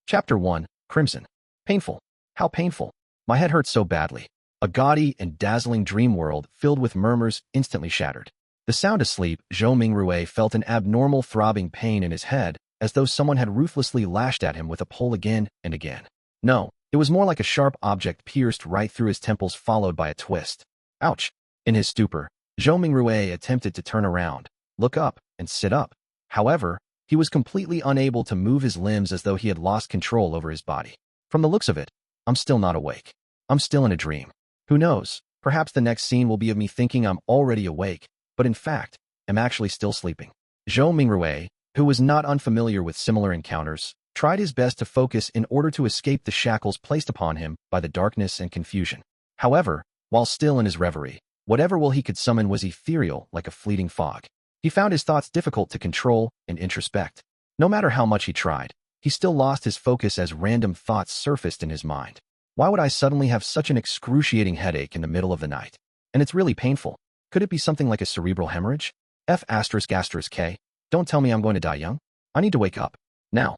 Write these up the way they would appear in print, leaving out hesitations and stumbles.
Chapter 1. Crimson. Painful. How painful. My head hurts so badly. A gaudy and dazzling dream world filled with murmurs instantly shattered. The sound asleep, Zhou Mingrui felt an abnormal throbbing pain in his head, as though someone had ruthlessly lashed at him with a pole again and again. No, it was more like a sharp object pierced right through his temples followed by a twist. Ouch! In his stupor, Zhou Mingrui attempted to turn around, look up, and sit up. However, he was completely unable to move his limbs as though he had lost control over his body. From the looks of it, I'm still not awake. I'm still in a dream. Who knows, perhaps the next scene will be of me thinking I'm already awake, but in fact, am actually still sleeping. Zhou Mingrui, who was not unfamiliar with similar encounters, tried his best to focus in order to escape the shackles placed upon him by the darkness and confusion. However, while still in his reverie, whatever will he could summon was ethereal like a fleeting fog. He found his thoughts difficult to control and introspect. No matter how much he tried, he still lost his focus as random thoughts surfaced in his mind. Why would I suddenly have such an excruciating headache in the middle of the night? And it's really painful. Could it be something like a cerebral hemorrhage? F***K. Don't tell me I'm going to die young. I need to wake up. Now.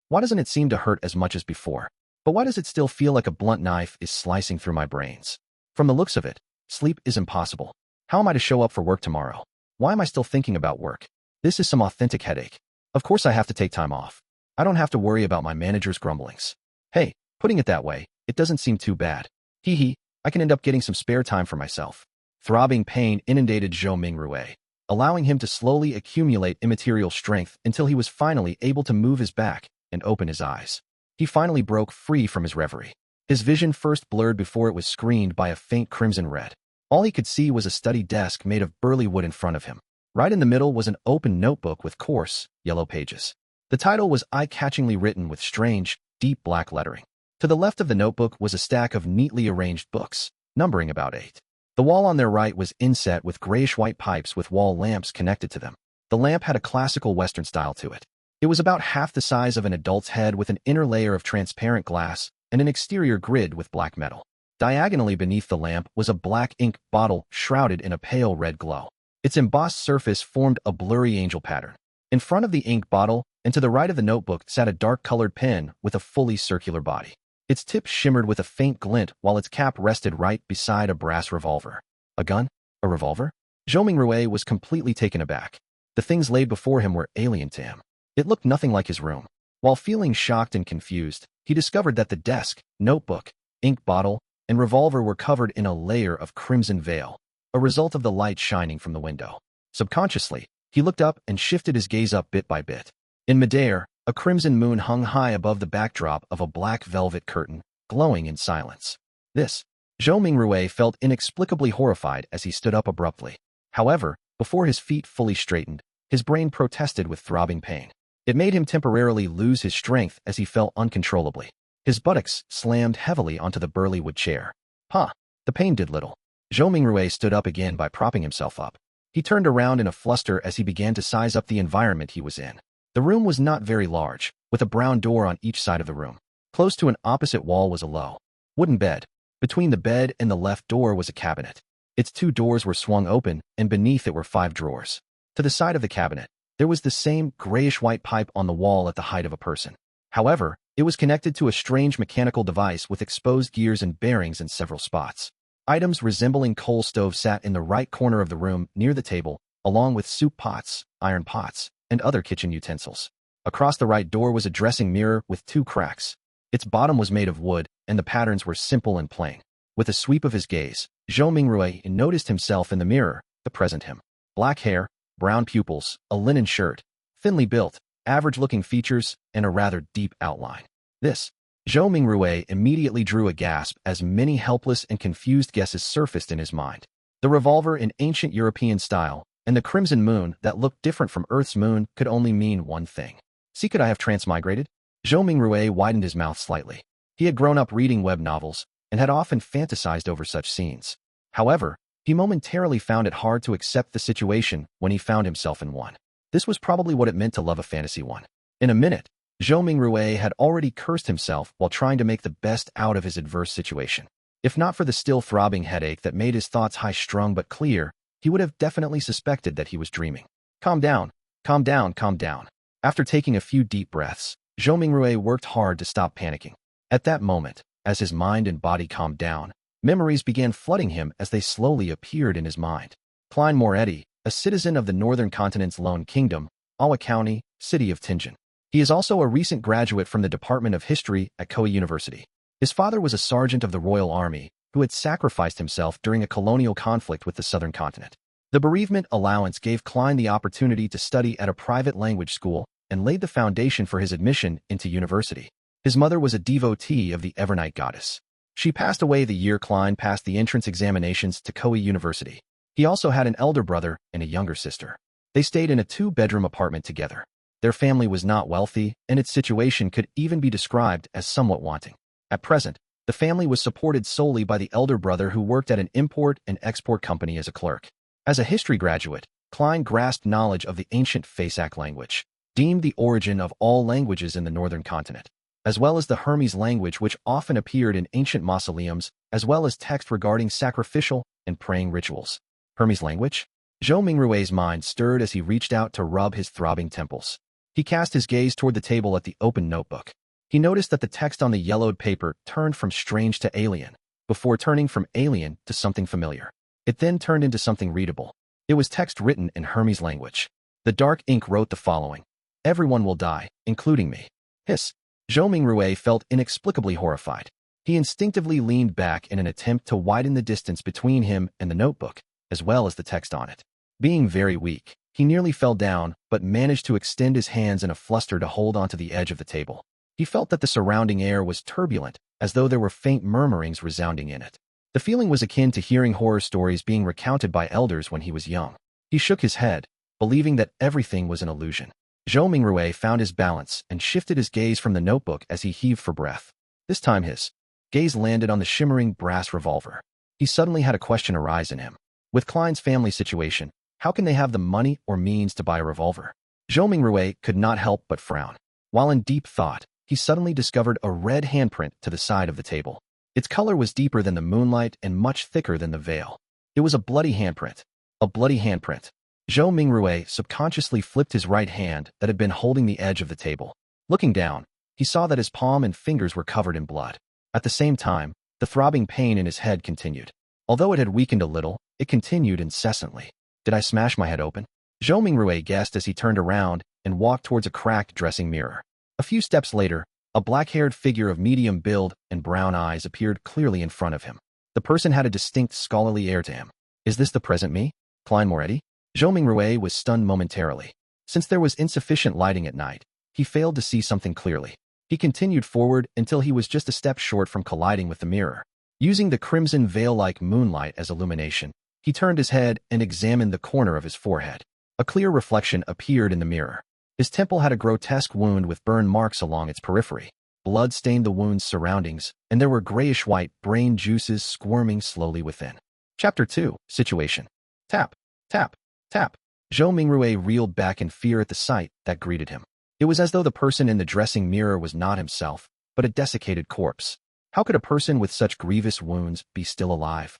Why doesn't it seem to hurt as much as before? But why does it still feel like a blunt knife is slicing through my brains? From the looks of it, sleep is impossible. How am I to show up for work tomorrow? Why am I still thinking about work? This is some authentic headache. Of course I have to take time off. I don't have to worry about my manager's grumblings. Hey, putting it that way, it doesn't seem too bad. Hee, I can end up getting some spare time for myself. Throbbing pain inundated Zhou Mingrui, allowing him to slowly accumulate immaterial strength until he was finally able to move his back and open his eyes. He finally broke free from his reverie. His vision first blurred before it was screened by a faint crimson red. All he could see was a study desk made of burly wood in front of him. Right in the middle was an open notebook with coarse, yellow pages. The title was eye-catchingly written with strange, deep black lettering. To the left of the notebook was a stack of neatly arranged books, numbering about 8. The wall on their right was inset with grayish-white pipes with wall lamps connected to them. The lamp had a classical Western style to it. It was about half the size of an adult's head with an inner layer of transparent glass and an exterior grid with black metal. Diagonally beneath the lamp was a black ink bottle shrouded in a pale red glow. Its embossed surface formed a blurry angel pattern. In front of the ink bottle and to the right of the notebook sat a dark-colored pen with a fully circular body. Its tip shimmered with a faint glint while its cap rested right beside a brass revolver. A gun? A revolver? Zhou Mingrui was completely taken aback. The things laid before him were alien to him. It looked nothing like his room. While feeling shocked and confused, he discovered that the desk, notebook, ink bottle, and revolver were covered in a layer of crimson veil, a result of the light shining from the window. Subconsciously, he looked up and shifted his gaze up bit by bit. In midair, a crimson moon hung high above the backdrop of a black velvet curtain, glowing in silence. Zhou Mingrui felt inexplicably horrified as he stood up abruptly. However, before his feet fully straightened, his brain protested with throbbing pain. It made him temporarily lose his strength as he fell uncontrollably. His buttocks slammed heavily onto the burly wood chair. The pain did little. Zhou Mingrui stood up again by propping himself up. He turned around in a fluster as he began to size up the environment he was in. The room was not very large, with a brown door on each side of the room. Close to an opposite wall was a low, wooden bed. Between the bed and the left door was a cabinet. Its 2 doors were swung open, and beneath it were 5 drawers. To the side of the cabinet, there was the same grayish-white pipe on the wall at the height of a person. However, it was connected to a strange mechanical device with exposed gears and bearings in several spots. Items resembling coal stoves sat in the right corner of the room near the table, along with soup pots, iron pots, and other kitchen utensils. Across the right door was a dressing mirror with 2 cracks. Its bottom was made of wood, and the patterns were simple and plain. With a sweep of his gaze, Zhou Mingrui noticed himself in the mirror, the present him. Black hair, brown pupils, a linen shirt, thinly built, average-looking features, and a rather deep outline. Zhou Mingrui immediately drew a gasp as many helpless and confused guesses surfaced in his mind. The revolver in ancient European style, and the crimson moon that looked different from Earth's moon could only mean one thing. Could I have transmigrated? Zhou Mingrui widened his mouth slightly. He had grown up reading web novels and had often fantasized over such scenes. However, he momentarily found it hard to accept the situation when he found himself in one. This was probably what it meant to love a fantasy one. In a minute, Zhou Mingrui had already cursed himself while trying to make the best out of his adverse situation. If not for the still throbbing headache that made his thoughts high-strung but clear, he would have definitely suspected that he was dreaming. Calm down, calm down, calm down. After taking a few deep breaths, Zhou Mingrui worked hard to stop panicking. At that moment, as his mind and body calmed down, memories began flooding him as they slowly appeared in his mind. Klein Moretti, a citizen of the northern continent's lone kingdom, Awa County, city of Tianjin. He is also a recent graduate from the Department of History at Koei University. His father was a sergeant of the Royal Army who had sacrificed himself during a colonial conflict with the southern continent. The bereavement allowance gave Klein the opportunity to study at a private language school and laid the foundation for his admission into university. His mother was a devotee of the Evernight goddess. She passed away the year Klein passed the entrance examinations to Koei University. He also had an elder brother and a younger sister. They stayed in a two-bedroom apartment together. Their family was not wealthy, and its situation could even be described as somewhat wanting. At present, the family was supported solely by the elder brother who worked at an import and export company as a clerk. As a history graduate, Klein grasped knowledge of the ancient Phasak language, deemed the origin of all languages in the northern continent, as well as the Hermes language which often appeared in ancient mausoleums, as well as text regarding sacrificial and praying rituals. Hermes language? Zhou Mingrui's mind stirred as he reached out to rub his throbbing temples. He cast his gaze toward the table at the open notebook. He noticed that the text on the yellowed paper turned from strange to alien, before turning from alien to something familiar. It then turned into something readable. It was text written in Hermes language. The dark ink wrote the following: "Everyone will die, including me." Hiss. Zhou Mingrui felt inexplicably horrified. He instinctively leaned back in an attempt to widen the distance between him and the notebook, as well as the text on it. Being very weak, he nearly fell down, but managed to extend his hands in a fluster to hold onto the edge of the table. He felt that the surrounding air was turbulent, as though there were faint murmurings resounding in it. The feeling was akin to hearing horror stories being recounted by elders when he was young. He shook his head, believing that everything was an illusion. Zhou Mingrui found his balance and shifted his gaze from the notebook as he heaved for breath. This time his gaze landed on the shimmering brass revolver. He suddenly had a question arise in him. With Klein's family situation, how can they have the money or means to buy a revolver? Zhou Mingrui could not help but frown. While in deep thought, he suddenly discovered a red handprint to the side of the table. Its color was deeper than the moonlight and much thicker than the veil. It was a bloody handprint. A bloody handprint. Zhou Mingrui subconsciously flipped his right hand that had been holding the edge of the table. Looking down, he saw that his palm and fingers were covered in blood. At the same time, the throbbing pain in his head continued. Although it had weakened a little, it continued incessantly. Did I smash my head open? Zhou Mingrui guessed as he turned around and walked towards a cracked dressing mirror. A few steps later, a black-haired figure of medium build and brown eyes appeared clearly in front of him. The person had a distinct scholarly air to him. Is this the present me? Klein Moretti? Zhou Mingrui was stunned momentarily. Since there was insufficient lighting at night, he failed to see something clearly. He continued forward until he was just a step short from colliding with the mirror. Using the crimson veil-like moonlight as illumination, he turned his head and examined the corner of his forehead. A clear reflection appeared in the mirror. His temple had a grotesque wound with burn marks along its periphery. Blood stained the wound's surroundings, and there were grayish-white brain juices squirming slowly within. Chapter 2. Situation. Tap, tap, tap. Zhou Mingrui reeled back in fear at the sight that greeted him. It was as though the person in the dressing mirror was not himself, but a desiccated corpse. How could a person with such grievous wounds be still alive?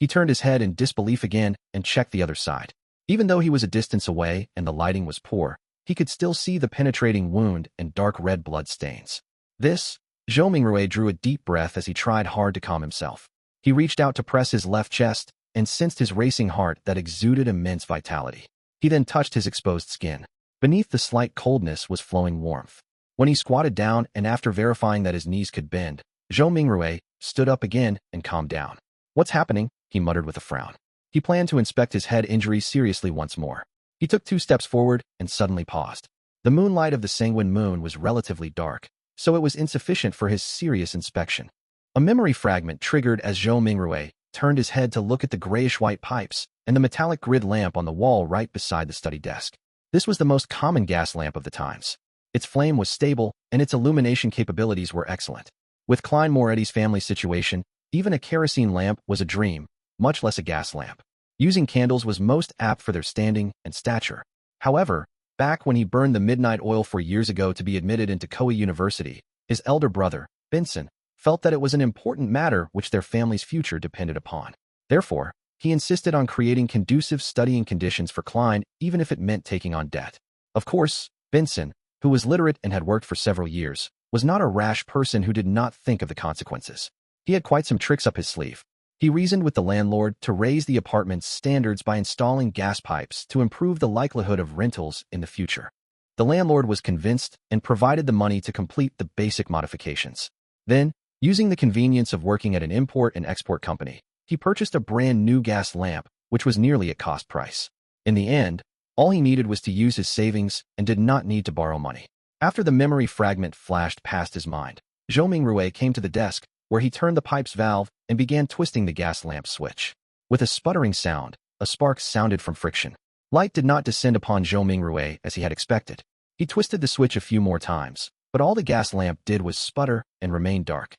He turned his head in disbelief again and checked the other side. Even though he was a distance away and the lighting was poor, he could still see the penetrating wound and dark red blood stains. Zhou Mingrui drew a deep breath as he tried hard to calm himself. He reached out to press his left chest and sensed his racing heart that exuded immense vitality. He then touched his exposed skin. Beneath the slight coldness was flowing warmth. When he squatted down and after verifying that his knees could bend, Zhou Mingrui stood up again and calmed down. What's happening? He muttered with a frown. He planned to inspect his head injury seriously once more. He took 2 steps forward and suddenly paused. The moonlight of the sanguine moon was relatively dark, so it was insufficient for his serious inspection. A memory fragment triggered as Zhou Mingrui turned his head to look at the grayish-white pipes and the metallic grid lamp on the wall right beside the study desk. This was the most common gas lamp of the times. Its flame was stable, and its illumination capabilities were excellent. With Klein Moretti's family situation, even a kerosene lamp was a dream, much less a gas lamp. Using candles was most apt for their standing and stature. However, back when he burned the midnight oil 4 years ago to be admitted into Koei University, his elder brother, Benson, felt that it was an important matter which their family's future depended upon. Therefore, he insisted on creating conducive studying conditions for Klein even if it meant taking on debt. Of course, Benson, who was literate and had worked for several years, was not a rash person who did not think of the consequences. He had quite some tricks up his sleeve. He reasoned with the landlord to raise the apartment's standards by installing gas pipes to improve the likelihood of rentals in the future. The landlord was convinced and provided the money to complete the basic modifications. Then, using the convenience of working at an import and export company, he purchased a brand new gas lamp, which was nearly at cost price. In the end, all he needed was to use his savings and did not need to borrow money. After the memory fragment flashed past his mind, Zhou Mingrui came to the desk, where he turned the pipe's valve and began twisting the gas lamp switch. With a sputtering sound, a spark sounded from friction. Light did not descend upon Zhou Mingrui as he had expected. He twisted the switch a few more times, but all the gas lamp did was sputter and remain dark.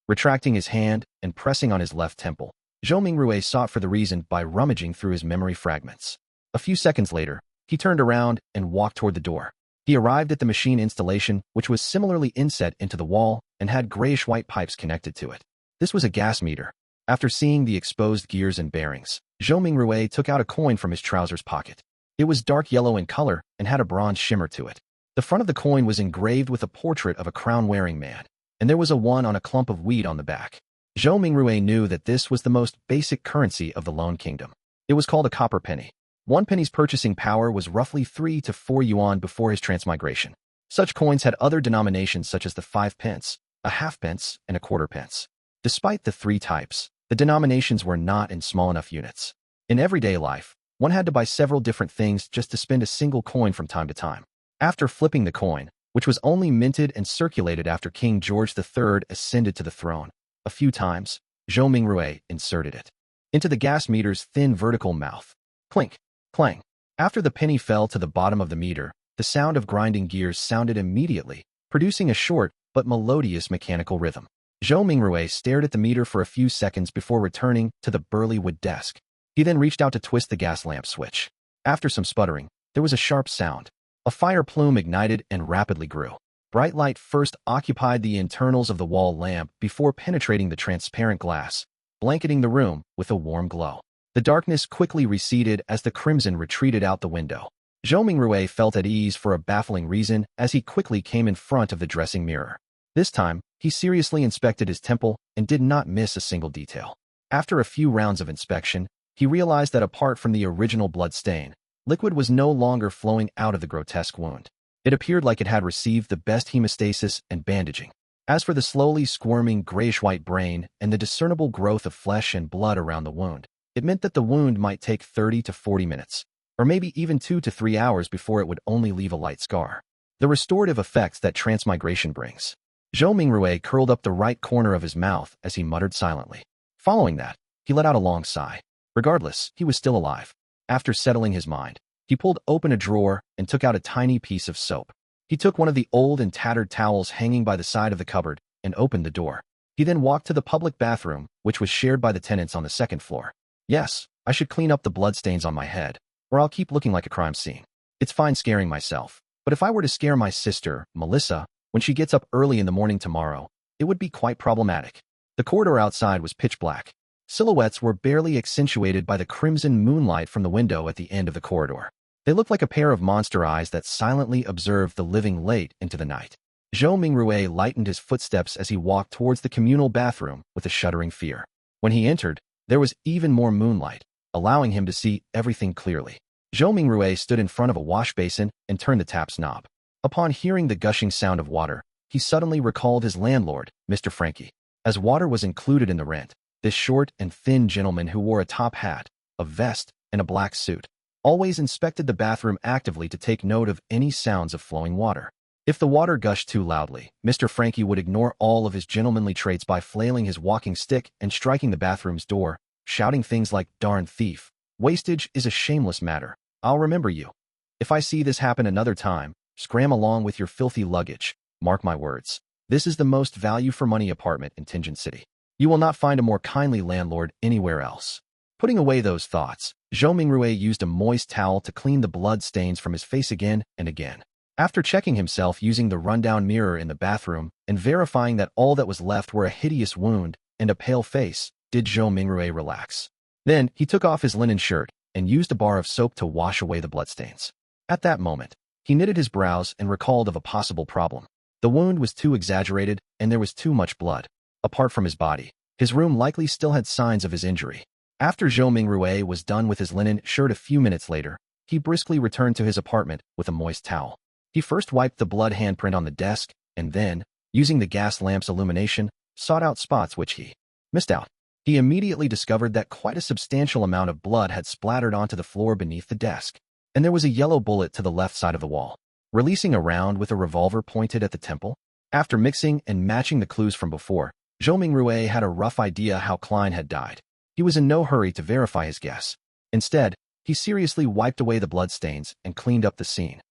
Retracting his hand and pressing on his left temple, Zhou Mingrui sought for the reason by rummaging through his memory fragments. A few seconds later, he turned around and walked toward the door. He arrived at the machine installation, which was similarly inset into the wall and had grayish-white pipes connected to it. This was a gas meter. After seeing the exposed gears and bearings, Zhou Mingrui took out a coin from his trousers pocket. It was dark yellow in color and had a bronze shimmer to it. The front of the coin was engraved with a portrait of a crown-wearing man, and there was a 1 on a clump of weed on the back. Zhou Mingrui knew that this was the most basic currency of the Lone Kingdom. It was called a copper penny. 1 penny's purchasing power was roughly 3 to 4 yuan before his transmigration. Such coins had other denominations such as the 5 pence, a half-pence, and a quarter-pence. Despite the 3 types, the denominations were not in small enough units. In everyday life, one had to buy several different things just to spend a single coin from time to time. After flipping the coin, which was only minted and circulated after King George III ascended to the throne, a few times, Zhou Mingrui inserted it into the gas meter's thin vertical mouth. Clink, clang. After the penny fell to the bottom of the meter, the sound of grinding gears sounded immediately, producing a short but melodious mechanical rhythm. Zhou Mingrui stared at the meter for a few seconds before returning to the burly wood desk. He then reached out to twist the gas lamp switch. After some sputtering, there was a sharp sound. A fire plume ignited and rapidly grew. Bright light first occupied the internals of the wall lamp before penetrating the transparent glass, blanketing the room with a warm glow. The darkness quickly receded as the crimson retreated out the window. Zhou Mingrui felt at ease for a baffling reason as he quickly came in front of the dressing mirror. This time, he seriously inspected his temple and did not miss a single detail. After a few rounds of inspection, he realized that apart from the original blood stain, liquid was no longer flowing out of the grotesque wound. It appeared like it had received the best hemostasis and bandaging. As for the slowly squirming grayish-white brain and the discernible growth of flesh and blood around the wound, it meant that the wound might take 30 to 40 minutes, or maybe even 2 to 3 hours before it would only leave a light scar. The restorative effects that transmigration brings. Zhou Mingrui curled up the right corner of his mouth as he muttered silently. Following that, he let out a long sigh. Regardless, he was still alive. After settling his mind, he pulled open a drawer and took out a tiny piece of soap. He took one of the old and tattered towels hanging by the side of the cupboard and opened the door. He then walked to the public bathroom, which was shared by the tenants on the second floor. Yes, I should clean up the bloodstains on my head, or I'll keep looking like a crime scene. It's fine scaring myself, but if I were to scare my sister, Melissa, when she gets up early in the morning tomorrow, it would be quite problematic. The corridor outside was pitch black. Silhouettes were barely accentuated by the crimson moonlight from the window at the end of the corridor. They looked like a pair of monster eyes that silently observed the living late into the night. Zhou Mingrui lightened his footsteps as he walked towards the communal bathroom with a shuddering fear. When he entered, there was even more moonlight, allowing him to see everything clearly. Zhou Mingrui stood in front of a wash basin and turned the tap's knob. Upon hearing the gushing sound of water, he suddenly recalled his landlord, Mr. Frankie. As water was included in the rent, this short and thin gentleman who wore a top hat, a vest, and a black suit always inspected the bathroom actively to take note of any sounds of flowing water. If the water gushed too loudly, Mr. Frankie would ignore all of his gentlemanly traits by flailing his walking stick and striking the bathroom's door, shouting things like, "Darn thief. Wastage is a shameless matter. I'll remember you. If I see this happen another time, scram along with your filthy luggage. Mark my words. This is the most value-for-money apartment in Tianjin City. You will not find a more kindly landlord anywhere else." Putting away those thoughts, Zhou Mingrui used a moist towel to clean the blood stains from his face again and again. After checking himself using the rundown mirror in the bathroom and verifying that all that was left were a hideous wound and a pale face, did Zhou Mingrui relax. Then he took off his linen shirt and used a bar of soap to wash away the bloodstains. At that moment, He knitted his brows and recalled of a possible problem. The wound was too exaggerated, and there was too much blood. Apart from his body, his room likely still had signs of his injury. After Zhou Mingrui was done with his linen shirt a few minutes later, he briskly returned to his apartment with a moist towel. He first wiped the blood handprint on the desk, and then, using the gas lamp's illumination, sought out spots which he missed out. He immediately discovered that quite a substantial amount of blood had splattered onto the floor beneath the desk, and there was a yellow bullet to the left side of the wall. Releasing a round with a revolver pointed at the temple, after mixing and matching the clues from before, Zhou Mingrui had a rough idea how Klein had died. He was in no hurry to verify his guess. Instead, he seriously wiped away the bloodstains and cleaned up the scene.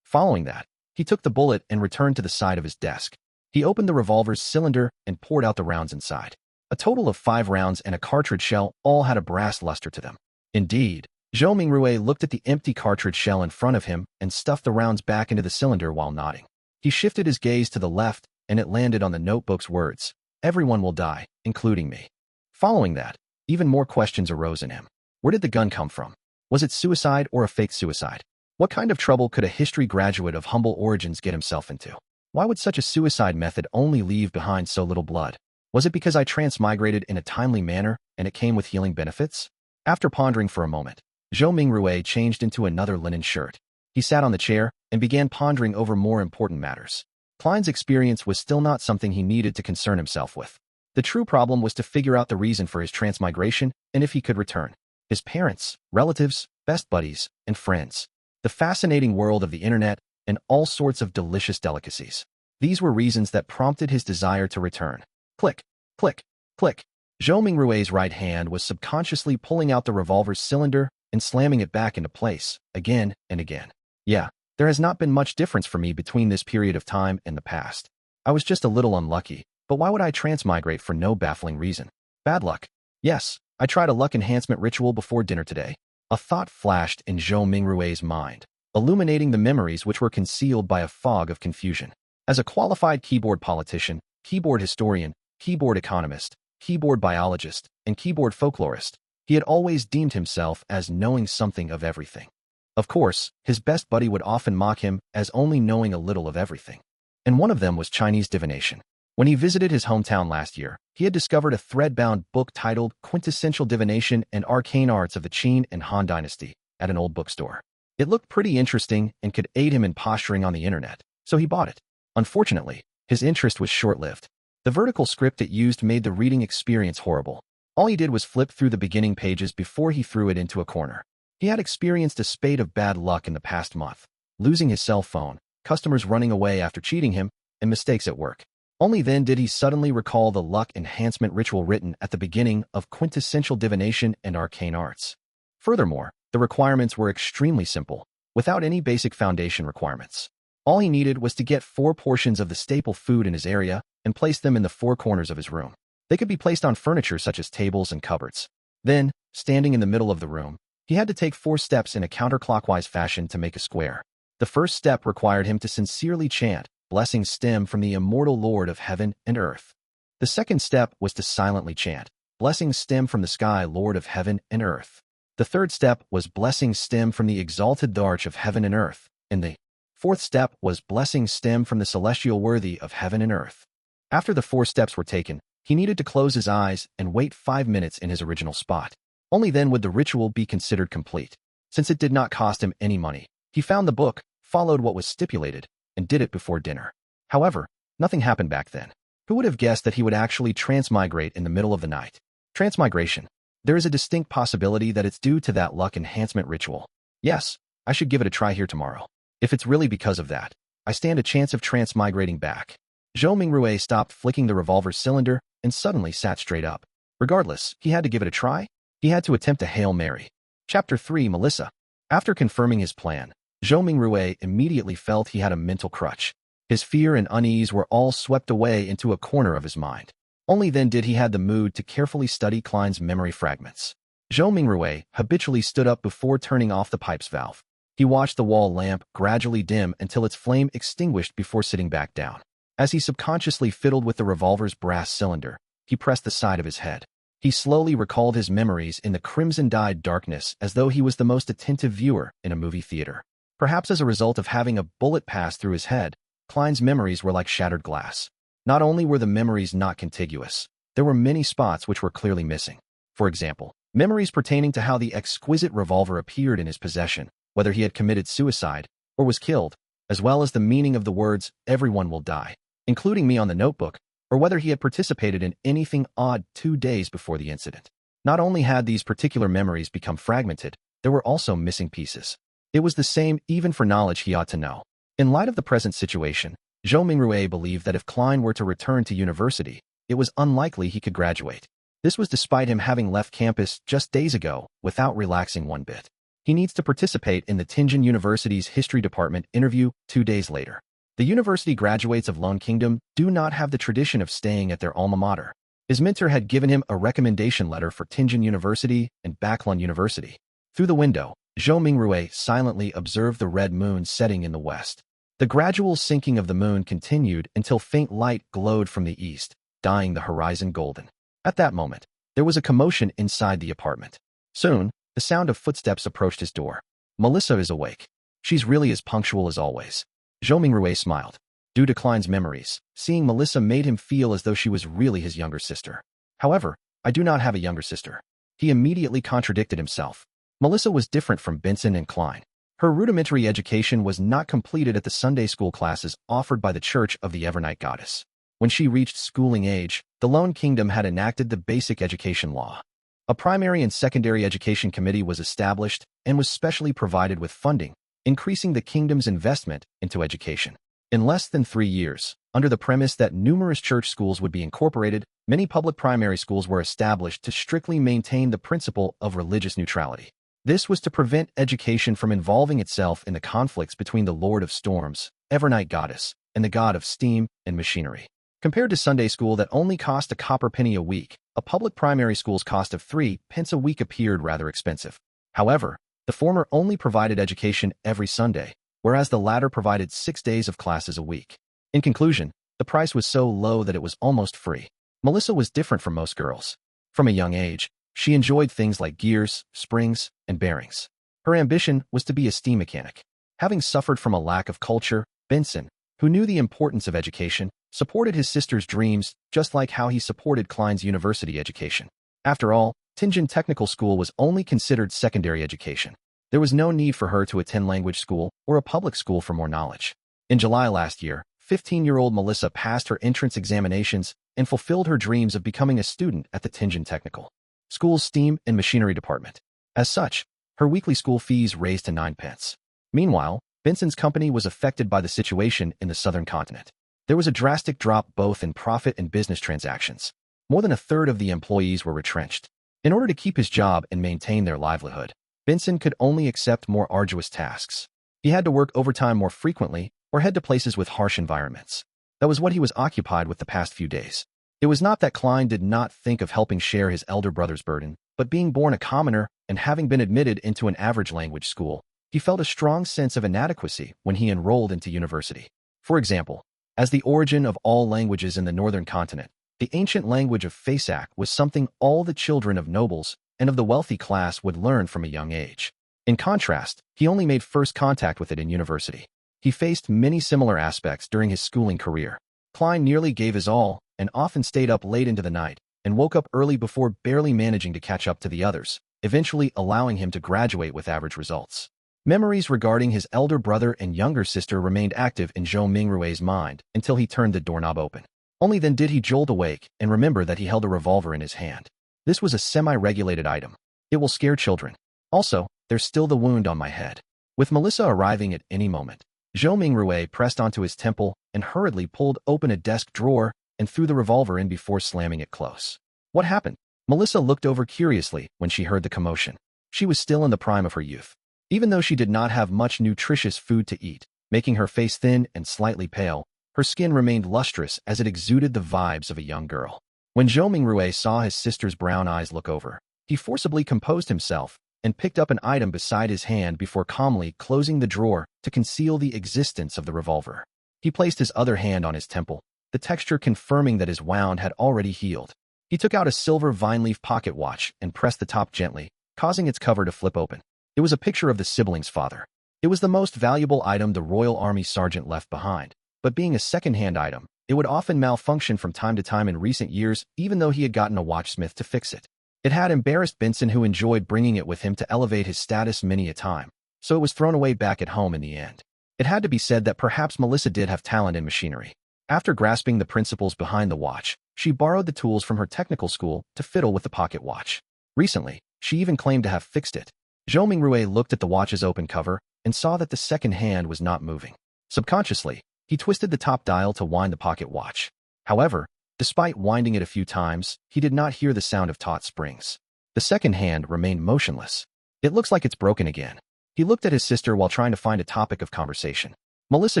Following that, he took the bullet and returned to the side of his desk. He opened the revolver's cylinder and poured out the rounds inside. A total of 5 rounds and a cartridge shell all had a brass luster to them. Indeed, Zhou Mingrui looked at the empty cartridge shell in front of him and stuffed the rounds back into the cylinder while nodding. He shifted his gaze to the left, and it landed on the notebook's words, "Everyone will die, including me." Following that, even more questions arose in him. Where did the gun come from? Was it suicide or a fake suicide? What kind of trouble could a history graduate of humble origins get himself into? Why would such a suicide method only leave behind so little blood? Was it because I transmigrated in a timely manner and it came with healing benefits? After pondering for a moment, Zhou Mingrui changed into another linen shirt. He sat on the chair and began pondering over more important matters. Klein's experience was still not something he needed to concern himself with. The true problem was to figure out the reason for his transmigration and if he could return. His parents, relatives, best buddies, and friends. The fascinating world of the internet, and all sorts of delicious delicacies. These were reasons that prompted his desire to return. Click, click, click. Zhou Mingrui's right hand was subconsciously pulling out the revolver's cylinder and slamming it back into place, again and again. Yeah, there has not been much difference for me between this period of time and the past. I was just a little unlucky, but why would I transmigrate for no baffling reason? Bad luck. Yes, I tried a luck enhancement ritual before dinner today. A thought flashed in Zhou Mingrui's mind, illuminating the memories which were concealed by a fog of confusion. As a qualified keyboard politician, keyboard historian, keyboard economist, keyboard biologist, and keyboard folklorist, he had always deemed himself as knowing something of everything. Of course, his best buddy would often mock him as only knowing a little of everything. And one of them was Chinese divination. When he visited his hometown last year, he had discovered a thread-bound book titled Quintessential Divination and Arcane Arts of the Qin and Han Dynasty at an old bookstore. It looked pretty interesting and could aid him in posturing on the internet, so he bought it. Unfortunately, his interest was short-lived. The vertical script it used made the reading experience horrible. All he did was flip through the beginning pages before he threw it into a corner. He had experienced a spate of bad luck in the past month, losing his cell phone, customers running away after cheating him, and mistakes at work. Only then did he suddenly recall the luck enhancement ritual written at the beginning of Quintessential Divination and Arcane Arts. Furthermore, the requirements were extremely simple, without any basic foundation requirements. All he needed was to get 4 portions of the staple food in his area and place them in the 4 corners of his room. They could be placed on furniture such as tables and cupboards. Then, standing in the middle of the room, he had to take 4 steps in a counterclockwise fashion to make a square. The first step required him to sincerely chant, "Blessings stem from the immortal Lord of heaven and earth." The second step was to silently chant, "Blessings stem from the sky Lord of heaven and earth." The third step was, "Blessings stem from the exalted arch of heaven and earth." And the fourth step was, "Blessings stem from the celestial worthy of heaven and earth." After the 4 steps were taken, he needed to close his eyes and wait 5 minutes in his original spot. Only then would the ritual be considered complete. Since it did not cost him any money, he found the book, followed what was stipulated, and did it before dinner. However, nothing happened back then. Who would have guessed that he would actually transmigrate in the middle of the night? Transmigration. There is a distinct possibility that it's due to that luck enhancement ritual. Yes, I should give it a try here tomorrow. If it's really because of that, I stand a chance of transmigrating back. Zhou Mingrui stopped flicking the revolver cylinder and suddenly sat straight up. Regardless, he had to give it a try. He had to attempt a Hail Mary. Chapter 3, Melissa. After confirming his plan, Zhou Mingrui immediately felt he had a mental crutch. His fear and unease were all swept away into a corner of his mind. Only then did he have the mood to carefully study Klein's memory fragments. Zhou Mingrui habitually stood up before turning off the pipe's valve. He watched the wall lamp gradually dim until its flame extinguished before sitting back down. As he subconsciously fiddled with the revolver's brass cylinder, he pressed the side of his head. He slowly recalled his memories in the crimson-dyed darkness as though he was the most attentive viewer in a movie theater. Perhaps as a result of having a bullet pass through his head, Klein's memories were like shattered glass. Not only were the memories not contiguous, there were many spots which were clearly missing. For example, memories pertaining to how the exquisite revolver appeared in his possession, whether he had committed suicide or was killed, as well as the meaning of the words, "everyone will die," including me on the notebook, or whether he had participated in anything odd 2 days before the incident. Not only had these particular memories become fragmented, there were also missing pieces. It was the same even for knowledge he ought to know. In light of the present situation, Zhou Mingrui believed that if Klein were to return to university, it was unlikely he could graduate. This was despite him having left campus just days ago without relaxing one bit. He needs to participate in the Tianjin University's History Department interview 2 days later. The university graduates of Lone Kingdom do not have the tradition of staying at their alma mater. His mentor had given him a recommendation letter for Tianjin University and Baclun University. Through the window, Zhou Mingrui silently observed the red moon setting in the west. The gradual sinking of the moon continued until faint light glowed from the east, dyeing the horizon golden. At that moment, there was a commotion inside the apartment. Soon, the sound of footsteps approached his door. "Melissa is awake. She's really as punctual as always." Zhou Mingrui smiled. Due to Klein's memories, seeing Melissa made him feel as though she was really his younger sister. "However, I do not have a younger sister." He immediately contradicted himself. Melissa was different from Benson and Klein. Her rudimentary education was not completed at the Sunday school classes offered by the Church of the Evernight Goddess. When she reached schooling age, the Lone Kingdom had enacted the Basic Education Law. A primary and secondary education committee was established and was specially provided with funding, increasing the kingdom's investment into education. In less than 3 years, under the premise that numerous church schools would be incorporated, many public primary schools were established to strictly maintain the principle of religious neutrality. This was to prevent education from involving itself in the conflicts between the Lord of Storms, Evernight Goddess, and the God of Steam and Machinery. Compared to Sunday school that only cost a copper penny a week, a public primary school's cost of 3 pence a week appeared rather expensive. However, the former only provided education every Sunday, whereas the latter provided 6 days of classes a week. In conclusion, the price was so low that it was almost free. Melissa was different from most girls. From a young age, she enjoyed things like gears, springs, and bearings. Her ambition was to be a steam mechanic. Having suffered from a lack of culture, Benson, who knew the importance of education, supported his sister's dreams just like how he supported Klein's university education. After all, Tianjin Technical School was only considered secondary education. There was no need for her to attend language school or a public school for more knowledge. In July last year, 15-year-old Melissa passed her entrance examinations and fulfilled her dreams of becoming a student at the Tianjin Technical School's Steam and Machinery Department. As such, her weekly school fees raised to 9 pence. Meanwhile, Benson's company was affected by the situation in the southern continent. There was a drastic drop both in profit and business transactions. More than a third of the employees were retrenched. In order to keep his job and maintain their livelihood, Benson could only accept more arduous tasks. He had to work overtime more frequently or head to places with harsh environments. That was what he was occupied with the past few days. It was not that Klein did not think of helping share his elder brother's burden, but being born a commoner and having been admitted into an average language school, he felt a strong sense of inadequacy when he enrolled into university. For example, as the origin of all languages in the northern continent, the ancient language of Fasak was something all the children of nobles and of the wealthy class would learn from a young age. In contrast, he only made first contact with it in university. He faced many similar aspects during his schooling career. Klein nearly gave his all and often stayed up late into the night and woke up early before barely managing to catch up to the others, eventually allowing him to graduate with average results. Memories regarding his elder brother and younger sister remained active in Zhou Mingrui's mind until he turned the doorknob open. Only then did he jolt awake and remember that he held a revolver in his hand. This was a semi-regulated item. It will scare children. Also, there's still the wound on my head. With Melissa arriving at any moment, Zhou Mingrui pressed onto his temple and hurriedly pulled open a desk drawer and threw the revolver in before slamming it close. What happened? Melissa looked over curiously when she heard the commotion. She was still in the prime of her youth. Even though she did not have much nutritious food to eat, making her face thin and slightly pale, her skin remained lustrous as it exuded the vibes of a young girl. When Zhou Mingrui saw his sister's brown eyes look over, he forcibly composed himself and picked up an item beside his hand before calmly closing the drawer to conceal the existence of the revolver. He placed his other hand on his temple, the texture confirming that his wound had already healed. He took out a silver vine-leaf pocket watch and pressed the top gently, causing its cover to flip open. It was a picture of the siblings' father. It was the most valuable item the Royal Army sergeant left behind, but being a second-hand item, it would often malfunction from time to time in recent years, even though he had gotten a watchsmith to fix it. It had embarrassed Benson, who enjoyed bringing it with him to elevate his status many a time, so it was thrown away back at home in the end. It had to be said that perhaps Melissa did have talent in machinery. After grasping the principles behind the watch, she borrowed the tools from her technical school to fiddle with the pocket watch. Recently, she even claimed to have fixed it. Zhou Mingrui looked at the watch's open cover and saw that the second hand was not moving. Subconsciously, he twisted the top dial to wind the pocket watch. However, despite winding it a few times, he did not hear the sound of taut springs. The second hand remained motionless. It looks like it's broken again. He looked at his sister while trying to find a topic of conversation. Melissa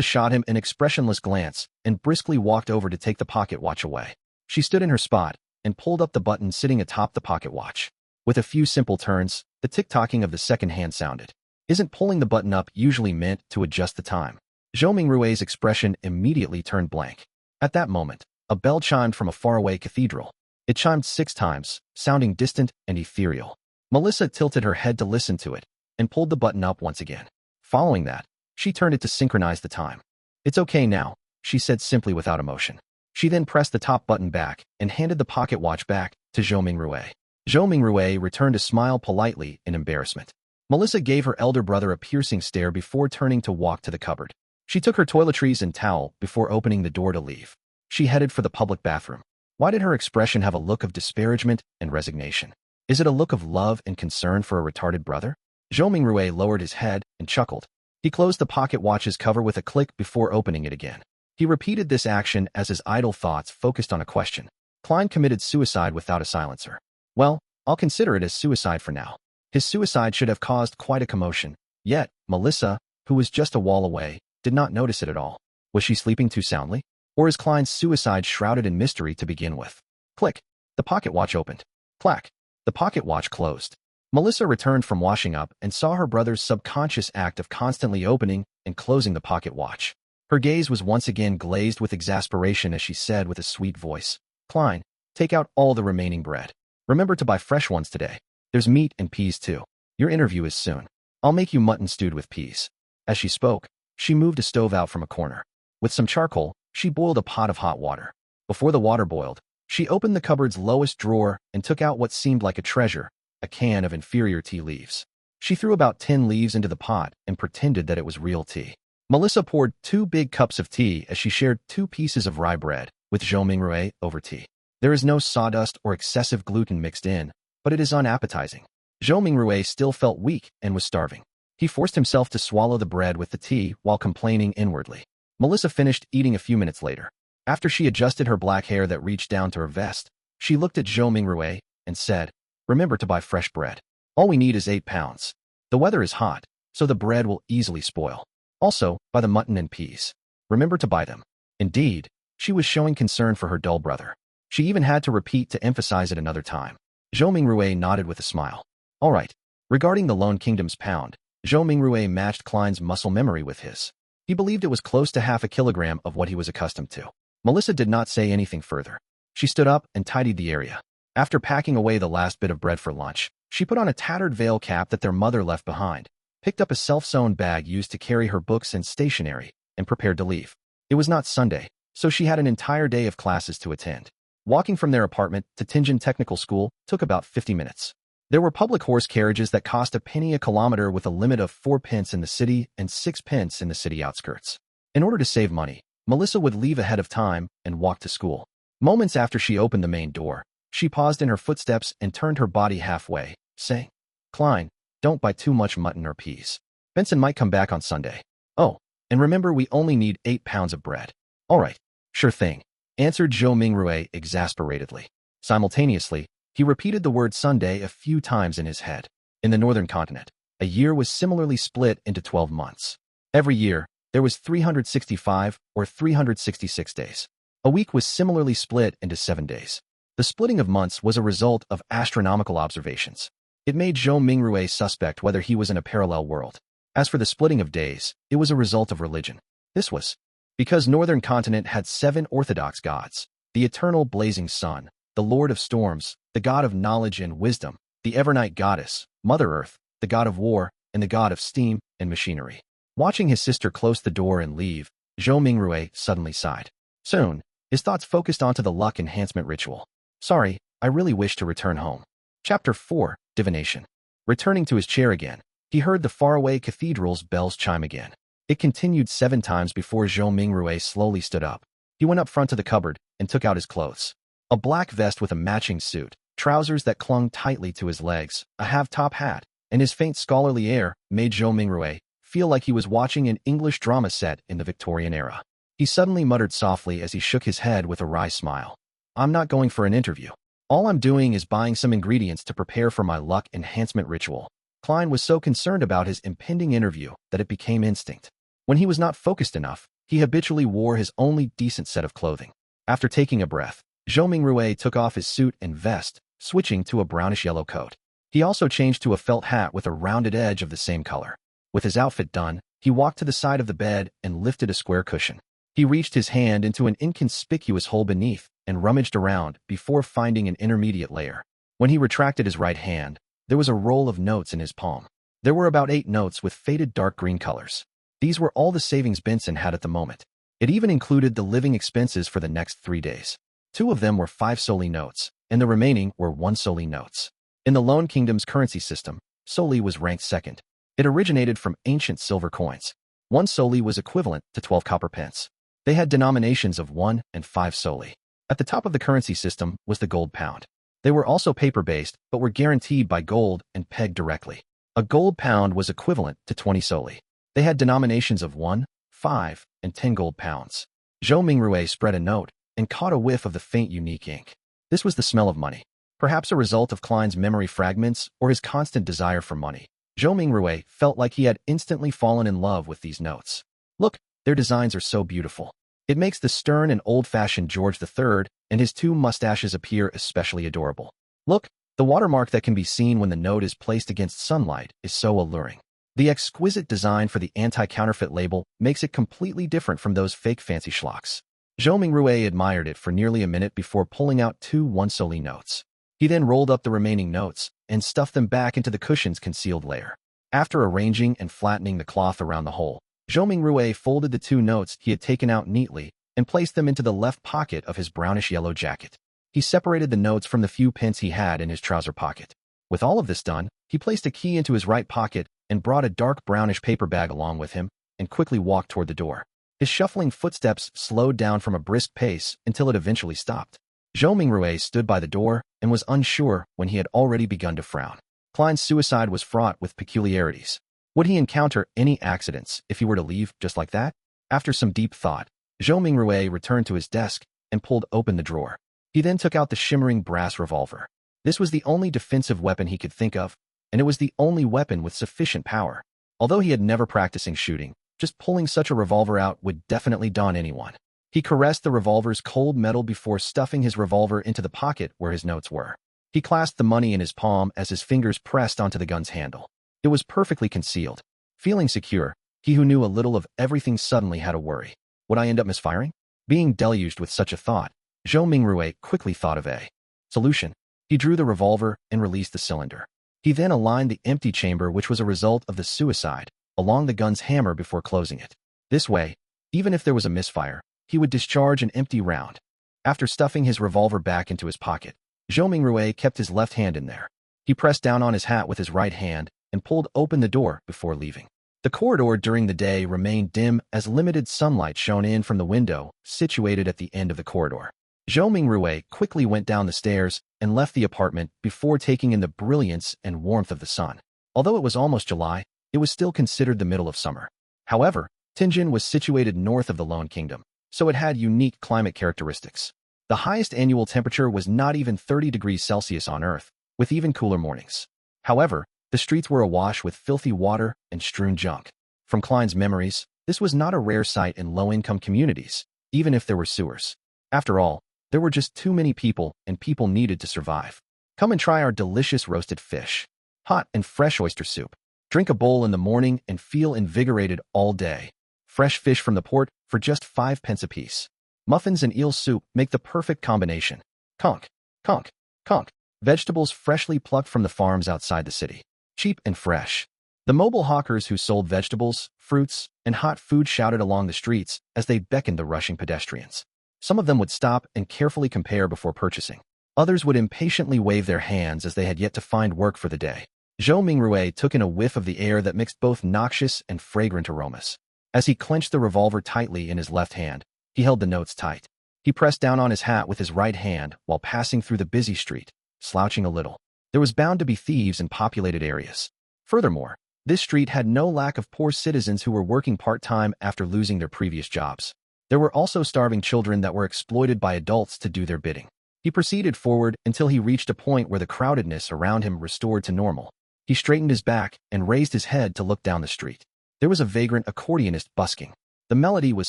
shot him an expressionless glance and briskly walked over to take the pocket watch away. She stood in her spot and pulled up the button sitting atop the pocket watch. With a few simple turns, the tick-tocking of the second hand sounded. Isn't pulling the button up usually meant to adjust the time? Zhou Mingrui's expression immediately turned blank. At that moment, a bell chimed from a faraway cathedral. It chimed 6 times, sounding distant and ethereal. Melissa tilted her head to listen to it and pulled the button up once again. Following that, she turned it to synchronize the time. "It's okay now," she said simply without emotion. She then pressed the top button back and handed the pocket watch back to Zhou Mingrui. Zhou Mingrui returned a smile politely in embarrassment. Melissa gave her elder brother a piercing stare before turning to walk to the cupboard. She took her toiletries and towel before opening the door to leave. She headed for the public bathroom. Why did her expression have a look of disparagement and resignation? Is it a look of love and concern for a retarded brother? Zhou Mingrui lowered his head and chuckled. He closed the pocket watch's cover with a click before opening it again. He repeated this action as his idle thoughts focused on a question. Klein committed suicide without a silencer. Well, I'll consider it as suicide for now. His suicide should have caused quite a commotion. Yet, Melissa, who was just a wall away, did not notice it at all. Was she sleeping too soundly? Or is Klein's suicide shrouded in mystery to begin with? Click. The pocket watch opened. Clack. The pocket watch closed. Melissa returned from washing up and saw her brother's subconscious act of constantly opening and closing the pocket watch. Her gaze was once again glazed with exasperation as she said with a sweet voice, "Klein, take out all the remaining bread. Remember to buy fresh ones today. There's meat and peas too. Your interview is soon. I'll make you mutton stewed with peas." As she spoke, she moved a stove out from a corner. With some charcoal, she boiled a pot of hot water. Before the water boiled, she opened the cupboard's lowest drawer and took out what seemed like a treasure, a can of inferior tea leaves. She threw about 10 leaves into the pot and pretended that it was real tea. Melissa poured 2 big cups of tea as she shared 2 pieces of rye bread with Zhou Mingrui over tea. There is no sawdust or excessive gluten mixed in, but it is unappetizing. Zhou Mingrui still felt weak and was starving. He forced himself to swallow the bread with the tea while complaining inwardly. Melissa finished eating a few minutes later. After she adjusted her black hair that reached down to her vest, she looked at Zhou Mingrui and said, "Remember to buy fresh bread. All we need is 8 pounds. The weather is hot, so the bread will easily spoil. Also, buy the mutton and peas. Remember to buy them." Indeed, she was showing concern for her dull brother. She even had to repeat to emphasize it another time. Zhou Mingrui nodded with a smile. "All right." Regarding the Lone Kingdom's pound, Zhou Mingrui matched Klein's muscle memory with his. He believed it was close to half a kilogram of what he was accustomed to. Melissa did not say anything further. She stood up and tidied the area. After packing away the last bit of bread for lunch, she put on a tattered veil cap that their mother left behind, picked up a self-sewn bag used to carry her books and stationery, and prepared to leave. It was not Sunday, so she had an entire day of classes to attend. Walking from their apartment to Tianjin Technical School took about 50 minutes. There were public horse carriages that cost a penny a kilometer with a limit of 4 pence in the city and 6 pence in the city outskirts. In order to save money, Melissa would leave ahead of time and walk to school. Moments after she opened the main door, she paused in her footsteps and turned her body halfway, saying, "Klein, don't buy too much mutton or peas. Benson might come back on Sunday. Oh, and remember we only need 8 pounds of bread." "All right, sure thing," answered Zhou Mingrui exasperatedly. Simultaneously, he repeated the word Sunday a few times in his head. In the northern continent, a year was similarly split into 12 months. Every year, there was 365 or 366 days. A week was similarly split into 7 days. The splitting of months was a result of astronomical observations. It made Zhou Mingrui suspect whether he was in a parallel world. As for the splitting of days, it was a result of religion. This was because northern continent had 7 orthodox gods: the eternal blazing sun, the Lord of storms, the god of knowledge and wisdom, the evernight goddess, Mother Earth, the god of war, and the god of steam and machinery. Watching his sister close the door and leave, Zhou Mingrui suddenly sighed. Soon, his thoughts focused onto the luck enhancement ritual. Sorry, I really wish to return home. Chapter 4, Divination. Returning to his chair again, he heard the faraway cathedral's bells chime again. It continued 7 times before Zhou Mingrui slowly stood up. He went up front to the cupboard and took out his clothes. A black vest with a matching suit, trousers that clung tightly to his legs, a half-top hat, and his faint scholarly air made Zhou Mingrui feel like he was watching an English drama set in the Victorian era. He suddenly muttered softly as he shook his head with a wry smile. I'm not going for an interview. All I'm doing is buying some ingredients to prepare for my luck enhancement ritual. Klein was so concerned about his impending interview that it became instinct. When he was not focused enough, he habitually wore his only decent set of clothing. After taking a breath, Zhou Mingrui took off his suit and vest, switching to a brownish-yellow coat. He also changed to a felt hat with a rounded edge of the same color. With his outfit done, he walked to the side of the bed and lifted a square cushion. He reached his hand into an inconspicuous hole beneath and rummaged around before finding an intermediate layer. When he retracted his right hand, there was a roll of notes in his palm. There were about 8 notes with faded dark green colors. These were all the savings Benson had at the moment. It even included the living expenses for the next 3 days. 2 of them were 5 soldi notes, and the remaining were 1 soldi notes. In the Lone Kingdom's currency system, soldi was ranked second. It originated from ancient silver coins. 1 soldi was equivalent to 12 copper pence. They had denominations of 1 and 5 soldi. At the top of the currency system was the gold pound. They were also paper-based, but were guaranteed by gold and pegged directly. A gold pound was equivalent to 20 soldi. They had denominations of 1, 5, and 10 gold pounds. Zhou Mingrui spread a note and caught a whiff of the faint unique ink. This was the smell of money. Perhaps a result of Klein's memory fragments or his constant desire for money. Zhou Mingrui felt like he had instantly fallen in love with these notes. Look, their designs are so beautiful. It makes the stern and old-fashioned George III and his 2 mustaches appear especially adorable. Look, the watermark that can be seen when the note is placed against sunlight is so alluring. The exquisite design for the anti-counterfeit label makes it completely different from those fake fancy schlocks. Zhou Mingrui admired it for nearly a minute before pulling out 2 1 soldi notes. He then rolled up the remaining notes and stuffed them back into the cushion's concealed layer. After arranging and flattening the cloth around the hole, Zhou Mingrui folded the 2 notes he had taken out neatly and placed them into the left pocket of his brownish-yellow jacket. He separated the notes from the few pence he had in his trouser pocket. With all of this done, he placed a key into his right pocket and brought a dark brownish paper bag along with him and quickly walked toward the door. His shuffling footsteps slowed down from a brisk pace until it eventually stopped. Zhou Mingrui stood by the door and was unsure when he had already begun to frown. Klein's suicide was fraught with peculiarities. Would he encounter any accidents if he were to leave just like that? After some deep thought, Zhou Mingrui returned to his desk and pulled open the drawer. He then took out the shimmering brass revolver. This was the only defensive weapon he could think of, and it was the only weapon with sufficient power. Although he had never practicing shooting, just pulling such a revolver out would definitely daunt anyone. He caressed the revolver's cold metal before stuffing his revolver into the pocket where his notes were. He clasped the money in his palm as his fingers pressed onto the gun's handle. It was perfectly concealed. Feeling secure, he who knew a little of everything suddenly had a worry. Would I end up misfiring? Being deluged with such a thought, Zhou Mingrui quickly thought of a solution. He drew the revolver and released the cylinder. He then aligned the empty chamber, which was a result of the suicide, along the gun's hammer before closing it. This way, even if there was a misfire, he would discharge an empty round. After stuffing his revolver back into his pocket, Zhou Mingrui kept his left hand in there. He pressed down on his hat with his right hand and pulled open the door before leaving. The corridor during the day remained dim as limited sunlight shone in from the window situated at the end of the corridor. Zhou Mingrui quickly went down the stairs and left the apartment before taking in the brilliance and warmth of the sun. Although it was almost July, it was still considered the middle of summer. However, Tianjin was situated north of the Lone Kingdom, so it had unique climate characteristics. The highest annual temperature was not even 30 degrees Celsius on Earth, with even cooler mornings. However, the streets were awash with filthy water and strewn junk. From Klein's memories, this was not a rare sight in low-income communities, even if there were sewers. After all, there were just too many people, and people needed to survive. Come and try our delicious roasted fish. Hot and fresh oyster soup. Drink a bowl in the morning and feel invigorated all day. Fresh fish from the port for just 5 pence apiece. Muffins and eel soup make the perfect combination. Conch, conch, conch. Vegetables freshly plucked from the farms outside the city. Cheap and fresh. The mobile hawkers who sold vegetables, fruits, and hot food shouted along the streets as they beckoned the rushing pedestrians. Some of them would stop and carefully compare before purchasing. Others would impatiently wave their hands as they had yet to find work for the day. Zhou Mingrui took in a whiff of the air that mixed both noxious and fragrant aromas. As he clenched the revolver tightly in his left hand, he held the notes tight. He pressed down on his hat with his right hand while passing through the busy street, slouching a little. There was bound to be thieves in populated areas. Furthermore, this street had no lack of poor citizens who were working part-time after losing their previous jobs. There were also starving children that were exploited by adults to do their bidding. He proceeded forward until he reached a point where the crowdedness around him restored to normal. He straightened his back and raised his head to look down the street. There was a vagrant accordionist busking. The melody was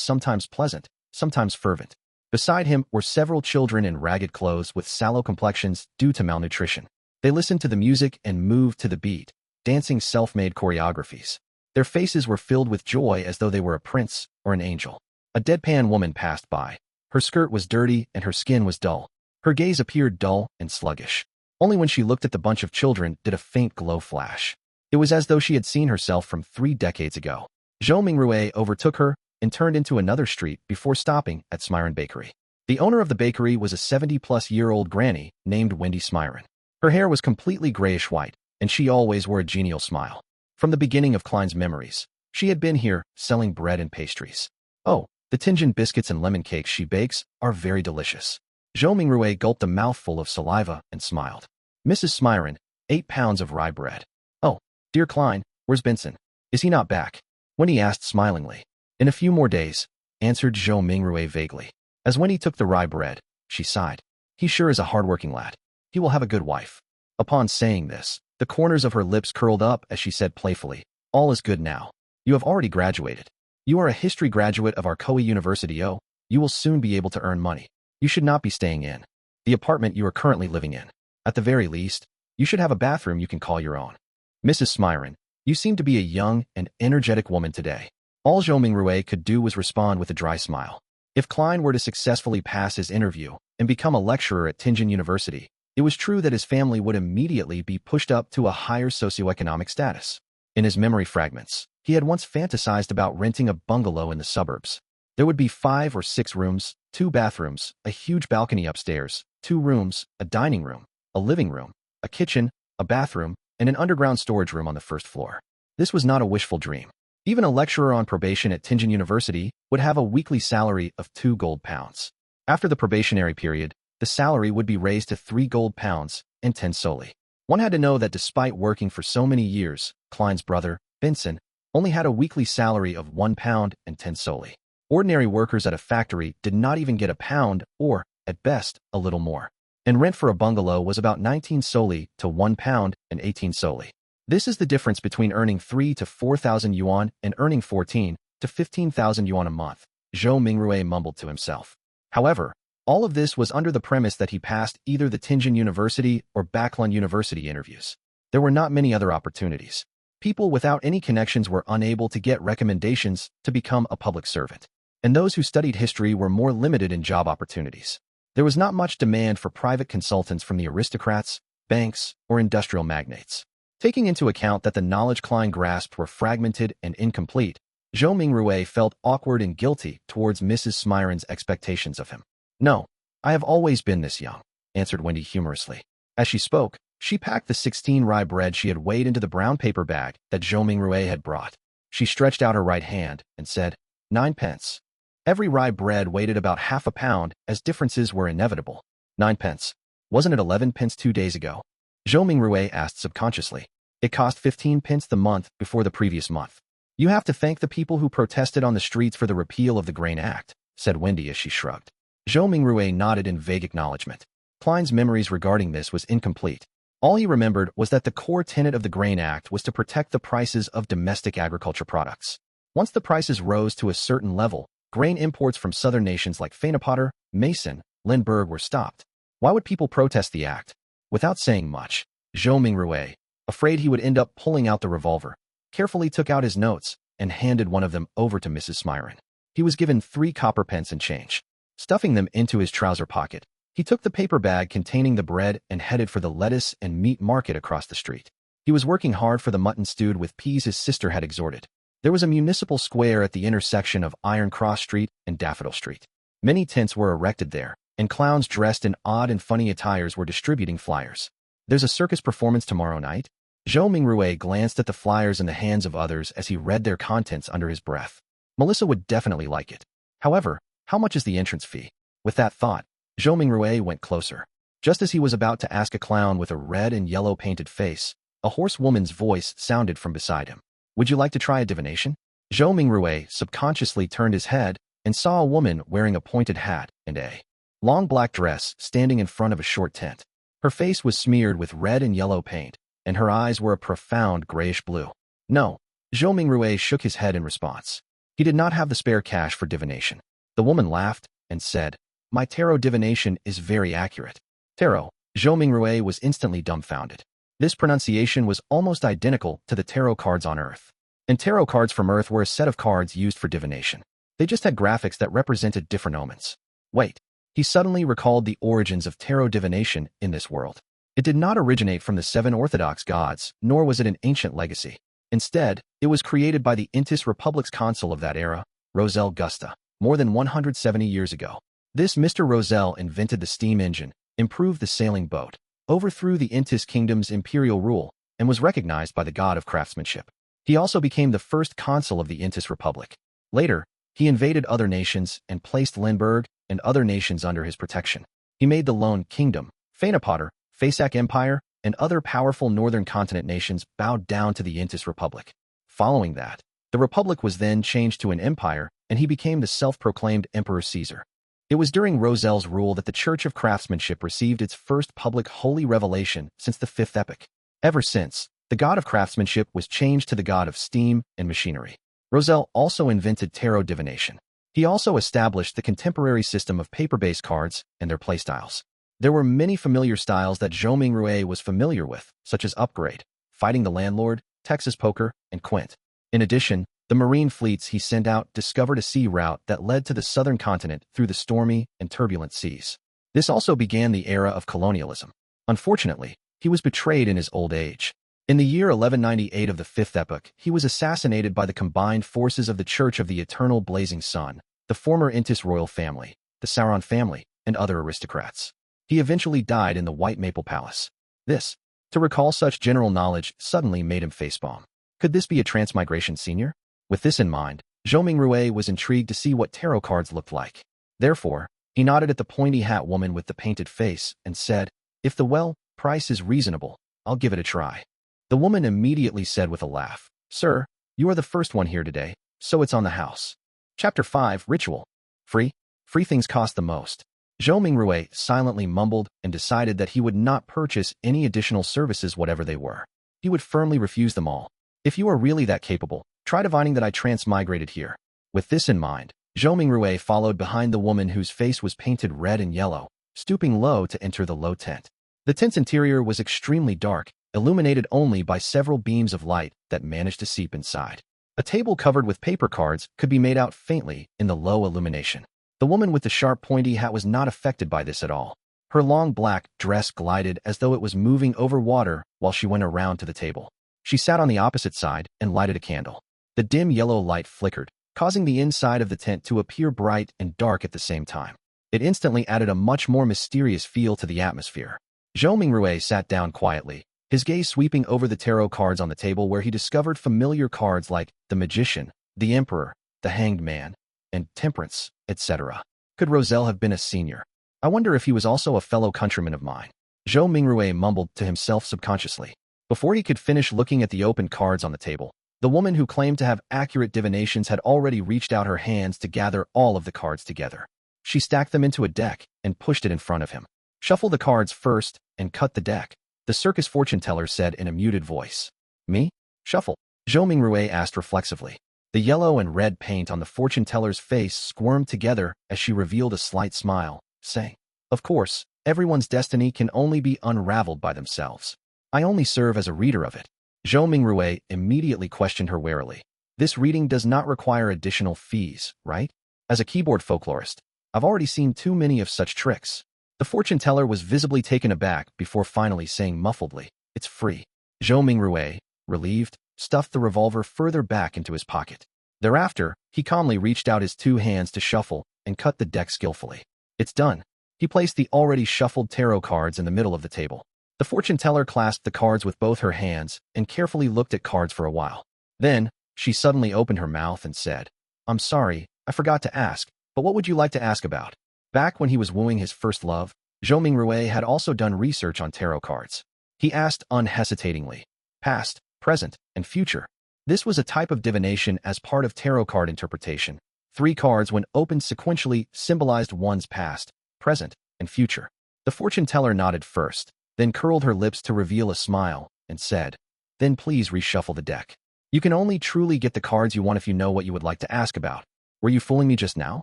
sometimes pleasant, sometimes fervent. Beside him were several children in ragged clothes with sallow complexions due to malnutrition. They listened to the music and moved to the beat, dancing self-made choreographies. Their faces were filled with joy as though they were a prince or an angel. A deadpan woman passed by. Her skirt was dirty and her skin was dull. Her gaze appeared dull and sluggish. Only when she looked at the bunch of children did a faint glow flash. It was as though she had seen herself from 3 decades ago. Zhou Mingrui overtook her and turned into another street before stopping at Smyron Bakery. The owner of the bakery was a 70-plus-year-old granny named Wendy Smyron. Her hair was completely grayish-white, and she always wore a genial smile. From the beginning of Klein's memories, she had been here selling bread and pastries. Oh, the Tianjin biscuits and lemon cakes she bakes are very delicious. Zhou Mingrui gulped a mouthful of saliva and smiled. Mrs. Smyron, 8 pounds of rye bread. Oh, dear Klein, where's Benson? Is he not back? Wendy asked smilingly. In a few more days, answered Zhou Mingrui vaguely. As Wendy took the rye bread, she sighed. He sure is a hard-working lad. He will have a good wife. Upon saying this, the corners of her lips curled up as she said playfully, all is good now. You have already graduated. You are a history graduate of our Koei University. Oh, you will soon be able to earn money. You should not be staying in the apartment you are currently living in. At the very least, you should have a bathroom you can call your own. Mrs. Smyron, you seem to be a young and energetic woman today. All Zhou Mingrui could do was respond with a dry smile. If Klein were to successfully pass his interview and become a lecturer at Tianjin University, it was true that his family would immediately be pushed up to a higher socioeconomic status. In his memory fragments, he had once fantasized about renting a bungalow in the suburbs. There would be 5 or 6 rooms, 2 bathrooms, a huge balcony upstairs, 2 rooms, a dining room, a living room, a kitchen, a bathroom, and an underground storage room on the first floor. This was not a wishful dream. Even a lecturer on probation at Tianjin University would have a weekly salary of 2 gold pounds. After the probationary period, the salary would be raised to 3 gold pounds and 10 soli. One had to know that despite working for so many years, Klein's brother, Benson, only had a weekly salary of 1 pound and 10 soli. Ordinary workers at a factory did not even get a pound or, at best, a little more. And rent for a bungalow was about 19 soli to 1 pound and 18 soli. This is the difference between earning 3 to 4,000 yuan and earning 14 to 15,000 yuan a month, Zhou Mingrui mumbled to himself. However, all of this was under the premise that he passed either the Tianjin University or Baklun University interviews. There were not many other opportunities. People without any connections were unable to get recommendations to become a public servant. And those who studied history were more limited in job opportunities. There was not much demand for private consultants from the aristocrats, banks, or industrial magnates. Taking into account that the knowledge Klein grasped were fragmented and incomplete, Zhou Mingrui felt awkward and guilty towards Mrs. Smyron's expectations of him. No, I have always been this young, answered Wendy humorously. As she spoke, she packed the 16 rye bread she had weighed into the brown paper bag that Zhou Mingrui had brought. She stretched out her right hand and said, 9 pence. Every rye bread weighed at about half a pound, as differences were inevitable. 9 pence. Wasn't it 11 pence 2 days ago? Zhou Mingrui asked subconsciously. It cost 15 pence the month before the previous month. You have to thank the people who protested on the streets for the repeal of the Grain Act, said Wendy as she shrugged. Zhou Mingrui nodded in vague acknowledgement. Klein's memories regarding this was incomplete. All he remembered was that the core tenet of the Grain Act was to protect the prices of domestic agriculture products. Once the prices rose to a certain level, grain imports from southern nations like Fenepotter, Mason, Lindbergh were stopped. Why would people protest the act? Without saying much, Zhou Mingrui, afraid he would end up pulling out the revolver, carefully took out his notes and handed one of them over to Mrs. Smyron. He was given 3 copper pence in change. Stuffing them into his trouser pocket, he took the paper bag containing the bread and headed for the lettuce and meat market across the street. He was working hard for the mutton stewed with peas his sister had exhorted. There was a municipal square at the intersection of Iron Cross Street and Daffodil Street. Many tents were erected there, and clowns dressed in odd and funny attires were distributing flyers. "There's a circus performance tomorrow night?" Zhou Mingrui glanced at the flyers in the hands of others as he read their contents under his breath. Melissa would definitely like it. However, how much is the entrance fee? With that thought, Zhou Mingrui went closer. Just as he was about to ask a clown with a red and yellow painted face, a hoarse woman's voice sounded from beside him. "Would you like to try a divination?" Zhou Mingrui subconsciously turned his head and saw a woman wearing a pointed hat and a long black dress standing in front of a short tent. Her face was smeared with red and yellow paint, and her eyes were a profound grayish blue. "No." Zhou Mingrui shook his head in response. He did not have the spare cash for divination. The woman laughed and said, "My tarot divination is very accurate." Tarot. Zhou Mingrui was instantly dumbfounded. This pronunciation was almost identical to the tarot cards on Earth. And tarot cards from Earth were a set of cards used for divination. They just had graphics that represented different omens. Wait. He suddenly recalled the origins of tarot divination in this world. It did not originate from the seven Orthodox gods, nor was it an ancient legacy. Instead, it was created by the Intis Republic's consul of that era, Roselle Gusta, more than 170 years ago. This Mr. Roselle invented the steam engine, improved the sailing boat, overthrew the Intis kingdom's imperial rule, and was recognized by the god of craftsmanship. He also became the first consul of the Intis Republic. Later, he invaded other nations and placed Limburg and other nations under his protection. He made the Lone Kingdom, Fainapotter, Fasak Empire, and other powerful northern continent nations bowed down to the Intis Republic. Following that, the Republic was then changed to an empire, and he became the self-proclaimed Emperor Caesar. It was during Roselle's rule that the Church of Craftsmanship received its first public holy revelation since the Fifth Epoch. Ever since, the god of craftsmanship was changed to the god of steam and machinery. Roselle also invented tarot divination. He also established the contemporary system of paper-based cards and their playstyles. There were many familiar styles that Zhou Mingrui was familiar with, such as Upgrade, Fighting the Landlord, Texas Poker, and Quint. In addition, the marine fleets he sent out discovered a sea route that led to the southern continent through the stormy and turbulent seas. This also began the era of colonialism. Unfortunately, he was betrayed in his old age. In the year 1198 of the Fifth Epoch, he was assassinated by the combined forces of the Church of the Eternal Blazing Sun, the former Intis royal family, the Sauron family, and other aristocrats. He eventually died in the White Maple Palace. This, to recall such general knowledge, suddenly made him facepalm. Could this be a transmigration senior? With this in mind, Zhou Mingrui was intrigued to see what tarot cards looked like. Therefore, he nodded at the pointy hat woman with the painted face and said, "If the price is reasonable, I'll give it a try." The woman immediately said with a laugh, "Sir, you are the first one here today, so it's on the house." Chapter 5, Ritual. Free? Free things cost the most. Zhou Mingrui silently mumbled and decided that he would not purchase any additional services whatever they were. He would firmly refuse them all. "If you are really that capable, try divining that I transmigrated here." With this in mind, Zhou Mingrui followed behind the woman whose face was painted red and yellow, stooping low to enter the low tent. The tent's interior was extremely dark, illuminated only by several beams of light that managed to seep inside. A table covered with paper cards could be made out faintly in the low illumination. The woman with the sharp pointy hat was not affected by this at all. Her long black dress glided as though it was moving over water while she went around to the table. She sat on the opposite side and lighted a candle. The dim yellow light flickered, causing the inside of the tent to appear bright and dark at the same time. It instantly added a much more mysterious feel to the atmosphere. Zhou Mingrui sat down quietly, his gaze sweeping over the tarot cards on the table where he discovered familiar cards like the Magician, the Emperor, the Hanged Man, and Temperance, etc. Could Roselle have been a senior? I wonder if he was also a fellow countryman of mine. Zhou Mingrui mumbled to himself subconsciously. Before he could finish looking at the open cards on the table, the woman who claimed to have accurate divinations had already reached out her hands to gather all of the cards together. She stacked them into a deck and pushed it in front of him. "Shuffle the cards first and cut the deck," the circus fortune teller said in a muted voice. "Me? Shuffle?" Zhou Mingrui asked reflexively. The yellow and red paint on the fortune teller's face squirmed together as she revealed a slight smile, saying, "Of course, everyone's destiny can only be unraveled by themselves. I only serve as a reader of it." Zhou Mingrui immediately questioned her warily. "This reading does not require additional fees, right? As a keyboard folklorist, I've already seen too many of such tricks." The fortune teller was visibly taken aback before finally saying muffledly, "It's free." Zhou Mingrui, relieved, stuffed the revolver further back into his pocket. Thereafter, he calmly reached out his 2 hands to shuffle and cut the deck skillfully. It's done. He placed the already shuffled tarot cards in the middle of the table. The fortune teller clasped the cards with both her hands and carefully looked at cards for a while. Then, she suddenly opened her mouth and said, "I'm sorry, I forgot to ask, but what would you like to ask about?" Back when he was wooing his first love, Zhou Mingrui had also done research on tarot cards. He asked unhesitatingly, "Past, present, and future." This was a type of divination as part of tarot card interpretation. 3 cards, when opened sequentially, symbolized one's past, present, and future. The fortune teller nodded first, then curled her lips to reveal a smile, and said, "Then please reshuffle the deck. You can only truly get the cards you want if you know what you would like to ask about. Were you fooling me just now?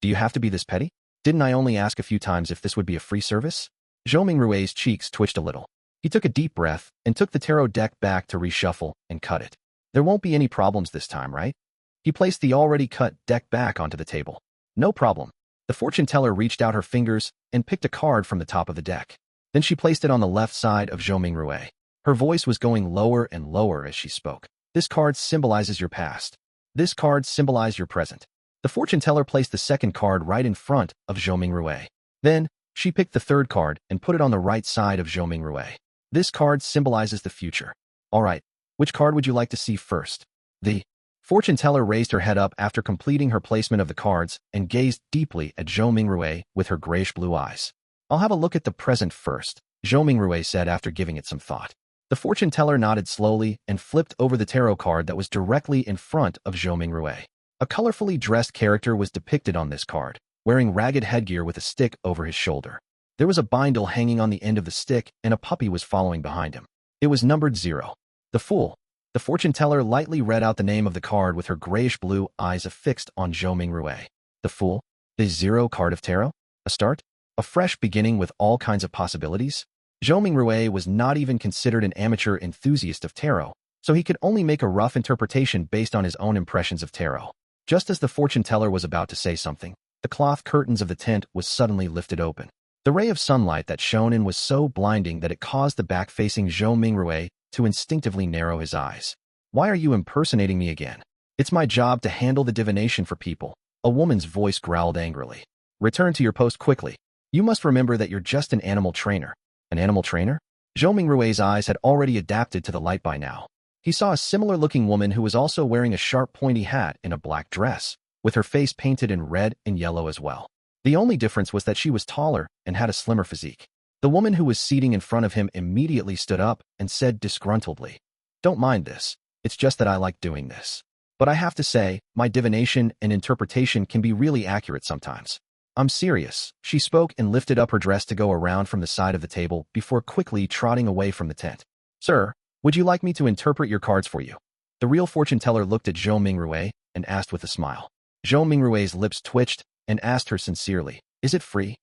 Do you have to be this petty? Didn't I only ask a few times if this would be a free service?" Zhou Mingrui's cheeks twitched a little. He took a deep breath and took the tarot deck back to reshuffle and cut it. "There won't be any problems this time, right?" He placed the already cut deck back onto the table. "No problem." The fortune teller reached out her fingers and picked a card from the top of the deck. Then she placed it on the left side of Zhou Mingrui. Her voice was going lower and lower as she spoke. "This card symbolizes your past. This card symbolizes your present." The fortune teller placed the second card right in front of Zhou Mingrui. Then, she picked the third card and put it on the right side of Zhou Mingrui. "This card symbolizes the future." "All right, which card would you like to see first?" The fortune teller raised her head up after completing her placement of the cards and gazed deeply at Zhou Mingrui with her grayish-blue eyes. "I'll have a look at the present first," Zhou Mingrui said after giving it some thought. The fortune teller nodded slowly and flipped over the tarot card that was directly in front of Zhou Mingrui. A colorfully dressed character was depicted on this card, wearing ragged headgear with a stick over his shoulder. There was a bindle hanging on the end of the stick, and a puppy was following behind him. It was numbered 0. The Fool. The fortune teller lightly read out the name of the card with her grayish-blue eyes affixed on Zhou Mingrui. The Fool? The 0 card of tarot? A start? A fresh beginning with all kinds of possibilities? Zhou Mingrui was not even considered an amateur enthusiast of tarot, so he could only make a rough interpretation based on his own impressions of tarot. Just as the fortune teller was about to say something, the cloth curtains of the tent was suddenly lifted open. The ray of sunlight that shone in was so blinding that it caused the back-facing Zhou Mingrui to instinctively narrow his eyes. "Why are you impersonating me again? It's my job to handle the divination for people," a woman's voice growled angrily. "Return to your post quickly. You must remember that you're just an animal trainer." "An animal trainer?" Zhou Mingrui's eyes had already adapted to the light by now. He saw a similar-looking woman who was also wearing a sharp pointy hat and a black dress, with her face painted in red and yellow as well. The only difference was that she was taller and had a slimmer physique. The woman who was seating in front of him immediately stood up and said disgruntledly, "Don't mind this. It's just that I like doing this. But I have to say, my divination and interpretation can be really accurate sometimes. I'm serious." She spoke and lifted up her dress to go around from the side of the table before quickly trotting away from the tent. "Sir, would you like me to interpret your cards for you?" The real fortune teller looked at Zhou Mingrui and asked with a smile. Zhou Mingrui's lips twitched and asked her sincerely, "Is it free?"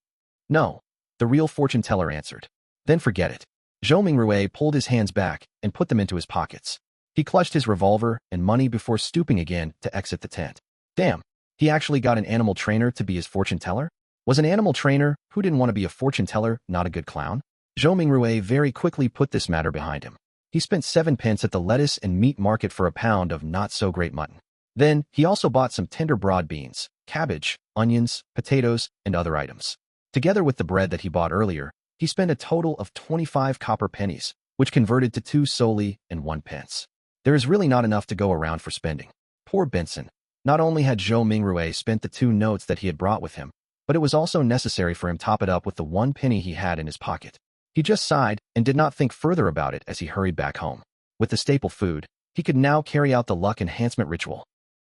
"No," the real fortune teller answered. "Then forget it." Zhou Mingrui pulled his hands back and put them into his pockets. He clutched his revolver and money before stooping again to exit the tent. Damn, he actually got an animal trainer to be his fortune teller? Was an animal trainer who didn't want to be a fortune teller not a good clown? Zhou Mingrui very quickly put this matter behind him. He spent 7 pence at the lettuce and meat market for a pound of not-so-great mutton. Then, he also bought some tender broad beans, cabbage, onions, potatoes, and other items. Together with the bread that he bought earlier, he spent a total of 25 copper pennies, which converted to 2 soldi and 1 pence. There is really not enough to go around for spending. Poor Benson. Not only had Zhou Mingrui spent the 2 notes that he had brought with him, but it was also necessary for him to top it up with the 1 penny he had in his pocket. He just sighed and did not think further about it as he hurried back home. With the staple food, he could now carry out the luck enhancement ritual.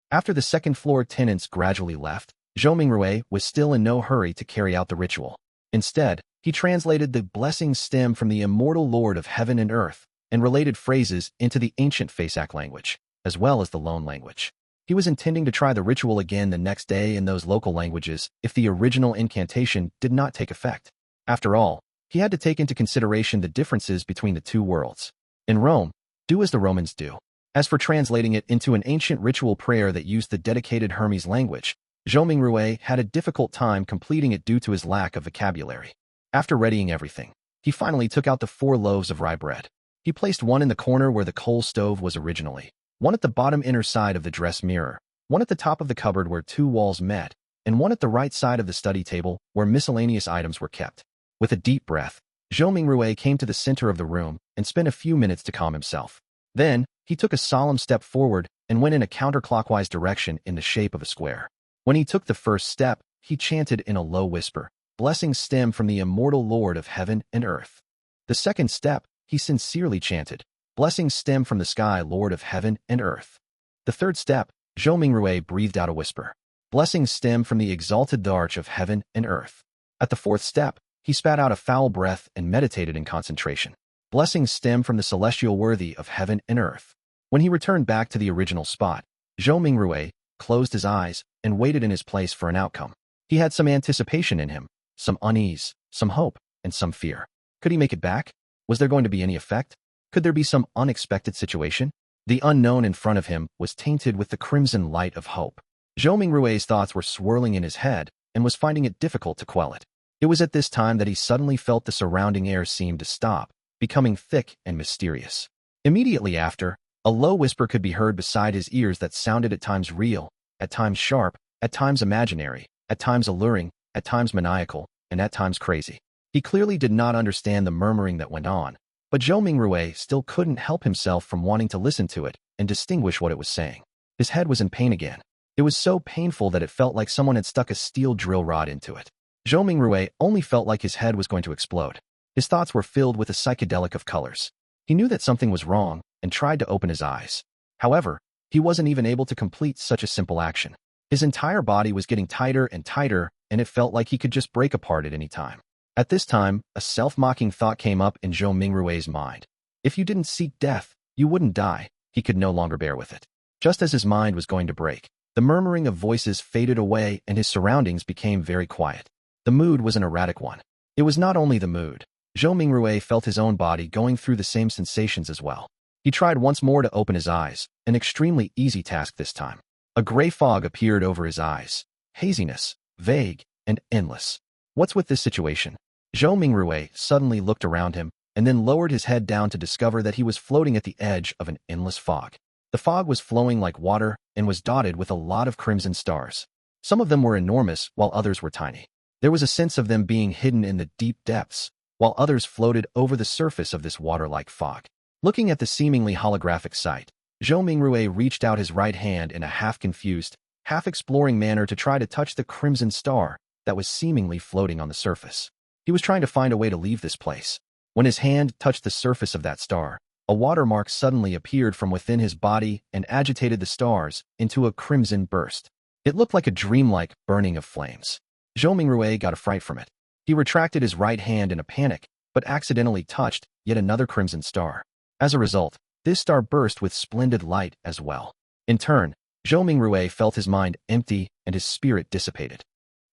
After the second-floor tenants gradually left, Zhou Mingrui was still in no hurry to carry out the ritual. Instead, he translated the blessings stem from the immortal Lord of Heaven and Earth and related phrases into the ancient Fasak language, as well as the Loan language. He was intending to try the ritual again the next day in those local languages if the original incantation did not take effect. After all, he had to take into consideration the differences between the 2 worlds. In Rome, do as the Romans do. As for translating it into an ancient ritual prayer that used the dedicated Hermes language, Zhou Mingrui had a difficult time completing it due to his lack of vocabulary. After readying everything, he finally took out the 4 loaves of rye bread. He placed one in the corner where the coal stove was originally, one at the bottom inner side of the dress mirror, one at the top of the cupboard where two walls met, and one at the right side of the study table where miscellaneous items were kept. With a deep breath, Zhou Mingrui came to the center of the room and spent a few minutes to calm himself. Then, he took a solemn step forward and went in a counterclockwise direction in the shape of a square. When he took the first step, he chanted in a low whisper, "Blessings stem from the immortal Lord of heaven and earth." The second step, he sincerely chanted, "Blessings stem from the sky Lord of heaven and earth." The third step, Zhou Mingrui breathed out a whisper, "Blessings stem from the exalted arch of heaven and earth." At the fourth step, he spat out a foul breath and meditated in concentration. "Blessings stem from the celestial worthy of heaven and earth." When he returned back to the original spot, Zhou Mingrui closed his eyes and waited in his place for an outcome. He had some anticipation in him, some unease, some hope, and some fear. Could he make it back? Was there going to be any effect? Could there be some unexpected situation? The unknown in front of him was tainted with the crimson light of hope. Zhou Mingrui's thoughts were swirling in his head and was finding it difficult to quell it. It was at this time that he suddenly felt the surrounding air seem to stop, becoming thick and mysterious. Immediately after, a low whisper could be heard beside his ears that sounded at times real, at times sharp, at times imaginary, at times alluring, at times maniacal, and at times crazy. He clearly did not understand the murmuring that went on, but Zhou Mingrui still couldn't help himself from wanting to listen to it and distinguish what it was saying. His head was in pain again. It was so painful that it felt like someone had stuck a steel drill rod into it. Zhou Mingrui only felt like his head was going to explode. His thoughts were filled with a psychedelic of colors. He knew that something was wrong and tried to open his eyes. However, he wasn't even able to complete such a simple action. His entire body was getting tighter and tighter, and it felt like he could just break apart at any time. At this time, a self-mocking thought came up in Zhou Mingrui's mind. If you didn't seek death, you wouldn't die. He could no longer bear with it. Just as his mind was going to break, the murmuring of voices faded away and his surroundings became very quiet. The mood was an erratic one. It was not only the mood. Zhou Mingrui felt his own body going through the same sensations as well. He tried once more to open his eyes, an extremely easy task this time. A gray fog appeared over his eyes. Haziness, vague, and endless. What's with this situation? Zhou Mingrui suddenly looked around him and then lowered his head down to discover that he was floating at the edge of an endless fog. The fog was flowing like water and was dotted with a lot of crimson stars. Some of them were enormous while others were tiny. There was a sense of them being hidden in the deep depths, while others floated over the surface of this water-like fog. Looking at the seemingly holographic sight, Zhou Mingrui reached out his right hand in a half-confused, half-exploring manner to try to touch the crimson star that was seemingly floating on the surface. He was trying to find a way to leave this place. When his hand touched the surface of that star, a watermark suddenly appeared from within his body and agitated the stars into a crimson burst. It looked like a dreamlike burning of flames. Zhou Mingrui got a fright from it. He retracted his right hand in a panic, but accidentally touched yet another crimson star. As a result, this star burst with splendid light as well. In turn, Zhou Mingrui felt his mind empty and his spirit dissipated.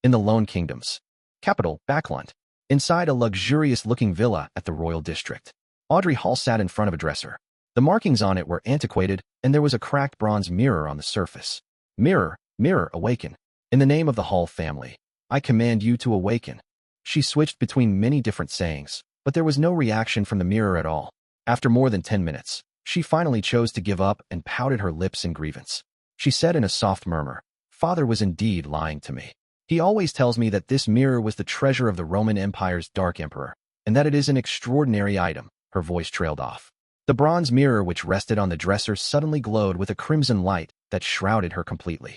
In the Lone Kingdom's capital, Backland, inside a luxurious-looking villa at the Royal District, Audrey Hall sat in front of a dresser. The markings on it were antiquated, and there was a cracked bronze mirror on the surface. "Mirror, mirror, awaken. In the name of the Hall family, I command you to awaken." She switched between many different sayings, but there was no reaction from the mirror at all. After more than 10 minutes, she finally chose to give up and pouted her lips in grievance. She said in a soft murmur, "Father was indeed lying to me. He always tells me that this mirror was the treasure of the Roman Empire's Dark Emperor, and that it is an extraordinary item." Her voice trailed off. The bronze mirror which rested on the dresser suddenly glowed with a crimson light that shrouded her completely.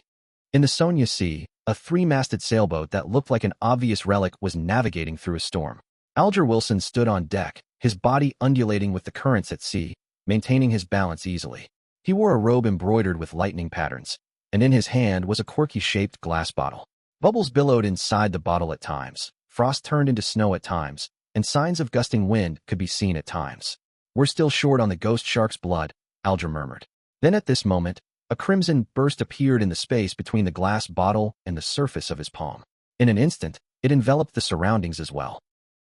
In the Sonia Sea, a three-masted sailboat that looked like an obvious relic was navigating through a storm. Alger Wilson stood on deck, his body undulating with the currents at sea, maintaining his balance easily. He wore a robe embroidered with lightning patterns, and in his hand was a quirky-shaped glass bottle. Bubbles billowed inside the bottle at times, frost turned into snow at times, and signs of gusting wind could be seen at times. "We're still short on the ghost shark's blood," Alger murmured. Then at this moment, a crimson burst appeared in the space between the glass bottle and the surface of his palm. In an instant, it enveloped the surroundings as well.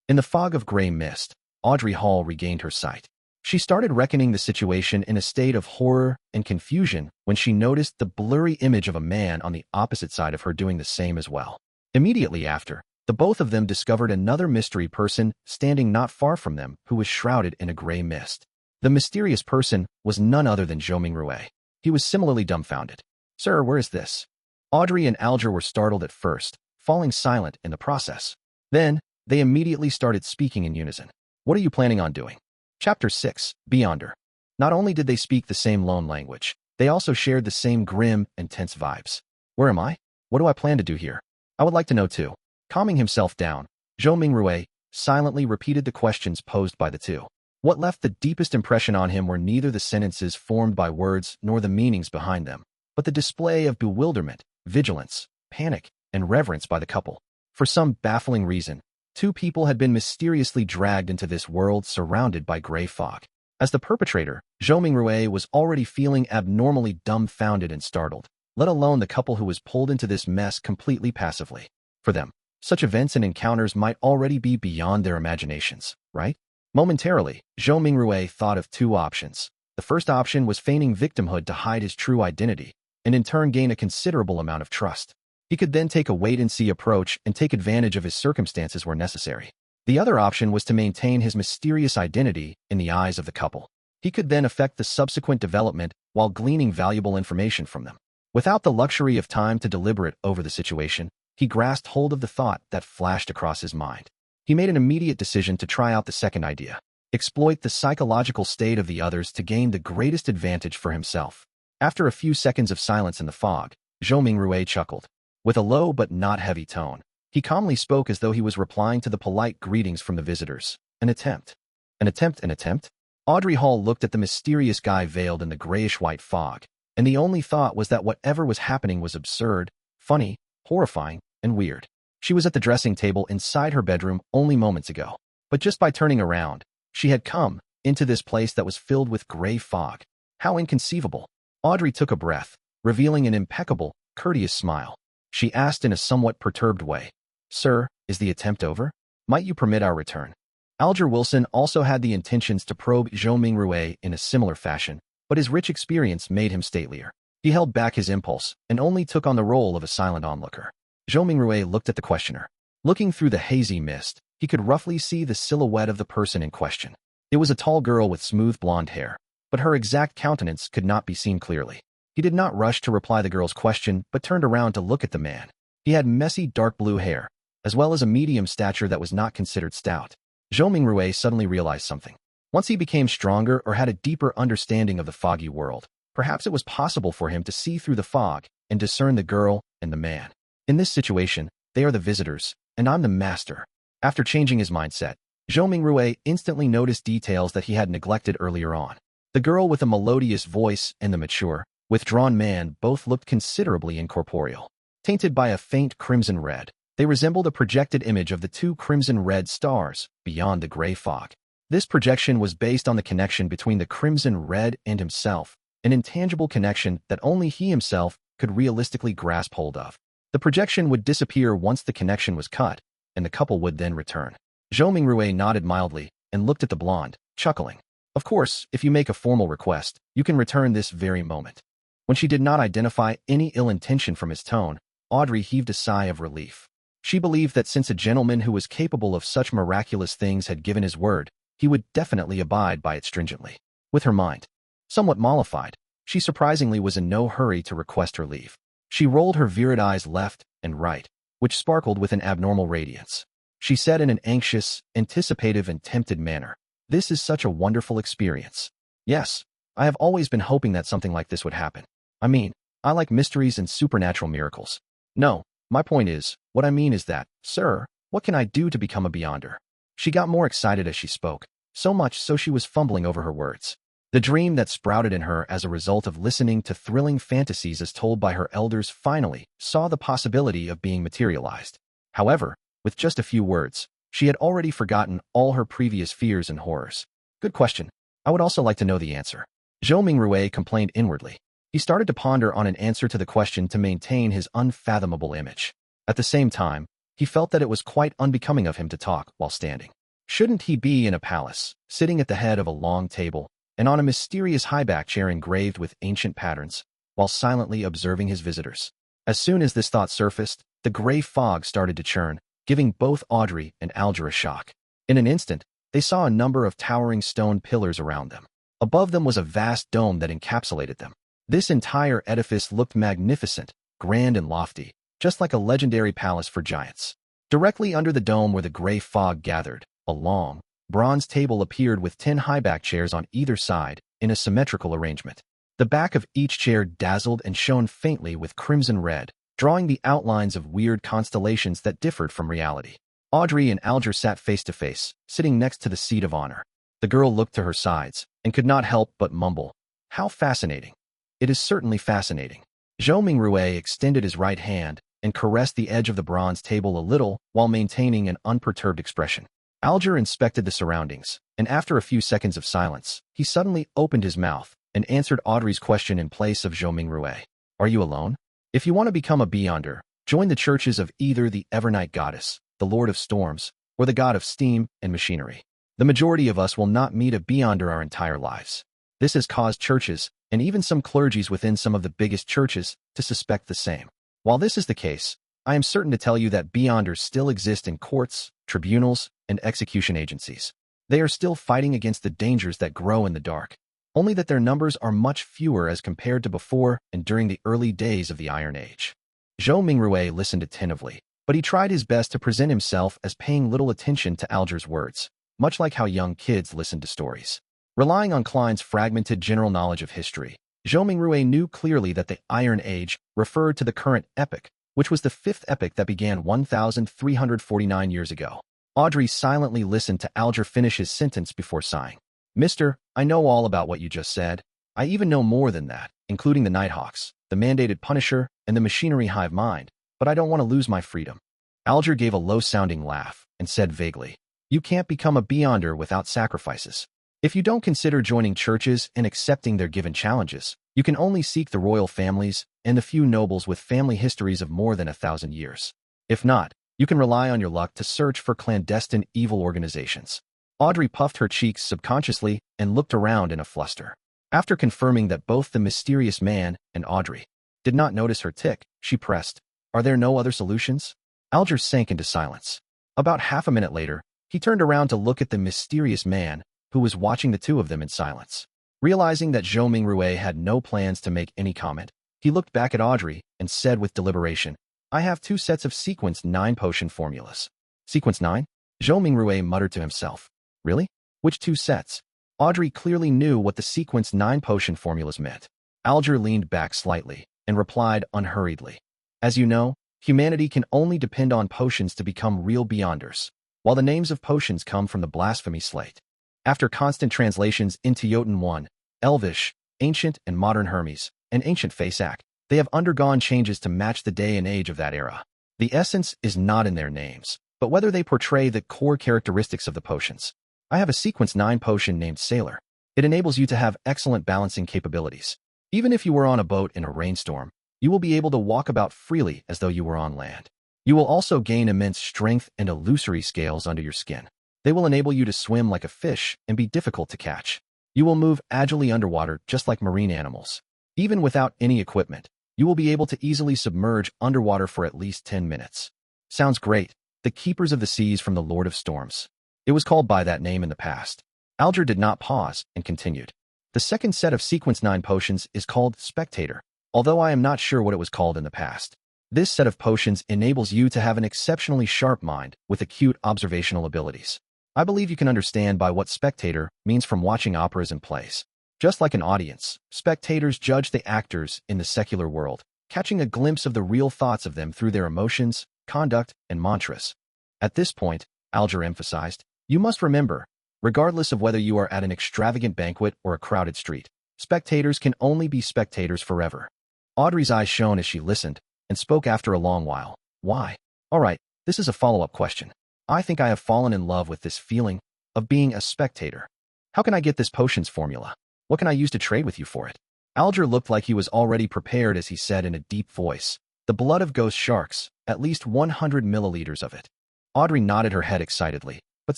In the fog of gray mist, Audrey Hall regained her sight. She started reckoning the situation in a state of horror and confusion when she noticed the blurry image of a man on the opposite side of her doing the same as well. Immediately after, the both of them discovered another mystery person standing not far from them who was shrouded in a gray mist. The mysterious person was none other than Zhou Mingrui. He was similarly dumbfounded. "Sir, where is this?" Audrey and Alger were startled at first, falling silent in the process. Then, they immediately started speaking in unison. "What are you planning on doing?" Chapter 6, Beyonder. Not only did they speak the same lone language, they also shared the same grim and tense vibes. "Where am I? What do I plan to do here? I would like to know too." Calming himself down, Zhou Mingrui silently repeated the questions posed by the two. What left the deepest impression on him were neither the sentences formed by words nor the meanings behind them, but the display of bewilderment, vigilance, panic, and reverence by the couple. For some baffling reason, two people had been mysteriously dragged into this world surrounded by gray fog. As the perpetrator, Zhou Mingrui was already feeling abnormally dumbfounded and startled, let alone the couple who was pulled into this mess completely passively. For them, such events and encounters might already be beyond their imaginations, right? Momentarily, Zhou Mingrui thought of two options. The first option was feigning victimhood to hide his true identity, and in turn gain a considerable amount of trust. He could then take a wait-and-see approach and take advantage of his circumstances where necessary. The other option was to maintain his mysterious identity in the eyes of the couple. He could then affect the subsequent development while gleaning valuable information from them. Without the luxury of time to deliberate over the situation, he grasped hold of the thought that flashed across his mind. He made an immediate decision to try out the second idea, exploit the psychological state of the others to gain the greatest advantage for himself. After a few seconds of silence in the fog, Zhou Mingrui chuckled. With a low but not heavy tone, he calmly spoke as though he was replying to the polite greetings from the visitors. An attempt. An attempt, an attempt? Audrey Hall looked at the mysterious guy veiled in the grayish-white fog, and the only thought was that whatever was happening was absurd, funny, horrifying, and weird. She was at the dressing table inside her bedroom only moments ago, but just by turning around, she had come into this place that was filled with gray fog. How inconceivable. Audrey took a breath, revealing an impeccable, courteous smile. She asked in a somewhat perturbed way, "Sir, is the attempt over? Might you permit our return?" Alger Wilson also had the intentions to probe Zhou Mingrui in a similar fashion, but his rich experience made him statelier. He held back his impulse and only took on the role of a silent onlooker. Zhou Mingrui looked at the questioner. Looking through the hazy mist, he could roughly see the silhouette of the person in question. It was a tall girl with smooth blonde hair, but her exact countenance could not be seen clearly. He did not rush to reply the girl's question, but turned around to look at the man. He had messy dark blue hair, as well as a medium stature that was not considered stout. Zhou Mingrui suddenly realized something. Once he became stronger or had a deeper understanding of the foggy world, perhaps it was possible for him to see through the fog and discern the girl and the man. In this situation, they are the visitors, and I'm the master. After changing his mindset, Zhou Mingrui instantly noticed details that he had neglected earlier on. The girl with a melodious voice and the mature, withdrawn man both looked considerably incorporeal. Tainted by a faint crimson red, they resembled a projected image of the two crimson-red stars beyond the gray fog. This projection was based on the connection between the crimson red and himself, an intangible connection that only he himself could realistically grasp hold of. The projection would disappear once the connection was cut, and the couple would then return. Zhou Mingrui nodded mildly and looked at the blonde, chuckling. "Of course, if you make a formal request, you can return this very moment." When she did not identify any ill intention from his tone, Audrey heaved a sigh of relief. She believed that since a gentleman who was capable of such miraculous things had given his word, he would definitely abide by it stringently. With her mind somewhat mollified, she surprisingly was in no hurry to request her leave. She rolled her virid eyes left and right, which sparkled with an abnormal radiance. She said in an anxious, anticipative, and tempted manner, "This is such a wonderful experience. Yes, I have always been hoping that something like this would happen. I mean, I like mysteries and supernatural miracles. No, my point is, what I mean is that, sir, what can I do to become a beyonder?" She got more excited as she spoke, so much so she was fumbling over her words. The dream that sprouted in her as a result of listening to thrilling fantasies as told by her elders finally saw the possibility of being materialized. However, with just a few words, she had already forgotten all her previous fears and horrors. "Good question. I would also like to know the answer." Zhou Mingrui complained inwardly. He started to ponder on an answer to the question to maintain his unfathomable image. At the same time, he felt that it was quite unbecoming of him to talk while standing. Shouldn't he be in a palace, sitting at the head of a long table, and on a mysterious high-back chair engraved with ancient patterns, while silently observing his visitors? As soon as this thought surfaced, the gray fog started to churn, giving both Audrey and Alger a shock. In an instant, they saw a number of towering stone pillars around them. Above them was a vast dome that encapsulated them. This entire edifice looked magnificent, grand and lofty, just like a legendary palace for giants. Directly under the dome where the gray fog gathered, a long, bronze table appeared with 10 high-back chairs on either side in a symmetrical arrangement. The back of each chair dazzled and shone faintly with crimson red, drawing the outlines of weird constellations that differed from reality. Audrey and Alger sat face to face, sitting next to the seat of honor. The girl looked to her sides and could not help but mumble, "How fascinating." "It is certainly fascinating." Zhou Mingrui extended his right hand and caressed the edge of the bronze table a little while maintaining an unperturbed expression. Alger inspected the surroundings, and after a few seconds of silence, he suddenly opened his mouth and answered Audrey's question in place of Zhou Mingrui. "Are you alone? If you want to become a Beyonder, join the churches of either the Evernight Goddess, the Lord of Storms, or the God of Steam and Machinery. The majority of us will not meet a Beyonder our entire lives." This has caused churches, and even some clergies within some of the biggest churches, to suspect the same. While this is the case, I am certain to tell you that Beyonders still exist in courts, tribunals, and execution agencies. They are still fighting against the dangers that grow in the dark, only that their numbers are much fewer as compared to before and during the early days of the Iron Age. Zhou Mingrui listened attentively, but he tried his best to present himself as paying little attention to Alger's words, much like how young kids listen to stories. Relying on Klein's fragmented general knowledge of history, Zhou Mingrui knew clearly that the Iron Age referred to the current epoch, which was the fifth epoch that began 1,349 years ago. Audrey silently listened to Alger finish his sentence before sighing. "Mister, I know all about what you just said. I even know more than that, including the Nighthawks, the mandated Punisher, and the machinery hive mind, but I don't want to lose my freedom." Alger gave a low-sounding laugh and said vaguely, "You can't become a Beyonder without sacrifices. If you don't consider joining churches and accepting their given challenges, you can only seek the royal families and the few nobles with family histories of more than 1,000 years. If not, you can rely on your luck to search for clandestine evil organizations." Audrey puffed her cheeks subconsciously and looked around in a fluster. After confirming that both the mysterious man and Audrey did not notice her tick, she pressed, "Are there no other solutions?" Alger sank into silence. About half a minute later, he turned around to look at the mysterious man, who was watching the two of them in silence. Realizing that Zhou Mingrui had no plans to make any comment, he looked back at Audrey and said with deliberation, "I have 2 sets of Sequence 9 potion formulas." "Sequence 9? Zhou Mingrui muttered to himself. "Really? Which 2 sets?" Audrey clearly knew what the Sequence 9 potion formulas meant. Alger leaned back slightly and replied unhurriedly, "As you know, humanity can only depend on potions to become real Beyonders, while the names of potions come from the blasphemy slate. After constant translations into Jotun 1, Elvish, Ancient and Modern Hermes, and Ancient Faceac, they have undergone changes to match the day and age of that era. The essence is not in their names, but whether they portray the core characteristics of the potions. I have a Sequence 9 potion named Sailor. It enables you to have excellent balancing capabilities. Even if you were on a boat in a rainstorm, you will be able to walk about freely as though you were on land. You will also gain immense strength and illusory scales under your skin. They will enable you to swim like a fish and be difficult to catch. You will move agilely underwater just like marine animals. Even without any equipment, you will be able to easily submerge underwater for at least 10 minutes. Sounds great. The Keepers of the Seas from the Lord of Storms. It was called by that name in the past." Alger did not pause and continued. "The second set of Sequence 9 potions is called Spectator, although I am not sure what it was called in the past. This set of potions enables you to have an exceptionally sharp mind with acute observational abilities. I believe you can understand by what spectator means from watching operas and plays. Just like an audience, spectators judge the actors in the secular world, catching a glimpse of the real thoughts of them through their emotions, conduct, and mantras." At this point, Alger emphasized, "You must remember, regardless of whether you are at an extravagant banquet or a crowded street, spectators can only be spectators forever." Audrey's eyes shone as she listened and spoke after a long while. "Why? All right, this is a follow-up question. I think I have fallen in love with this feeling of being a spectator. How can I get this potions formula? What can I use to trade with you for it?" Alger looked like he was already prepared as he said in a deep voice, "The blood of ghost sharks, at least 100 milliliters of it." Audrey nodded her head excitedly, but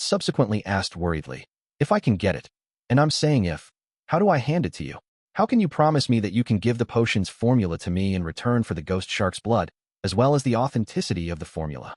subsequently asked worriedly, "If I can get it, and I'm saying if, how do I hand it to you? How can you promise me that you can give the potions formula to me in return for the ghost shark's blood, as well as the authenticity of the formula?"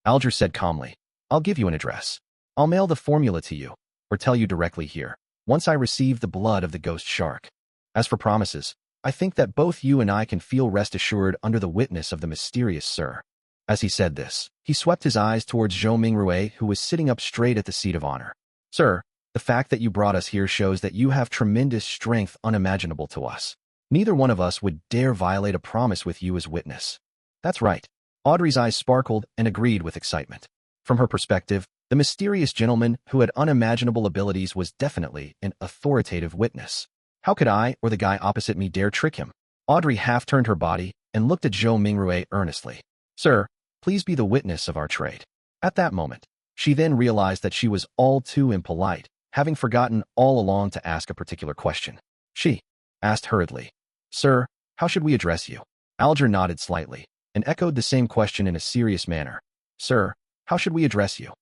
Alger said calmly, "I'll give you an address. I'll mail the formula to you, or tell you directly here. once I receive the blood of the ghost shark. As for promises, I think that both you and I can feel rest assured under the witness of the mysterious Sir. As he said this, he swept his eyes towards Zhou Mingrui, who was sitting up straight at the seat of honor. Sir, the fact that you brought us here shows that you have tremendous strength unimaginable to us. Neither one of us would dare violate a promise with you as witness. That's right. Audrey's eyes sparkled and agreed with excitement. From her perspective, the mysterious gentleman who had unimaginable abilities was definitely an authoritative witness. How could I or the guy opposite me dare trick him? Audrey half turned her body and looked at Zhou Mingrui earnestly. Sir, please be the witness of our trade. At that moment, she then realized that she was all too impolite, having forgotten all along to ask a particular question. She asked hurriedly, Sir, how should we address you? Alger nodded slightly and echoed the same question in a serious manner. Sir, how should we address you?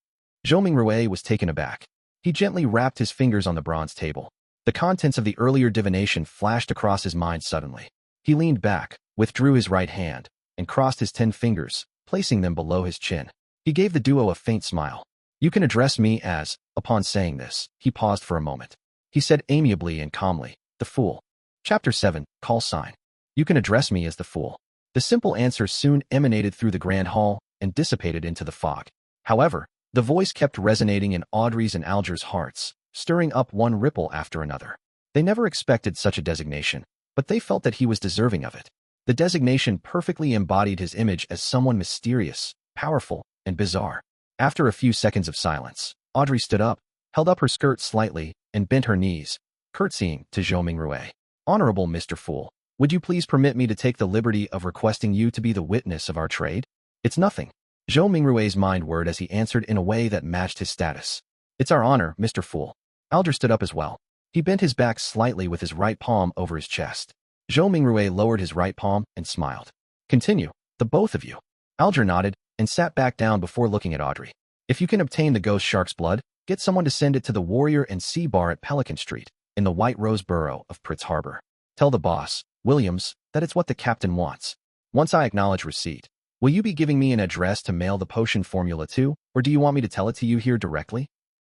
Zhou Mingrui was taken aback. He gently rapped his fingers on the bronze table. The contents of the earlier divination flashed across his mind suddenly. He leaned back, withdrew his right hand, and crossed his 10 fingers, placing them below his chin. He gave the duo a faint smile. You can address me as, upon saying this, he paused for a moment. He said amiably and calmly, the Fool. Chapter 7, Call Sign. You can address me as the Fool. The simple answer soon emanated through the grand hall and dissipated into the fog. However, the voice kept resonating in Audrey's and Alger's hearts, stirring up one ripple after another. They never expected such a designation, but they felt that he was deserving of it. The designation perfectly embodied his image as someone mysterious, powerful, and bizarre. After a few seconds of silence, Audrey stood up, held up her skirt slightly, and bent her knees, curtsying to Zhou Mingrui. Honorable Mr. Fool, would you please permit me to take the liberty of requesting you to be the witness of our trade? It's nothing. Zhou Mingrui's mind whirred as he answered in a way that matched his status. It's our honor, Mr. Fool. Alger stood up as well. He bent his back slightly with his right palm over his chest. Zhou Mingrui lowered his right palm and smiled. Continue, the both of you. Alger nodded and sat back down before looking at Audrey. If you can obtain the ghost shark's blood, get someone to send it to the Warrior and Sea Bar at Pelican Street, in the White Rose Borough of Pritz Harbor. Tell the boss, Williams, that it's what the captain wants. Once I acknowledge receipt, will you be giving me an address to mail the potion formula to, or do you want me to tell it to you here directly?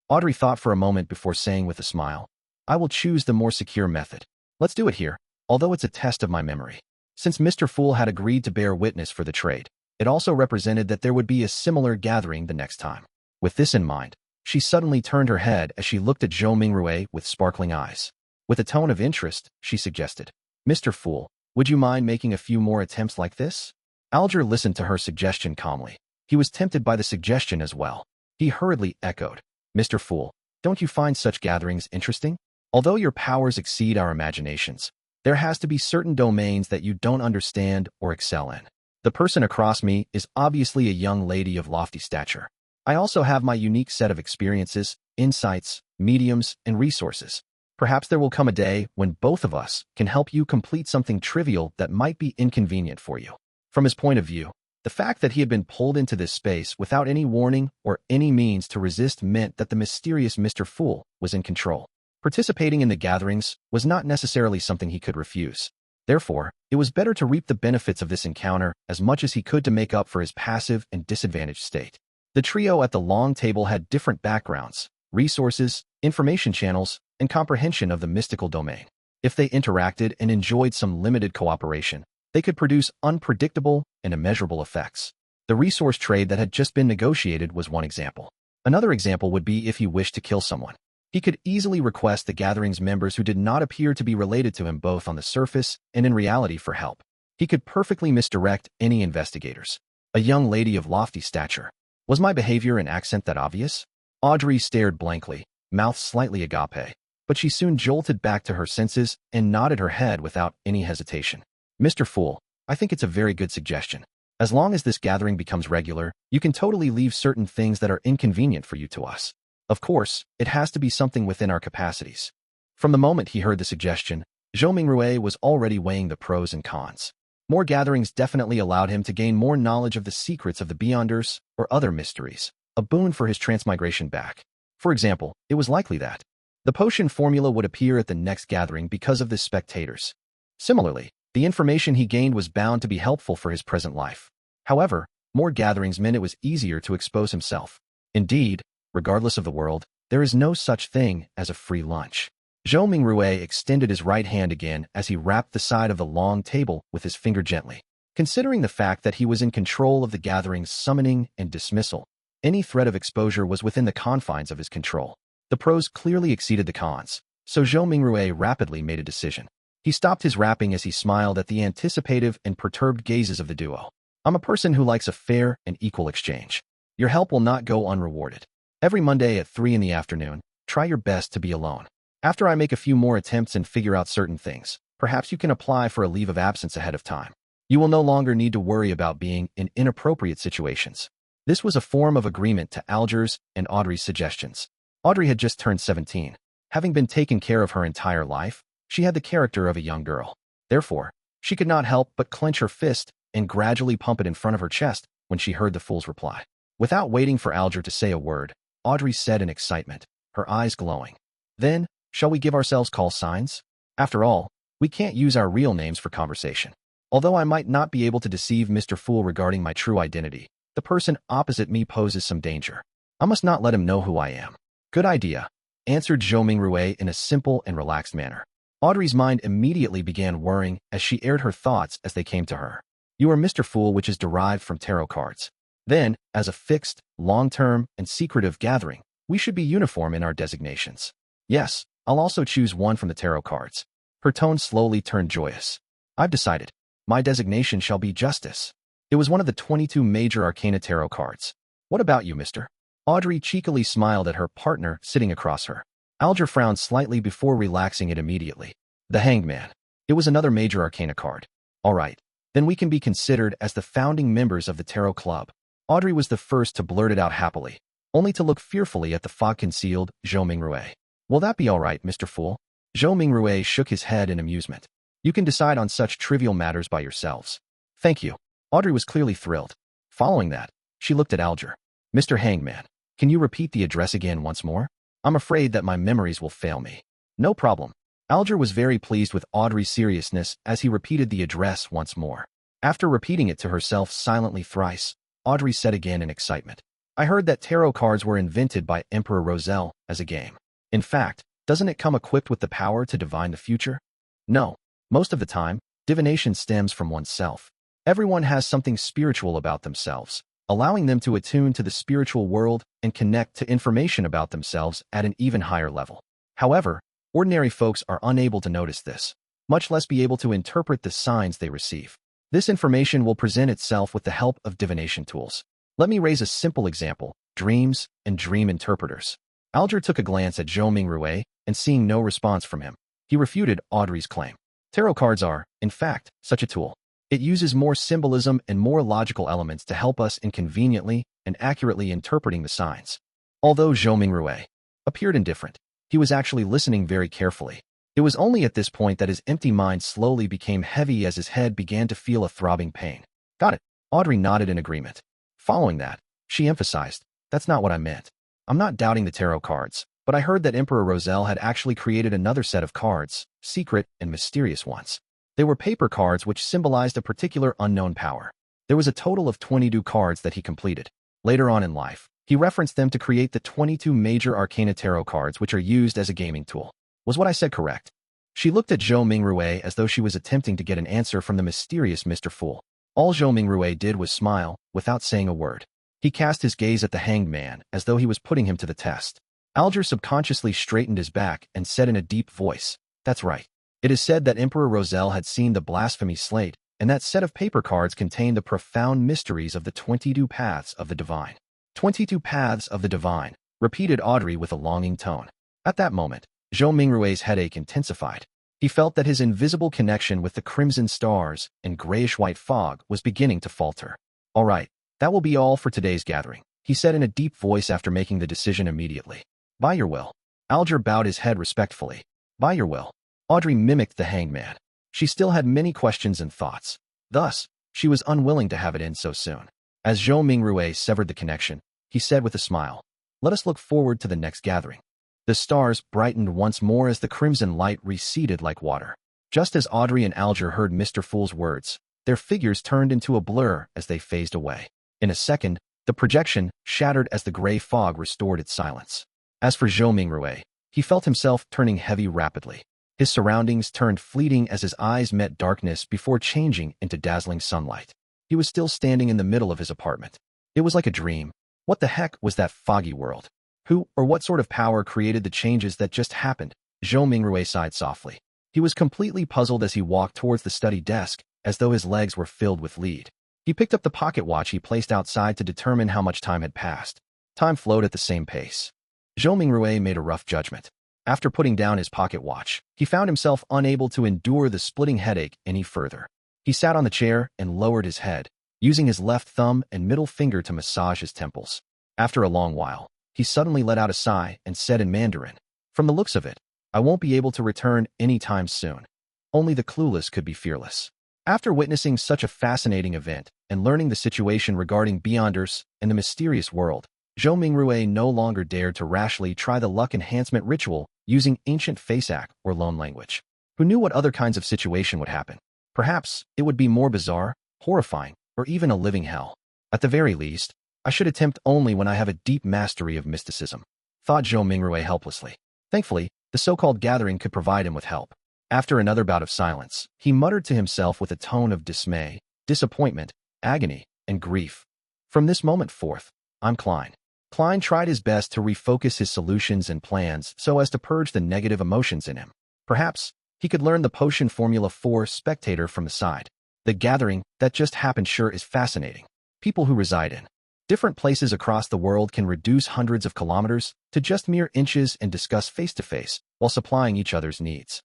Audrey thought for a moment before saying with a smile, I will choose the more secure method. Let's do it here, although it's a test of my memory. Since Mr. Fool had agreed to bear witness for the trade, it also represented that there would be a similar gathering the next time. With this in mind, she suddenly turned her head as she looked at Zhou Mingrui with sparkling eyes. With a tone of interest, she suggested, Mr. Fool, would you mind making a few more attempts like this? Alger listened to her suggestion calmly. He was tempted by the suggestion as well. He hurriedly echoed, Mr. Fool, don't you find such gatherings interesting? Although your powers exceed our imaginations, there has to be certain domains that you don't understand or excel in. The person across me is obviously a young lady of lofty stature. I also have my unique set of experiences, insights, mediums, and resources. Perhaps there will come a day when both of us can help you complete something trivial that might be inconvenient for you. From his point of view, the fact that he had been pulled into this space without any warning or any means to resist meant that the mysterious Mr. Fool was in control. Participating in the gatherings was not necessarily something he could refuse. Therefore, it was better to reap the benefits of this encounter as much as he could to make up for his passive and disadvantaged state. The trio at the long table had different backgrounds, resources, information channels, and comprehension of the mystical domain. If they interacted and enjoyed some limited cooperation, they could produce unpredictable and immeasurable effects. The resource trade that had just been negotiated was one example. Another example would be if he wished to kill someone. He could easily request the gathering's members who did not appear to be related to him both on the surface and in reality for help. He could perfectly misdirect any investigators. A young lady of lofty stature. Was my behavior and accent that obvious? Audrey stared blankly, mouth slightly agape, but she soon jolted back to her senses and nodded her head without any hesitation. Mr. Fool, I think it's a very good suggestion. As long as this gathering becomes regular, you can totally leave certain things that are inconvenient for you to us. Of course, it has to be something within our capacities. From the moment he heard the suggestion, Zhou Mingrui was already weighing the pros and cons. More gatherings definitely allowed him to gain more knowledge of the secrets of the Beyonders or other mysteries, a boon for his transmigration back. For example, it was likely that the potion formula would appear at the next gathering because of the spectators. Similarly, the information he gained was bound to be helpful for his present life. However, more gatherings meant it was easier to expose himself. Indeed, regardless of the world, there is no such thing as a free lunch. Zhou Mingrui extended his right hand again as he rapped the side of the long table with his finger gently. Considering the fact that he was in control of the gathering's summoning and dismissal, any threat of exposure was within the confines of his control. The pros clearly exceeded the cons, so Zhou Mingrui rapidly made a decision. He stopped his rapping as he smiled at the anticipative and perturbed gazes of the duo. I'm a person who likes a fair and equal exchange. Your help will not go unrewarded. Every Monday at 3 in the afternoon, try your best to be alone. After I make a few more attempts and figure out certain things, perhaps you can apply for a leave of absence ahead of time. You will no longer need to worry about being in inappropriate situations. This was a form of agreement to Alger's and Audrey's suggestions. Audrey had just turned 17. Having been taken care of her entire life, she had the character of a young girl. Therefore, she could not help but clench her fist and gradually pump it in front of her chest when she heard the fool's reply. Without waiting for Alger to say a word, Audrey said in excitement, her eyes glowing. Then, shall we give ourselves call signs? After all, we can't use our real names for conversation. Although I might not be able to deceive Mr. Fool regarding my true identity, the person opposite me poses some danger. I must not let him know who I am. Good idea, answered Zhou Mingrui in a simple and relaxed manner. Audrey's mind immediately began whirring as she aired her thoughts as they came to her. You are Mr. Fool, which is derived from tarot cards. Then, as a fixed, long-term, and secretive gathering, we should be uniform in our designations. Yes, I'll also choose one from the tarot cards. Her tone slowly turned joyous. I've decided. My designation shall be Justice. It was one of the 22 major arcana tarot cards. What about you, mister? Audrey cheekily smiled at her partner sitting across her. Alger frowned slightly before relaxing it immediately. The Hanged Man. It was another major arcana card. All right, then we can be considered as the founding members of the Tarot Club. Audrey was the first to blurt it out happily, only to look fearfully at the fog-concealed Zhou Mingrui. Will that be all right, Mr. Fool? Zhou Mingrui shook his head in amusement. You can decide on such trivial matters by yourselves. Thank you. Audrey was clearly thrilled. Following that, she looked at Alger. Mr. Hangman, can you repeat the address again once more? I'm afraid that my memories will fail me. No problem. Alger was very pleased with Audrey's seriousness as he repeated the address once more. After repeating it to herself silently thrice, Audrey said again in excitement. I heard that tarot cards were invented by Emperor Roselle as a game. In fact, doesn't it come equipped with the power to divine the future? No. Most of the time, divination stems from oneself. Everyone has something spiritual about themselves, allowing them to attune to the spiritual world and connect to information about themselves at an even higher level. However, ordinary folks are unable to notice this, much less be able to interpret the signs they receive. This information will present itself with the help of divination tools. Let me raise a simple example: dreams and dream interpreters. Alger took a glance at Zhou Mingrui, and seeing no response from him, he refuted Audrey's claim. Tarot cards are, in fact, such a tool. It uses more symbolism and more logical elements to help us in conveniently and accurately interpreting the signs. Although Zhou Mingrui appeared indifferent, he was actually listening very carefully. It was only at this point that his empty mind slowly became heavy as his head began to feel a throbbing pain. Got it. Audrey nodded in agreement. Following that, she emphasized, that's not what I meant. I'm not doubting the tarot cards, but I heard that Emperor Roselle had actually created another set of cards, secret and mysterious ones. They were paper cards which symbolized a particular unknown power. There was a total of 22 cards that he completed. Later on in life, he referenced them to create the 22 major arcana tarot cards which are used as a gaming tool. Was what I said correct? She looked at Zhou Mingrui as though she was attempting to get an answer from the mysterious Mr. Fool. All Zhou Mingrui did was smile, without saying a word. He cast his gaze at the Hanged Man as though he was putting him to the test. Alger subconsciously straightened his back and said in a deep voice, that's right. It is said that Emperor Roselle had seen the blasphemy slate, and that set of paper cards contained the profound mysteries of the 22 paths of the divine. 22 paths of the divine, repeated Audrey with a longing tone. At that moment, Zhou Mingrui's headache intensified. He felt that his invisible connection with the crimson stars and grayish-white fog was beginning to falter. All right, that will be all for today's gathering, he said in a deep voice after making the decision immediately. By your will. Alger bowed his head respectfully. By your will. Audrey mimicked the Hanged Man. She still had many questions and thoughts. Thus, she was unwilling to have it end so soon. As Zhou Mingrui severed the connection, he said with a smile, let us look forward to the next gathering. The stars brightened once more as the crimson light receded like water. Just as Audrey and Alger heard Mr. Fool's words, their figures turned into a blur as they phased away. In a second, the projection shattered as the gray fog restored its silence. As for Zhou Mingrui, He felt himself turning heavy rapidly. His surroundings turned fleeting as his eyes met darkness before changing into dazzling sunlight. He was still standing in the middle of his apartment. It was like a dream. What the heck was that foggy world? Who or what sort of power created the changes that just happened? Zhou Mingrui sighed softly. He was completely puzzled as he walked towards the study desk, as though his legs were filled with lead. He picked up the pocket watch he placed outside to determine how much time had passed. Time flowed at the same pace. Zhou Mingrui made a rough judgment. After putting down his pocket watch, he found himself unable to endure the splitting headache any further. He sat on the chair and lowered his head, using his left thumb and middle finger to massage his temples. After a long while, he suddenly let out a sigh and said in Mandarin, "From the looks of it, I won't be able to return any time soon. Only the clueless could be fearless." After witnessing such a fascinating event and learning the situation regarding Beyonders and the mysterious world, Zhou Mingrui no longer dared to rashly try the luck enhancement ritual using ancient faceac or loan language. Who knew what other kinds of situation would happen? Perhaps it would be more bizarre, horrifying, or even a living hell. At the very least, I should attempt only when I have a deep mastery of mysticism, thought Zhou Mingrui helplessly. Thankfully, the so-called gathering could provide him with help. After another bout of silence, he muttered to himself with a tone of dismay, disappointment, agony, and grief. From this moment forth, I'm Klein. Klein tried his best to refocus his solutions and plans so as to purge the negative emotions in him. Perhaps he could learn the potion formula for spectator from the side. The gathering that just happened sure is fascinating. People who reside in different places across the world can reduce hundreds of kilometers to just mere inches and discuss face-to-face while supplying each other's needs.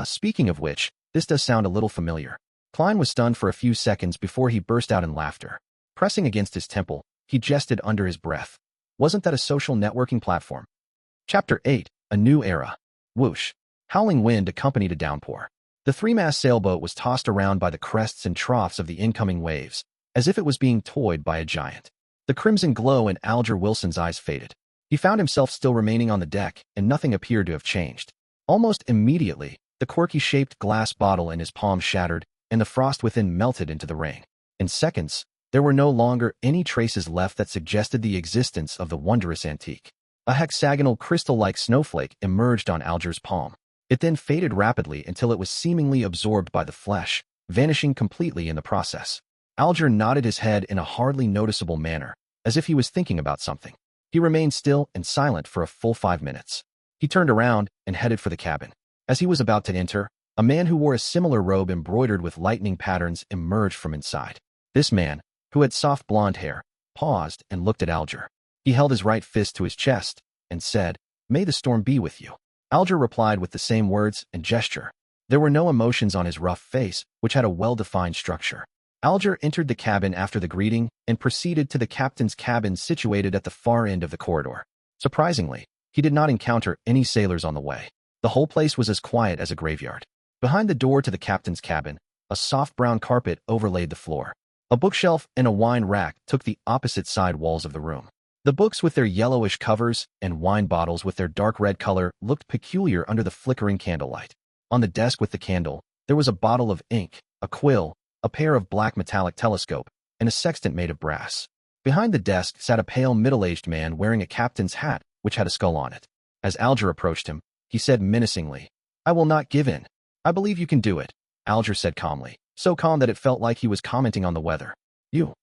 Speaking of which, this does sound a little familiar. Klein was stunned for a few seconds before he burst out in laughter. Pressing against his temple, he jested under his breath. Wasn't that a social networking platform? Chapter 8, A New Era. Whoosh. Howling wind accompanied a downpour. The three-mast sailboat was tossed around by the crests and troughs of the incoming waves, as if it was being toyed by a giant. The crimson glow in Alger Wilson's eyes faded. He found himself still remaining on the deck, and nothing appeared to have changed. Almost immediately, the quirky-shaped glass bottle in his palm shattered, and the frost within melted into the rain. In seconds, there were no longer any traces left that suggested the existence of the wondrous antique. A hexagonal crystal-like snowflake emerged on Alger's palm. It then faded rapidly until it was seemingly absorbed by the flesh, vanishing completely in the process. Alger nodded his head in a hardly noticeable manner, as if he was thinking about something. He remained still and silent for a full 5 minutes. He turned around and headed for the cabin. As he was about to enter, a man who wore a similar robe embroidered with lightning patterns emerged from inside. This man, who had soft blonde hair, paused and looked at Alger. He held his right fist to his chest and said, "May the storm be with you." Alger replied with the same words and gesture. There were no emotions on his rough face, which had a well-defined structure. Alger entered the cabin after the greeting and proceeded to the captain's cabin situated at the far end of the corridor. Surprisingly, he did not encounter any sailors on the way. The whole place was as quiet as a graveyard. Behind the door to the captain's cabin, a soft brown carpet overlaid the floor. A bookshelf and a wine rack took the opposite side walls of the room. The books with their yellowish covers and wine bottles with their dark red color looked peculiar under the flickering candlelight. On the desk with the candle, there was a bottle of ink, a quill, a pair of black metallic telescope, and a sextant made of brass. Behind the desk sat a pale middle-aged man wearing a captain's hat which had a skull on it. As Alger approached him, he said menacingly, "I will not give in. I believe you can do it," Alger said calmly, so calm that it felt like he was commenting on the weather. "You?"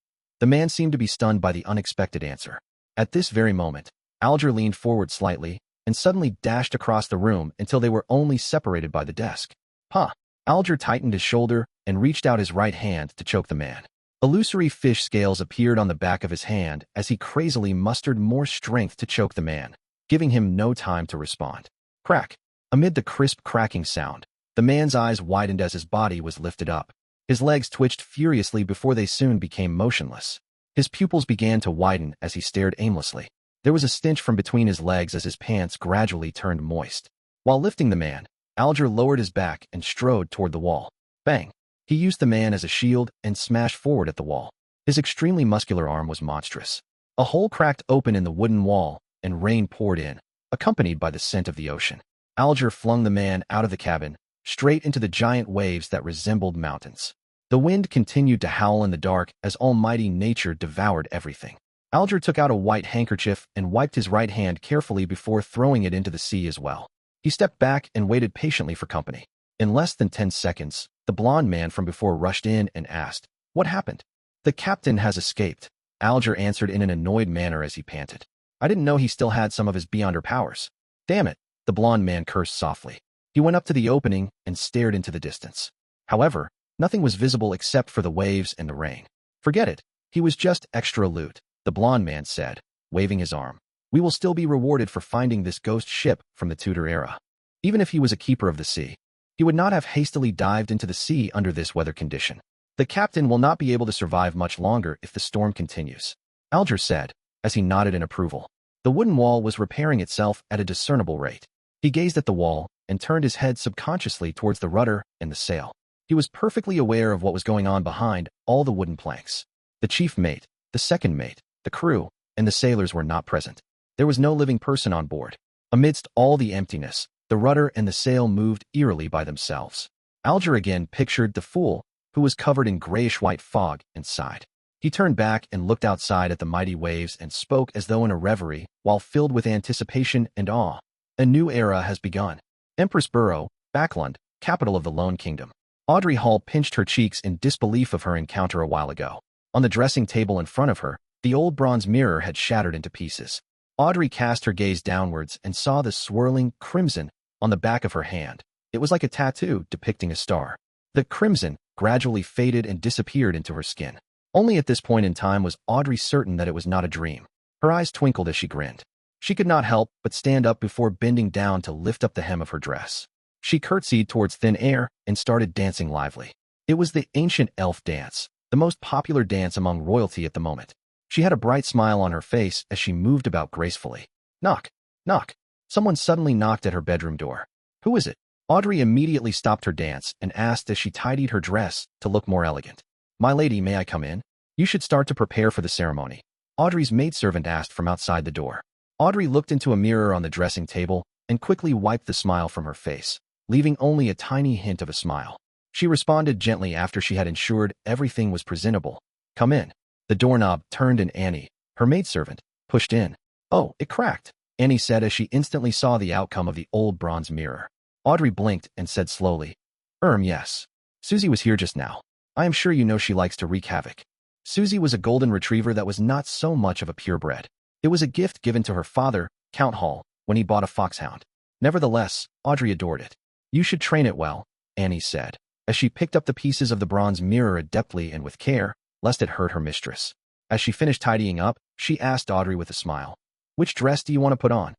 The man seemed to be stunned by the unexpected answer. At this very moment, Alger leaned forward slightly and suddenly dashed across the room until they were only separated by the desk. "Huh." Alger tightened his shoulder and reached out his right hand to choke the man. Illusory fish scales appeared on the back of his hand as he crazily mustered more strength to choke the man, giving him no time to respond. Crack! Amid the crisp cracking sound, the man's eyes widened as his body was lifted up. His legs twitched furiously before they soon became motionless. His pupils began to widen as he stared aimlessly. There was a stench from between his legs as his pants gradually turned moist. While lifting the man, Alger lowered his back and strode toward the wall. Bang! He used the man as a shield and smashed forward at the wall. His extremely muscular arm was monstrous. A hole cracked open in the wooden wall, and rain poured in, accompanied by the scent of the ocean. Alger flung the man out of the cabin, straight into the giant waves that resembled mountains. The wind continued to howl in the dark as almighty nature devoured everything. Alger took out a white handkerchief and wiped his right hand carefully before throwing it into the sea as well. He stepped back and waited patiently for company. In less than 10 seconds, the blond man from before rushed in and asked, "What happened?" "The captain has escaped," Alger answered in an annoyed manner as he panted. "I didn't know he still had some of his beyonder powers." "Damn it," the blond man cursed softly. He went up to the opening and stared into the distance. However, nothing was visible except for the waves and the rain. "Forget it. He was just extra loot," the blond man said, waving his arm. "We will still be rewarded for finding this ghost ship from the Tudor era." Even if he was a keeper of the sea, he would not have hastily dived into the sea under this weather condition. "The captain will not be able to survive much longer if the storm continues," Alger said, as he nodded in approval. The wooden wall was repairing itself at a discernible rate. He gazed at the wall and turned his head subconsciously towards the rudder and the sail. He was perfectly aware of what was going on behind all the wooden planks. The chief mate, the second mate, the crew, and the sailors were not present. There was no living person on board. Amidst all the emptiness, the rudder and the sail moved eerily by themselves. Alger again pictured the fool, who was covered in grayish-white fog, and sighed. He turned back and looked outside at the mighty waves and spoke as though in a reverie, while filled with anticipation and awe. "A new era has begun. Empress Borough, Backland, capital of the Lone Kingdom." Audrey Hall pinched her cheeks in disbelief of her encounter a while ago. On the dressing table in front of her, the old bronze mirror had shattered into pieces. Audrey cast her gaze downwards and saw the swirling crimson on the back of her hand. It was like a tattoo depicting a star. The crimson gradually faded and disappeared into her skin. Only at this point in time was Audrey certain that it was not a dream. Her eyes twinkled as she grinned. She could not help but stand up before bending down to lift up the hem of her dress. She curtsied towards thin air and started dancing lively. It was the ancient elf dance, the most popular dance among royalty at the moment. She had a bright smile on her face as she moved about gracefully. Knock, knock. Someone suddenly knocked at her bedroom door. "Who is it?" Audrey immediately stopped her dance and asked as she tidied her dress to look more elegant. "My lady, may I come in? You should start to prepare for the ceremony," Audrey's maidservant asked from outside the door. Audrey looked into a mirror on the dressing table and quickly wiped the smile from her face, leaving only a tiny hint of a smile. She responded gently after she had ensured everything was presentable. "Come in." The doorknob turned and Annie, her maidservant, pushed in. "Oh, it cracked," Annie said as she instantly saw the outcome of the old bronze mirror. Audrey blinked and said slowly, Yes. Susie was here just now. I am sure you know she likes to wreak havoc." Susie was a golden retriever that was not so much of a purebred. It was a gift given to her father, Count Hall, when he bought a foxhound. Nevertheless, Audrey adored it. "You should train it well," Annie said, as she picked up the pieces of the bronze mirror adeptly and with care, lest it hurt her mistress. As she finished tidying up, she asked Audrey with a smile, "Which dress do you want to put on?"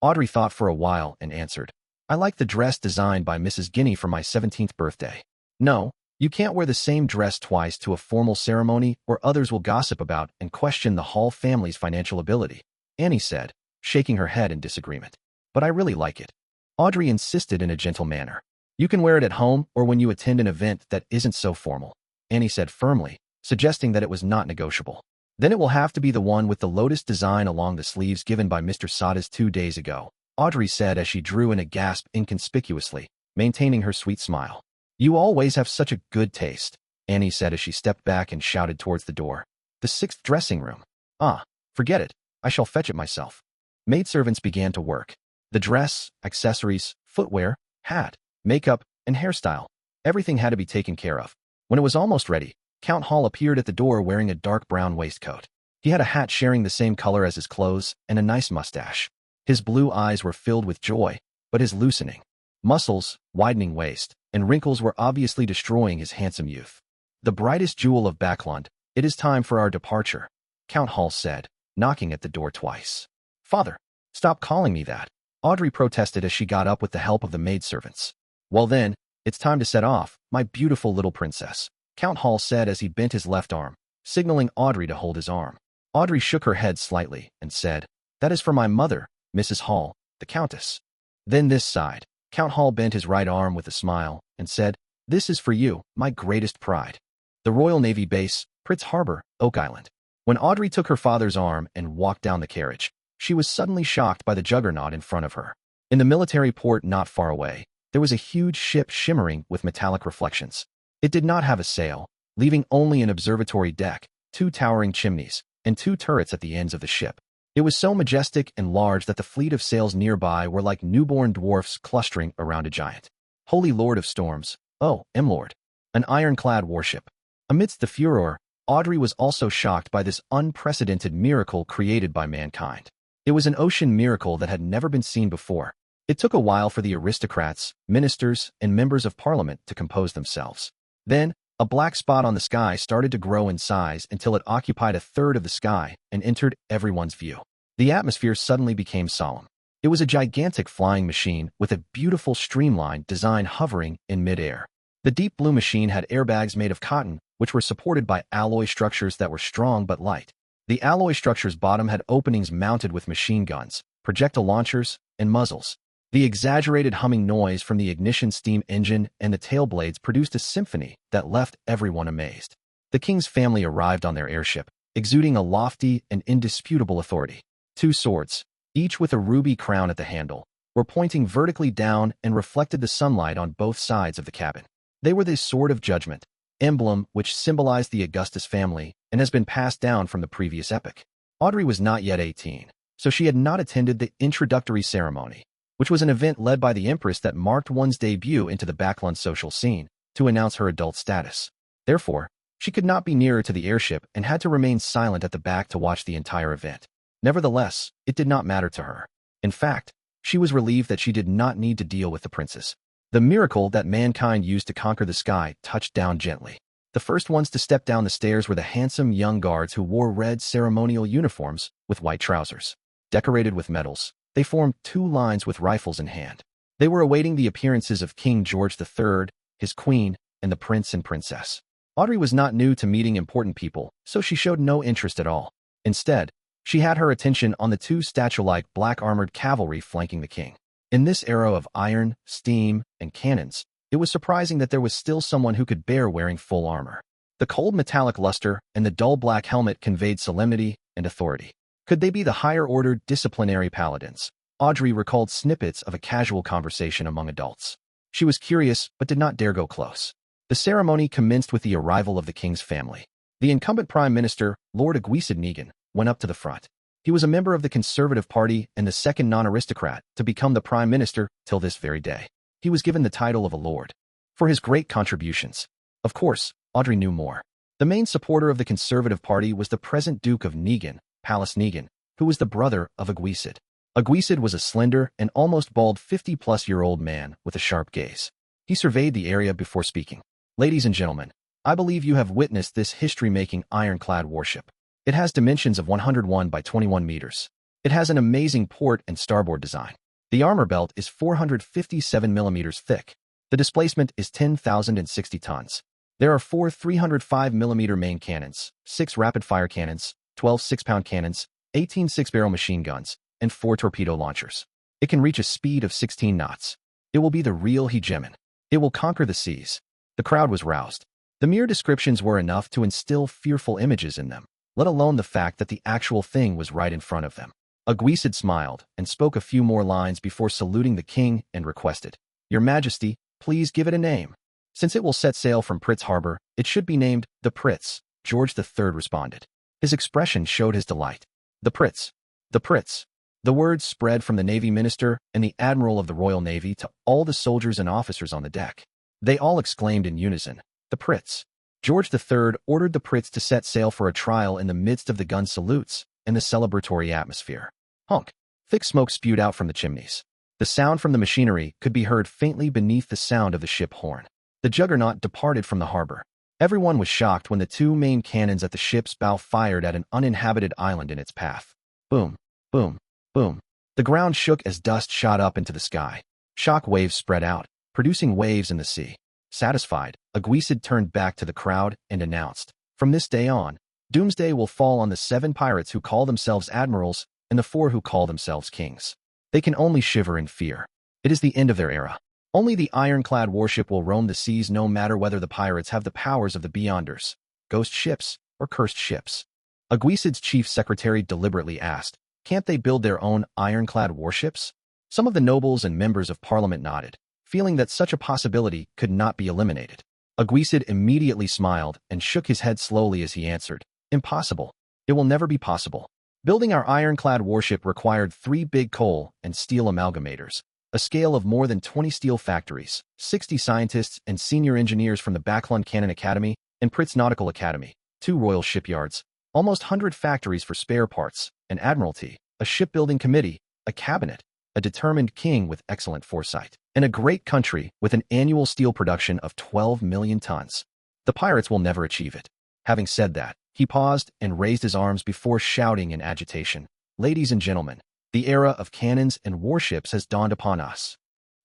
Audrey thought for a while and answered, "I like the dress designed by Mrs. Guinea for my 17th birthday." "No, you can't wear the same dress twice to a formal ceremony or others will gossip about and question the Hall family's financial ability," Annie said, shaking her head in disagreement. "But I really like it." Audrey insisted in a gentle manner. "You can wear it at home or when you attend an event that isn't so formal," Annie said firmly, suggesting that it was not negotiable. "Then it will have to be the one with the lotus design along the sleeves given by Mr. Sadas 2 days ago," Audrey said as she drew in a gasp inconspicuously, maintaining her sweet smile. "You always have such a good taste," Annie said as she stepped back and shouted towards the door. "The 6th dressing room." "Ah, forget it. I shall fetch it myself." Maidservants began to work. The dress, accessories, footwear, hat, makeup, and hairstyle. Everything had to be taken care of. When it was almost ready, Count Hall appeared at the door wearing a dark brown waistcoat. He had a hat sharing the same color as his clothes and a nice mustache. His blue eyes were filled with joy, but his loosening muscles, widening waist, and wrinkles were obviously destroying his handsome youth. "The brightest jewel of Backland, it is time for our departure," Count Hall said, knocking at the door twice. "Father, stop calling me that," Audrey protested as she got up with the help of the maidservants. "Well then, it's time to set off, my beautiful little princess," Count Hall said as he bent his left arm, signaling Audrey to hold his arm. Audrey shook her head slightly and said, "That is for my mother, Mrs. Hall, the Countess." Then this side, Count Hall bent his right arm with a smile and said, "This is for you, my greatest pride. The Royal Navy Base, Pritz Harbor, Oak Island." When Audrey took her father's arm and walked down the carriage, she was suddenly shocked by the juggernaut in front of her. In the military port not far away, there was a huge ship shimmering with metallic reflections. It did not have a sail, leaving only an observatory deck, 2 towering chimneys, and 2 turrets at the ends of the ship. It was so majestic and large that the fleet of sails nearby were like newborn dwarfs clustering around a giant. Holy Lord of Storms, oh, M-Lord. An ironclad warship. Amidst the furor, Audrey was also shocked by this unprecedented miracle created by mankind. It was an ocean miracle that had never been seen before. It took a while for the aristocrats, ministers, and members of parliament to compose themselves. Then, a black spot on the sky started to grow in size until it occupied a third of the sky and entered everyone's view. The atmosphere suddenly became solemn. It was a gigantic flying machine with a beautiful streamlined design hovering in midair. The deep blue machine had airbags made of cotton, which were supported by alloy structures that were strong but light. The alloy structure's bottom had openings mounted with machine guns, projectile launchers, and muzzles. The exaggerated humming noise from the ignition steam engine and the tail blades produced a symphony that left everyone amazed. The king's family arrived on their airship, exuding a lofty and indisputable authority. 2 swords, each with a ruby crown at the handle, were pointing vertically down and reflected the sunlight on both sides of the cabin. They were the Sword of Judgment, emblem which symbolized the Augustus family and has been passed down from the previous epoch. Audrey was not yet 18, so she had not attended the introductory ceremony, which was an event led by the Empress that marked one's debut into the Backlund social scene to announce her adult status. Therefore, she could not be nearer to the airship and had to remain silent at the back to watch the entire event. Nevertheless, it did not matter to her. In fact, she was relieved that she did not need to deal with the princes. The miracle that mankind used to conquer the sky touched down gently. The first ones to step down the stairs were the handsome young guards who wore red ceremonial uniforms with white trousers. Decorated with medals, they formed 2 lines with rifles in hand. They were awaiting the appearances of King George III, his queen, and the prince and princess. Audrey was not new to meeting important people, so she showed no interest at all. Instead, she had her attention on the 2 statue-like black-armored cavalry flanking the king. In this era of iron, steam, and cannons, it was surprising that there was still someone who could bear wearing full armor. The cold metallic luster and the dull black helmet conveyed solemnity and authority. Could they be the higher-ordered disciplinary paladins? Audrey recalled snippets of a casual conversation among adults. She was curious, but did not dare go close. The ceremony commenced with the arrival of the king's family. The incumbent prime minister, Lord Aguisid, went up to the front. He was a member of the Conservative Party and the second non-aristocrat to become the prime minister till this very day. He was given the title of a lord for his great contributions. Of course, Audrey knew more. The main supporter of the Conservative Party was the present Duke of Negan, Palace Negan, who was the brother of Aguisid. Aguisid was a slender and almost bald 50-plus-year-old man with a sharp gaze. He surveyed the area before speaking. Ladies and gentlemen, I believe you have witnessed this history-making ironclad warship. It has dimensions of 101 by 21 meters. It has an amazing port and starboard design. The armor belt is 457 millimeters thick. The displacement is 10,060 tons. There are 4 305 millimeter main cannons, 6 rapid-fire cannons, 12 6-pound cannons, 18 6-barrel machine guns, and 4 torpedo launchers. It can reach a speed of 16 knots. It will be the real hegemon. It will conquer the seas. The crowd was roused. The mere descriptions were enough to instill fearful images in them, let alone the fact that the actual thing was right in front of them. Aguisid smiled and spoke a few more lines before saluting the king and requested, "Your Majesty, please give it a name. Since it will set sail from Pritz Harbor, it should be named the Pritz." George III responded. His expression showed his delight. The Pritz. The Pritz. The words spread from the Navy Minister and the Admiral of the Royal Navy to all the soldiers and officers on the deck. They all exclaimed in unison, "The Pritz." George III ordered the Pritz to set sail for a trial in the midst of the gun salutes and the celebratory atmosphere. Honk! Thick smoke spewed out from the chimneys. The sound from the machinery could be heard faintly beneath the sound of the ship horn. The juggernaut departed from the harbor. Everyone was shocked when the 2 main cannons at the ship's bow fired at an uninhabited island in its path. Boom, boom, boom. The ground shook as dust shot up into the sky. Shock waves spread out, producing waves in the sea. Satisfied, Aguisid turned back to the crowd and announced, "From this day on, doomsday will fall on the 7 pirates who call themselves admirals and the 4 who call themselves kings. They can only shiver in fear. It is the end of their era. Only the ironclad warship will roam the seas no matter whether the pirates have the powers of the Beyonders, ghost ships, or cursed ships." Aguisid's chief secretary deliberately asked, "Can't they build their own ironclad warships?" Some of the nobles and members of parliament nodded, feeling that such a possibility could not be eliminated. Aguisid immediately smiled and shook his head slowly as he answered, "Impossible. It will never be possible. Building our ironclad warship required 3 big coal and steel amalgamators, a scale of more than 20 steel factories, 60 scientists and senior engineers from the Backlund Cannon Academy and Pritz Nautical Academy, 2 royal shipyards, almost 100 factories for spare parts, an admiralty, a shipbuilding committee, a cabinet, a determined king with excellent foresight, and a great country with an annual steel production of 12 million tons. The pirates will never achieve it. Having said that, he paused and raised his arms before shouting in agitation, "Ladies and gentlemen, the era of cannons and warships has dawned upon us."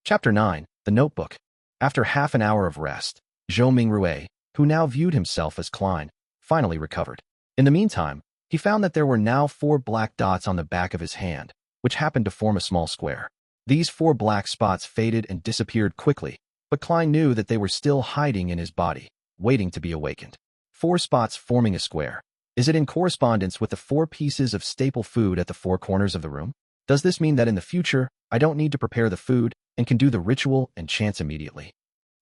Chapter 9, The Notebook. After half an hour of rest, Zhou Mingrui, who now viewed himself as Klein, finally recovered. In the meantime, he found that there were now 4 black dots on the back of his hand, which happened to form a small square. These 4 black spots faded and disappeared quickly, but Klein knew that they were still hiding in his body, waiting to be awakened. 4 spots forming a square. Is it in correspondence with the 4 pieces of staple food at the 4 corners of the room? Does this mean that in the future, I don't need to prepare the food and can do the ritual and chants immediately?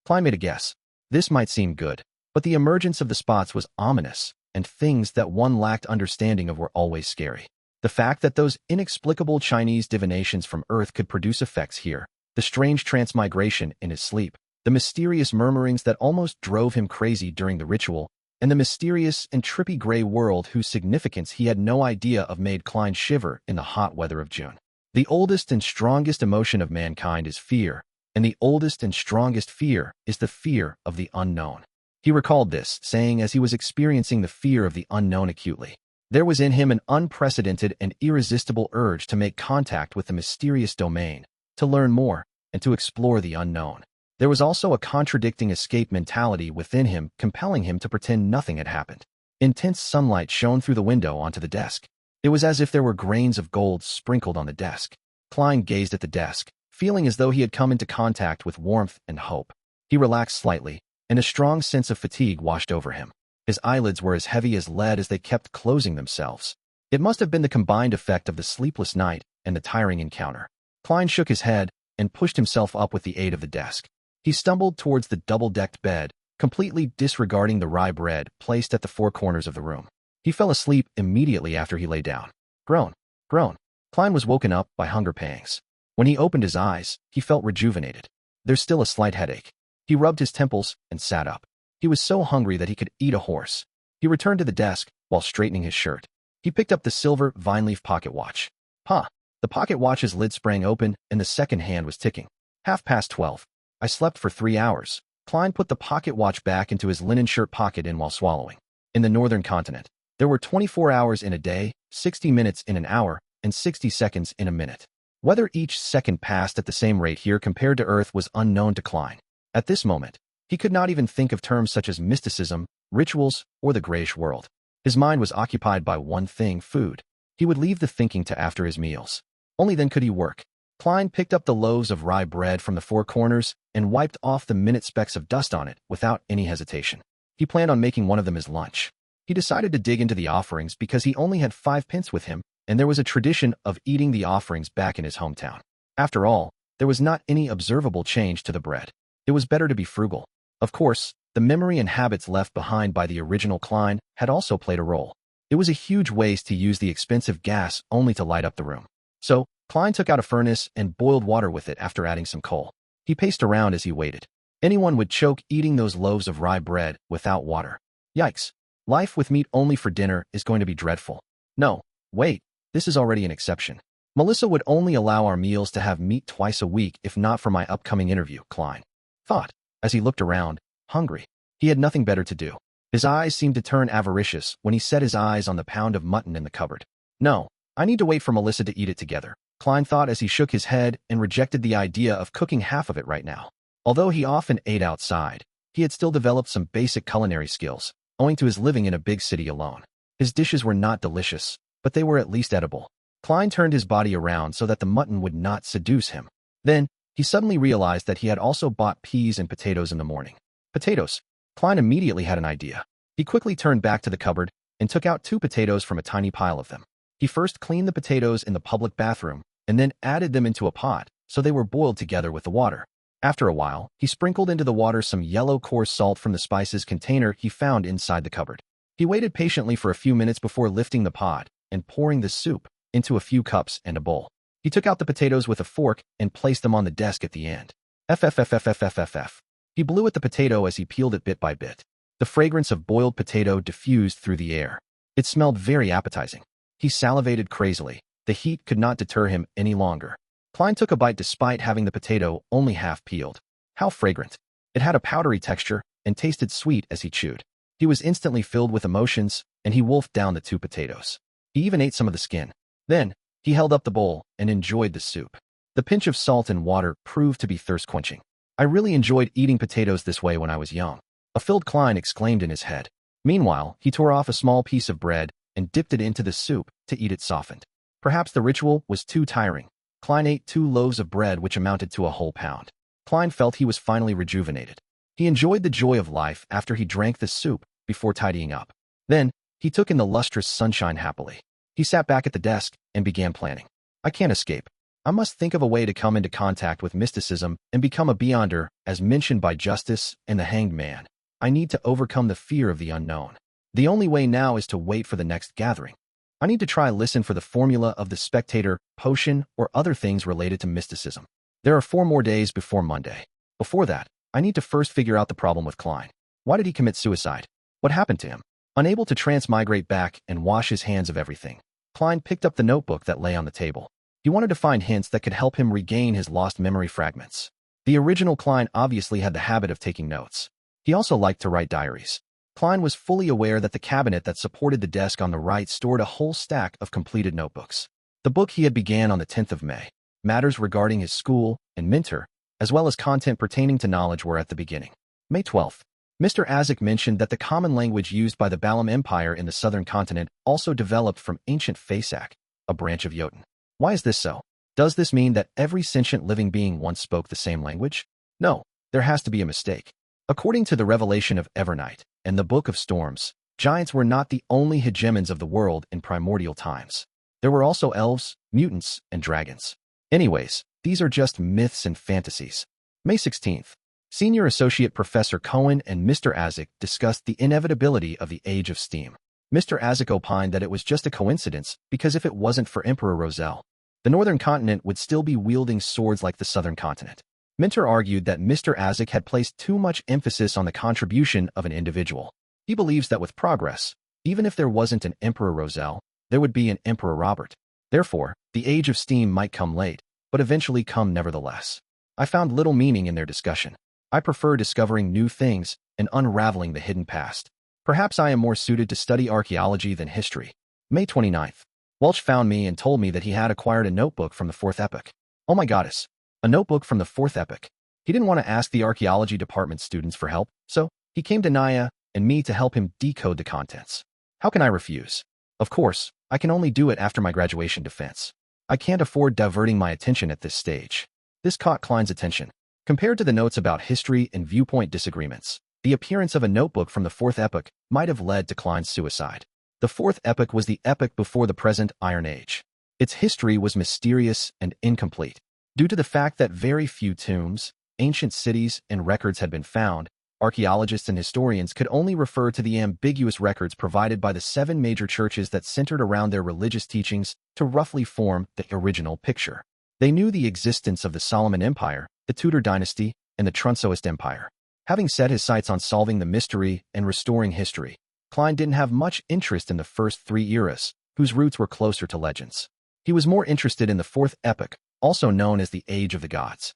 Klein made a guess. This might seem good, but the emergence of the spots was ominous, and things that one lacked understanding of were always scary. The fact that those inexplicable Chinese divinations from Earth could produce effects here, the strange transmigration in his sleep, the mysterious murmurings that almost drove him crazy during the ritual, and the mysterious and trippy gray world whose significance he had no idea of made Klein shiver in the hot weather of June. The oldest and strongest emotion of mankind is fear, and the oldest and strongest fear is the fear of the unknown. He recalled this, saying as he was experiencing the fear of the unknown acutely. There was in him an unprecedented and irresistible urge to make contact with the mysterious domain, to learn more, and to explore the unknown. There was also a contradicting escape mentality within him, compelling him to pretend nothing had happened. Intense sunlight shone through the window onto the desk. It was as if there were grains of gold sprinkled on the desk. Klein gazed at the desk, feeling as though he had come into contact with warmth and hope. He relaxed slightly, and a strong sense of fatigue washed over him. His eyelids were as heavy as lead as they kept closing themselves. It must have been the combined effect of the sleepless night and the tiring encounter. Klein shook his head and pushed himself up with the aid of the desk. He stumbled towards the double-decked bed, completely disregarding the rye bread placed at the 4 corners of the room. He fell asleep immediately after he lay down. Groan, groan. Klein was woken up by hunger pangs. When he opened his eyes, he felt rejuvenated. There's still a slight headache. He rubbed his temples and sat up. He was so hungry that he could eat a horse. He returned to the desk while straightening his shirt. He picked up the silver vine-leaf pocket watch. The pocket watch's lid sprang open and the second hand was ticking. 12:30. I slept for 3 hours. Klein put the pocket watch back into his linen shirt pocket while swallowing. In the northern continent, there were 24 hours in a day, 60 minutes in an hour, and 60 seconds in a minute. Whether each second passed at the same rate here compared to Earth was unknown to Klein. At this moment, he could not even think of terms such as mysticism, rituals, or the grayish world. His mind was occupied by one thing: food. He would leave the thinking to after his meals. Only then could he work. Klein picked up the loaves of rye bread from the 4 corners and wiped off the minute specks of dust on it without any hesitation. He planned on making one of them his lunch. He decided to dig into the offerings because he only had 5 pence with him, and there was a tradition of eating the offerings back in his hometown. After all, there was not any observable change to the bread. It was better to be frugal. Of course, the memory and habits left behind by the original Klein had also played a role. It was a huge waste to use the expensive gas only to light up the room. So, Klein took out a furnace and boiled water with it after adding some coal. He paced around as he waited. Anyone would choke eating those loaves of rye bread without water. Yikes. Life with meat only for dinner is going to be dreadful. No, wait, this is already an exception. Melissa would only allow our meals to have meat twice a week if not for my upcoming interview, Klein thought, as he looked around, hungry. He had nothing better to do. His eyes seemed to turn avaricious when he set his eyes on the pound of mutton in the cupboard. No, I need to wait for Melissa to eat it together, Klein thought as he shook his head and rejected the idea of cooking half of it right now. Although he often ate outside, he had still developed some basic culinary skills, owing to his living in a big city alone. His dishes were not delicious, but they were at least edible. Klein turned his body around so that the mutton would not seduce him. Then, he suddenly realized that he had also bought peas and potatoes in the morning. Potatoes. Klein immediately had an idea. He quickly turned back to the cupboard and took out 2 potatoes from a tiny pile of them. He first cleaned the potatoes in the public bathroom and then added them into a pot so they were boiled together with the water. After a while, he sprinkled into the water some yellow coarse salt from the spices container he found inside the cupboard. He waited patiently for a few minutes before lifting the pot and pouring the soup into a few cups and a bowl. He took out the potatoes with a fork and placed them on the desk at the end. FFFFFFFF. He blew at the potato as he peeled it bit by bit. The fragrance of boiled potato diffused through the air. It smelled very appetizing. He salivated crazily. The heat could not deter him any longer. Klein took a bite despite having the potato only half peeled. How fragrant. It had a powdery texture and tasted sweet as he chewed. He was instantly filled with emotions, and he wolfed down the 2 potatoes. He even ate some of the skin. Then, he held up the bowl and enjoyed the soup. The pinch of salt and water proved to be thirst-quenching. I really enjoyed eating potatoes this way when I was young. A filled Klein exclaimed in his head. Meanwhile, he tore off a small piece of bread and dipped it into the soup to eat it softened. Perhaps the ritual was too tiring. Klein ate 2 loaves of bread which amounted to a whole pound. Klein felt he was finally rejuvenated. He enjoyed the joy of life after he drank the soup before tidying up. Then, he took in the lustrous sunshine happily. He sat back at the desk and began planning. I can't escape. I must think of a way to come into contact with mysticism and become a beyonder, as mentioned by Justice and the Hanged Man. I need to overcome the fear of the unknown. The only way now is to wait for the next gathering. I need to try listen for the formula of the spectator, potion, or other things related to mysticism. There are 4 more days before Monday. Before that, I need to first figure out the problem with Klein. Why did he commit suicide? What happened to him? Unable to transmigrate back and wash his hands of everything, Klein picked up the notebook that lay on the table. He wanted to find hints that could help him regain his lost memory fragments. The original Klein obviously had the habit of taking notes. He also liked to write diaries. Klein was fully aware that the cabinet that supported the desk on the right stored a whole stack of completed notebooks. The book he had began on the 10th of May. Matters regarding his school and mentor, as well as content pertaining to knowledge, were at the beginning. May 12th. Mr. Azek mentioned that the common language used by the Balam Empire in the southern continent also developed from ancient Fasak, a branch of Jotun. Why is this so? Does this mean that every sentient living being once spoke the same language? No, there has to be a mistake. According to the revelation of Evernight and the Book of Storms, giants were not the only hegemons of the world in primordial times. There were also elves, mutants, and dragons. Anyways, these are just myths and fantasies. May 16th. Senior Associate Professor Cohen and Mr. Azek discussed the inevitability of the Age of Steam. Mr. Azek opined that it was just a coincidence because if it wasn't for Emperor Roselle, the northern continent would still be wielding swords like the southern continent. Minter argued that Mr. Azek had placed too much emphasis on the contribution of an individual. He believes that with progress, even if there wasn't an Emperor Roselle, there would be an Emperor Robert. Therefore, the Age of Steam might come late, but eventually come nevertheless. I found little meaning in their discussion. I prefer discovering new things and unraveling the hidden past. Perhaps I am more suited to study archaeology than history. May 29th. Welch found me and told me that he had acquired a notebook from the 4th epoch. Oh my goddess. A notebook from the 4th epoch. He didn't want to ask the archaeology department students for help, so he came to Naya and me to help him decode the contents. How can I refuse? Of course, I can only do it after my graduation defense. I can't afford diverting my attention at this stage. This caught Klein's attention. Compared to the notes about history and viewpoint disagreements, the appearance of a notebook from the 4th epoch might have led to Klein's suicide. The 4th epoch was the epoch before the present Iron Age. Its history was mysterious and incomplete. Due to the fact that very few tombs, ancient cities, and records had been found, archaeologists and historians could only refer to the ambiguous records provided by the 7 major churches that centered around their religious teachings to roughly form the original picture. They knew the existence of the Solomon Empire, the Tudor dynasty, and the Trunsoist Empire. Having set his sights on solving the mystery and restoring history, Klein didn't have much interest in the first 3 eras, whose roots were closer to legends. He was more interested in the 4th epoch, also known as the Age of the Gods.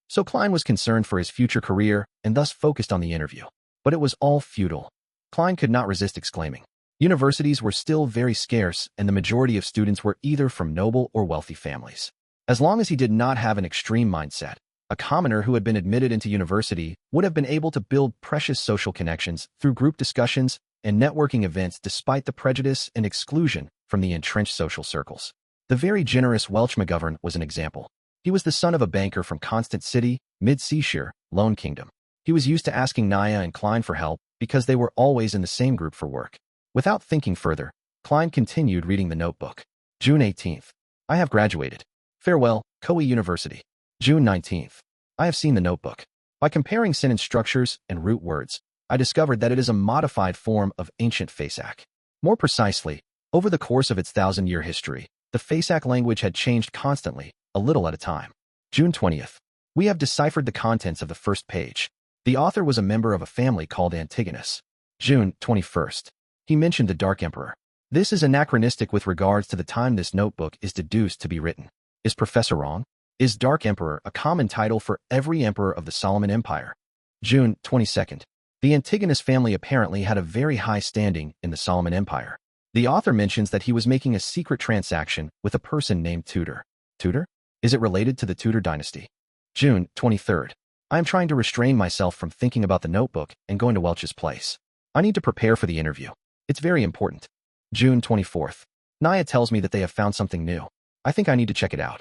So Klein was concerned for his future career and thus focused on the interview. But it was all futile. Klein could not resist exclaiming. Universities were still very scarce, and the majority of students were either from noble or wealthy families. As long as he did not have an extreme mindset, a commoner who had been admitted into university would have been able to build precious social connections through group discussions and networking events despite the prejudice and exclusion from the entrenched social circles. The very generous Welch McGovern was an example. He was the son of a banker from Constant City, Mid-Seashire, Lone Kingdom. He was used to asking Naya and Klein for help because they were always in the same group for work. Without thinking further, Klein continued reading the notebook. June 18th. I have graduated. Farewell, Koei University. June 19th. I have seen the notebook. By comparing sentence structures and root words, I discovered that it is a modified form of ancient Fasak. More precisely, over the course of its 1,000-year history, the Fasak language had changed constantly, a little at a time. June 20th. We have deciphered the contents of the first page. The author was a member of a family called Antigonus. June 21st. He mentioned the Dark Emperor. This is anachronistic with regards to the time this notebook is deduced to be written. Is Professor wrong? Is Dark Emperor a common title for every emperor of the Solomon Empire? June 22nd. The Antigonus family apparently had a very high standing in the Solomon Empire. The author mentions that he was making a secret transaction with a person named Tudor. Tudor? Is it related to the Tudor dynasty? June 23rd. I am trying to restrain myself from thinking about the notebook and going to Welch's place. I need to prepare for the interview. It's very important. June 24th. Naya tells me that they have found something new. I think I need to check it out.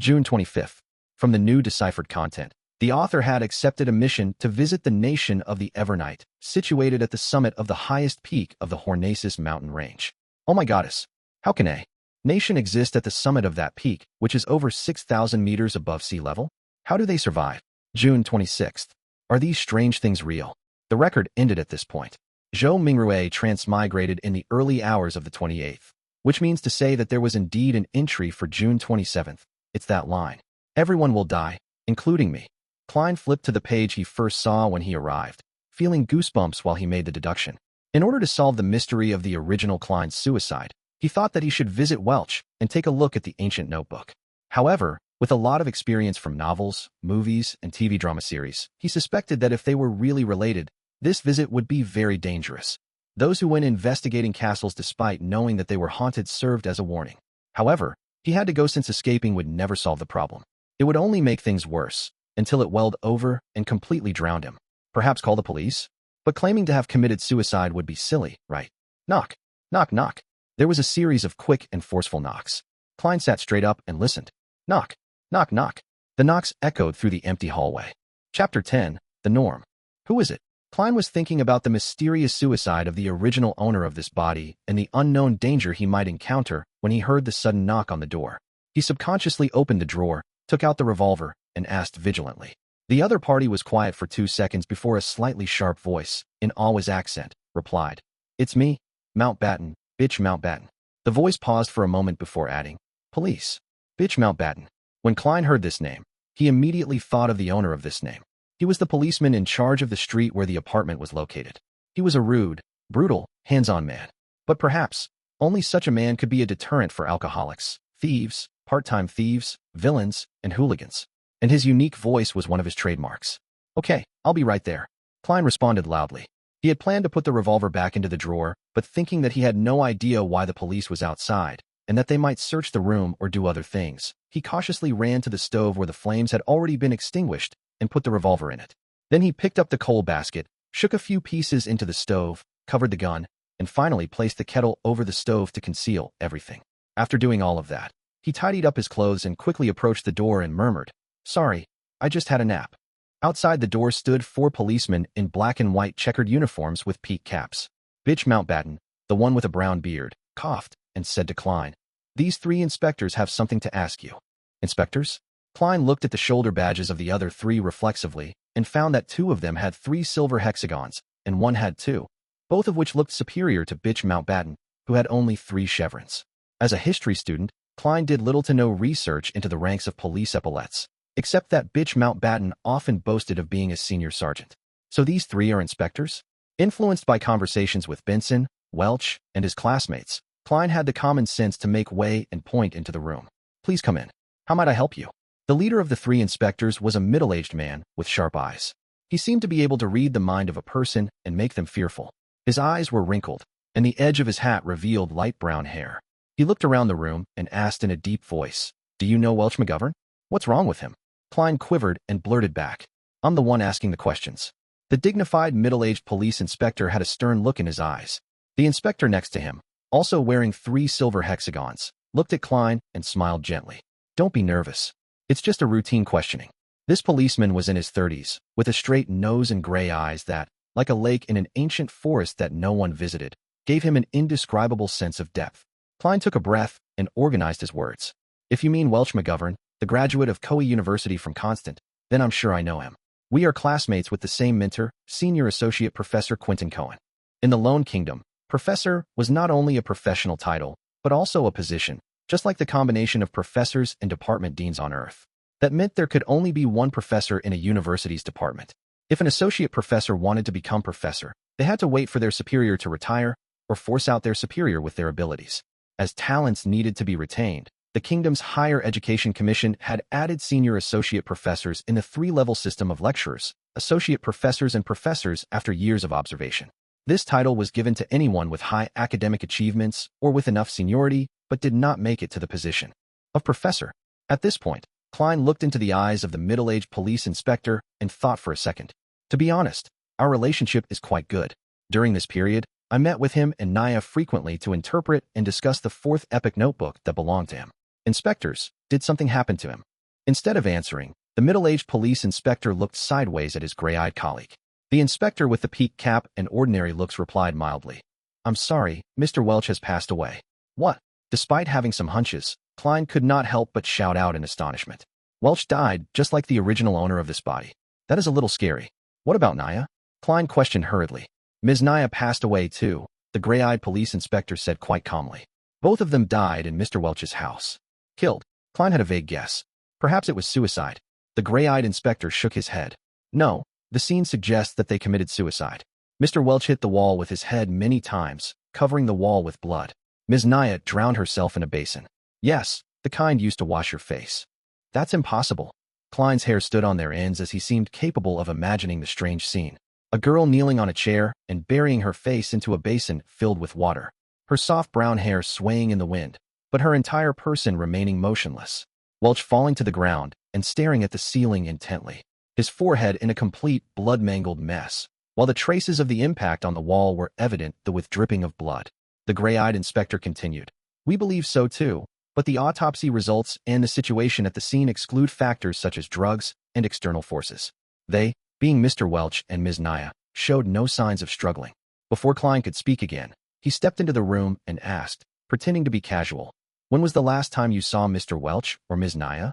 June 25th. From the new deciphered content, the author had accepted a mission to visit the nation of the Evernight, situated at the summit of the highest peak of the Hornacis mountain range. Oh my goddess! How can a nation exist at the summit of that peak, which is over 6,000 meters above sea level? How do they survive? June 26th. Are these strange things real? The record ended at this point. Zhou Mingrui transmigrated in the early hours of the 28th, which means to say that there was indeed an entry for June 27th. It's that line. Everyone will die, including me. Klein flipped to the page he first saw when he arrived, feeling goosebumps while he made the deduction. In order to solve the mystery of the original Klein's suicide, he thought that he should visit Welch and take a look at the ancient notebook. However, with a lot of experience from novels, movies, and TV drama series, he suspected that if they were really related, this visit would be very dangerous. Those who went investigating castles despite knowing that they were haunted served as a warning. However, he had to go since escaping would never solve the problem. It would only make things worse, until it welled over and completely drowned him. Perhaps call the police? But claiming to have committed suicide would be silly, right? Knock. Knock, knock. There was a series of quick and forceful knocks. Klein sat straight up and listened. Knock. Knock, knock. The knocks echoed through the empty hallway. Chapter 10. The Norm. Who is it? Klein was thinking about the mysterious suicide of the original owner of this body and the unknown danger he might encounter when he heard the sudden knock on the door. He subconsciously opened the drawer, took out the revolver, and asked vigilantly. The other party was quiet for 2 seconds before a slightly sharp voice, in Alwa's accent, replied, "It's me, Mountbatten, bitch Mountbatten." The voice paused for a moment before adding, "Police, bitch Mountbatten." When Klein heard this name, he immediately thought of the owner of this name. He was the policeman in charge of the street where the apartment was located. He was a rude, brutal, hands-on man. But perhaps, only such a man could be a deterrent for alcoholics, thieves, part-time thieves, villains, and hooligans. And his unique voice was one of his trademarks. "Okay, I'll be right there," Klein responded loudly. He had planned to put the revolver back into the drawer, but thinking that he had no idea why the police was outside, and that they might search the room or do other things, he cautiously ran to the stove where the flames had already been extinguished and put the revolver in it. Then he picked up the coal basket, shook a few pieces into the stove, covered the gun, and finally placed the kettle over the stove to conceal everything. After doing all of that, he tidied up his clothes and quickly approached the door and murmured, "Sorry, I just had a nap." Outside the door stood 4 policemen in black and white checkered uniforms with peak caps. Bitch Mountbatten, the one with a brown beard, coughed and said to Klein, "These 3 inspectors have something to ask you." Inspectors? Klein looked at the shoulder badges of the other 3 reflexively and found that 2 of them had 3 silver hexagons and 1 had 2, both of which looked superior to bitch Mountbatten, who had only 3 chevrons. As a history student, Klein did little to no research into the ranks of police epaulets, except that bitch Mountbatten often boasted of being a senior sergeant. So these 3 are inspectors? Influenced by conversations with Benson, Welch, and his classmates, Klein had the common sense to make way and point into the room. "Please come in. How might I help you?" The leader of the 3 inspectors was a middle-aged man with sharp eyes. He seemed to be able to read the mind of a person and make them fearful. His eyes were wrinkled, and the edge of his hat revealed light brown hair. He looked around the room and asked in a deep voice, "Do you know Welch McGovern? What's wrong with him?" Klein quivered and blurted back, "I'm the one asking the questions." The dignified middle-aged police inspector had a stern look in his eyes. The inspector next to him, also wearing 3 silver hexagons, looked at Klein and smiled gently. "Don't be nervous. It's just a routine questioning." This policeman was in his 30s, with a straight nose and gray eyes that, like a lake in an ancient forest that no one visited, gave him an indescribable sense of depth. Klein took a breath and organized his words. "If you mean Welch McGovern, the graduate of Coe University from Constant, then I'm sure I know him. We are classmates with the same mentor, Senior Associate Professor Quentin Cohen. In the Lone Kingdom, professor was not only a professional title, but also a position, just like the combination of professors and department deans on Earth. That meant there could only be one professor in a university's department. If an associate professor wanted to become professor, they had to wait for their superior to retire or force out their superior with their abilities. As talents needed to be retained, the kingdom's Higher Education Commission had added senior associate professors in the three-level system of lecturers, associate professors, and professors after years of observation. This title was given to anyone with high academic achievements or with enough seniority, but did not make it to the position of professor. At this point, Klein looked into the eyes of the middle-aged police inspector and thought for a second. To be honest, our relationship is quite good. During this period, I met with him and Naya frequently to interpret and discuss the fourth epic notebook that belonged to him. Inspectors, did something happen to him? Instead of answering, the middle-aged police inspector looked sideways at his gray-eyed colleague. The inspector with the peaked cap and ordinary looks replied mildly, "I'm sorry, Mr. Welch has passed away." What? Despite having some hunches, Klein could not help but shout out in astonishment. Welch died, just like the original owner of this body. That is a little scary. What about Naya? Klein questioned hurriedly. Ms. Naya passed away too, the gray-eyed police inspector said quite calmly. Both of them died in Mr. Welch's house. Killed? Klein had a vague guess. Perhaps it was suicide. The gray-eyed inspector shook his head. No, the scene suggests that they committed suicide. Mr. Welch hit the wall with his head many times, covering the wall with blood. Ms. Naya drowned herself in a basin. Yes, the kind used to wash your face. That's impossible. Klein's hair stood on their ends as he seemed capable of imagining the strange scene. A girl kneeling on a chair and burying her face into a basin filled with water. Her soft brown hair swaying in the wind, but her entire person remaining motionless. Welch falling to the ground and staring at the ceiling intently, his forehead in a complete blood-mangled mess, while the traces of the impact on the wall were evident, though with dripping of blood. The gray-eyed inspector continued. We believe so too, but the autopsy results and the situation at the scene exclude factors such as drugs and external forces. They, being Mr. Welch and Ms. Naya, showed no signs of struggling. Before Klein could speak again, he stepped into the room and asked, pretending to be casual, "When was the last time you saw Mr. Welch or Ms. Naya?"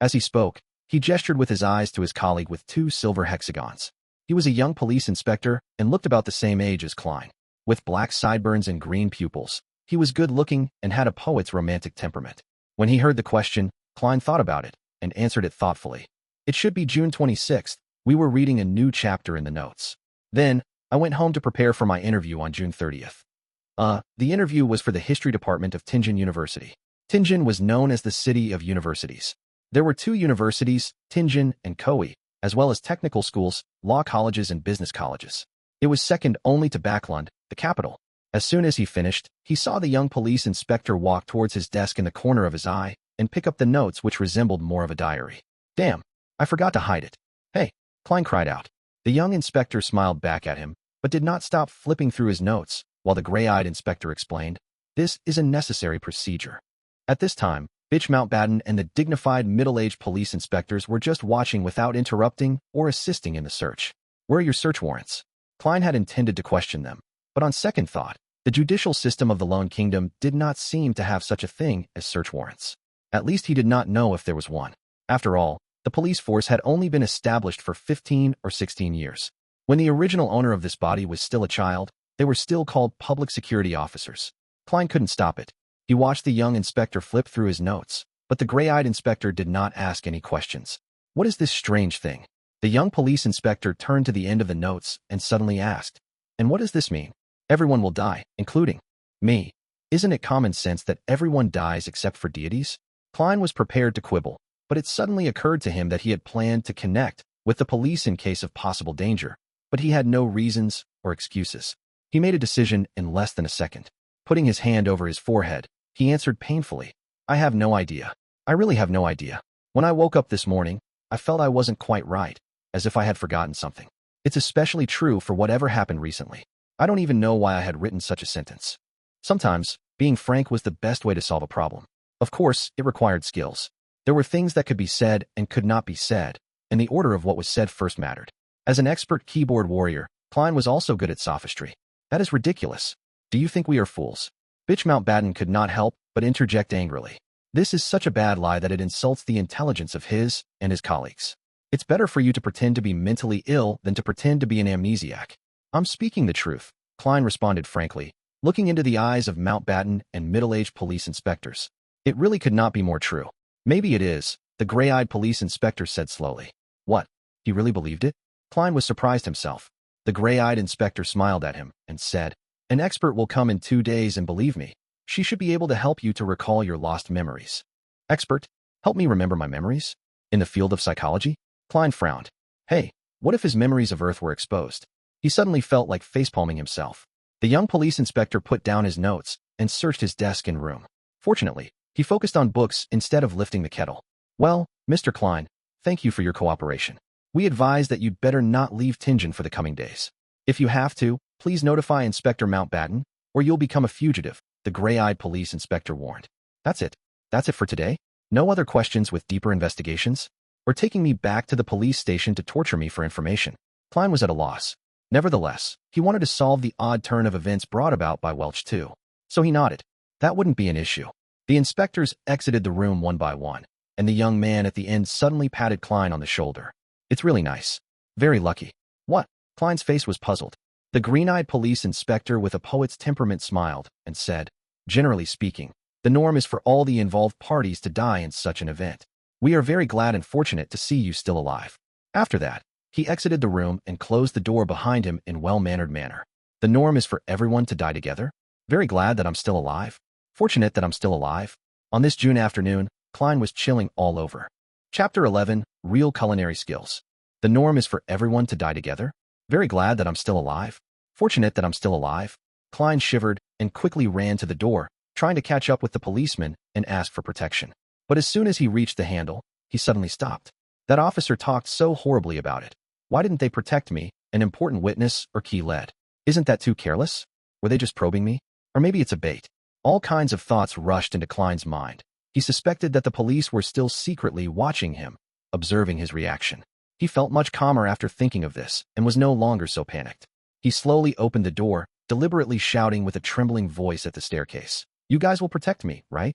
As he spoke, he gestured with his eyes to his colleague with two silver hexagons. He was a young police inspector and looked about the same age as Klein. With black sideburns and green pupils, he was good-looking and had a poet's romantic temperament. When he heard the question, Klein thought about it and answered it thoughtfully. It should be June 26th. We were reading a new chapter in the notes. Then, I went home to prepare for my interview on June 30th. The interview was for the history department of Tianjin University. Tianjin was known as the city of universities. There were two universities, Tianjin and Koei, as well as technical schools, law colleges, and business colleges. It was second only to Backlund, the capital. As soon as he finished, he saw the young police inspector walk towards his desk in the corner of his eye and pick up the notes which resembled more of a diary. Damn, I forgot to hide it. Hey, Klein cried out. The young inspector smiled back at him, but did not stop flipping through his notes, while the gray-eyed inspector explained, "This is a necessary procedure." At this time, Bitch Mountbatten and the dignified middle-aged police inspectors were just watching without interrupting or assisting in the search. "Where are your search warrants?" Klein had intended to question them, but on second thought, the judicial system of the Lone Kingdom did not seem to have such a thing as search warrants. At least he did not know if there was one. After all, the police force had only been established for 15 or 16 years. When the original owner of this body was still a child, they were still called public security officers. Klein couldn't stop it. He watched the young inspector flip through his notes, but the gray-eyed inspector did not ask any questions. What is this strange thing? The young police inspector turned to the end of the notes and suddenly asked, "And what does this mean? Everyone will die, including me. Isn't it common sense that everyone dies except for deities?" Klein was prepared to quibble, but it suddenly occurred to him that he had planned to connect with the police in case of possible danger, but he had no reasons or excuses. He made a decision in less than a second. Putting his hand over his forehead, he answered painfully, "I have no idea. I really have no idea. When I woke up this morning, I felt I wasn't quite right, as if I had forgotten something. It's especially true for whatever happened recently. I don't even know why I had written such a sentence." Sometimes, being frank was the best way to solve a problem. Of course, it required skills. There were things that could be said and could not be said, and the order of what was said first mattered. As an expert keyboard warrior, Klein was also good at sophistry. "That is ridiculous. Do you think we are fools?" Bitch Mountbatten could not help but interject angrily. "This is such a bad lie that it insults the intelligence of his and his colleagues." It's better for you to pretend to be mentally ill than to pretend to be an amnesiac. I'm speaking the truth, Klein responded frankly, looking into the eyes of Mountbatten and middle-aged police inspectors. It really could not be more true. Maybe it is, the gray-eyed police inspector said slowly. What? He really believed it? Klein was surprised himself. The gray-eyed inspector smiled at him and said, an expert will come in 2 days and believe me, she should be able to help you to recall your lost memories. Expert? Help me remember my memories? In the field of psychology? Klein frowned. Hey, what if his memories of Earth were exposed? He suddenly felt like facepalming himself. The young police inspector put down his notes and searched his desk and room. Fortunately, he focused on books instead of lifting the kettle. Well, Mr. Klein, thank you for your cooperation. We advise that you'd better not leave Tingen for the coming days. If you have to, please notify Inspector Mountbatten, or you'll become a fugitive, the gray-eyed police inspector warned. That's it. That's it for today? No other questions with deeper investigations? Or taking me back to the police station to torture me for information? Klein was at a loss. Nevertheless, he wanted to solve the odd turn of events brought about by Welch too. So he nodded. That wouldn't be an issue. The inspectors exited the room one by one, and the young man at the end suddenly patted Klein on the shoulder. It's really nice. Very lucky. What? Klein's face was puzzled. The green-eyed police inspector with a poet's temperament smiled and said, generally speaking, the norm is for all the involved parties to die in such an event. We are very glad and fortunate to see you still alive. After that, he exited the room and closed the door behind him in well-mannered manner. The norm is for everyone to die together? Very glad that I'm still alive. Fortunate that I'm still alive. On this June afternoon, Klein was chilling all over. Chapter 11, Real Culinary Skills. The norm is for everyone to die together? Very glad that I'm still alive. Fortunate that I'm still alive. Klein shivered and quickly ran to the door, trying to catch up with the policeman and ask for protection. But as soon as he reached the handle, he suddenly stopped. That officer talked so horribly about it. Why didn't they protect me, an important witness or key lead? Isn't that too careless? Were they just probing me? Or maybe it's a bait. All kinds of thoughts rushed into Klein's mind. He suspected that the police were still secretly watching him, observing his reaction. He felt much calmer after thinking of this and was no longer so panicked. He slowly opened the door, deliberately shouting with a trembling voice at the staircase. You guys will protect me, right?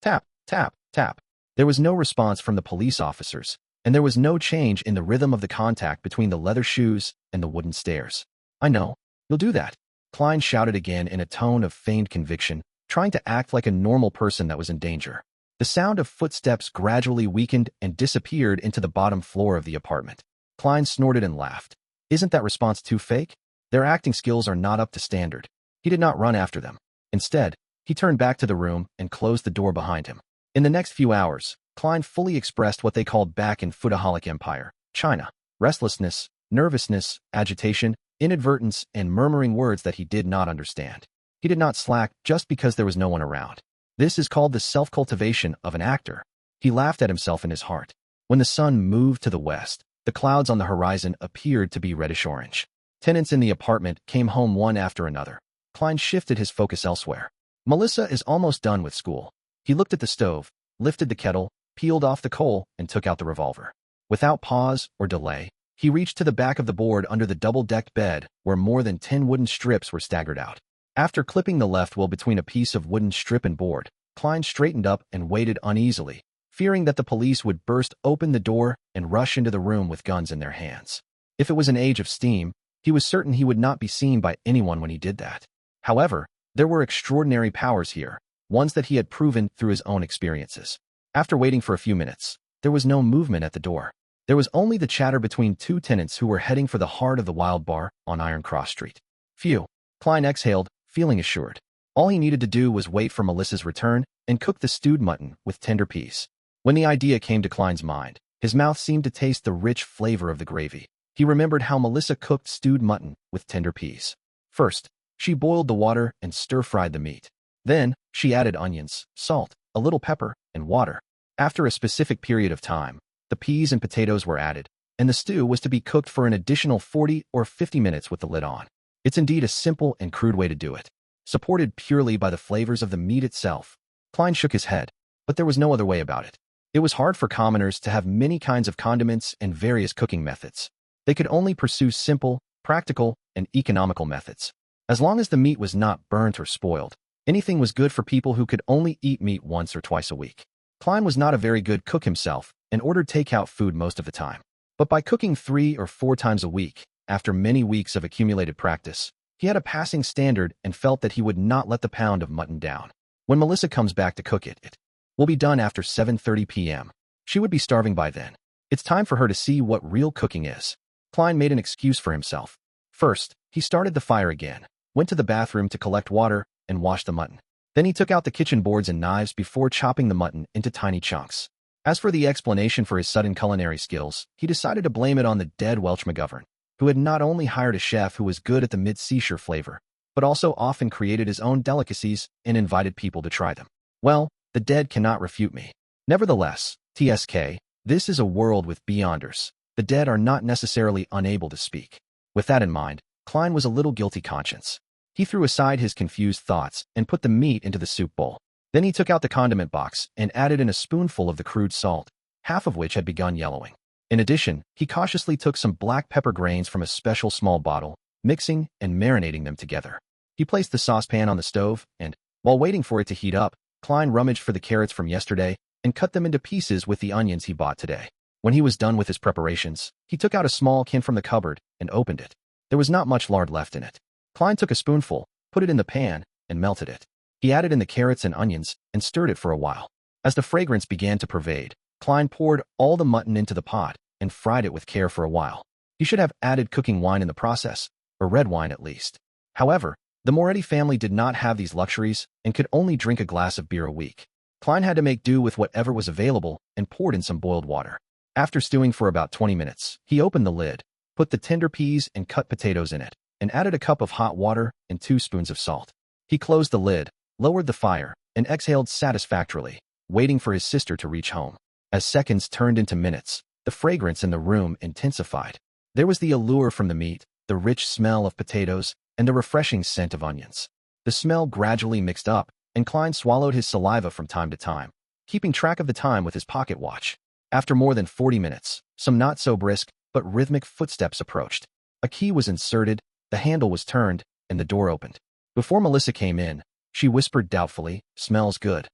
Tap, tap, tap. There was no response from the police officers, and there was no change in the rhythm of the contact between the leather shoes and the wooden stairs. I know. You'll do that. Klein shouted again in a tone of feigned conviction, trying to act like a normal person that was in danger. The sound of footsteps gradually weakened and disappeared into the bottom floor of the apartment. Klein snorted and laughed. Isn't that response too fake? Their acting skills are not up to standard. He did not run after them. Instead, he turned back to the room and closed the door behind him. In the next few hours, Klein fully expressed what they called back in Foodaholic Empire, China. Restlessness, nervousness, agitation, inadvertence, and murmuring words that he did not understand. He did not slack just because there was no one around. This is called the self-cultivation of an actor. He laughed at himself in his heart. When the sun moved to the west, the clouds on the horizon appeared to be reddish-orange. Tenants in the apartment came home one after another. Klein shifted his focus elsewhere. Melissa is almost done with school. He looked at the stove, lifted the kettle, peeled off the coal, and took out the revolver. Without pause or delay, he reached to the back of the board under the double-decked bed where more than 10 wooden strips were staggered out. After clipping the left wall between a piece of wooden strip and board, Klein straightened up and waited uneasily, fearing that the police would burst open the door and rush into the room with guns in their hands. If it was an age of steam, he was certain he would not be seen by anyone when he did that. However, there were extraordinary powers here, ones that he had proven through his own experiences. After waiting for a few minutes, there was no movement at the door. There was only the chatter between two tenants who were heading for the heart of the Wild Bar on Iron Cross Street. Phew. Klein exhaled, feeling assured. All he needed to do was wait for Melissa's return and cook the stewed mutton with tender peas. When the idea came to Klein's mind, his mouth seemed to taste the rich flavor of the gravy. He remembered how Melissa cooked stewed mutton with tender peas. First, she boiled the water and stir-fried the meat. Then, she added onions, salt, a little pepper, and water. After a specific period of time, the peas and potatoes were added, and the stew was to be cooked for an additional 40 or 50 minutes with the lid on. It's indeed a simple and crude way to do it. Supported purely by the flavors of the meat itself. Klein shook his head, but there was no other way about it. It was hard for commoners to have many kinds of condiments and various cooking methods. They could only pursue simple, practical, and economical methods. As long as the meat was not burnt or spoiled, anything was good for people who could only eat meat once or twice a week. Klein was not a very good cook himself and ordered takeout food most of the time. But by cooking 3 or 4 times a week, after many weeks of accumulated practice, he had a passing standard and felt that he would not let the pound of mutton down. When Melissa comes back to cook it, it will be done after 7:30 p.m. She would be starving by then. It's time for her to see what real cooking is. Klein made an excuse for himself. First, he started the fire again, went to the bathroom to collect water, and wash the mutton. Then he took out the kitchen boards and knives before chopping the mutton into tiny chunks. As for the explanation for his sudden culinary skills, he decided to blame it on the dead Welsh McGovern, who had not only hired a chef who was good at the mid-seashore flavor, but also often created his own delicacies and invited people to try them. Well, the dead cannot refute me. Nevertheless, TSK, this is a world with beyonders. The dead are not necessarily unable to speak. With that in mind, Klein was a little guilty conscience. He threw aside his confused thoughts and put the meat into the soup bowl. Then he took out the condiment box and added in a spoonful of the crude salt, half of which had begun yellowing. In addition, he cautiously took some black pepper grains from a special small bottle, mixing and marinating them together. He placed the saucepan on the stove and, while waiting for it to heat up, Klein rummaged for the carrots from yesterday and cut them into pieces with the onions he bought today. When he was done with his preparations, he took out a small can from the cupboard and opened it. There was not much lard left in it. Klein took a spoonful, put it in the pan, and melted it. He added in the carrots and onions and stirred it for a while. As the fragrance began to pervade, Klein poured all the mutton into the pot and fried it with care for a while. He should have added cooking wine in the process, or red wine at least. However, the Moretti family did not have these luxuries and could only drink a glass of beer a week. Klein had to make do with whatever was available and poured in some boiled water. After stewing for about 20 minutes, he opened the lid, put the tender peas and cut potatoes in it, and added a cup of hot water and 2 spoons of salt. He closed the lid, lowered the fire, and exhaled satisfactorily, waiting for his sister to reach home. As seconds turned into minutes, the fragrance in the room intensified. There was the allure from the meat, the rich smell of potatoes, and the refreshing scent of onions. The smell gradually mixed up, and Klein swallowed his saliva from time to time, keeping track of the time with his pocket watch. After more than 40 minutes, some not-so-brisk but rhythmic footsteps approached. A key was inserted, the handle was turned, and the door opened. Before Melissa came in, she whispered doubtfully, "Smells good."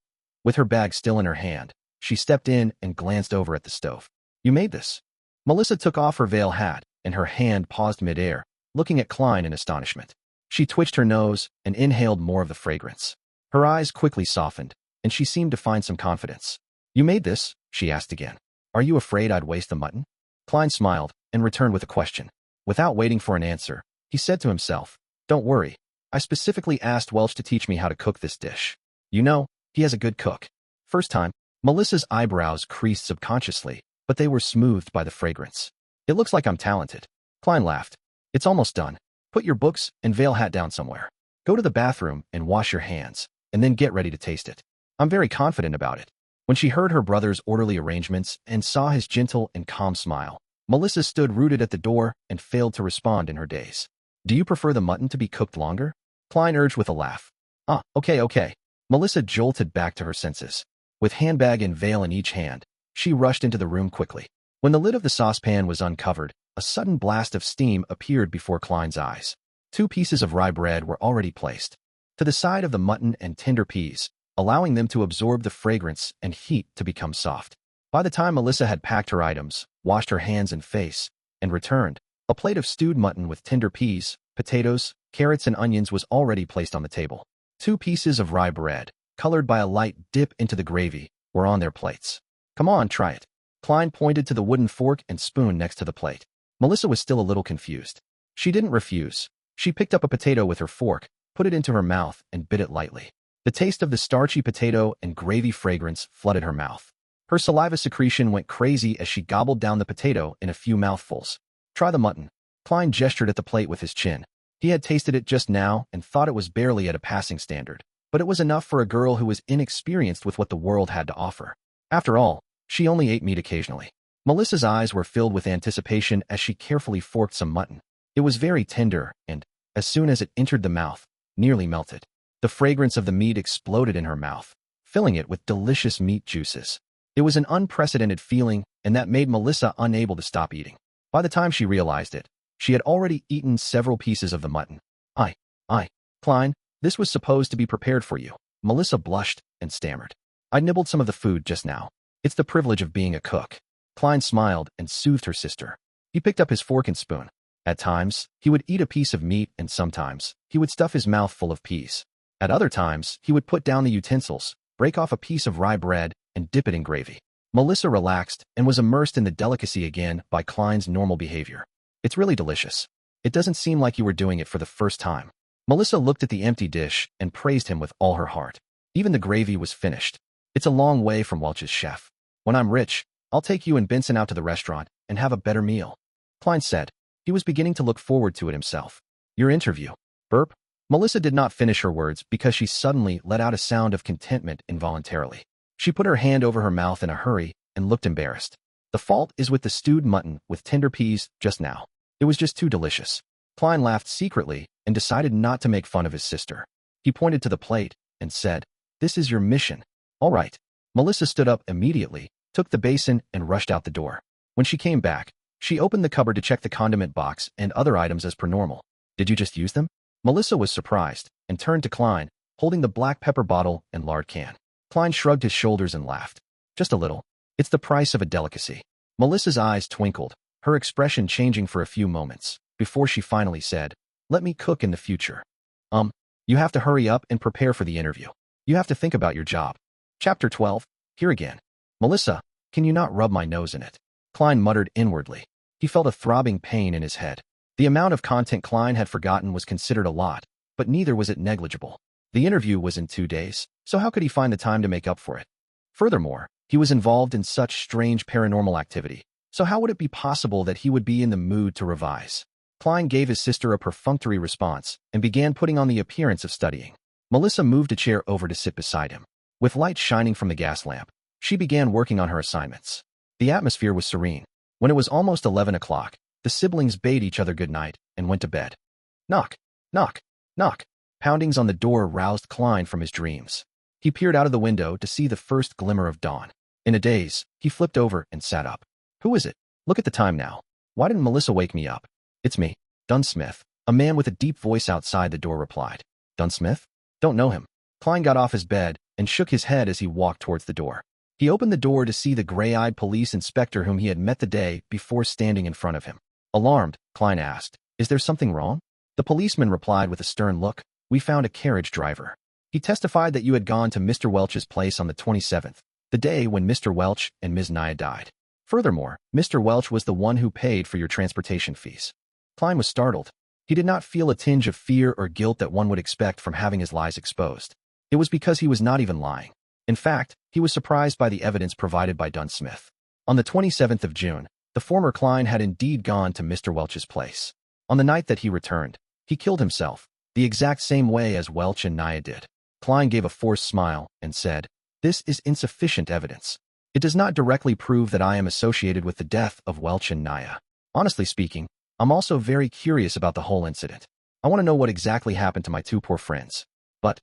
With her bag still in her hand, she stepped in and glanced over at the stove. "You made this?" Melissa took off her veil hat, and her hand paused mid-air, looking at Klein in astonishment. She twitched her nose and inhaled more of the fragrance. Her eyes quickly softened, and she seemed to find some confidence. "You made this?" she asked again. "Are you afraid I'd waste the mutton?" Klein smiled and returned with a question. Without waiting for an answer, he said to himself, "Don't worry. I specifically asked Welch to teach me how to cook this dish. You know, he is a good cook." First time, Melissa's eyebrows creased subconsciously, but they were smoothed by the fragrance. "It looks like I'm talented." Klein laughed. "It's almost done. Put your books and veil hat down somewhere. Go to the bathroom and wash your hands, and then get ready to taste it. I'm very confident about it." When she heard her brother's orderly arrangements and saw his gentle and calm smile, Melissa stood rooted at the door and failed to respond in her daze. "Do you prefer the mutton to be cooked longer?" Klein urged with a laugh. Okay. Melissa jolted back to her senses. With handbag and veil in each hand, she rushed into the room quickly. When the lid of the saucepan was uncovered, a sudden blast of steam appeared before Klein's eyes. 2 pieces of rye bread were already placed to the side of the mutton and tender peas, allowing them to absorb the fragrance and heat to become soft. By the time Melissa had packed her items, washed her hands and face, and returned, a plate of stewed mutton with tender peas, potatoes, carrots, and onions was already placed on the table. 2 pieces of rye bread, colored by a light dip into the gravy, were on their plates. "Come on, try it." Klein pointed to the wooden fork and spoon next to the plate. Melissa was still a little confused. She didn't refuse. She picked up a potato with her fork, put it into her mouth, and bit it lightly. The taste of the starchy potato and gravy fragrance flooded her mouth. Her saliva secretion went crazy as she gobbled down the potato in a few mouthfuls. "Try the mutton." Klein gestured at the plate with his chin. He had tasted it just now and thought it was barely at a passing standard, but it was enough for a girl who was inexperienced with what the world had to offer. After all, she only ate meat occasionally. Melissa's eyes were filled with anticipation as she carefully forked some mutton. It was very tender and, as soon as it entered the mouth, nearly melted. The fragrance of the meat exploded in her mouth, filling it with delicious meat juices. It was an unprecedented feeling, and that made Melissa unable to stop eating. By the time she realized it, she had already eaten several pieces of the mutton. Klein, this was supposed to be prepared for you." Melissa blushed and stammered. "I nibbled some of the food just now. It's the privilege of being a cook." Klein smiled and soothed her sister. He picked up his fork and spoon. At times, he would eat a piece of meat, and sometimes, he would stuff his mouth full of peas. At other times, he would put down the utensils, break off a piece of rye bread, and dip it in gravy. Melissa relaxed and was immersed in the delicacy again by Klein's normal behavior. It's really delicious. It doesn't seem like you were doing it for the first time. Melissa looked at the empty dish and praised him with all her heart. Even the gravy was finished. It's a long way from Welch's chef. When I'm rich, I'll take you and Benson out to the restaurant and have a better meal, Klein said. He was beginning to look forward to it himself. Your interview. Burp. Melissa did not finish her words because she suddenly let out a sound of contentment involuntarily. She put her hand over her mouth in a hurry and looked embarrassed. The fault is with the stewed mutton with tender peas just now. It was just too delicious. Klein laughed secretly and decided not to make fun of his sister. He pointed to the plate and said, "This is your mission." All right. Melissa stood up immediately, took the basin, and rushed out the door. When she came back, she opened the cupboard to check the condiment box and other items as per normal. Did you just use them? Melissa was surprised and turned to Klein, holding the black pepper bottle and lard can. Klein shrugged his shoulders and laughed. Just a little. It's the price of a delicacy. Melissa's eyes twinkled, her expression changing for a few moments, before she finally said, "Let me cook in the future." You have to hurry up and prepare for the interview. You have to think about your job. Chapter 12. Here again. Melissa, can you not rub my nose in it? Klein muttered inwardly. He felt a throbbing pain in his head. The amount of content Klein had forgotten was considered a lot, but neither was it negligible. The interview was in 2 days, so how could he find the time to make up for it? Furthermore, he was involved in such strange paranormal activity, so how would it be possible that he would be in the mood to revise? Klein gave his sister a perfunctory response and began putting on the appearance of studying. Melissa moved a chair over to sit beside him. With light shining from the gas lamp, she began working on her assignments. The atmosphere was serene. When it was almost 11 o'clock, the siblings bade each other good night and went to bed. Knock, knock, knock. Poundings on the door roused Klein from his dreams. He peered out of the window to see the first glimmer of dawn. In a daze, he flipped over and sat up. Who is it? Look at the time now. Why didn't Melissa wake me up? It's me, Dunn Smith. A man with a deep voice outside the door replied. Dunn Smith? Don't know him. Klein got off his bed and shook his head as he walked towards the door. He opened the door to see the gray-eyed police inspector whom he had met the day before standing in front of him. Alarmed, Klein asked, "Is there something wrong?" The policeman replied with a stern look, "We found a carriage driver. He testified that you had gone to Mr. Welch's place on the 27th, the day when Mr. Welch and Ms. Naya died. Furthermore, Mr. Welch was the one who paid for your transportation fees." Klein was startled. He did not feel a tinge of fear or guilt that one would expect from having his lies exposed. It was because he was not even lying. In fact, he was surprised by the evidence provided by Dunn Smith. On the 27th of June, the former Klein had indeed gone to Mr. Welch's place. On the night that he returned, he killed himself, the exact same way as Welch and Naya did. Klein gave a forced smile and said, "This is insufficient evidence. It does not directly prove that I am associated with the death of Welch and Naya. Honestly speaking, I'm also very curious about the whole incident. I want to know what exactly happened to my two poor friends. But,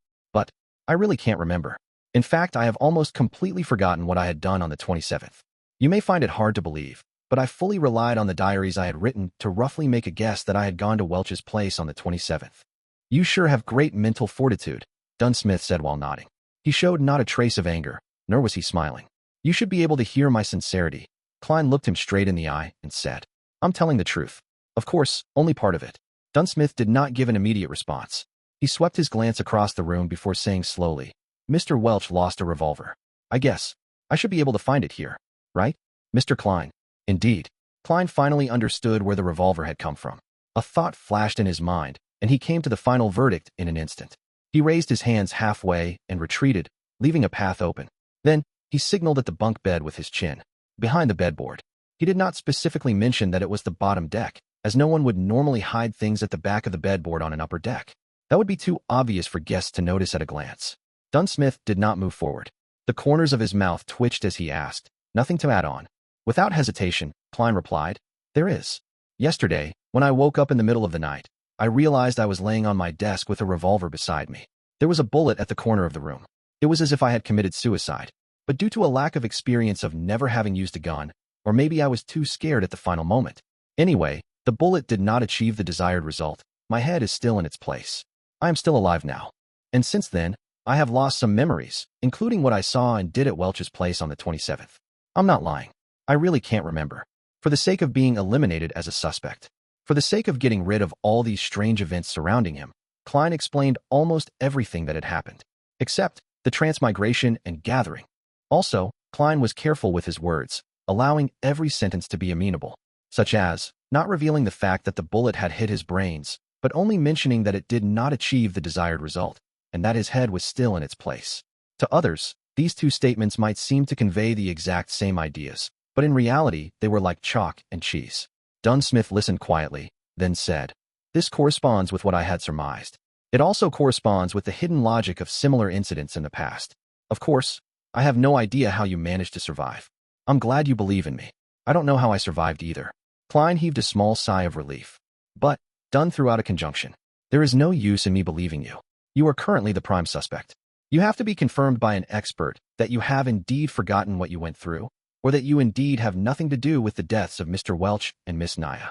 I really can't remember. In fact, I have almost completely forgotten what I had done on the 27th. You may find it hard to believe, but I fully relied on the diaries I had written to roughly make a guess that I had gone to Welch's place on the 27th. You sure have great mental fortitude," Dunn Smith said while nodding. He showed not a trace of anger, nor was he smiling. "You should be able to hear my sincerity." Klein looked him straight in the eye and said, "I'm telling the truth. Of course, only part of it." Dunn Smith did not give an immediate response. He swept his glance across the room before saying slowly, "Mr. Welch lost a revolver. I guess I should be able to find it here, right, Mr. Klein?" Indeed. Klein finally understood where the revolver had come from. A thought flashed in his mind, and he came to the final verdict in an instant. He raised his hands halfway and retreated, leaving a path open. Then, he signaled at the bunk bed with his chin, behind the bedboard. He did not specifically mention that it was the bottom deck, as no one would normally hide things at the back of the bedboard on an upper deck. That would be too obvious for guests to notice at a glance. Dunn Smith did not move forward. The corners of his mouth twitched as he asked, "Nothing to add on?" Without hesitation, Klein replied, "There is. Yesterday, when I woke up in the middle of the night, I realized I was laying on my desk with a revolver beside me. There was a bullet at the corner of the room. It was as if I had committed suicide. But due to a lack of experience of never having used a gun, or maybe I was too scared at the final moment. Anyway, the bullet did not achieve the desired result. My head is still in its place. I am still alive now. And since then, I have lost some memories, including what I saw and did at Welch's place on the 27th. I'm not lying. I I really can't remember. For the sake of being eliminated as a suspect. For the sake of getting rid of all these strange events surrounding him, Klein explained almost everything that had happened, except the transmigration and gathering. Also, Klein was careful with his words, allowing every sentence to be amenable, such as not revealing the fact that the bullet had hit his brains, but only mentioning that it did not achieve the desired result, and that his head was still in its place. To others, these two statements might seem to convey the exact same ideas, but in reality, they were like chalk and cheese. Dunn Smith listened quietly, then said, "This corresponds with what I had surmised. It also corresponds with the hidden logic of similar incidents in the past. Of course, I have no idea how you managed to survive. I'm glad you believe in me. I don't know how I survived either." Klein heaved a small sigh of relief. "But," Dunn threw out a conjunction, "there is no use in me believing you. You are currently the prime suspect. You have to be confirmed by an expert that you have indeed forgotten what you went through, or that you indeed have nothing to do with the deaths of Mr. Welch and Miss Naya."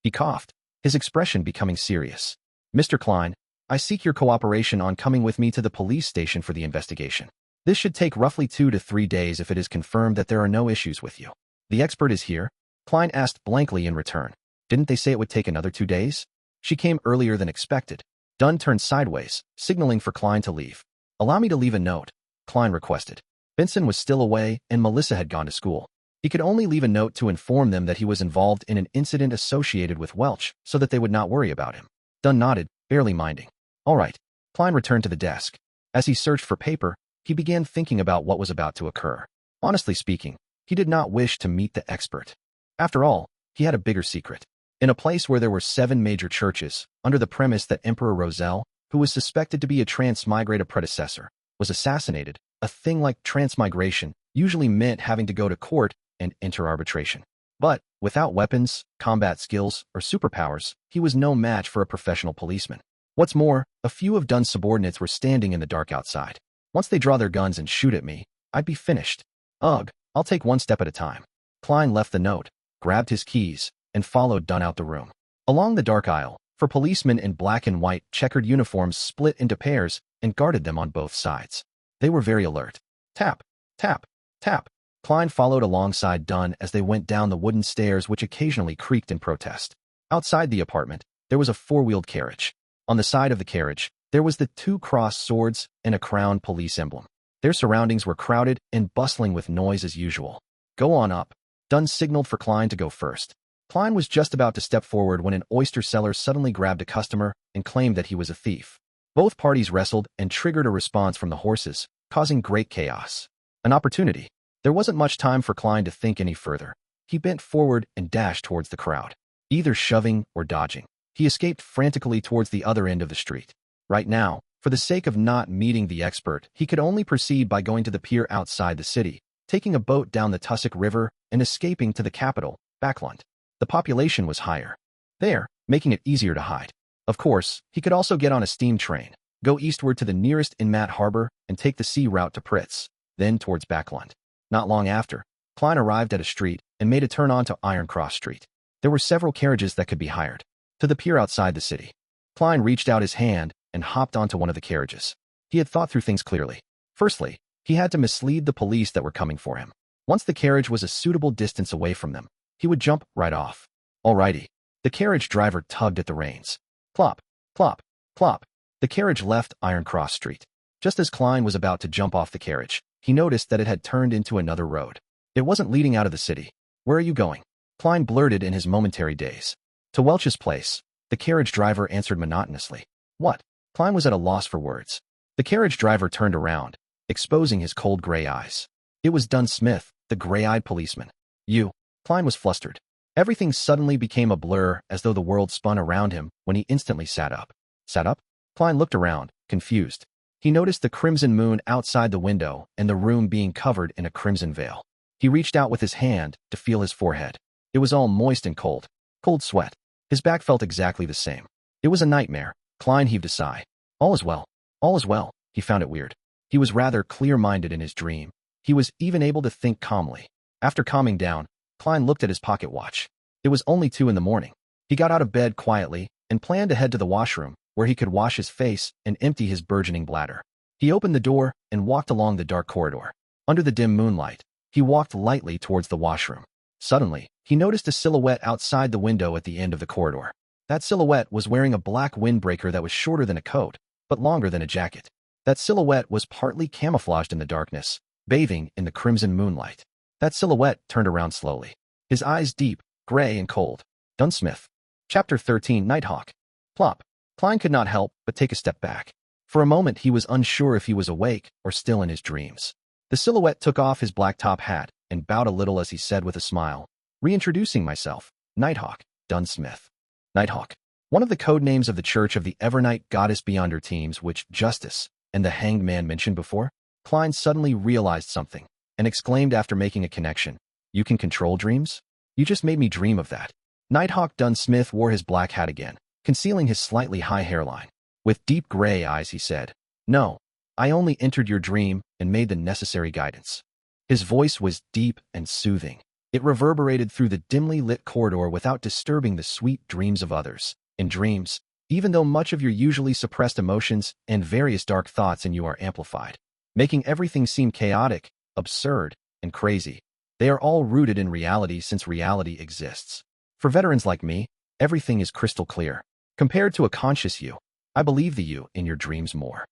He coughed, his expression becoming serious. "Mr. Klein, I seek your cooperation on coming with me to the police station for the investigation. This should take roughly 2 to 3 days if it is confirmed that there are no issues with you." "The expert is here?" Klein asked blankly in return. "Didn't they say it would take another 2 days?" "She came earlier than expected." Dunn turned sideways, signaling for Klein to leave. "Allow me to leave a note," Klein requested. Benson was still away and Melissa had gone to school. He could only leave a note to inform them that he was involved in an incident associated with Welch so that they would not worry about him. Dunn nodded, barely minding. "All right." Klein returned to the desk. As he searched for paper, he began thinking about what was about to occur. Honestly speaking, he did not wish to meet the expert. After all, he had a bigger secret. In a place where there were 7 major churches, under the premise that Emperor Roselle, who was suspected to be a transmigrated predecessor, was assassinated, a thing like transmigration usually meant having to go to court and enter arbitration. But, without weapons, combat skills, or superpowers, he was no match for a professional policeman. What's more, a few of Dunn's subordinates were standing in the dark outside. Once they draw their guns and shoot at me, I'd be finished. Ugh, I'll take one step at a time. Klein left the note, grabbed his keys, and followed Dunn out the room. Along the dark aisle, for policemen in black and white checkered uniforms split into pairs and guarded them on both sides. They were very alert. Tap, tap, tap. Klein followed alongside Dunn as they went down the wooden stairs which occasionally creaked in protest. Outside the apartment, there was a 4-wheeled carriage. On the side of the carriage, there was the 2 crossed swords and a crown police emblem. Their surroundings were crowded and bustling with noise as usual. "Go on up." Dunn signaled for Klein to go first. Klein was just about to step forward when an oyster seller suddenly grabbed a customer and claimed that he was a thief. Both parties wrestled and triggered a response from the horses, causing great chaos. An opportunity. There wasn't much time for Klein to think any further. He bent forward and dashed towards the crowd, either shoving or dodging. He escaped frantically towards the other end of the street. Right now, for the sake of not meeting the expert, he could only proceed by going to the pier outside the city, taking a boat down the Tussock River, and escaping to the capital, Backlund. The population was higher there, making it easier to hide. Of course, he could also get on a steam train, go eastward to the nearest Inmat harbor, and take the sea route to Pritz, then towards Backlund. Not long after, Klein arrived at a street and made a turn onto Iron Cross Street. There were several carriages that could be hired. To the pier outside the city. Klein reached out his hand and hopped onto one of the carriages. He had thought through things clearly. Firstly, he had to mislead the police that were coming for him. Once the carriage was a suitable distance away from them, he would jump right off. Alrighty. The carriage driver tugged at the reins. Plop, plop, plop. The carriage left Iron Cross Street. Just as Klein was about to jump off the carriage, he noticed that it had turned into another road. It wasn't leading out of the city. "Where are you going?" Klein blurted in his momentary daze. "To Welch's place," the carriage driver answered monotonously. "What?" Klein was at a loss for words. The carriage driver turned around, exposing his cold gray eyes. It was Dunn Smith, the gray-eyed policeman. "You?" Klein was flustered. Everything suddenly became a blur as though the world spun around him when he instantly sat up. Sat up? Klein looked around, confused. He noticed the crimson moon outside the window and the room being covered in a crimson veil. He reached out with his hand to feel his forehead. It was all moist and cold. Cold sweat. His back felt exactly the same. It was a nightmare. Klein heaved a sigh. All is well. All is well. He found it weird. He was rather clear-minded in his dream. He was even able to think calmly. After calming down, Klein looked at his pocket watch. It was only 2 in the morning. He got out of bed quietly and planned to head to the washroom, where he could wash his face and empty his burgeoning bladder. He opened the door and walked along the dark corridor. Under the dim moonlight, he walked lightly towards the washroom. Suddenly, he noticed a silhouette outside the window at the end of the corridor. That silhouette was wearing a black windbreaker that was shorter than a coat, but longer than a jacket. That silhouette was partly camouflaged in the darkness, bathing in the crimson moonlight. That silhouette turned around slowly, his eyes deep, gray and cold. Dunn Smith. Chapter 13, Nighthawk. Plop. Klein could not help but take a step back. For a moment he was unsure if he was awake or still in his dreams. The silhouette took off his black top hat and bowed a little as he said with a smile, "Reintroducing myself, Nighthawk, Dunn Smith." Nighthawk. One of the code names of the Church of the Evernight Goddess Beyonder teams which Justice and the Hanged Man mentioned before. Klein suddenly realized something and exclaimed after making a connection, "You can control dreams? You just made me dream of that." Nighthawk Dunn Smith wore his black hat again, concealing his slightly high hairline. With deep gray eyes he said, "No, I only entered your dream and made the necessary guidance." His voice was deep and soothing. It reverberated through the dimly lit corridor without disturbing the sweet dreams of others. In dreams, even though much of your usually suppressed emotions and various dark thoughts in you are amplified, making everything seem chaotic, absurd, and crazy, they are all rooted in reality since reality exists. For veterans like me, everything is crystal clear. Compared to a conscious you, I believe the you in your dreams more.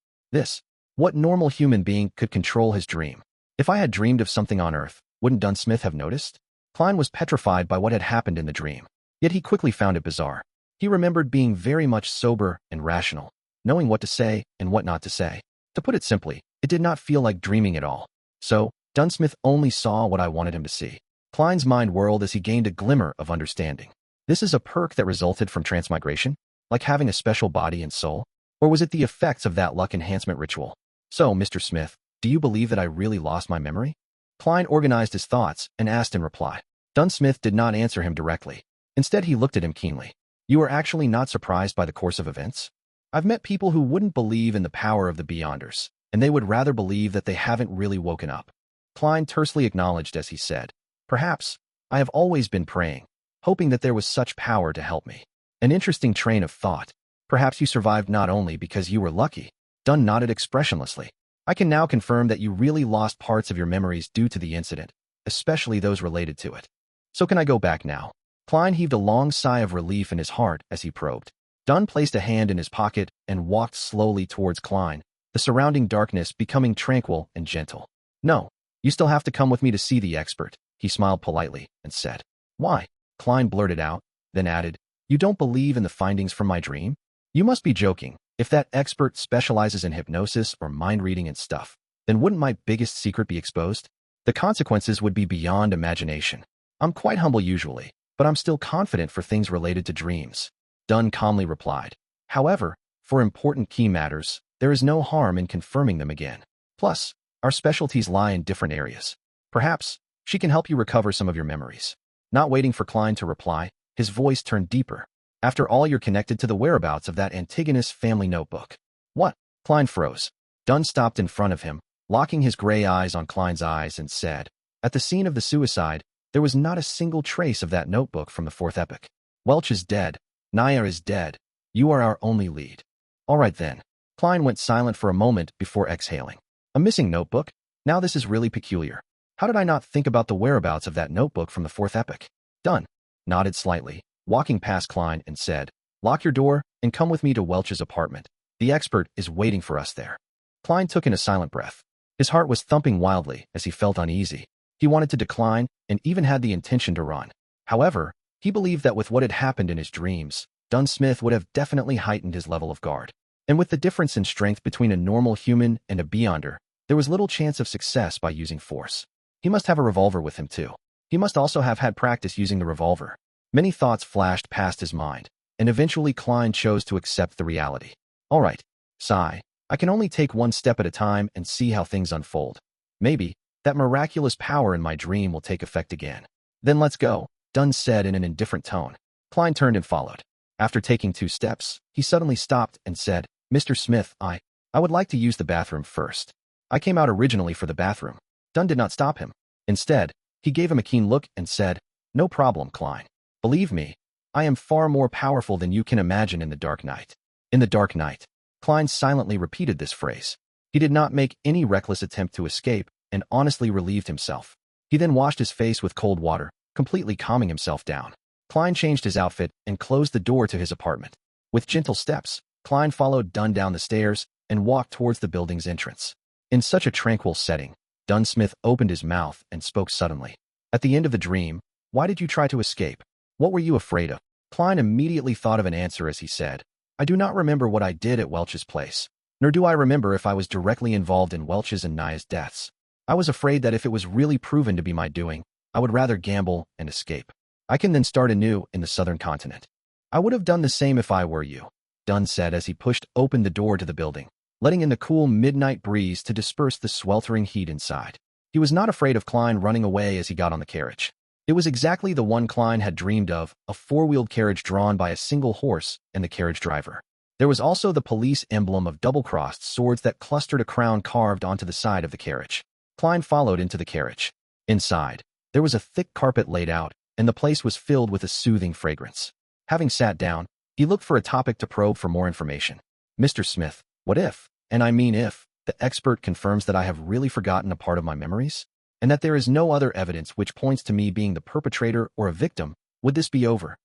What normal human being could control his dream? If I had dreamed of something on Earth, wouldn't Dunn Smith have noticed? Klein was petrified by what had happened in the dream, yet he quickly found it bizarre. He remembered being very much sober and rational, knowing what to say and what not to say. To put it simply, it did not feel like dreaming at all. So, Dunn Smith only saw what I wanted him to see. Klein's mind whirled as he gained a glimmer of understanding. This is a perk that resulted from transmigration? Like having a special body and soul? Or was it the effects of that luck enhancement ritual? So, Mr. Smith, do you believe that I really lost my memory? Klein organized his thoughts and asked in reply. Dunn Smith did not answer him directly. Instead, he looked at him keenly. You are actually not surprised by the course of events? I've met people who wouldn't believe in the power of the Beyonders, and they would rather believe that they haven't really woken up. Klein tersely acknowledged as he said, "Perhaps, I have always been praying, hoping that there was such power to help me." An interesting train of thought. Perhaps you survived not only because you were lucky. Dunn nodded expressionlessly. I can now confirm that you really lost parts of your memories due to the incident, especially those related to it. So can I go back now? Klein heaved a long sigh of relief in his heart as he probed. Dunn placed a hand in his pocket and walked slowly towards Klein, the surrounding darkness becoming tranquil and gentle. No, you still have to come with me to see the expert, he smiled politely and said. Why? Klein blurted out, then added, You don't believe in the findings from my dream? You must be joking. If that expert specializes in hypnosis or mind reading and stuff, then wouldn't my biggest secret be exposed? The consequences would be beyond imagination. I'm quite humble usually, but I'm still confident for things related to dreams. Dunn calmly replied. However, for important key matters, there is no harm in confirming them again. Plus, our specialties lie in different areas. Perhaps, she can help you recover some of your memories. Not waiting for Klein to reply, his voice turned deeper. After all, you're connected to the whereabouts of that Antigonus family notebook. What? Klein froze. Dunn stopped in front of him, locking his gray eyes on Klein's eyes and said, At the scene of the suicide, there was not a single trace of that notebook from the fourth epoch. Welch is dead. Naya is dead. You are our only lead. All right then. Klein went silent for a moment before exhaling. A missing notebook? Now this is really peculiar. How did I not think about the whereabouts of that notebook from the fourth epoch? Dunn nodded slightly, walking past Klein and said, Lock your door and come with me to Welch's apartment. The expert is waiting for us there. Klein took in a silent breath. His heart was thumping wildly as he felt uneasy. He wanted to decline and even had the intention to run. However, he believed that with what had happened in his dreams, Dunn Smith would have definitely heightened his level of guard. And with the difference in strength between a normal human and a Beyonder, there was little chance of success by using force. He must have a revolver with him too. He must also have had practice using the revolver. Many thoughts flashed past his mind, and eventually Klein chose to accept the reality. All right, sigh. I can only take one step at a time and see how things unfold. Maybe that miraculous power in my dream will take effect again. Then let's go, Dunn said in an indifferent tone. Klein turned and followed. After taking 2 steps, he suddenly stopped and said, Mr. Smith, I would like to use the bathroom first. I came out originally for the bathroom. Dunn did not stop him. Instead, he gave him a keen look and said, No problem, Klein. Believe me, I am far more powerful than you can imagine in the dark night. In the dark night. Klein silently repeated this phrase. He did not make any reckless attempt to escape and honestly relieved himself. He then washed his face with cold water, completely calming himself down. Klein changed his outfit and closed the door to his apartment. With gentle steps, Klein followed Dunn down the stairs and walked towards the building's entrance. In such a tranquil setting, Dunn Smith opened his mouth and spoke suddenly. At the end of the dream, why did you try to escape? What were you afraid of? Klein immediately thought of an answer as he said, I do not remember what I did at Welch's place, nor do I remember if I was directly involved in Welch's and Naya's deaths. I was afraid that if it was really proven to be my doing, I would rather gamble and escape. I can then start anew in the southern continent. I would have done the same if I were you, Dunn said as he pushed open the door to the building, letting in the cool midnight breeze to disperse the sweltering heat inside. He was not afraid of Klein running away as he got on the carriage. It was exactly the one Klein had dreamed of, a four-wheeled carriage drawn by a single horse and the carriage driver. There was also the police emblem of double-crossed swords that clustered a crown carved onto the side of the carriage. Klein followed into the carriage. Inside, there was a thick carpet laid out, and the place was filled with a soothing fragrance. Having sat down, he looked for a topic to probe for more information. Mr. Smith, what if, and I mean if, the expert confirms that I have really forgotten a part of my memories? And that there is no other evidence which points to me being the perpetrator or a victim, would this be over?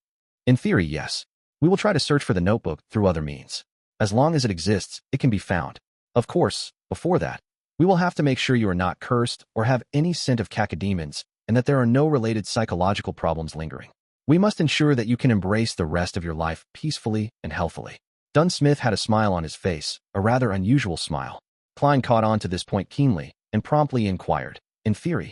In theory, yes. We will try to search for the notebook through other means. As long as it exists, it can be found. Of course, before that, we will have to make sure you are not cursed or have any scent of cacodemons, and that there are no related psychological problems lingering. We must ensure that you can embrace the rest of your life peacefully and healthily. Dunn Smith had a smile on his face, a rather unusual smile. Klein caught on to this point keenly and promptly inquired, in theory?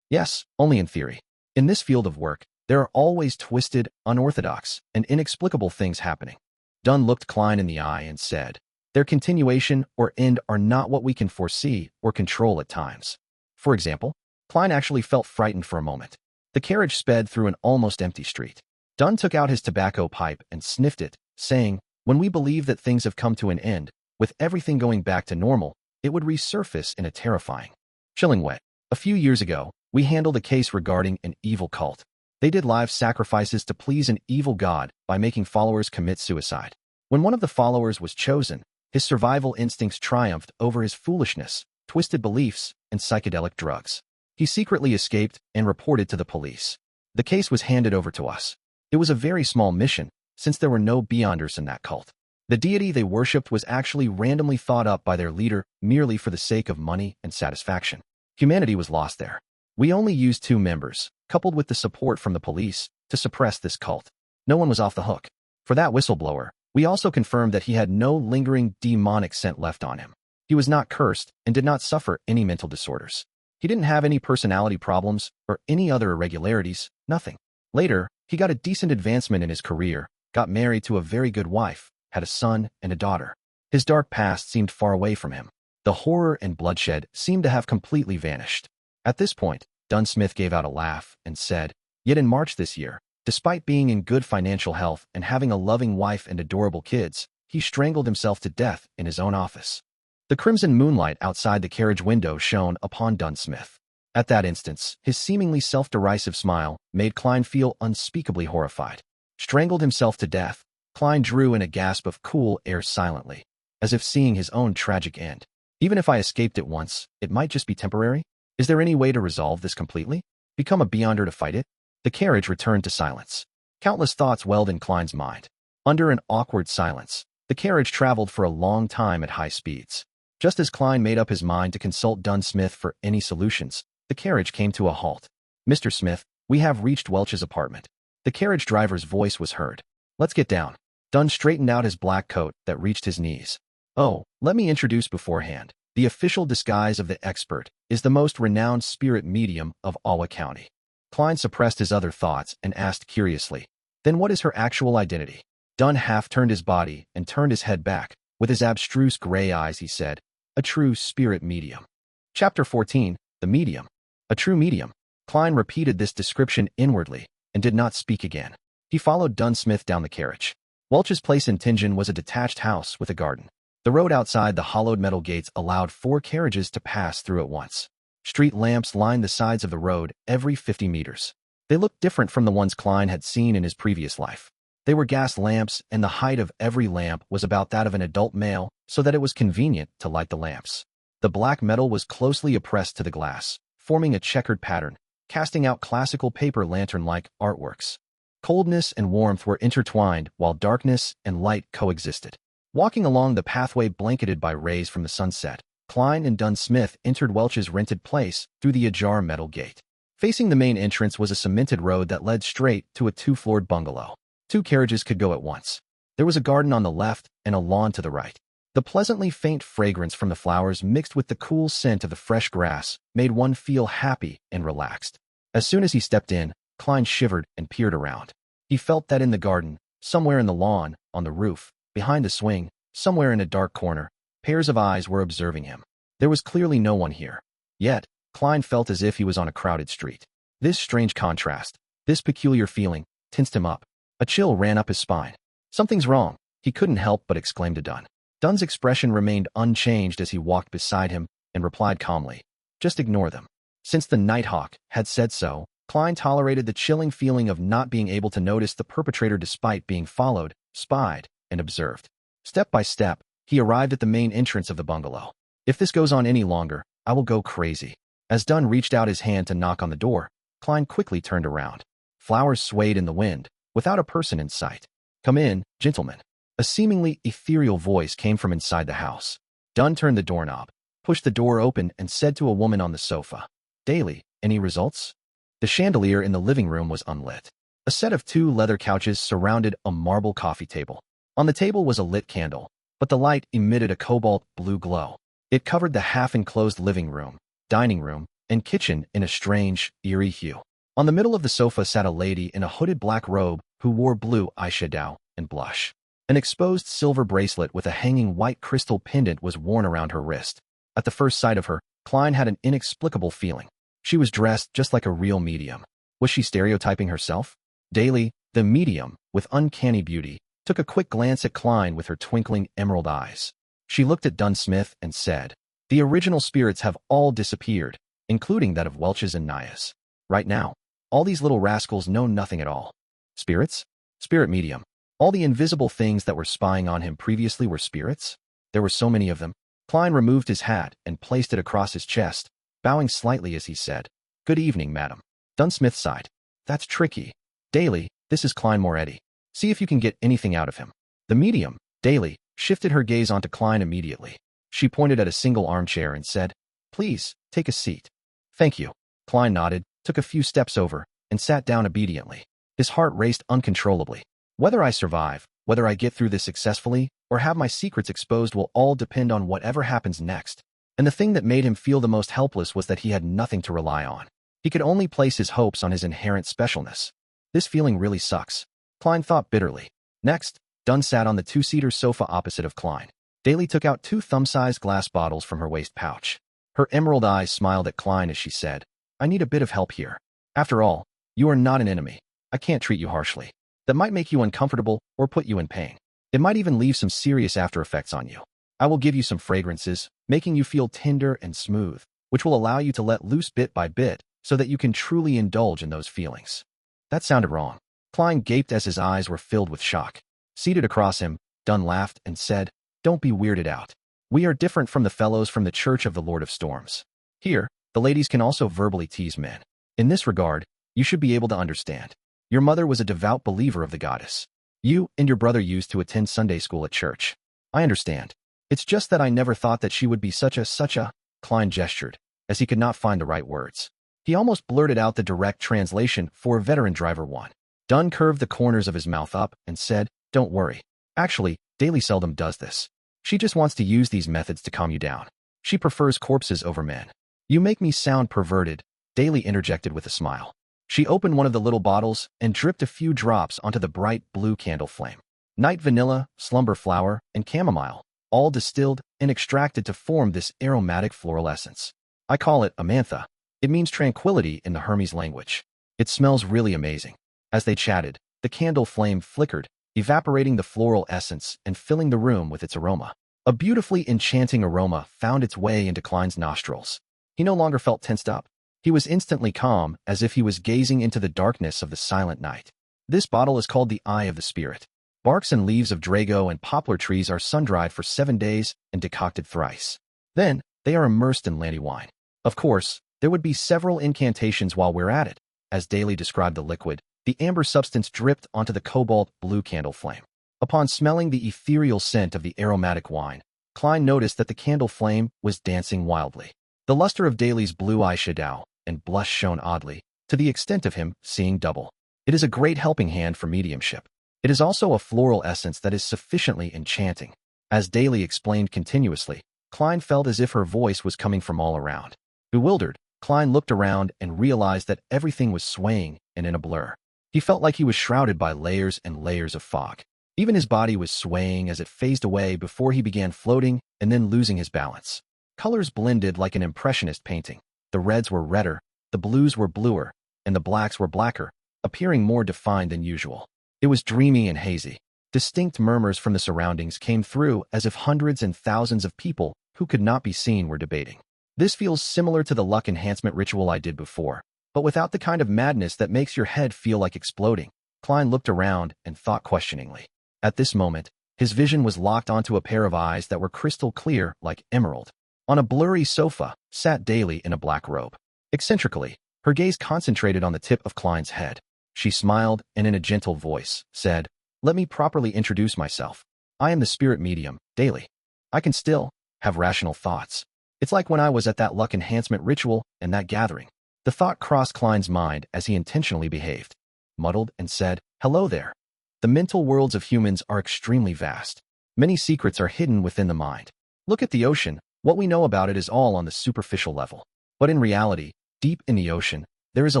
Yes, only in theory. In this field of work, there are always twisted, unorthodox, and inexplicable things happening. Dunn looked Klein in the eye and said, their continuation or end are not what we can foresee or control at times. For example, Klein actually felt frightened for a moment. The carriage sped through an almost empty street. Dunn took out his tobacco pipe and sniffed it, saying, when we believe that things have come to an end, with everything going back to normal, it would resurface in a terrifying, chilling way. A few years ago, we handled a case regarding an evil cult. They did live sacrifices to please an evil god by making followers commit suicide. When one of the followers was chosen, his survival instincts triumphed over his foolishness, twisted beliefs, and psychedelic drugs. He secretly escaped and reported to the police. The case was handed over to us. It was a very small mission, since there were no beyonders in that cult. The deity they worshipped was actually randomly thought up by their leader merely for the sake of money and satisfaction. Humanity was lost there. We only used 2 members, coupled with the support from the police, to suppress this cult. No one was off the hook. For that whistleblower, we also confirmed that he had no lingering demonic scent left on him. He was not cursed and did not suffer any mental disorders. He didn't have any personality problems or any other irregularities, nothing. Later, he got a decent advancement in his career, got married to a very good wife, had a son and a daughter. His dark past seemed far away from him. The horror and bloodshed seemed to have completely vanished. At this point, Dunn Smith gave out a laugh and said, yet in March this year, despite being in good financial health and having a loving wife and adorable kids, he strangled himself to death in his own office. The crimson moonlight outside the carriage window shone upon Dunn Smith. At that instance, his seemingly self-derisive smile made Klein feel unspeakably horrified. Strangled himself to death, Klein drew in a gasp of cool air silently, as if seeing his own tragic end. Even if I escaped it once, it might just be temporary? Is there any way to resolve this completely? Become a beyonder to fight it? The carriage returned to silence. Countless thoughts welled in Klein's mind. Under an awkward silence, the carriage traveled for a long time at high speeds. Just as Klein made up his mind to consult Dunn Smith for any solutions, the carriage came to a halt. Mr. Smith, we have reached Welch's apartment. The carriage driver's voice was heard. Let's get down. Dunn straightened out his black coat that reached his knees. Oh, let me introduce beforehand. The official disguise of the expert is the most renowned spirit medium of Awa County. Klein suppressed his other thoughts and asked curiously, then what is her actual identity? Dunn half turned his body and turned his head back. With his abstruse gray eyes, he said, a true spirit medium. Chapter 14, The Medium. A true medium. Klein repeated this description inwardly and did not speak again. He followed Dunn Smith down the carriage. Welch's place in Tingen was a detached house with a garden. The road outside the hollowed metal gates allowed 4 carriages to pass through at once. Street lamps lined the sides of the road every 50 meters. They looked different from the ones Klein had seen in his previous life. They were gas lamps, and the height of every lamp was about that of an adult male, so that it was convenient to light the lamps. The black metal was closely pressed to the glass, forming a checkered pattern, casting out classical paper lantern-like artworks. Coldness and warmth were intertwined while darkness and light coexisted. Walking along the pathway blanketed by rays from the sunset, Klein and Dunn Smith entered Welch's rented place through the ajar metal gate. Facing the main entrance was a cemented road that led straight to a two-floored bungalow. 2 carriages could go at once. There was a garden on the left and a lawn to the right. The pleasantly faint fragrance from the flowers mixed with the cool scent of the fresh grass made one feel happy and relaxed. As soon as he stepped in, Klein shivered and peered around. He felt that in the garden, somewhere in the lawn, on the roof, behind the swing, somewhere in a dark corner, pairs of eyes were observing him. There was clearly no one here. Yet, Klein felt as if he was on a crowded street. This strange contrast, this peculiar feeling, tensed him up. A chill ran up his spine. Something's wrong, he couldn't help but exclaim to Dunn. Dunn's expression remained unchanged as he walked beside him and replied calmly, "Just ignore them." Since the Nighthawk had said so, Klein tolerated the chilling feeling of not being able to notice the perpetrator despite being followed, spied, and observed. Step by step, he arrived at the main entrance of the bungalow. "If this goes on any longer, I will go crazy." As Dunn reached out his hand to knock on the door, Klein quickly turned around. Flowers swayed in the wind, without a person in sight. "Come in, gentlemen." A seemingly ethereal voice came from inside the house. Dunn turned the doorknob, pushed the door open, and said to a woman on the sofa, "Daily, any results?" The chandelier in the living room was unlit. A set of 2 leather couches surrounded a marble coffee table. On the table was a lit candle, but the light emitted a cobalt blue glow. It covered the half-enclosed living room, dining room, and kitchen in a strange, eerie hue. On the middle of the sofa sat a lady in a hooded black robe who wore blue eyeshadow and blush. An exposed silver bracelet with a hanging white crystal pendant was worn around her wrist. At the first sight of her, Klein had an inexplicable feeling. She was dressed just like a real medium. Was she stereotyping herself? Daily, the medium, with uncanny beauty, took a quick glance at Klein with her twinkling emerald eyes. She looked at Dunn Smith and said, "The original spirits have all disappeared, including that of Welch's and Naya's. Right now, all these little rascals know nothing at all." Spirits? Spirit medium. All the invisible things that were spying on him previously were spirits? There were so many of them. Klein removed his hat and placed it across his chest, bowing slightly as he said, "Good evening, madam." Dunn Smith sighed. "That's tricky. Daily, this is Klein Moretti. See if you can get anything out of him." The medium, Daily, shifted her gaze onto Klein immediately. She pointed at a single armchair and said, "Please, take a seat." "Thank you." Klein nodded, took a few steps over, and sat down obediently. His heart raced uncontrollably. "Whether I survive, whether I get through this successfully, or have my secrets exposed will all depend on whatever happens next." And the thing that made him feel the most helpless was that he had nothing to rely on. He could only place his hopes on his inherent specialness. This feeling really sucks, Klein thought bitterly. Next, Dunn sat on the 2-seater sofa opposite of Klein. Daly took out 2 thumb-sized glass bottles from her waist pouch. Her emerald eyes smiled at Klein as she said, "I need a bit of help here. After all, you are not an enemy. I can't treat you harshly. That might make you uncomfortable or put you in pain. It might even leave some serious after effects on you. I will give you some fragrances, making you feel tender and smooth, which will allow you to let loose bit by bit so that you can truly indulge in those feelings." That sounded wrong. Klein gaped as his eyes were filled with shock. Seated across him, Dunn laughed and said, "Don't be weirded out. We are different from the fellows from the Church of the Lord of Storms. Here, the ladies can also verbally tease men. In this regard, you should be able to understand. Your mother was a devout believer of the goddess. You and your brother used to attend Sunday school at church. I understand. It's just that I never thought that she would be such a, Klein gestured, as he could not find the right words. He almost blurted out the direct translation for a veteran driver one. Dunn curved the corners of his mouth up and said, "Don't worry. Actually, Daly seldom does this. She just wants to use these methods to calm you down. She prefers corpses over men." "You make me sound perverted," Daly interjected with a smile. She opened one of the little bottles and dripped a few drops onto the bright blue candle flame. Night vanilla, slumber flower, and chamomile, all distilled and extracted to form this aromatic floral essence. I call it amantha. It means tranquility in the Hermes language. It smells really amazing. As they chatted, the candle flame flickered, evaporating the floral essence and filling the room with its aroma. A beautifully enchanting aroma found its way into Klein's nostrils. He no longer felt tensed up. He was instantly calm, as if he was gazing into the darkness of the silent night. This bottle is called the Eye of the Spirit. Barks and leaves of drago and poplar trees are sun-dried for 7 days and decocted thrice. Then, they are immersed in landy wine. Of course, There would be several incantations while we're at it. As Daly described the liquid, the amber substance dripped onto the cobalt blue candle flame. Upon smelling the ethereal scent of the aromatic wine, Klein noticed that the candle flame was dancing wildly. The luster of Daly's blue eyeshadow and blush shone oddly, to the extent of him seeing double. It is a great helping hand for mediumship. It is also a floral essence that is sufficiently enchanting. As Daly explained continuously, Klein felt as if her voice was coming from all around. Bewildered, Klein looked around and realized that everything was swaying and in a blur. He felt like he was shrouded by layers and layers of fog. Even his body was swaying as it phased away before he began floating and then losing his balance. Colors blended like an impressionist painting. The reds were redder, the blues were bluer, and the blacks were blacker, appearing more defined than usual. It was dreamy and hazy. Distinct murmurs from the surroundings came through as if hundreds and thousands of people who could not be seen were debating. This feels similar to the luck enhancement ritual I did before, but without the kind of madness that makes your head feel like exploding. Klein looked around and thought questioningly. At this moment, his vision was locked onto a pair of eyes that were crystal clear like emerald. On a blurry sofa sat Daly in a black robe. Eccentrically, her gaze concentrated on the tip of Klein's head. She smiled and in a gentle voice said, "Let me properly introduce myself. I am the spirit medium, Daly. I can still have rational thoughts. It's like when I was at that luck enhancement ritual and that gathering." The thought crossed Klein's mind as he intentionally behaved, muddled and said, "Hello there. The mental worlds of humans are extremely vast. Many secrets are hidden within the mind. Look at the ocean. What we know about it is all on the superficial level. But in reality, deep in the ocean, there is a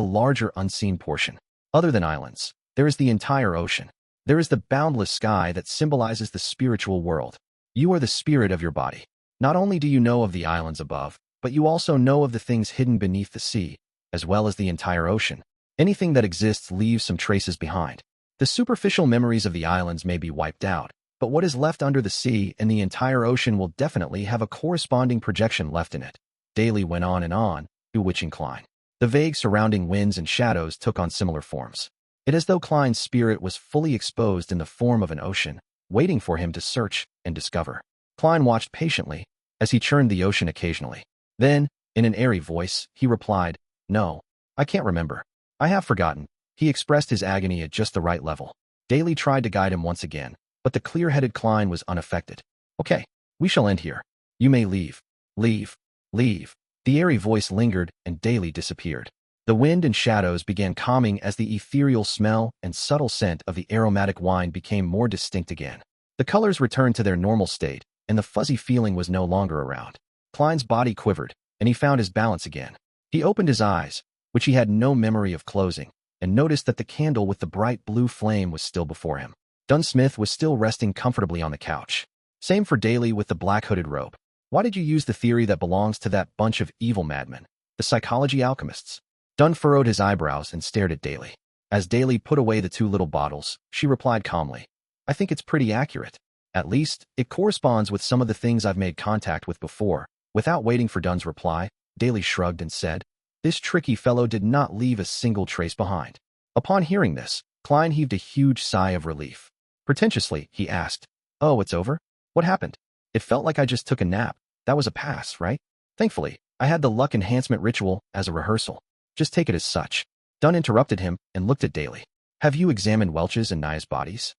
larger unseen portion. Other than islands, there is the entire ocean. There is the boundless sky that symbolizes the spiritual world. You are the spirit of your body. Not only do you know of the islands above, but you also know of the things hidden beneath the sea, as well as the entire ocean. Anything that exists leaves some traces behind. The superficial memories of the islands may be wiped out, but what is left under the sea and the entire ocean will definitely have a corresponding projection left in it." Daly went on, bewitching Klein. The vague surrounding winds and shadows took on similar forms. It as though Klein's spirit was fully exposed in the form of an ocean, waiting for him to search and discover. Klein watched patiently as he churned the ocean occasionally. Then, in an airy voice, he replied, "No, I can't remember. I have forgotten." He expressed his agony at just the right level. Daly tried to guide him once again, but the clear-headed Klein was unaffected. "Okay, we shall end here. You may leave. Leave. Leave." The airy voice lingered and Daly disappeared. The wind and shadows began calming as the ethereal smell and subtle scent of the aromatic wine became more distinct again. The colors returned to their normal state, and the fuzzy feeling was no longer around. Klein's body quivered, and he found his balance again. He opened his eyes, which he had no memory of closing, and noticed that the candle with the bright blue flame was still before him. Dunn Smith was still resting comfortably on the couch. Same for Daly with the black hooded robe. "Why did you use the theory that belongs to that bunch of evil madmen, the psychology alchemists?" Dunn furrowed his eyebrows and stared at Daly. As Daly put away the 2 little bottles, she replied calmly, "I think it's pretty accurate. At least, it corresponds with some of the things I've made contact with before." Without waiting for Dunn's reply, Daly shrugged and said, "This tricky fellow did not leave a single trace behind." Upon hearing this, Klein heaved a huge sigh of relief. Pretentiously, he asked, "Oh, it's over? What happened? It felt like I just took a nap. That was a pass, right?" "Thankfully, I had the luck enhancement ritual as a rehearsal. Just take it as such." Dunn interrupted him and looked at Daly. "Have you examined Welch's and Naya's bodies?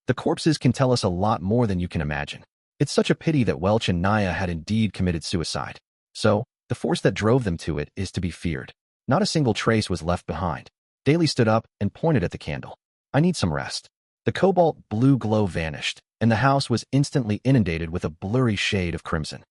The corpses can tell us a lot more than you can imagine. It's such a pity that Welch and Naya had indeed committed suicide. So, the force that drove them to it is to be feared. Not a single trace was left behind." Daly stood up and pointed at the candle. "I need some rest." The cobalt blue glow vanished, and the house was instantly inundated with a blurry shade of crimson.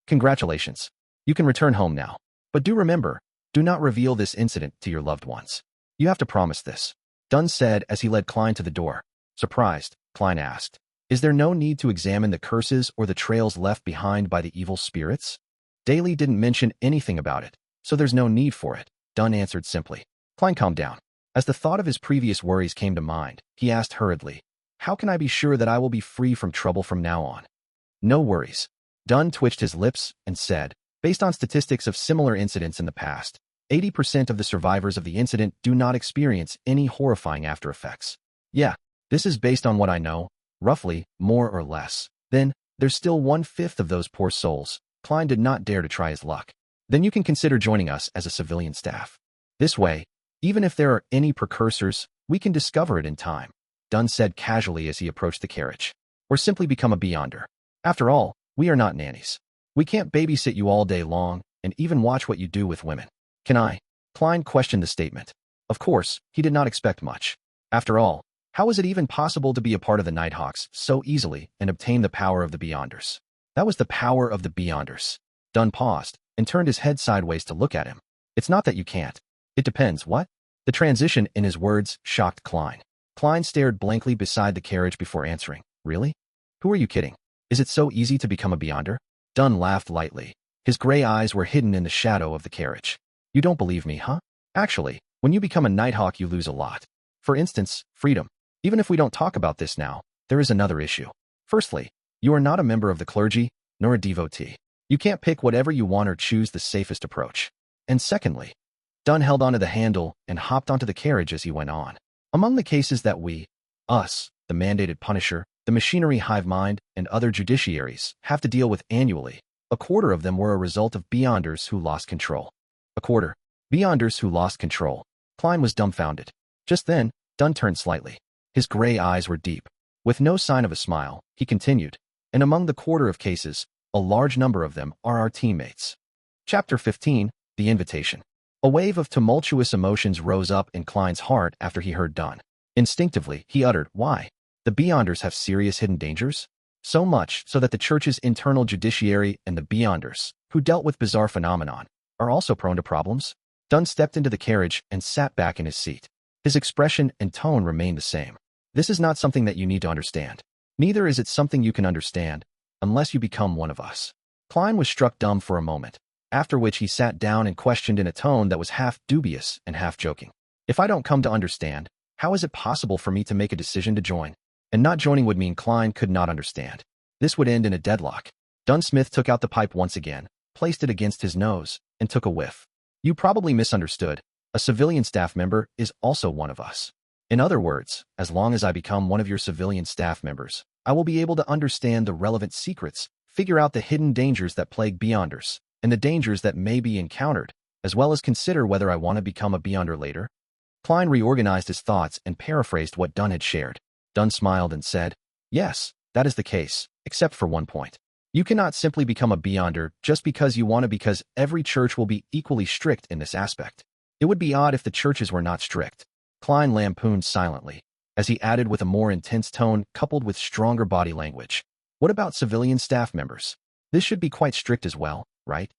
"Congratulations. You can return home now. But do remember, do not reveal this incident to your loved ones. You have to promise this," Dunn said as he led Klein to the door. Surprised, Klein asked, "Is there no need to examine the curses or the trails left behind by the evil spirits?" Daly didn't mention anything about it, so there's no need for it, Dunn answered simply. Klein calmed down. As the thought of his previous worries came to mind, he asked hurriedly, "How can I be sure that I will be free from trouble from now on?" "No worries." Dunn twitched his lips and said, "Based on statistics of similar incidents in the past, 80% of the survivors of the incident do not experience any horrifying after effects." "Yeah, this is based on what I know, roughly, more or less. Then, there's still 1/5 of those poor souls." Klein did not dare to try his luck. then you can consider joining us as a civilian staff. This way, even if there are any precursors, we can discover it in time, Dunn said casually as he approached the carriage. Or simply become a beyonder. After all, we are not nannies. We can't babysit you all day long and even watch what you do with women. Can I? Klein questioned the statement. Of course, he did not expect much. After all, how was it even possible to be a part of the Nighthawks so easily and obtain the power of the Beyonders? That was the power of the Beyonders. Dunn paused and turned his head sideways to look at him. It's not that you can't. It depends, what? The transition in his words shocked Klein. Klein stared blankly beside the carriage before answering. Really? Who are you kidding? Is it so easy to become a Beyonder? Dunn laughed lightly. His gray eyes were hidden in the shadow of the carriage. You don't believe me, huh? Actually, when you become a Nighthawk, you lose a lot. For instance, freedom. Even if we don't talk about this now, there is another issue. Firstly, you are not a member of the clergy, nor a devotee. You can't pick whatever you want or choose the safest approach. And secondly, Dunn held onto the handle and hopped onto the carriage as he went on. Among the cases that us, the mandated punisher, the machinery hive mind, and other judiciaries, have to deal with annually, a quarter of them were a result of Beyonders who lost control. A quarter. Beyonders who lost control. Klein was dumbfounded. Just then, Dunn turned slightly. His gray eyes were deep. With no sign of a smile, he continued, and among the quarter of cases, a large number of them are our teammates. Chapter 15, The Invitation. A wave of tumultuous emotions rose up in Klein's heart after he heard Dunn. Instinctively, he uttered, why? The Beyonders have serious hidden dangers? So much so that the church's internal judiciary and the Beyonders, who dealt with bizarre phenomenon, are also prone to problems? Dunn stepped into the carriage and sat back in his seat. His expression and tone remained the same. This is not something that you need to understand. Neither is it something you can understand, unless you become one of us. Klein was struck dumb for a moment, after which he sat down and questioned in a tone that was half dubious and half joking. If I don't come to understand, how is it possible for me to make a decision to join? And not joining would mean Klein could not understand. This would end in a deadlock. Dunn Smith took out the pipe once again, placed it against his nose, and took a whiff. You probably misunderstood. A civilian staff member is also one of us. In other words, as long as I become one of your civilian staff members, I will be able to understand the relevant secrets, figure out the hidden dangers that plague Beyonders, and the dangers that may be encountered, as well as consider whether I want to become a Beyonder later. Klein reorganized his thoughts and paraphrased what Dunn had shared. Dunn smiled and said, yes, that is the case, except for one point. You cannot simply become a Beyonder just because you want to, because every church will be equally strict in this aspect. It would be odd if the churches were not strict. Klein lampooned silently, as he added with a more intense tone coupled with stronger body language. What about civilian staff members? This should be quite strict as well, right?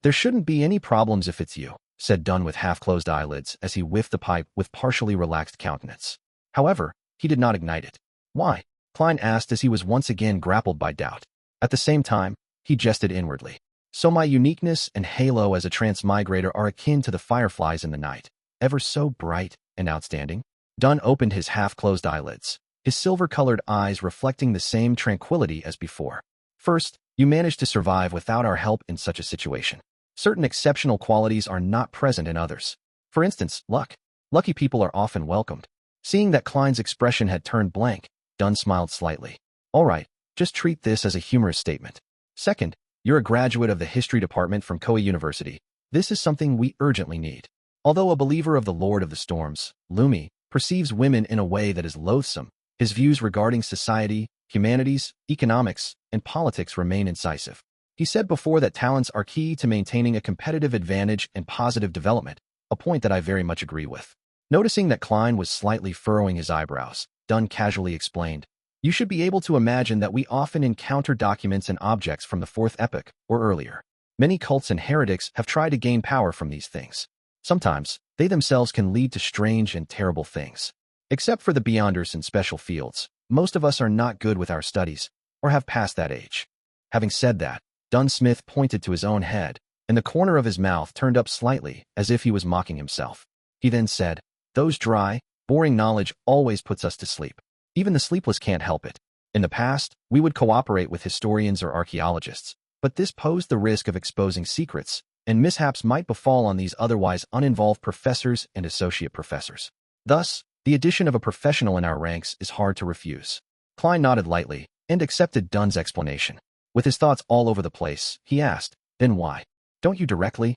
There shouldn't be any problems if it's you, said Dunn with half-closed eyelids as he whiffed the pipe with partially relaxed countenance. However, he did not ignite it. Why? Klein asked as he was once again grappled by doubt. At the same time, he jested inwardly. So my uniqueness and halo as a transmigrator are akin to the fireflies in the night, ever so bright and outstanding? Dunn opened his half-closed eyelids, his silver-colored eyes reflecting the same tranquility as before. First, you managed to survive without our help in such a situation. Certain exceptional qualities are not present in others. For instance, luck. Lucky people are often welcomed. Seeing that Klein's expression had turned blank, Dunn smiled slightly. All right, just treat this as a humorous statement. Second, you're a graduate of the history department from Koei University. This is something we urgently need. Although a believer of the Lord of the Storms, Lumi perceives women in a way that is loathsome, his views regarding society, humanities, economics, and politics remain incisive. He said before that talents are key to maintaining a competitive advantage and positive development, a point that I very much agree with. Noticing that Klein was slightly furrowing his eyebrows, Dunn casually explained, you should be able to imagine that we often encounter documents and objects from the Fourth Epoch or earlier. Many cults and heretics have tried to gain power from these things. Sometimes, they themselves can lead to strange and terrible things. Except for the Beyonders in special fields, most of us are not good with our studies, or have passed that age. Having said that, Dunn Smith pointed to his own head, and the corner of his mouth turned up slightly as if he was mocking himself. He then said, those dry, boring knowledge always puts us to sleep. Even the sleepless can't help it. In the past, we would cooperate with historians or archaeologists, but this posed the risk of exposing secrets, and mishaps might befall on these otherwise uninvolved professors and associate professors. Thus, the addition of a professional in our ranks is hard to refuse. Klein nodded lightly and accepted Dunn's explanation. With his thoughts all over the place, he asked, then why? Don't you directly?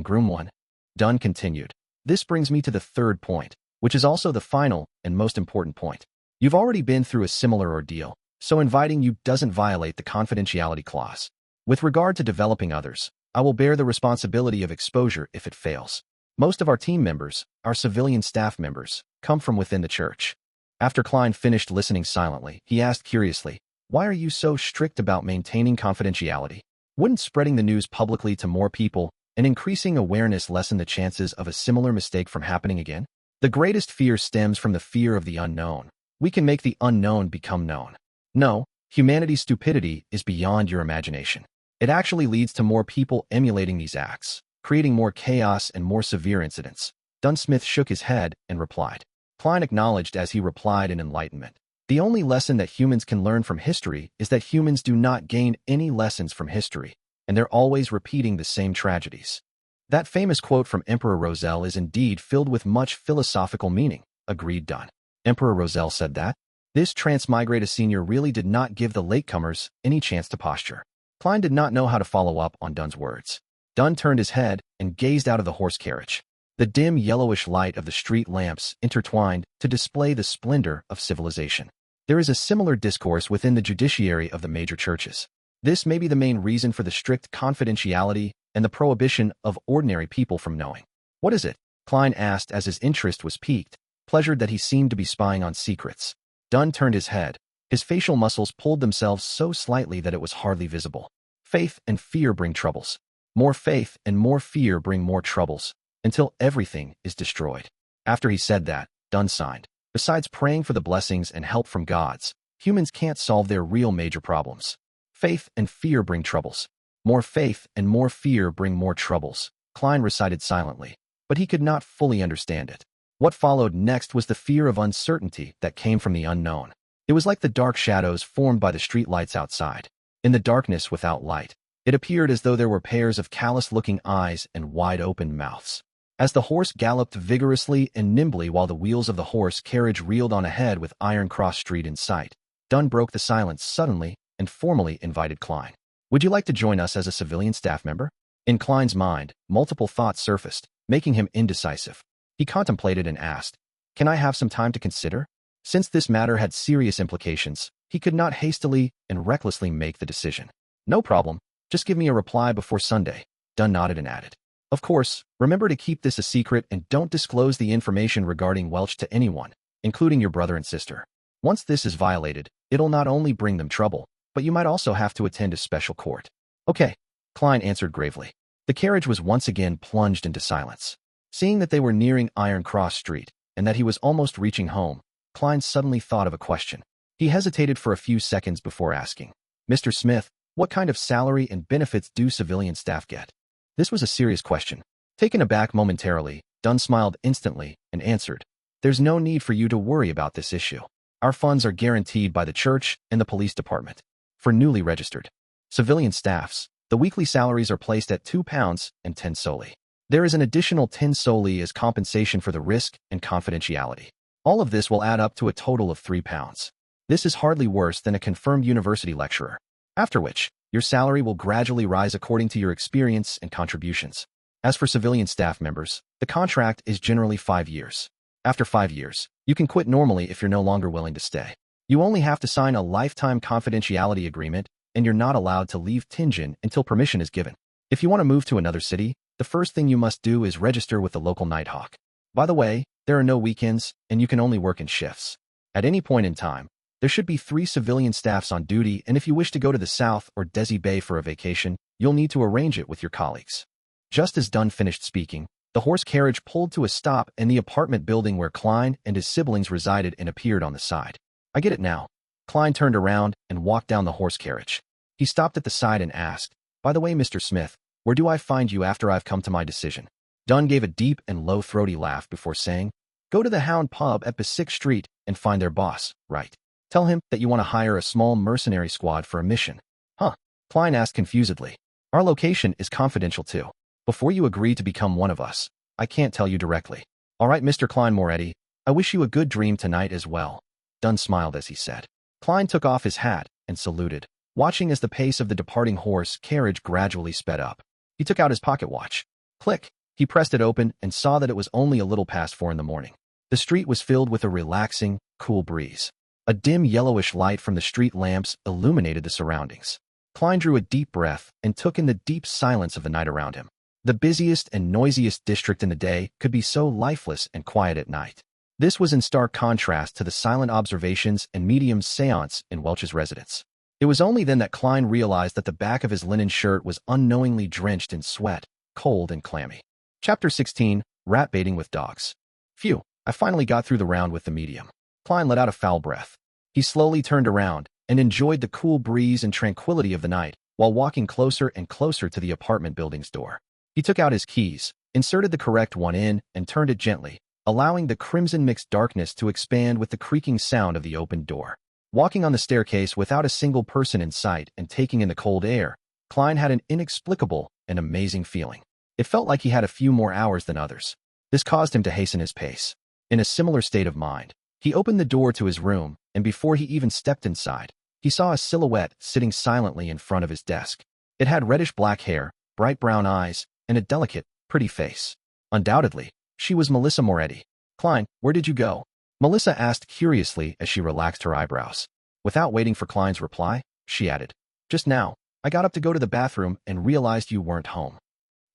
Groom one. Dunn continued. This brings me to the third point, which is also the final and most important point. You've already been through a similar ordeal, so inviting you doesn't violate the confidentiality clause. With regard to developing others, I will bear the responsibility of exposure if it fails. Most of our team members, our civilian staff members, come from within the church. After Klein finished listening silently, he asked curiously, why are you so strict about maintaining confidentiality? Wouldn't spreading the news publicly to more people and increasing awareness lessen the chances of a similar mistake from happening again? The greatest fear stems from the fear of the unknown. We can make the unknown become known. No, humanity's stupidity is beyond your imagination. It actually leads to more people emulating these acts, creating more chaos and more severe incidents. Dunn Smith shook his head and replied. Klein acknowledged as he replied in enlightenment. The only lesson that humans can learn from history is that humans do not gain any lessons from history, and they're always repeating the same tragedies. That famous quote from Emperor Roselle is indeed filled with much philosophical meaning, agreed Dunn. Emperor Roselle said that? This Transmigrated senior really did not give the latecomers any chance to posture. Klein did not know how to follow up on Dunn's words. Dunn turned his head and gazed out of the horse carriage. The dim yellowish light of the street lamps intertwined to display the splendor of civilization. There is a similar discourse within the judiciary of the major churches. This may be the main reason for the strict confidentiality and the prohibition of ordinary people from knowing. What is it? Klein asked as his interest was piqued, pleasured that he seemed to be spying on secrets. Dunn turned his head. His facial muscles pulled themselves so slightly that it was hardly visible. Faith and fear bring troubles. More faith and more fear bring more troubles, until everything is destroyed. After he said that, Dunn signed. Besides praying for the blessings and help from gods, humans can't solve their real major problems. Faith and fear bring troubles. More faith and more fear bring more troubles, Klein recited silently, but he could not fully understand it. What followed next was the fear of uncertainty that came from the unknown. It was like the dark shadows formed by the streetlights outside. In the darkness without light, it appeared as though there were pairs of callous-looking eyes and wide-open mouths. As the horse galloped vigorously and nimbly while the wheels of the horse carriage reeled on ahead with Iron Cross Street in sight, Dunn broke the silence suddenly and formally invited Klein. Would you like to join us as a civilian staff member? In Klein's mind, multiple thoughts surfaced, making him indecisive. He contemplated and asked, Can I have some time to consider? Since this matter had serious implications, he could not hastily and recklessly make the decision. No problem. Just give me a reply before Sunday. Dunn nodded and added. Of course, remember to keep this a secret and don't disclose the information regarding Welch to anyone, including your brother and sister. Once this is violated, it'll not only bring them trouble, but you might also have to attend a special court. Okay, Klein answered gravely. The carriage was once again plunged into silence. Seeing that they were nearing Iron Cross Street, and that he was almost reaching home, Klein suddenly thought of a question. He hesitated for a few seconds before asking, Mr. Smith, what kind of salary and benefits do civilian staff get? This was a serious question. Taken aback momentarily, Dunn smiled instantly and answered, There's no need for you to worry about this issue. Our funds are guaranteed by the church and the police department. For newly registered civilian staffs, the weekly salaries are placed at £2.10 solely. There is an additional 10 solely as compensation for the risk and confidentiality. All of this will add up to a total of £3. This is hardly worse than a confirmed university lecturer. After which, your salary will gradually rise according to your experience and contributions. As for civilian staff members, the contract is generally 5 years. After 5 years, you can quit normally if you're no longer willing to stay. You only have to sign a lifetime confidentiality agreement, and you're not allowed to leave Tianjin until permission is given. If you want to move to another city, the first thing you must do is register with the local Nighthawk. By the way, there are no weekends, and you can only work in shifts. At any point in time, there should be 3 civilian staffs on duty, and if you wish to go to the south or Desi Bay for a vacation, you'll need to arrange it with your colleagues. Just as Dunn finished speaking, the horse carriage pulled to a stop in the apartment building where Klein and his siblings resided and appeared on the side. I get it now. Klein turned around and walked down the horse carriage. He stopped at the side and asked, By the way, Mr. Smith, where do I find you after I've come to my decision? Dunn gave a deep and low throaty laugh before saying, Go to the Hound Pub at Basic Street and find their boss, right? Tell him that you want to hire a small mercenary squad for a mission. Huh? Klein asked confusedly. Our location is confidential too. Before you agree to become one of us, I can't tell you directly. All right, Mr. Klein Moretti, I wish you a good dream tonight as well. Dunn smiled as he said. Klein took off his hat and saluted, watching as the pace of the departing horse carriage gradually sped up. He took out his pocket watch. Click. He pressed it open and saw that it was only a little past 4 in the morning. The street was filled with a relaxing, cool breeze. A dim yellowish light from the street lamps illuminated the surroundings. Klein drew a deep breath and took in the deep silence of the night around him. The busiest and noisiest district in the day could be so lifeless and quiet at night. This was in stark contrast to the silent observations and medium's seance in Welch's residence. It was only then that Klein realized that the back of his linen shirt was unknowingly drenched in sweat, cold and clammy. Chapter 16, Rat Baiting with Dogs. Phew, I finally got through the round with the medium. Klein let out a foul breath. He slowly turned around and enjoyed the cool breeze and tranquility of the night while walking closer and closer to the apartment building's door. He took out his keys, inserted the correct one in, and turned it gently, allowing the crimson-mixed darkness to expand with the creaking sound of the opened door. Walking on the staircase without a single person in sight and taking in the cold air, Klein had an inexplicable and amazing feeling. It felt like he had a few more hours than others. This caused him to hasten his pace. In a similar state of mind, he opened the door to his room, and before he even stepped inside, he saw a silhouette sitting silently in front of his desk. It had reddish-black hair, bright brown eyes, and a delicate, pretty face. Undoubtedly, she was Melissa Moretti. "Klein, where did you go?" Melissa asked curiously as she relaxed her eyebrows. Without waiting for Klein's reply, she added, "Just now, I got up to go to the bathroom and realized you weren't home."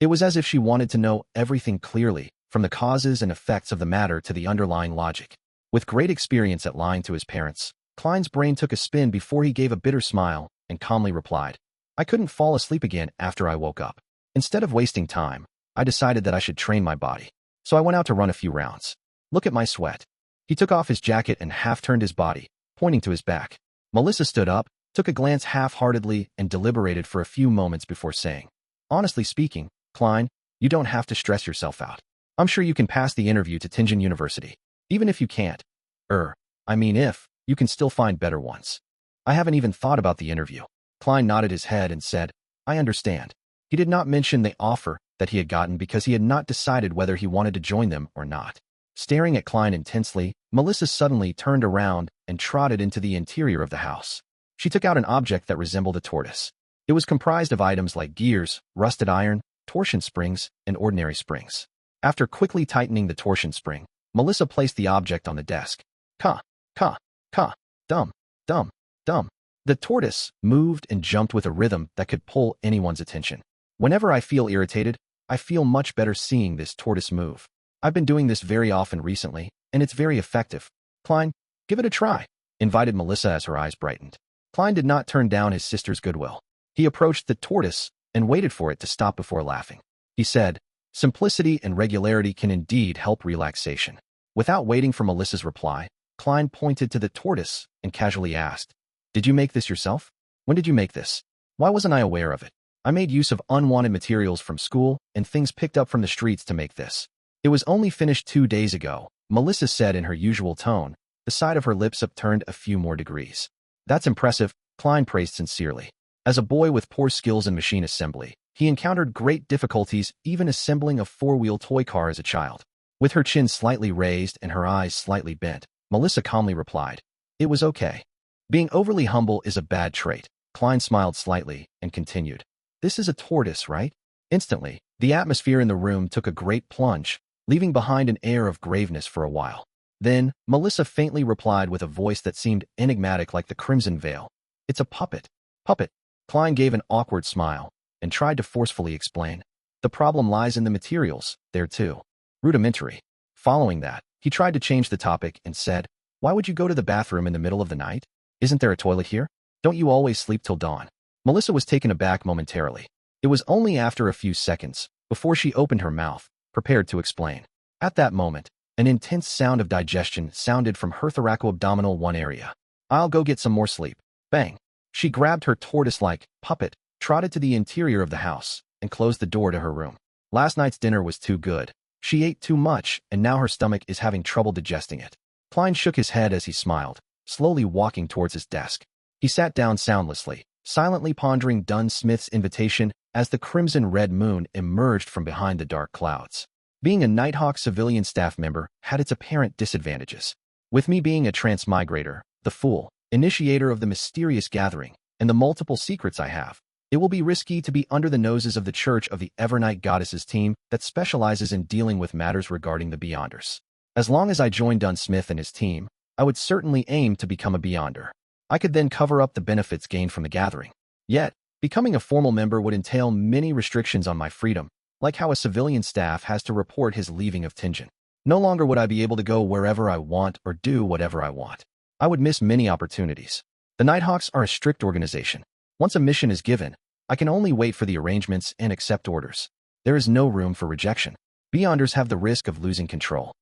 It was as if she wanted to know everything clearly, from the causes and effects of the matter to the underlying logic. With great experience at lying to his parents, Klein's brain took a spin before he gave a bitter smile and calmly replied, "I couldn't fall asleep again after I woke up. Instead of wasting time, I decided that I should train my body. So I went out to run a few rounds. Look at my sweat." He took off his jacket and half-turned his body, pointing to his back. Melissa stood up, took a glance half-heartedly, and deliberated for a few moments before saying, "Honestly speaking, Klein, you don't have to stress yourself out. I'm sure you can pass the interview to Tianjin University. Even if you can't, if, you can still find better ones." "I haven't even thought about the interview." Klein nodded his head and said, "I understand." He did not mention the offer that he had gotten because he had not decided whether he wanted to join them or not. Staring at Klein intensely, Melissa suddenly turned around and trotted into the interior of the house. She took out an object that resembled a tortoise. It was comprised of items like gears, rusted iron, torsion springs, and ordinary springs. After quickly tightening the torsion spring, Melissa placed the object on the desk. Ka, ka, ka, dum, dum, dum. The tortoise moved and jumped with a rhythm that could pull anyone's attention. Whenever I feel irritated, I feel much better seeing this tortoise move. I've been doing this very often recently, and it's very effective. Klein, give it a try," invited Melissa as her eyes brightened. Klein did not turn down his sister's goodwill. He approached the tortoise and waited for it to stop before laughing. He said, "Simplicity and regularity can indeed help relaxation." Without waiting for Melissa's reply, Klein pointed to the tortoise and casually asked, "Did you make this yourself? When did you make this? Why wasn't I aware of it? I made use of unwanted materials from school and things picked up from the streets to make this." "It was only finished 2 days ago," Melissa said in her usual tone, the side of her lips upturned a few more degrees. "That's impressive," Klein praised sincerely. As a boy with poor skills in machine assembly, he encountered great difficulties even assembling a four-wheel toy car as a child. With her chin slightly raised and her eyes slightly bent, Melissa calmly replied, "It was okay." Being overly humble is a bad trait. Klein smiled slightly and continued, "This is a tortoise, right?" Instantly, the atmosphere in the room took a great plunge, leaving behind an air of graveness for a while. Then, Melissa faintly replied with a voice that seemed enigmatic like the crimson veil, "It's a puppet." "Puppet?" Klein gave an awkward smile and tried to forcefully explain. "The problem lies in the materials, there too. Rudimentary." Following that, he tried to change the topic and said, "Why would you go to the bathroom in the middle of the night? Isn't there a toilet here? Don't you always sleep till dawn?" Melissa was taken aback momentarily. It was only after a few seconds, before she opened her mouth, prepared to explain. At that moment, an intense sound of digestion sounded from her thoracoabdominal 1 area. "I'll go get some more sleep." Bang! She grabbed her tortoise-like puppet, trotted to the interior of the house, and closed the door to her room. Last night's dinner was too good. She ate too much, and now her stomach is having trouble digesting it. Klein shook his head as he smiled, slowly walking towards his desk. He sat down soundlessly, silently pondering Dunn Smith's invitation as the crimson-red moon emerged from behind the dark clouds. Being a Nighthawk civilian staff member had its apparent disadvantages. With me being a transmigrator, the fool, initiator of the mysterious gathering, and the multiple secrets I have, It will be risky to be under the noses of the Church of the Evernight Goddesses team that specializes in dealing with matters regarding the Beyonders. As long as I join Dunn Smith and his team, I would certainly aim to become a Beyonder. I could then cover up the benefits gained from the gathering. Yet, becoming a formal member would entail many restrictions on my freedom, like how a civilian staff has to report his leaving of Tingen. No longer would I be able to go wherever I want or do whatever I want. I would miss many opportunities. The Nighthawks are a strict organization. Once a mission is given, I can only wait for the arrangements and accept orders. There is no room for rejection. Beyonders have the risk of losing control.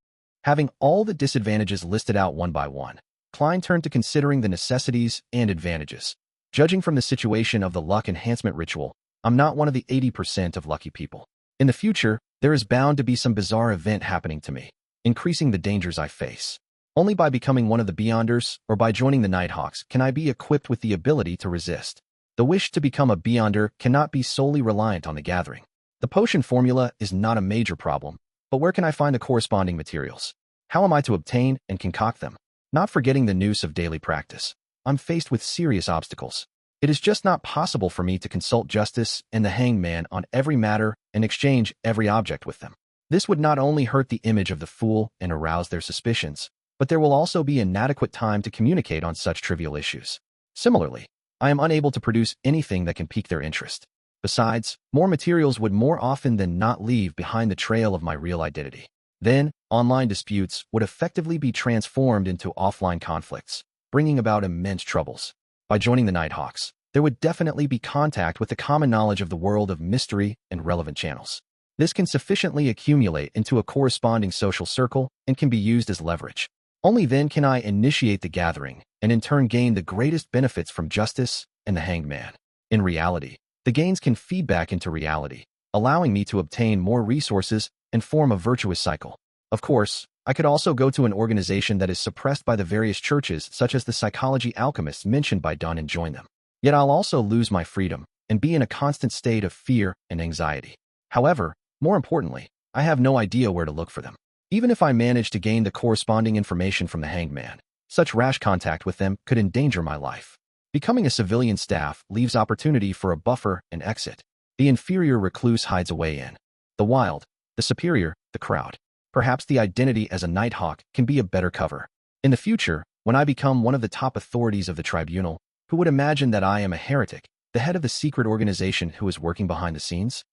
Having all the disadvantages listed out one by one, Klein turned to considering the necessities and advantages. Judging from the situation of the luck enhancement ritual, I'm not one of the 80% of lucky people. In the future, there is bound to be some bizarre event happening to me, increasing the dangers I face. Only by becoming one of the Beyonders or by joining the Nighthawks can I be equipped with the ability to resist. The wish to become a Beyonder cannot be solely reliant on the gathering. The potion formula is not a major problem, but where can I find the corresponding materials? How am I to obtain and concoct them? Not forgetting the noose of daily practice, I'm faced with serious obstacles. It is just not possible for me to consult justice and the hanged man on every matter and exchange every object with them. This would not only hurt the image of the fool and arouse their suspicions, but there will also be inadequate time to communicate on such trivial issues. Similarly, I am unable to produce anything that can pique their interest. Besides, more materials would more often than not leave behind the trail of my real identity. Then, online disputes would effectively be transformed into offline conflicts, bringing about immense troubles. By joining the Nighthawks, there would definitely be contact with the common knowledge of the world of mystery and relevant channels. This can sufficiently accumulate into a corresponding social circle and can be used as leverage. Only then can I initiate the gathering and in turn gain the greatest benefits from justice and the hanged man. In reality, the gains can feed back into reality, allowing me to obtain more resources and form a virtuous cycle. Of course, I could also go to an organization that is suppressed by the various churches, such as the psychology alchemists mentioned by Dunn, and join them. Yet I'll also lose my freedom and be in a constant state of fear and anxiety. However, more importantly, I have no idea where to look for them. Even if I manage to gain the corresponding information from the hanged man, such rash contact with them could endanger my life. Becoming a civilian staff leaves opportunity for a buffer and exit. The inferior recluse hides away in the wild, the superior, the crowd. Perhaps the identity as a Nighthawk can be a better cover. In the future, when I become one of the top authorities of the tribunal, who would imagine that I am a heretic, the head of the secret organization who is working behind the scenes?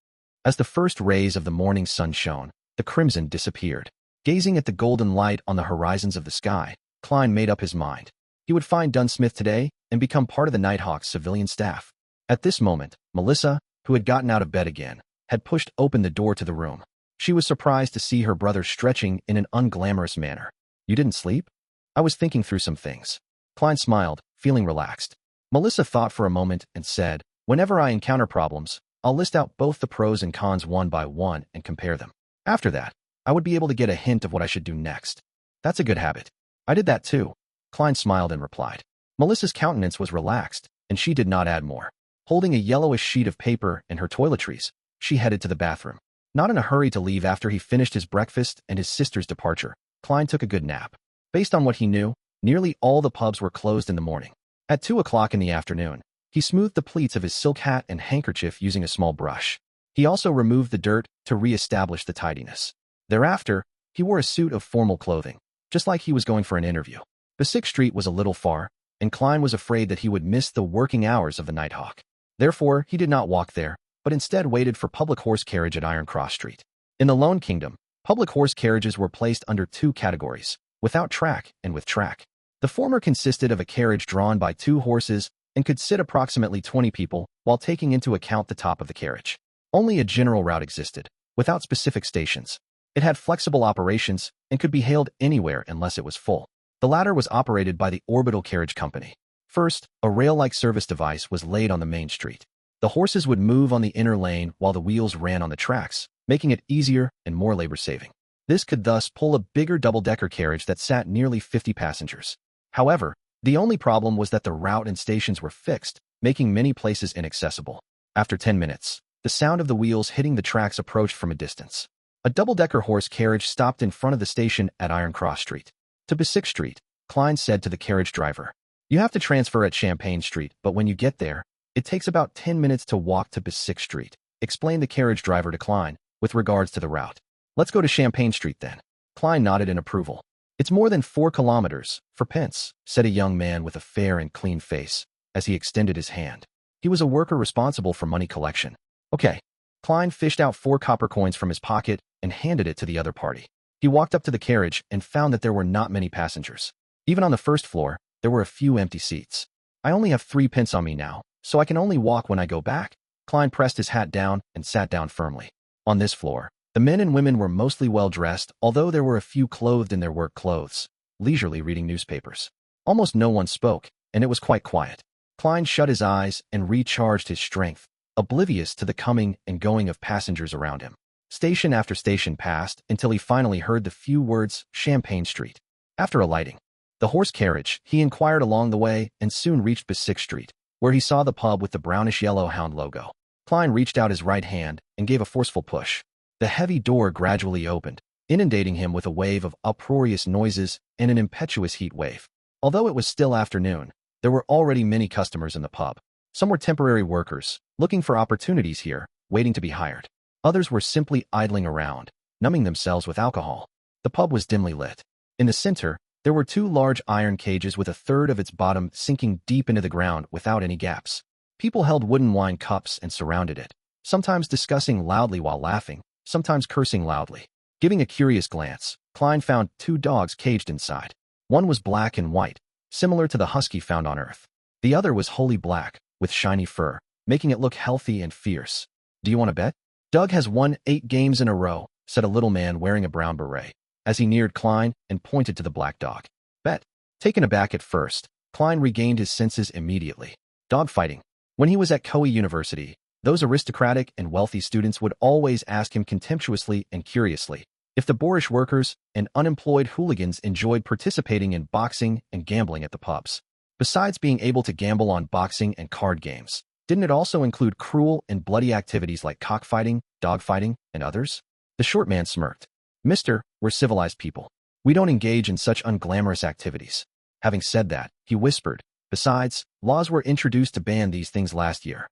As the first rays of the morning sun shone, the crimson disappeared. Gazing at the golden light on the horizons of the sky, Klein made up his mind. He would find Dunn Smith today and become part of the Nighthawks' civilian staff. At this moment, Melissa, who had gotten out of bed again, had pushed open the door to the room. She was surprised to see her brother stretching in an unglamorous manner. "You didn't sleep?" "I was thinking through some things." Klein smiled, feeling relaxed. Melissa thought for a moment and said, "Whenever I encounter problems, I'll list out both the pros and cons one by one and compare them. After that, I would be able to get a hint of what I should do next." "That's a good habit. I did that too." Klein smiled and replied. Melissa's countenance was relaxed, and she did not add more. Holding a yellowish sheet of paper and her toiletries, she headed to the bathroom. Not in a hurry to leave after he finished his breakfast and his sister's departure, Klein took a good nap. Based on what he knew, nearly all the pubs were closed in the morning. At 2 o'clock in the afternoon, he smoothed the pleats of his silk hat and handkerchief using a small brush. He also removed the dirt to re-establish the tidiness. Thereafter, he wore a suit of formal clothing, just like he was going for an interview. Basic Street was a little far, and Klein was afraid that he would miss the working hours of the Nighthawk. Therefore, he did not walk there, but instead waited for public horse carriage at Iron Cross Street. In the Lone Kingdom, public horse carriages were placed under 2 categories, without track and with track. The former consisted of a carriage drawn by 2 horses and could sit approximately 20 people while taking into account the top of the carriage. Only a general route existed, without specific stations. It had flexible operations and could be hailed anywhere unless it was full. The latter was operated by the Orbital Carriage Company. First, a rail-like service device was laid on the main street. The horses would move on the inner lane while the wheels ran on the tracks, making it easier and more labor-saving. This could thus pull a bigger double-decker carriage that sat nearly 50 passengers. However, the only problem was that the route and stations were fixed, making many places inaccessible. After 10 minutes, the sound of the wheels hitting the tracks approached from a distance. A double-decker horse carriage stopped in front of the station at Iron Cross Street. To Basic Street, Klein said to the carriage driver, "You have to transfer at Champagne Street, but when you get there, It takes about 10 minutes to walk to Basic Street, explained the carriage driver to Klein, with regards to the route. Let's go to Champagne Street then. Klein nodded in approval. It's more than 4 kilometers, for pence, said a young man with a fair and clean face, as he extended his hand. He was a worker responsible for money collection. Okay. Klein fished out 4 copper coins from his pocket and handed it to the other party. He walked up to the carriage and found that there were not many passengers. Even on the first floor, there were a few empty seats. I only have 3 pence on me now, so I can only walk when I go back. Klein pressed his hat down and sat down firmly. On this floor, the men and women were mostly well-dressed, although there were a few clothed in their work clothes, leisurely reading newspapers. Almost no one spoke, and it was quite quiet. Klein shut his eyes and recharged his strength, oblivious to the coming and going of passengers around him. Station after station passed until he finally heard the few words, Champagne Street. After alighting the horse carriage, he inquired along the way and soon reached Basic Street, where he saw the pub with the brownish-yellow hound logo. Klein reached out his right hand and gave a forceful push. The heavy door gradually opened, inundating him with a wave of uproarious noises and an impetuous heat wave. Although it was still afternoon, there were already many customers in the pub. Some were temporary workers, looking for opportunities here, waiting to be hired. Others were simply idling around, numbing themselves with alcohol. The pub was dimly lit. In the center, there were 2 large iron cages with a third of its bottom sinking deep into the ground without any gaps. People held wooden wine cups and surrounded it, sometimes discussing loudly while laughing, sometimes cursing loudly. Giving a curious glance, Klein found 2 dogs caged inside. One was black and white, similar to the husky found on Earth. The other was wholly black, with shiny fur, making it look healthy and fierce. Do you want to bet? Doug has won 8 games in a row, said a little man wearing a brown beret, as he neared Klein and pointed to the black dog. Bet. Taken aback at first, Klein regained his senses immediately. Dog fighting. When he was at Koei University, those aristocratic and wealthy students would always ask him contemptuously and curiously if the boorish workers and unemployed hooligans enjoyed participating in boxing and gambling at the pubs. Besides being able to gamble on boxing and card games, didn't it also include cruel and bloody activities like cockfighting, dogfighting, and others? The short man smirked. Mister, we're civilized people. We don't engage in such unglamorous activities. Having said that, he whispered, besides, laws were introduced to ban these things last year.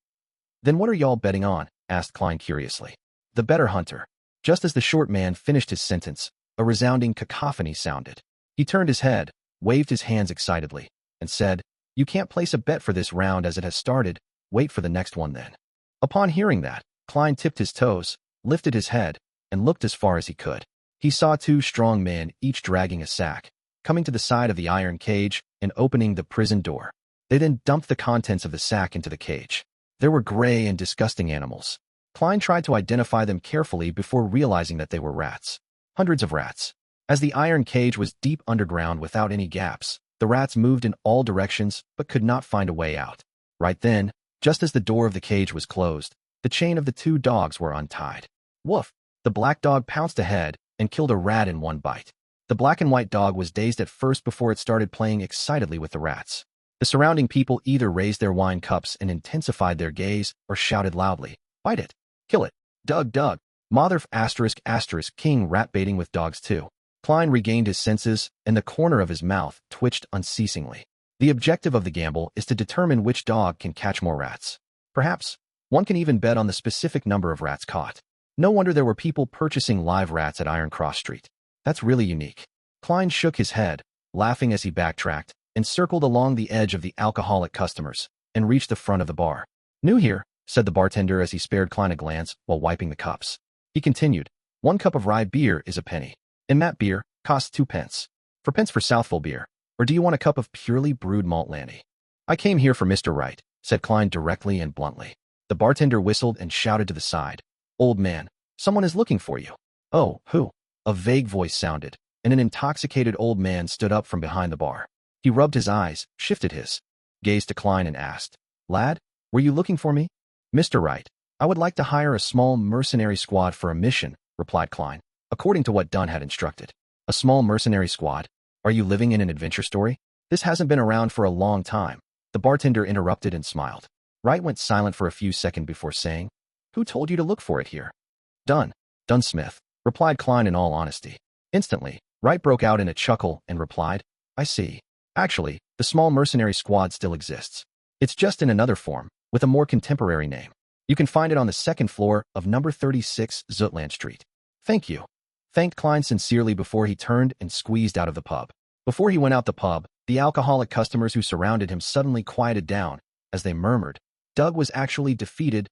Then what are y'all betting on? Asked Klein curiously. The better hunter. Just as the short man finished his sentence, a resounding cacophony sounded. He turned his head, waved his hands excitedly, and said, You can't place a bet for this round as it has started. Wait for the next one then. Upon hearing that, Klein tipped his toes, lifted his head, and looked as far as he could. He saw 2 strong men, each dragging a sack, coming to the side of the iron cage and opening the prison door. They then dumped the contents of the sack into the cage. There were gray and disgusting animals. Klein tried to identify them carefully before realizing that they were rats. Hundreds of rats. As the iron cage was deep underground without any gaps, the rats moved in all directions but could not find a way out. Right then, just as the door of the cage was closed, the chain of the 2 dogs were untied. Woof! The black dog pounced ahead and killed a rat in one bite. The black and white dog was dazed at first before it started playing excitedly with the rats. The surrounding people either raised their wine cups and intensified their gaze or shouted loudly, Bite it! Kill it! Doug! Mother ***, king rat baiting with dogs too. Klein regained his senses, and the corner of his mouth twitched unceasingly. The objective of the gamble is to determine which dog can catch more rats. Perhaps, one can even bet on the specific number of rats caught. No wonder there were people purchasing live rats at Iron Cross Street. That's really unique. Klein shook his head, laughing as he backtracked, and circled along the edge of the alcoholic customers, and reached the front of the bar. New here, said the bartender as he spared Klein a glance while wiping the cups. He continued, 1 cup of rye beer is a penny. And that beer costs 2 pence. 4 pence for Southville beer. Or do you want a cup of purely brewed malt landy? I came here for Mr. Wright, said Klein directly and bluntly. The bartender whistled and shouted to the side. Old man, someone is looking for you. Oh, who? A vague voice sounded, and an intoxicated old man stood up from behind the bar. He rubbed his eyes, shifted his gaze to Klein and asked, Lad, were you looking for me? Mr. Wright, I would like to hire a small mercenary squad for a mission, replied Klein, according to what Dunn had instructed. A small mercenary squad? Are you living in an adventure story? This hasn't been around for a long time. The bartender interrupted and smiled. Wright went silent for a few seconds before saying, Who told you to look for it here? Dunn Smith, replied Klein in all honesty. Instantly, Wright broke out in a chuckle and replied, I see. Actually, the small mercenary squad still exists. It's just in another form, with a more contemporary name. You can find it on the second floor of number 36 Zutland Street. Thank you, thanked Klein sincerely before he turned and squeezed out of the pub. Before he went out the pub, the alcoholic customers who surrounded him suddenly quieted down as they murmured, "Doug was actually defeated."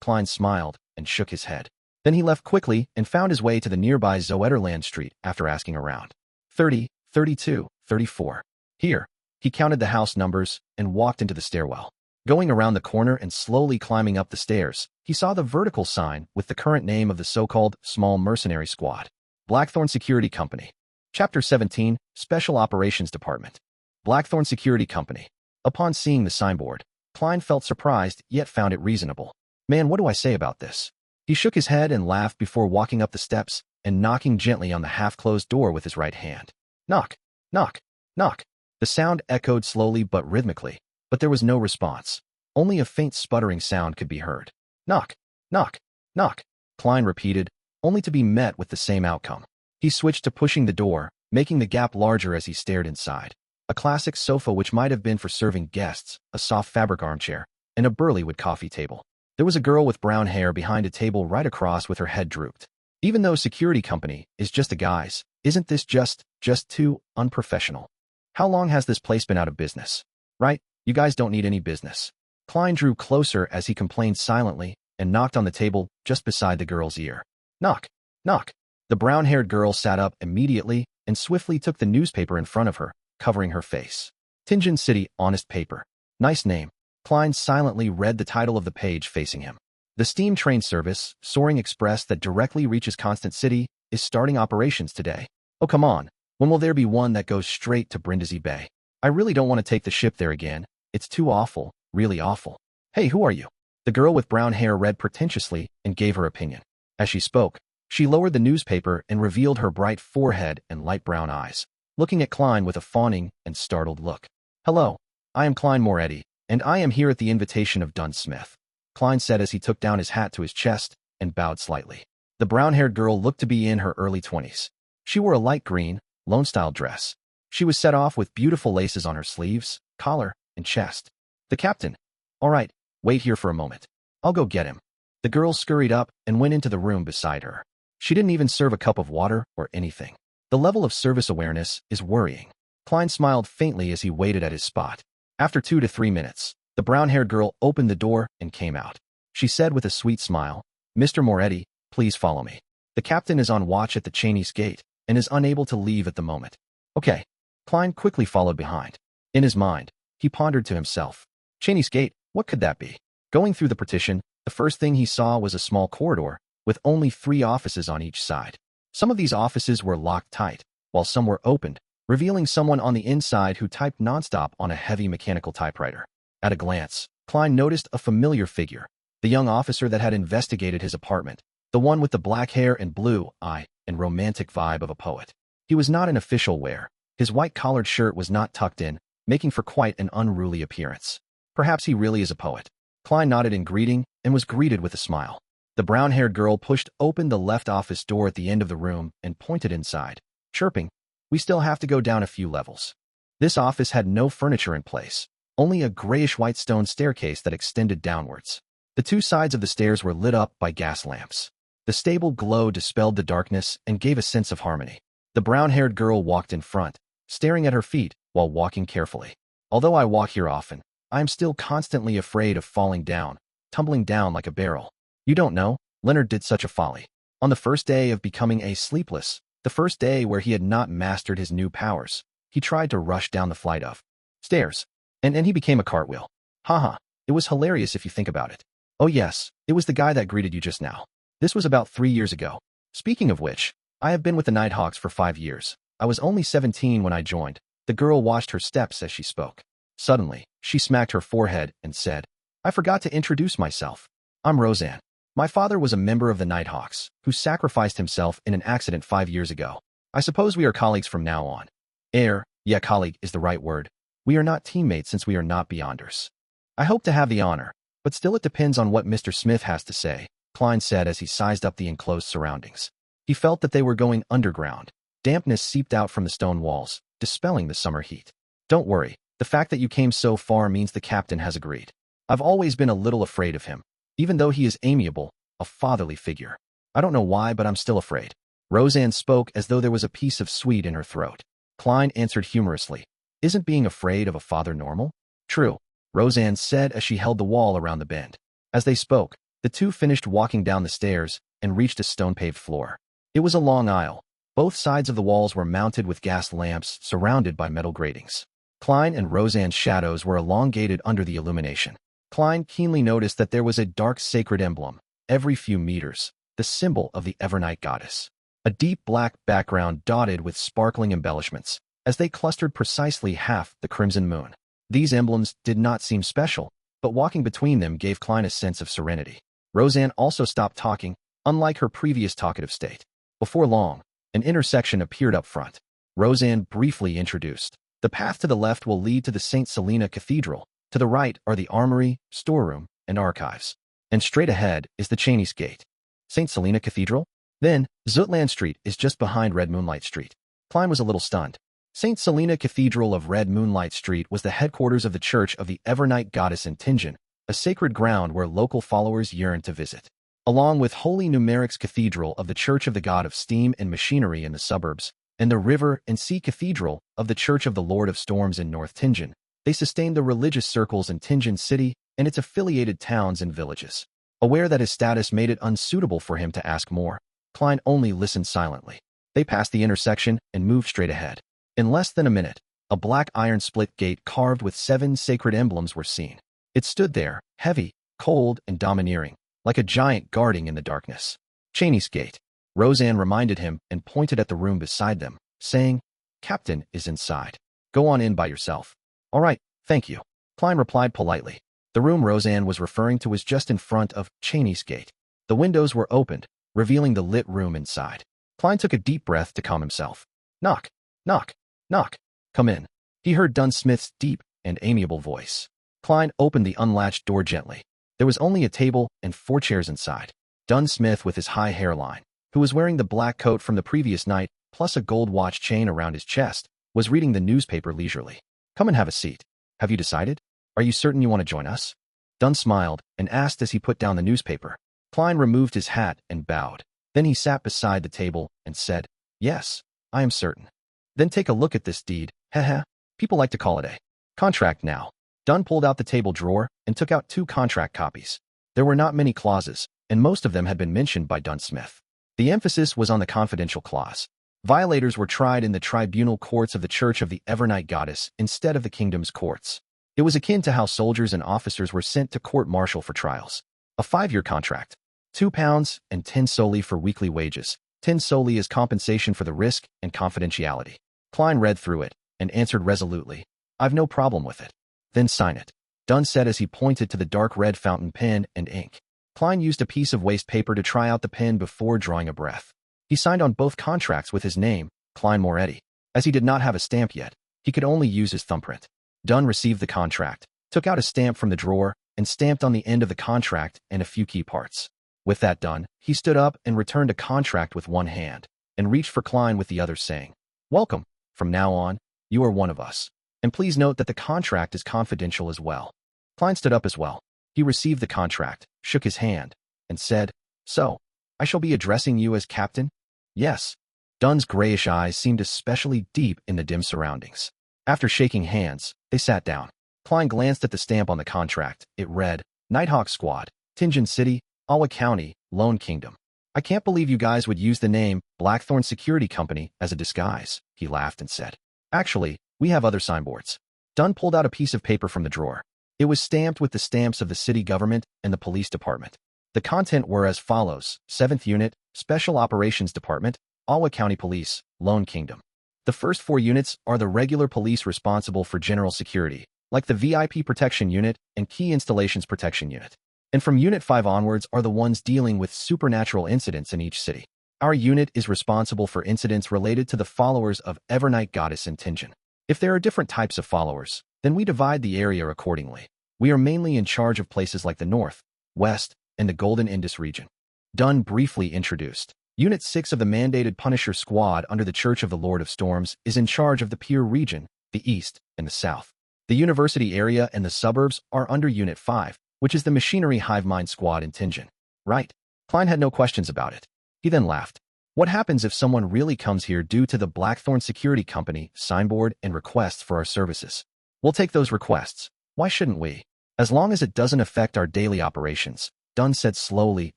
Klein smiled and shook his head. Then he left quickly and found his way to the nearby Zoeterland Street after asking around. 30, 32, 34. Here, he counted the house numbers and walked into the stairwell. Going around the corner and slowly climbing up the stairs, he saw the vertical sign with the current name of the so-called Small Mercenary Squad. Blackthorn Security Company. Chapter 17, Special Operations Department. Blackthorn Security Company. Upon seeing the signboard, Klein felt surprised yet found it reasonable. Man, what do I say about this? He shook his head and laughed before walking up the steps and knocking gently on the half-closed door with his right hand. Knock, knock, knock. The sound echoed slowly but rhythmically, but there was no response. Only a faint sputtering sound could be heard. Knock, knock, knock, Klein repeated, only to be met with the same outcome. He switched to pushing the door, making the gap larger as he stared inside. A classic sofa which might have been for serving guests, a soft fabric armchair, and a burly wood coffee table. There was a girl with brown hair behind a table right across with her head drooped. Even though security company is just a guise, isn't this just too unprofessional? How long has this place been out of business? Right, you guys don't need any business. Klein drew closer as he complained silently and knocked on the table just beside the girl's ear. Knock, knock. The brown-haired girl sat up immediately and swiftly took the newspaper in front of her, covering her face. Tianjin City Honest Paper. Nice name. Klein silently read the title of the page facing him. The steam train service, Soaring Express that directly reaches Constant City, is starting operations today. Oh, come on. When will there be one that goes straight to Brindisi Bay? I really don't want to take the ship there again. It's too awful, really awful. Hey, who are you? The girl with brown hair read pretentiously and gave her opinion. As she spoke, she lowered the newspaper and revealed her bright forehead and light brown eyes, looking at Klein with a fawning and startled look. Hello, I am Klein Moretti, and I am here at the invitation of Dunn Smith, Klein said as he took down his hat to his chest and bowed slightly. The brown-haired girl looked to be in her early 20s. She wore a light green, Lone-style dress. She was set off with beautiful laces on her sleeves, collar, and chest. The captain. All right, wait here for a moment. I'll go get him. The girl scurried up and went into the room beside her. She didn't even serve a cup of water or anything. The level of service awareness is worrying. Klein smiled faintly as he waited at his spot. After 2 to 3 minutes, the brown-haired girl opened the door and came out. She said with a sweet smile, Mr. Moretti, please follow me. The captain is on watch at the Chinese gate and is unable to leave at the moment. Okay. Klein quickly followed behind. In his mind, he pondered to himself. Chinese gate, what could that be? Going through the partition, the first thing he saw was a small corridor with only 3 offices on each side. Some of these offices were locked tight, while some were opened, revealing someone on the inside who typed nonstop on a heavy mechanical typewriter. At a glance, Klein noticed a familiar figure, the young officer that had investigated his apartment, the one with the black hair and blue eye and romantic vibe of a poet. He was not in official wear. His white-collared shirt was not tucked in, making for quite an unruly appearance. Perhaps he really is a poet. Klein nodded in greeting and was greeted with a smile. The brown-haired girl pushed open the left office door at the end of the room and pointed inside, chirping, We still have to go down a few levels. This office had no furniture in place, only a grayish-white stone staircase that extended downwards. The 2 sides of the stairs were lit up by gas lamps. The stable glow dispelled the darkness and gave a sense of harmony. The brown-haired girl walked in front, staring at her feet while walking carefully. Although I walk here often, I am still constantly afraid of falling down, tumbling down like a barrel. You don't know, Leonard did such a folly. On the first day of becoming a sleepless, the first day where he had not mastered his new powers, he tried to rush down the flight of stairs, and he became a cartwheel. Haha, it was hilarious if you think about it. Oh yes, it was the guy that greeted you just now. This was about 3 years ago. Speaking of which, I have been with the Nighthawks for 5 years. I was only 17 when I joined. The girl watched her steps as she spoke. Suddenly, she smacked her forehead and said, I forgot to introduce myself. I'm Roseanne. My father was a member of the Nighthawks, who sacrificed himself in an accident 5 years ago. I suppose we are colleagues from now on. Yeah, colleague is the right word. We are not teammates since we are not beyonders. I hope to have the honor, but still it depends on what Mr. Smith has to say, Klein said as he sized up the enclosed surroundings. He felt that they were going underground. Dampness seeped out from the stone walls, dispelling the summer heat. Don't worry, The fact that you came so far means the captain has agreed. I've always been a little afraid of him. Even though he is amiable, a fatherly figure. I don't know why, but I'm still afraid. Roseanne spoke as though there was a piece of sweet in her throat. Klein answered humorously. Isn't being afraid of a father normal? True, Roseanne said as she held the wall around the bend. As they spoke, the two finished walking down the stairs and reached a stone-paved floor. It was a long aisle. Both sides of the walls were mounted with gas lamps surrounded by metal gratings. Klein and Roseanne's shadows were elongated under the illumination. Klein keenly noticed that there was a dark sacred emblem, every few meters, the symbol of the Evernight goddess. A deep black background dotted with sparkling embellishments, as they clustered precisely half the crimson moon. These emblems did not seem special, but walking between them gave Klein a sense of serenity. Roseanne also stopped talking, unlike her previous talkative state. Before long, an intersection appeared up front. Roseanne briefly introduced. The path to the left will lead to the St. Selena Cathedral. To the right are the armory, storeroom, and archives. And straight ahead is the Chinese Gate. St. Selena Cathedral? Then, Zutland Street is just behind Red Moonlight Street. Klein was a little stunned. St. Selena Cathedral of Red Moonlight Street was the headquarters of the Church of the Evernight Goddess in Tingen, a sacred ground where local followers yearned to visit. Along with Holy Numeric's Cathedral of the Church of the God of Steam and Machinery in the suburbs, and the River and Sea Cathedral of the Church of the Lord of Storms in North Tingen, they sustained the religious circles in Tingen City and its affiliated towns and villages. Aware that his status made it unsuitable for him to ask more, Klein only listened silently. They passed the intersection and moved straight ahead. In less than a minute, a black iron split gate carved with 7 sacred emblems were seen. It stood there, heavy, cold, and domineering, like a giant guarding in the darkness. Cheney's Gate. Roseanne reminded him and pointed at the room beside them, saying, Captain is inside. Go on in by yourself. All right, thank you. Klein replied politely. The room Roseanne was referring to was just in front of Cheney's Gate. The windows were opened, revealing the lit room inside. Klein took a deep breath to calm himself. Knock, knock, knock. Come in. He heard Dunn Smith's deep and amiable voice. Klein opened the unlatched door gently. There was only a table and 4 chairs inside. Dunn Smith, with his high hairline, who was wearing the black coat from the previous night, plus a gold watch chain around his chest, was reading the newspaper leisurely. Come and have a seat. Have you decided? Are you certain you want to join us? Dunn smiled and asked as he put down the newspaper. Klein removed his hat and bowed. Then he sat beside the table and said, Yes, I am certain. Then take a look at this deed. Heh. People like to call it a contract now. Dunn pulled out the table drawer and took out 2 contract copies. There were not many clauses, and most of them had been mentioned by Dunn Smith. The emphasis was on the confidential clause. Violators were tried in the tribunal courts of the Church of the Evernight Goddess instead of the kingdom's courts. It was akin to how soldiers and officers were sent to court-martial for trials. A 5-year contract. £2 and 10 soldi for weekly wages. 10 soldi as compensation for the risk and confidentiality. Klein read through it and answered resolutely, I've no problem with it. Then sign it. Dunn said as he pointed to the dark red fountain pen and ink. Klein used a piece of waste paper to try out the pen before drawing a breath. He signed on both contracts with his name, Klein Moretti. As he did not have a stamp yet, he could only use his thumbprint. Dunn received the contract, took out a stamp from the drawer, and stamped on the end of the contract and a few key parts. With that done, he stood up and returned a contract with one hand, and reached for Klein with the other, saying, Welcome. From now on, you are one of us. And please note that the contract is confidential as well. Klein stood up as well. He received the contract, shook his hand, and said, So, I shall be addressing you as Captain? Yes. Dunn's grayish eyes seemed especially deep in the dim surroundings. After shaking hands, they sat down. Klein glanced at the stamp on the contract. It read, Nighthawk Squad, Tingen City, Awa County, Lone Kingdom. I can't believe you guys would use the name Blackthorn Security Company as a disguise, he laughed and said. Actually, we have other signboards. Dunn pulled out a piece of paper from the drawer. It was stamped with the stamps of the city government and the police department. The content were as follows: 7th Unit, Special Operations Department, Awa County Police, Lone Kingdom. The first 4 units are the regular police responsible for general security, like the VIP Protection Unit and Key Installations Protection Unit. And from Unit 5 onwards are the ones dealing with supernatural incidents in each city. Our unit is responsible for incidents related to the followers of Evernight Goddess in Tingen. If there are different types of followers, then we divide the area accordingly. We are mainly in charge of places like the North, West, and the Golden Indus region. Dunn briefly introduced. Unit 6 of the mandated Punisher Squad under the Church of the Lord of Storms is in charge of the Pier region, the East, and the South. The university area and the suburbs are under Unit 5, which is the machinery hive mind squad in Tianjin. Right. Klein had no questions about it. He then laughed. What happens if someone really comes here due to the Blackthorn Security Company signboard and requests for our services? We'll take those requests. Why shouldn't we? As long as it doesn't affect our daily operations, Dunn said slowly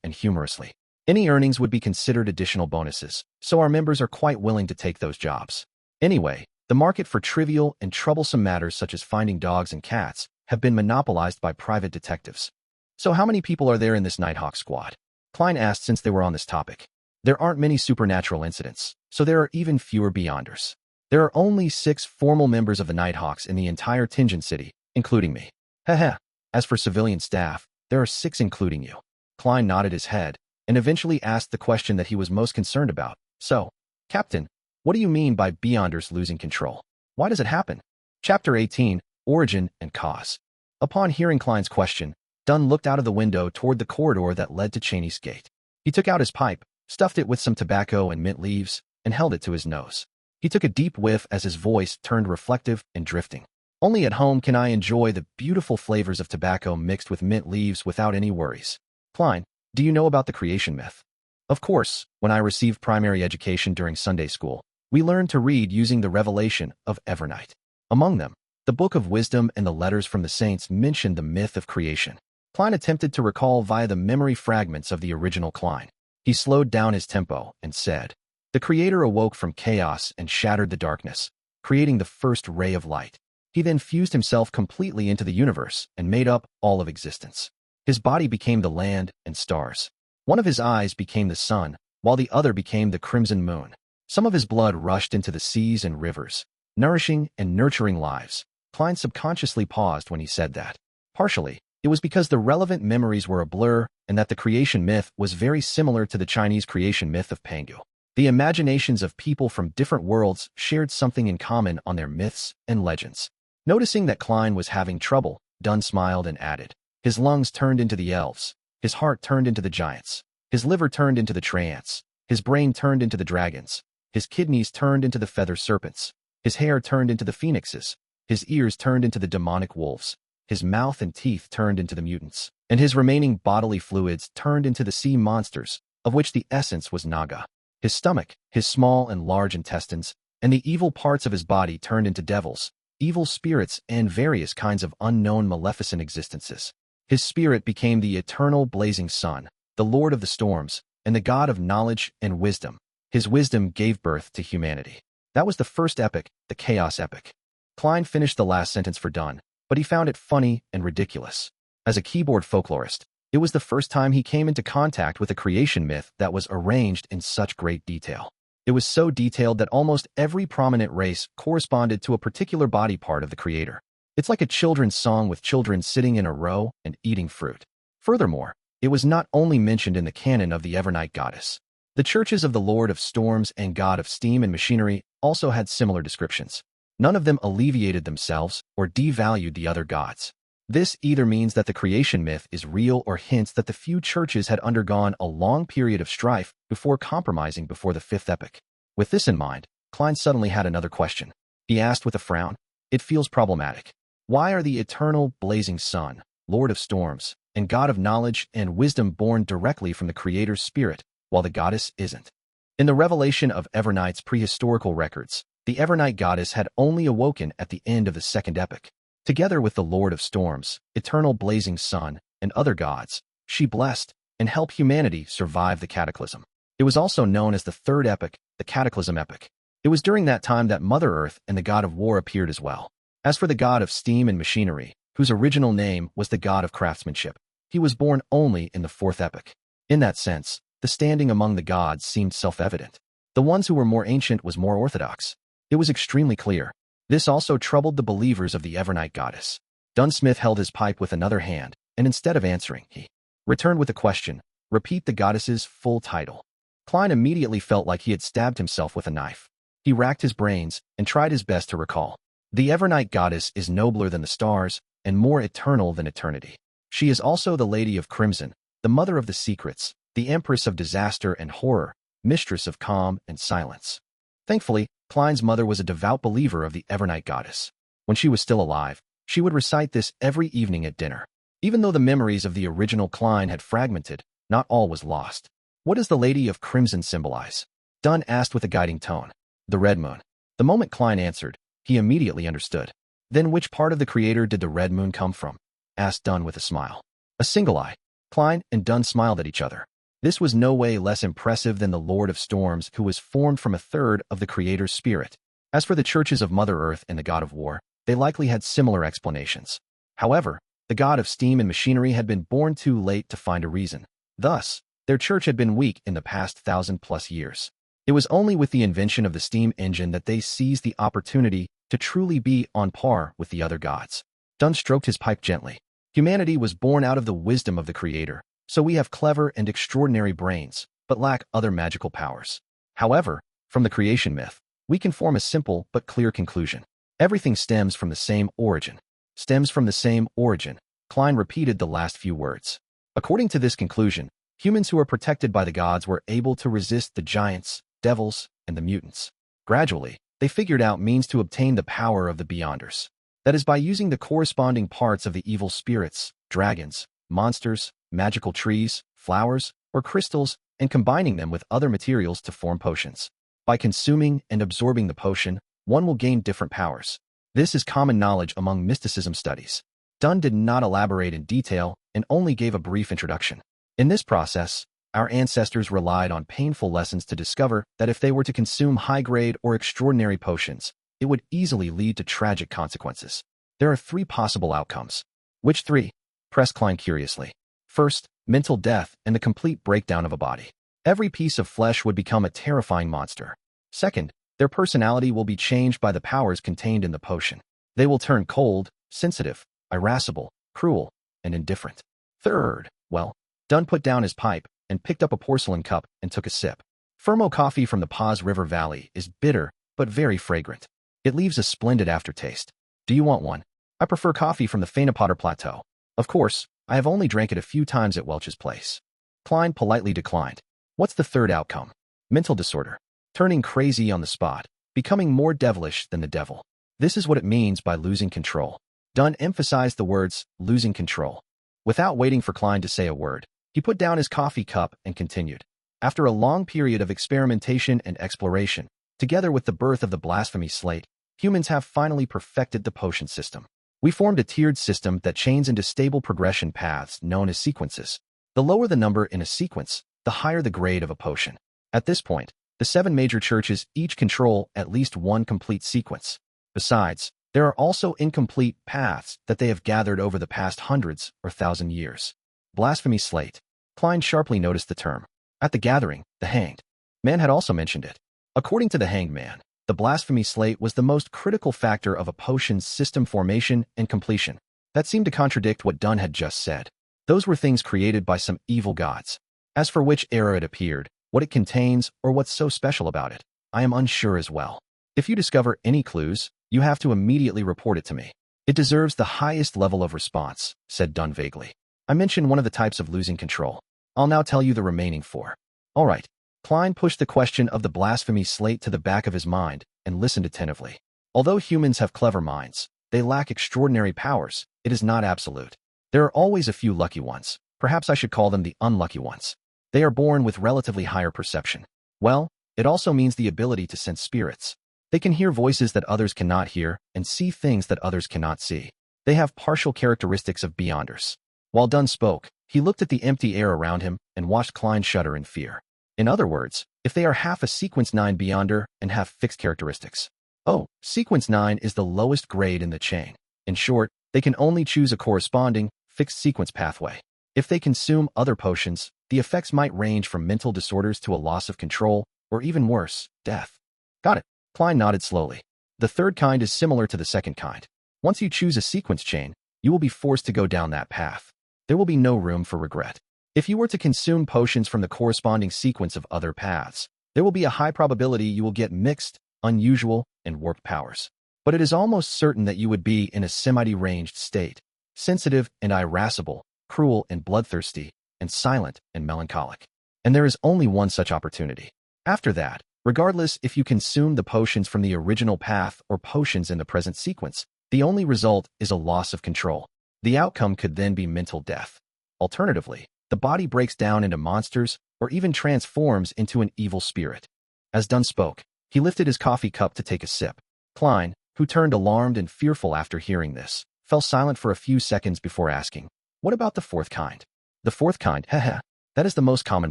and humorously. Any earnings would be considered additional bonuses, so our members are quite willing to take those jobs. Anyway, the market for trivial and troublesome matters such as finding dogs and cats have been monopolized by private detectives. So how many people are there in this Nighthawk squad? Klein asked since they were on this topic. There aren't many supernatural incidents, so there are even fewer beyonders. There are only 6 formal members of the Nighthawks in the entire Tianjin city, including me. Heh. As for civilian staff, there are 6 including you. Klein nodded his head and eventually asked the question that he was most concerned about. So, Captain, what do you mean by beyonders losing control? Why does it happen? Chapter 18, Origin and Cause. Upon hearing Klein's question, Dunn looked out of the window toward the corridor that led to Cheney's gate. He took out his pipe, stuffed it with some tobacco and mint leaves, and held it to his nose. He took a deep whiff as his voice turned reflective and drifting. Only at home can I enjoy the beautiful flavors of tobacco mixed with mint leaves without any worries. Klein, do you know about the creation myth? Of course, when I received primary education during Sunday school, we learned to read using the revelation of Evernight. Among them, the Book of Wisdom and the letters from the saints mentioned the myth of creation. Klein attempted to recall via the memory fragments of the original Klein. He slowed down his tempo and said, the Creator awoke from chaos and shattered the darkness, creating the first ray of light. He then fused himself completely into the universe and made up all of existence. His body became the land and stars. One of his eyes became the sun, while the other became the crimson moon. Some of his blood rushed into the seas and rivers, nourishing and nurturing lives. Klein subconsciously paused when he said that. Partially, it was because the relevant memories were a blur and that the creation myth was very similar to the Chinese creation myth of Pangu. The imaginations of people from different worlds shared something in common on their myths and legends. Noticing that Klein was having trouble, Dunn smiled and added, his lungs turned into the elves, his heart turned into the giants, his liver turned into the treants, his brain turned into the dragons, his kidneys turned into the feather serpents, his hair turned into the phoenixes, his ears turned into the demonic wolves, his mouth and teeth turned into the mutants, and his remaining bodily fluids turned into the sea monsters, of which the essence was Naga. His stomach, his small and large intestines, and the evil parts of his body turned into devils, evil spirits, and various kinds of unknown maleficent existences. His spirit became the eternal blazing sun, the Lord of the storms, and the God of knowledge and wisdom. His wisdom gave birth to humanity. That was the first epic, the Chaos Epic. Klein finished the last sentence for Dunn, but he found it funny and ridiculous. As a keyboard folklorist, it was the first time he came into contact with a creation myth that was arranged in such great detail. It was so detailed that almost every prominent race corresponded to a particular body part of the creator. It's like a children's song with children sitting in a row and eating fruit. Furthermore, it was not only mentioned in the canon of the Evernight goddess. The churches of the Lord of Storms and God of Steam and Machinery also had similar descriptions. None of them alleviated themselves or devalued the other gods. This either means that the creation myth is real or hints that the few churches had undergone a long period of strife before compromising before the fifth epoch. With this in mind, Klein suddenly had another question. He asked with a frown. It feels problematic. Why are the eternal blazing sun, Lord of Storms, and God of knowledge and wisdom born directly from the Creator's spirit, while the goddess isn't? In the revelation of Evernight's prehistorical records, the Evernight goddess had only awoken at the end of the second epoch. Together with the Lord of Storms, eternal blazing sun, and other gods, she blessed and helped humanity survive the cataclysm. It was also known as the third epoch, the Cataclysm epoch. It was during that time that Mother Earth and the god of war appeared as well. As for the god of steam and machinery, whose original name was the god of craftsmanship, he was born only in the fourth epoch. In that sense, the standing among the gods seemed self-evident. The ones who were more ancient was more orthodox. It was extremely clear. This also troubled the believers of the Evernight goddess. Dunn Smith held his pipe with another hand, and instead of answering, he returned with a question. Repeat the goddess's full title. Klein immediately felt like he had stabbed himself with a knife. He racked his brains and tried his best to recall. The Evernight goddess is nobler than the stars and more eternal than eternity. She is also the Lady of Crimson, the Mother of the Secrets, the Empress of Disaster and Horror, Mistress of Calm and Silence. Thankfully, Klein's mother was a devout believer of the Evernight goddess. When she was still alive, She would recite this every evening at dinner. Even though the memories of the original Klein had fragmented, not all was lost. What does the Lady of Crimson symbolize? Dunn asked with a guiding tone. The red moon. The moment Klein answered, he immediately understood. Then which part of the Creator did the red moon come from? Asked Dunn with a smile. A single eye. Klein and Dunn smiled at each other. This was no way less impressive than the Lord of Storms, who was formed from a third of the Creator's spirit. As for the churches of Mother Earth and the God of War, they likely had similar explanations. However, the God of Steam and Machinery had been born too late to find a reason. Thus, their church had been weak in the past 1,000+ years. It was only with the invention of the steam engine that they seized the opportunity to truly be on par with the other gods. Dunn stroked his pipe gently. Humanity was born out of the wisdom of the Creator, so we have clever and extraordinary brains, but lack other magical powers. However, from the creation myth, we can form a simple but clear conclusion. Everything stems from the same origin. Stems from the same origin. Klein repeated the last few words. According to this conclusion, humans who were protected by the gods were able to resist the giants, devils, and the mutants. Gradually, they figured out means to obtain the power of the Beyonders. That is by using the corresponding parts of the evil spirits, dragons, monsters, magical trees, flowers, or crystals, and combining them with other materials to form potions. By consuming and absorbing the potion, one will gain different powers. This is common knowledge among mysticism studies. Dunn did not elaborate in detail and only gave a brief introduction. In this process, our ancestors relied on painful lessons to discover that if they were to consume high-grade or extraordinary potions, it would easily lead to tragic consequences. There are 3 possible outcomes. Which 3? Pressed Klein curiously. First, mental death and the complete breakdown of a body. Every piece of flesh would become a terrifying monster. Second, their personality will be changed by the powers contained in the potion. They will turn cold, sensitive, irascible, cruel, and indifferent. Third, well, Dunn put down his pipe and picked up a porcelain cup and took a sip. Fermo coffee from the Paz River Valley is bitter, but very fragrant. It leaves a splendid aftertaste. Do you want one? I prefer coffee from the Fainapotter Plateau. Of course, I have only drank it a few times at Welch's place. Klein politely declined. What's the third outcome? Mental disorder. Turning crazy on the spot. Becoming more devilish than the devil. This is what it means by losing control. Dunn emphasized the words, losing control. Without waiting for Klein to say a word, he put down his coffee cup and continued. After a long period of experimentation and exploration, together with the birth of the blasphemy slate, humans have finally perfected the potion system. We formed a tiered system that chains into stable progression paths known as sequences. The lower the number in a sequence, the higher the grade of a potion. At this point, the 7 major churches each control at least one complete sequence. Besides, there are also incomplete paths that they have gathered over the past hundreds or 1,000 years. Blasphemy slate. Klein sharply noticed the term. At the gathering, the hanged man had also mentioned it. According to the hanged man, the blasphemy slate was the most critical factor of a potion's system formation and completion. That seemed to contradict what Dunn had just said. Those were things created by some evil gods. As for which era it appeared, what it contains, or what's so special about it, I am unsure as well. If you discover any clues, you have to immediately report it to me. It deserves the highest level of response, said Dunn vaguely. I mentioned one of the types of losing control. I'll now tell you the remaining 4. All right. Klein pushed the question of the blasphemy slate to the back of his mind and listened attentively. Although humans have clever minds, they lack extraordinary powers. It is not absolute. There are always a few lucky ones. Perhaps I should call them the unlucky ones. They are born with relatively higher perception. Well, it also means the ability to sense spirits. They can hear voices that others cannot hear and see things that others cannot see. They have partial characteristics of Beyonders. While Dunn spoke, he looked at the empty air around him and watched Klein shudder in fear. In other words, if they are half a Sequence 9 Beyonder and have fixed characteristics. Oh, Sequence 9 is the lowest grade in the chain. In short, they can only choose a corresponding, fixed sequence pathway. If they consume other potions, the effects might range from mental disorders to a loss of control, or even worse, death. Got it. Klein nodded slowly. The third kind is similar to the second kind. Once you choose a sequence chain, you will be forced to go down that path. There will be no room for regret. If you were to consume potions from the corresponding sequence of other paths, there will be a high probability you will get mixed, unusual, and warped powers. But it is almost certain that you would be in a semi-deranged state, sensitive and irascible, cruel and bloodthirsty, and silent and melancholic. And there is only one such opportunity. After that, regardless if you consume the potions from the original path or potions in the present sequence, The only result is a loss of control. The outcome could then be mental death. Alternatively, the body breaks down into monsters or even transforms into an evil spirit. As Dunn spoke, he lifted his coffee cup to take a sip. Klein, who turned alarmed and fearful after hearing this, fell silent for a few seconds before asking, "What about the fourth kind?" "The fourth kind, heh. That is the most common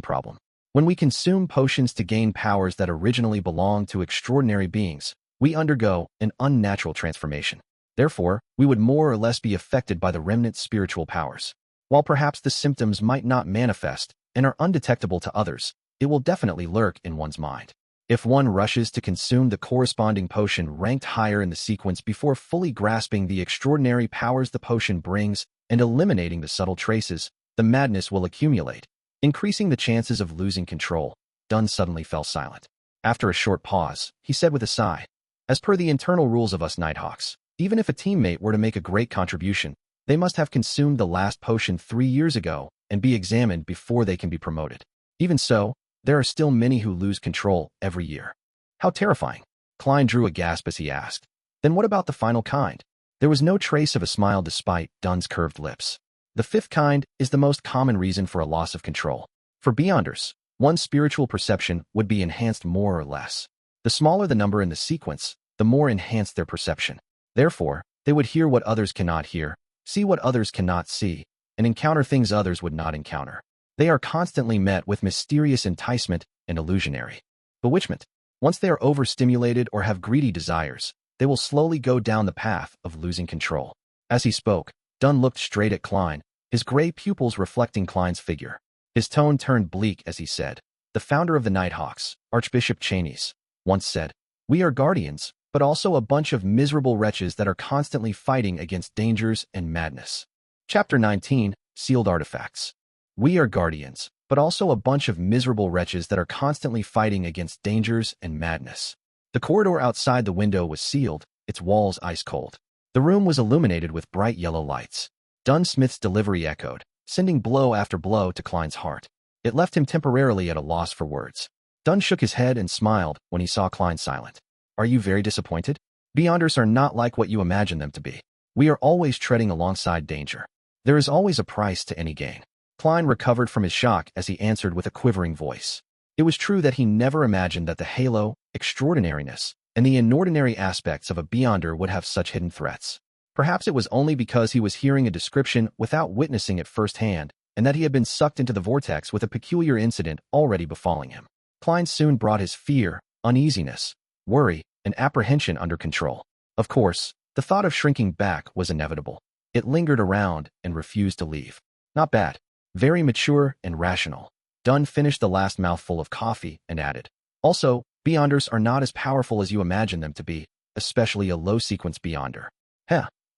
problem. When we consume potions to gain powers that originally belonged to extraordinary beings, we undergo an unnatural transformation. Therefore, we would more or less be affected by the remnant spiritual powers. While perhaps the symptoms might not manifest and are undetectable to others, it will definitely lurk in one's mind. If one rushes to consume the corresponding potion ranked higher in the sequence before fully grasping the extraordinary powers the potion brings and eliminating the subtle traces, the madness will accumulate, increasing the chances of losing control." Dunn suddenly fell silent. After a short pause, he said with a sigh, "As per the internal rules of us Nighthawks, even if a teammate were to make a great contribution, they must have consumed the last potion 3 years ago and be examined before they can be promoted. Even so, there are still many who lose control every year." "How terrifying." Klein drew a gasp as he asked, "Then what about the final kind?" There was no trace of a smile despite Dunn's curved lips. "The fifth kind is the most common reason for a loss of control. For Beyonders, one's spiritual perception would be enhanced more or less. The smaller the number in the sequence, the more enhanced their perception. Therefore, they would hear what others cannot hear, see what others cannot see, and encounter things others would not encounter. They are constantly met with mysterious enticement and illusionary bewitchment. Once they are overstimulated or have greedy desires, they will slowly go down the path of losing control." As he spoke, Dunn looked straight at Klein, his gray pupils reflecting Klein's figure. His tone turned bleak as he said, "The founder of the Nighthawks, Archbishop Cheney's, once said, 'We are guardians, but also a bunch of miserable wretches that are constantly fighting against dangers and madness.'" Chapter 19, Sealed Artifacts. "We are guardians, but also a bunch of miserable wretches that are constantly fighting against dangers and madness." The corridor outside the window was sealed, its walls ice-cold. The room was illuminated with bright yellow lights. Dunn Smith's delivery echoed, sending blow after blow to Klein's heart. It left him temporarily at a loss for words. Dunn shook his head and smiled when he saw Klein silent. "Are you very disappointed? Beyonders are not like what you imagine them to be. We are always treading alongside danger. There is always a price to any gain." Klein recovered from his shock as he answered with a quivering voice. It was true that he never imagined that the halo, extraordinariness, and the inordinary aspects of a Beyonder would have such hidden threats. Perhaps it was only because he was hearing a description without witnessing it firsthand, and that he had been sucked into the vortex with a peculiar incident already befalling him. Klein soon brought his fear, uneasiness, worry, and apprehension under control. Of course, the thought of shrinking back was inevitable. It lingered around and refused to leave. "Not bad. Very mature and rational." Dunn finished the last mouthful of coffee and added, "Also, Beyonders are not as powerful as you imagine them to be, especially a low-sequence Beyonder.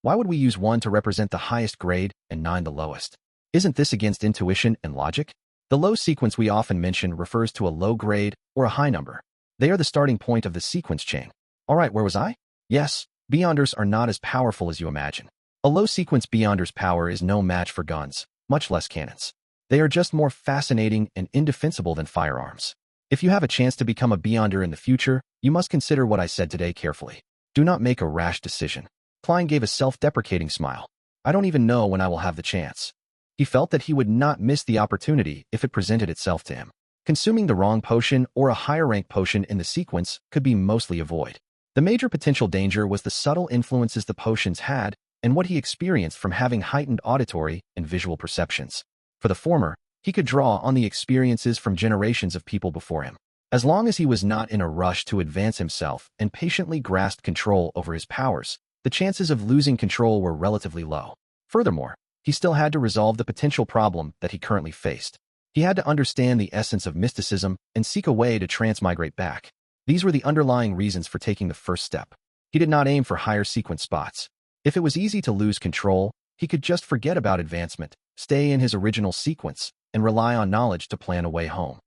Why would we use 1 to represent the highest grade and 9 the lowest? Isn't this against intuition and logic? The low sequence we often mention refers to a low grade or a high number. They are the starting point of the sequence chain." "All right, where was I?" "Yes, Beyonders are not as powerful as you imagine. A low-sequence Beyonder's power is no match for guns, much less cannons. They are just more fascinating and indefensible than firearms. If you have a chance to become a Beyonder in the future, you must consider what I said today carefully. Do not make a rash decision." Klein gave a self-deprecating smile. "I don't even know when I will have the chance." He felt that he would not miss the opportunity if it presented itself to him. Consuming the wrong potion or a higher-rank potion in the sequence could be mostly avoided. The major potential danger was the subtle influences the potions had and what he experienced from having heightened auditory and visual perceptions. For the former, he could draw on the experiences from generations of people before him. As long as he was not in a rush to advance himself and patiently grasped control over his powers, the chances of losing control were relatively low. Furthermore, he still had to resolve the potential problem that he currently faced. He had to understand the essence of mysticism and seek a way to transmigrate back. These were the underlying reasons for taking the first step. He did not aim for higher sequence spots. If it was easy to lose control, he could just forget about advancement, stay in his original sequence, and rely on knowledge to plan a way home.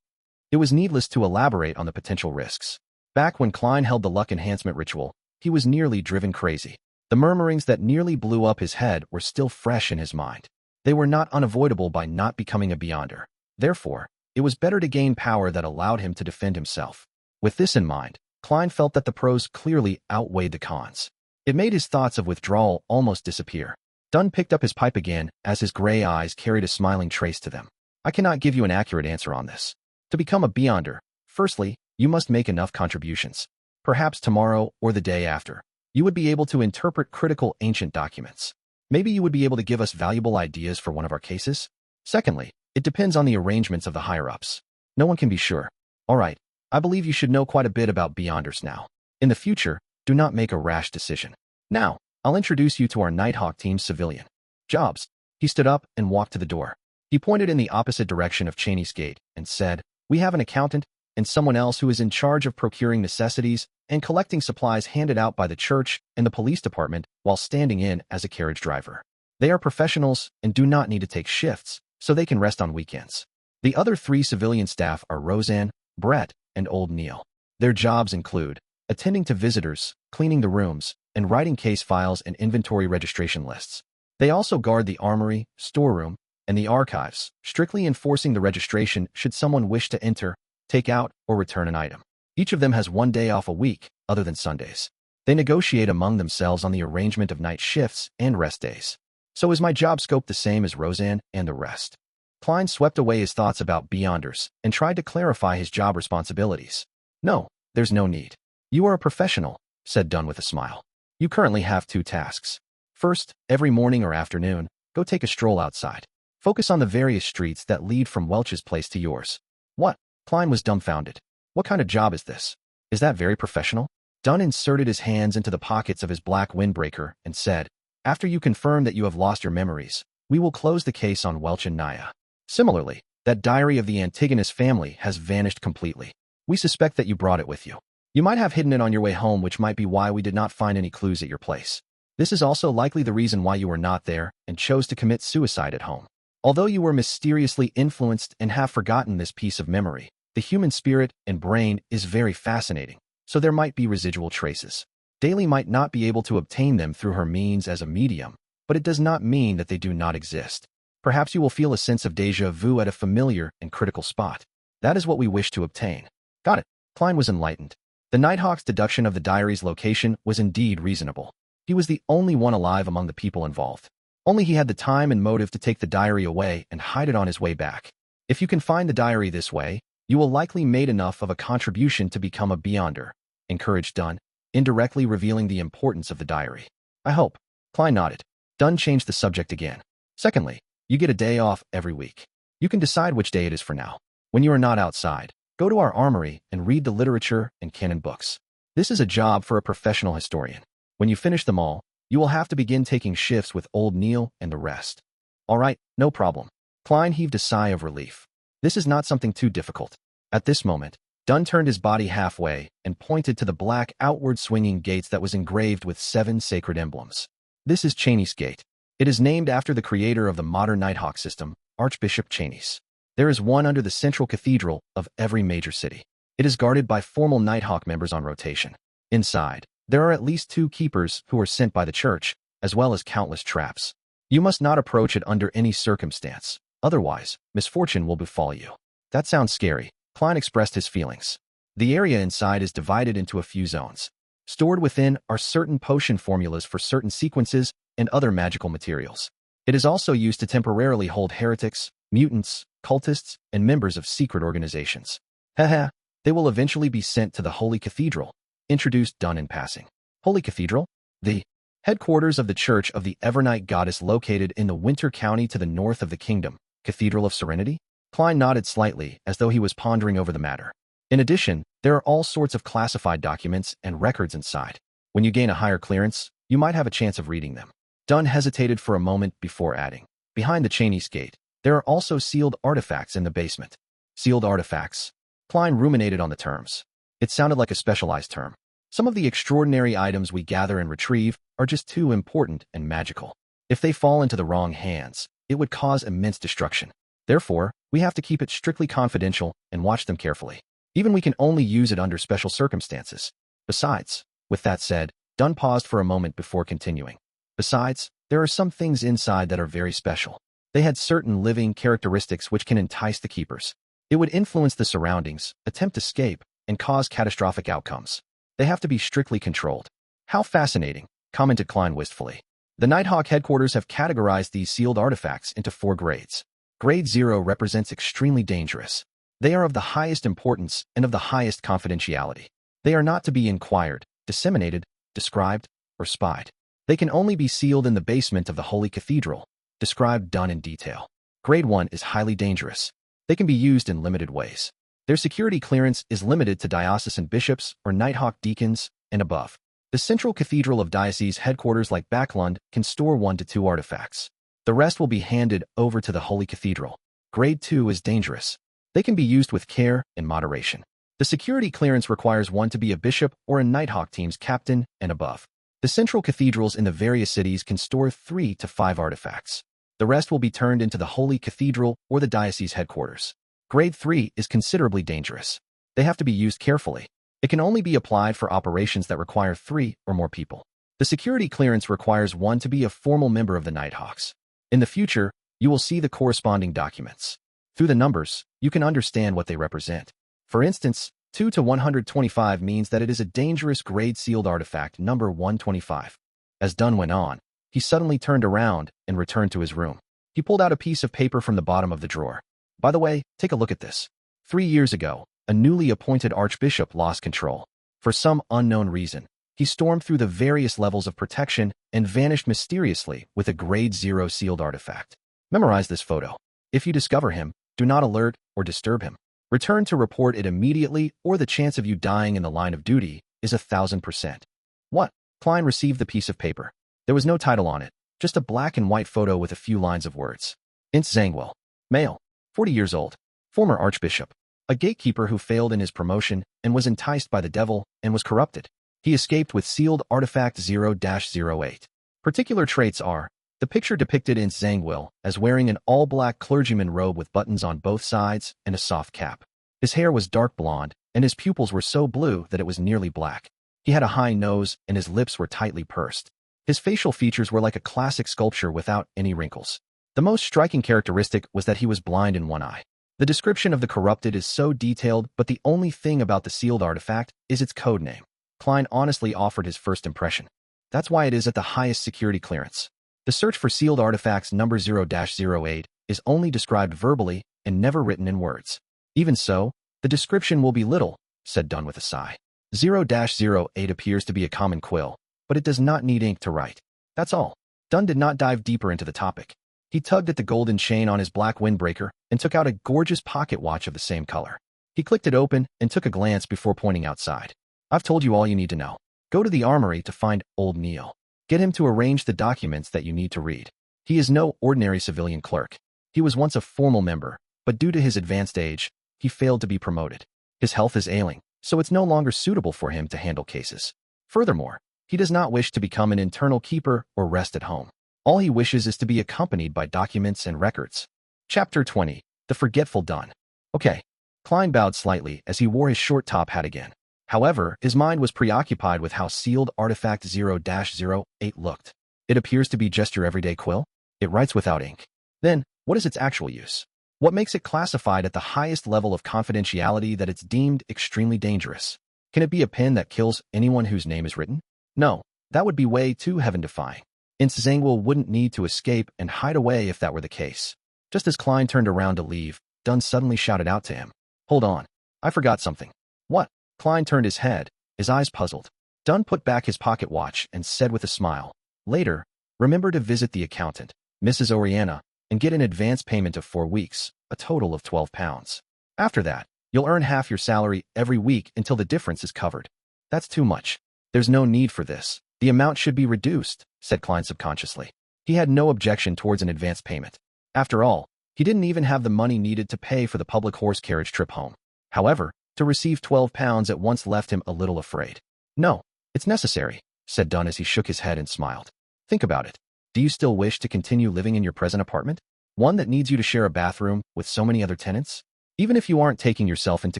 It was needless to elaborate on the potential risks. Back when Klein held the luck enhancement ritual, he was nearly driven crazy. The murmurings that nearly blew up his head were still fresh in his mind. They were not unavoidable by not becoming a Beyonder. Therefore, it was better to gain power that allowed him to defend himself. With this in mind, Klein felt that the pros clearly outweighed the cons. It made his thoughts of withdrawal almost disappear. Dunn picked up his pipe again as his gray eyes carried a smiling trace to them. I cannot give you an accurate answer on this. To become a beyonder, firstly, you must make enough contributions. Perhaps tomorrow or the day after, you would be able to interpret critical ancient documents. Maybe you would be able to give us valuable ideas for one of our cases. Secondly, it depends on the arrangements of the higher-ups. No one can be sure. All right, I believe you should know quite a bit about beyonders now. In the future, do not make a rash decision. Now, I'll introduce you to our Nighthawk team's civilian. Jobs. He stood up and walked to the door. He pointed in the opposite direction of Cheney's gate and said, "We have an accountant and someone else who is in charge of procuring necessities and collecting supplies handed out by the church and the police department while standing in as a carriage driver. They are professionals and do not need to take shifts, so they can rest on weekends." The other 3 civilian staff are Roseanne, Brett, and Old Neil. Their jobs include attending to visitors, cleaning the rooms, and writing case files and inventory registration lists. They also guard the armory, storeroom, and the archives, strictly enforcing the registration should someone wish to enter, take out, or return an item. Each of them has 1 day off a week, other than Sundays. They negotiate among themselves on the arrangement of night shifts and rest days. So is my job scope the same as Roseanne and the rest? Klein swept away his thoughts about beyonders and tried to clarify his job responsibilities. No, there's no need. You are a professional, said Dunn with a smile. You currently have 2 tasks. First, every morning or afternoon, go take a stroll outside. Focus on the various streets that lead from Welch's place to yours. What? Klein was dumbfounded. What kind of job is this? Is that very professional? Dunn inserted his hands into the pockets of his black windbreaker and said, after you confirm that you have lost your memories, we will close the case on Welch and Naya. Similarly, that diary of the Antigonus family has vanished completely. We suspect that you brought it with you. You might have hidden it on your way home, which might be why we did not find any clues at your place. This is also likely the reason why you were not there and chose to commit suicide at home. Although you were mysteriously influenced and have forgotten this piece of memory, the human spirit and brain is very fascinating, so there might be residual traces. Daly might not be able to obtain them through her means as a medium, but it does not mean that they do not exist. Perhaps you will feel a sense of déjà vu at a familiar and critical spot. That is what we wish to obtain. Got it. Klein was enlightened. The Nighthawk's deduction of the diary's location was indeed reasonable. He was the only one alive among the people involved. Only he had the time and motive to take the diary away and hide it on his way back. If you can find the diary this way, you will likely made enough of a contribution to become a beyonder, encouraged Dunn, indirectly revealing the importance of the diary. I hope. Klein nodded. Dunn changed the subject again. Secondly, you get a day off every week. You can decide which day it is for now. When you are not outside, go to our armory and read the literature and canon books. This is a job for a professional historian. When you finish them all, you will have to begin taking shifts with Old Neil and the rest. All right, no problem. Klein heaved a sigh of relief. This is not something too difficult. At this moment, Dunn turned his body halfway and pointed to the black outward-swinging gates that was engraved with 7 sacred emblems. This is Cheney's Gate. It is named after the creator of the modern Nighthawk system, Archbishop Cheney's. There is one under the central cathedral of every major city. It is guarded by formal Nighthawk members on rotation. Inside, there are at least 2 keepers who are sent by the church, as well as countless traps. You must not approach it under any circumstance. Otherwise, misfortune will befall you. That sounds scary. Klein expressed his feelings. The area inside is divided into a few zones. Stored within are certain potion formulas for certain sequences and other magical materials. It is also used to temporarily hold heretics, mutants, cultists, and members of secret organizations. Haha, they will eventually be sent to the Holy Cathedral, introduced Dunn in passing. Holy Cathedral? The headquarters of the Church of the Evernight Goddess located in the Winter County to the north of the kingdom. Cathedral of Serenity? Klein nodded slightly as though he was pondering over the matter. In addition, there are all sorts of classified documents and records inside. When you gain a higher clearance, you might have a chance of reading them. Dunn hesitated for a moment before adding, behind the Cheney's Gate, there are also sealed artifacts in the basement. Sealed artifacts? Klein ruminated on the terms. It sounded like a specialized term. Some of the extraordinary items we gather and retrieve are just too important and magical. If they fall into the wrong hands, it would cause immense destruction. Therefore, we have to keep it strictly confidential and watch them carefully. Even we can only use it under special circumstances. Besides, with that said, Dunn paused for a moment before continuing. Besides, there are some things inside that are very special. They had certain living characteristics which can entice the keepers. It would influence the surroundings, attempt escape, and cause catastrophic outcomes. They have to be strictly controlled. How fascinating. commented Klein wistfully. The Nighthawk headquarters have categorized these sealed artifacts into 4 grades. Grade 0 represents extremely dangerous. They are of the highest importance and of the highest confidentiality. They are not to be inquired, disseminated, described, or spied. They can only be sealed in the basement of the Holy Cathedral, described done in detail. Grade 1 is highly dangerous. They can be used in limited ways. Their security clearance is limited to diocesan bishops or Nighthawk deacons and above. The central cathedral of diocese headquarters like Backlund can store 1 to 2 artifacts. The rest will be handed over to the Holy Cathedral. Grade 2 is dangerous. They can be used with care and moderation. The security clearance requires 1 to be a bishop or a Nighthawk team's captain and above. The central cathedrals in the various cities can store 3 to 5 artifacts. The rest will be turned into the Holy Cathedral or the diocese headquarters. Grade 3 is considerably dangerous. They have to be used carefully. It can only be applied for operations that require 3 or more people. The security clearance requires 1 to be a formal member of the Nighthawks. In the future, you will see the corresponding documents. Through the numbers, you can understand what they represent. For instance, 2 to 125 means that it is a dangerous grade sealed artifact number 125. As Dunn went on, he suddenly turned around and returned to his room. He pulled out a piece of paper from the bottom of the drawer. By the way, take a look at this. 3 years ago, a newly appointed archbishop lost control. For some unknown reason, he stormed through the various levels of protection and vanished mysteriously with a grade 0 sealed artifact. Memorize this photo. If you discover him, do not alert or disturb him. Return to report it immediately, or the chance of you dying in the line of duty is 1,000%. What? Klein received the piece of paper. There was no title on it, just a black and white photo with a few lines of words. Ince Zangwill. Male. 40 years old. Former archbishop. A gatekeeper who failed in his promotion and was enticed by the devil and was corrupted. He escaped with sealed artifact 0-08. Particular traits are: the picture depicted Ince Zangwill as wearing an all-black clergyman robe with buttons on both sides and a soft cap. His hair was dark blonde, and his pupils were so blue that it was nearly black. He had a high nose, and his lips were tightly pursed. His facial features were like a classic sculpture without any wrinkles. The most striking characteristic was that he was blind in one eye. The description of the corrupted is so detailed, but the only thing about the sealed artifact is its code name. Klein honestly offered his first impression. That's why it is at the highest security clearance. The search for sealed artifacts number 0-08 is only described verbally and never written in words. Even so, the description will be little, said Dunn with a sigh. 0-08 appears to be a common quill, but it does not need ink to write. That's all. Dunn did not dive deeper into the topic. He tugged at the golden chain on his black windbreaker and took out a gorgeous pocket watch of the same color. He clicked it open and took a glance before pointing outside. I've told you all you need to know. Go to the armory to find old Neil. Get him to arrange the documents that you need to read. He is no ordinary civilian clerk. He was once a formal member, but due to his advanced age, he failed to be promoted. His health is ailing, so it's no longer suitable for him to handle cases. Furthermore, he does not wish to become an internal keeper or rest at home. All he wishes is to be accompanied by documents and records. Chapter 20. The Forgetful Dunn. Okay. Klein bowed slightly as he wore his short top hat again. However, his mind was preoccupied with how sealed artifact 0-08 looked. It appears to be just your everyday quill. It writes without ink. Then, what is its actual use? What makes it classified at the highest level of confidentiality that it's deemed extremely dangerous? Can it be a pen that kills anyone whose name is written? No, that would be way too heaven-defying. Ince Zangwill wouldn't need to escape and hide away if that were the case. Just as Klein turned around to leave, Dunn suddenly shouted out to him. Hold on. I forgot something. What? Klein turned his head, his eyes puzzled. Dunn put back his pocket watch and said with a smile, later, remember to visit the accountant, Mrs. Oriana, and get an advance payment of 4 weeks, a total of £12. After that, you'll earn half your salary every week until the difference is covered. That's too much. There's no need for this. The amount should be reduced, said Klein subconsciously. He had no objection towards an advance payment. After all, he didn't even have the money needed to pay for the public horse carriage trip home. However, to receive £12 at once left him a little afraid. No, it's necessary, said Dunn as he shook his head and smiled. Think about it. Do you still wish to continue living in your present apartment? One that needs you to share a bathroom with so many other tenants? Even if you aren't taking yourself into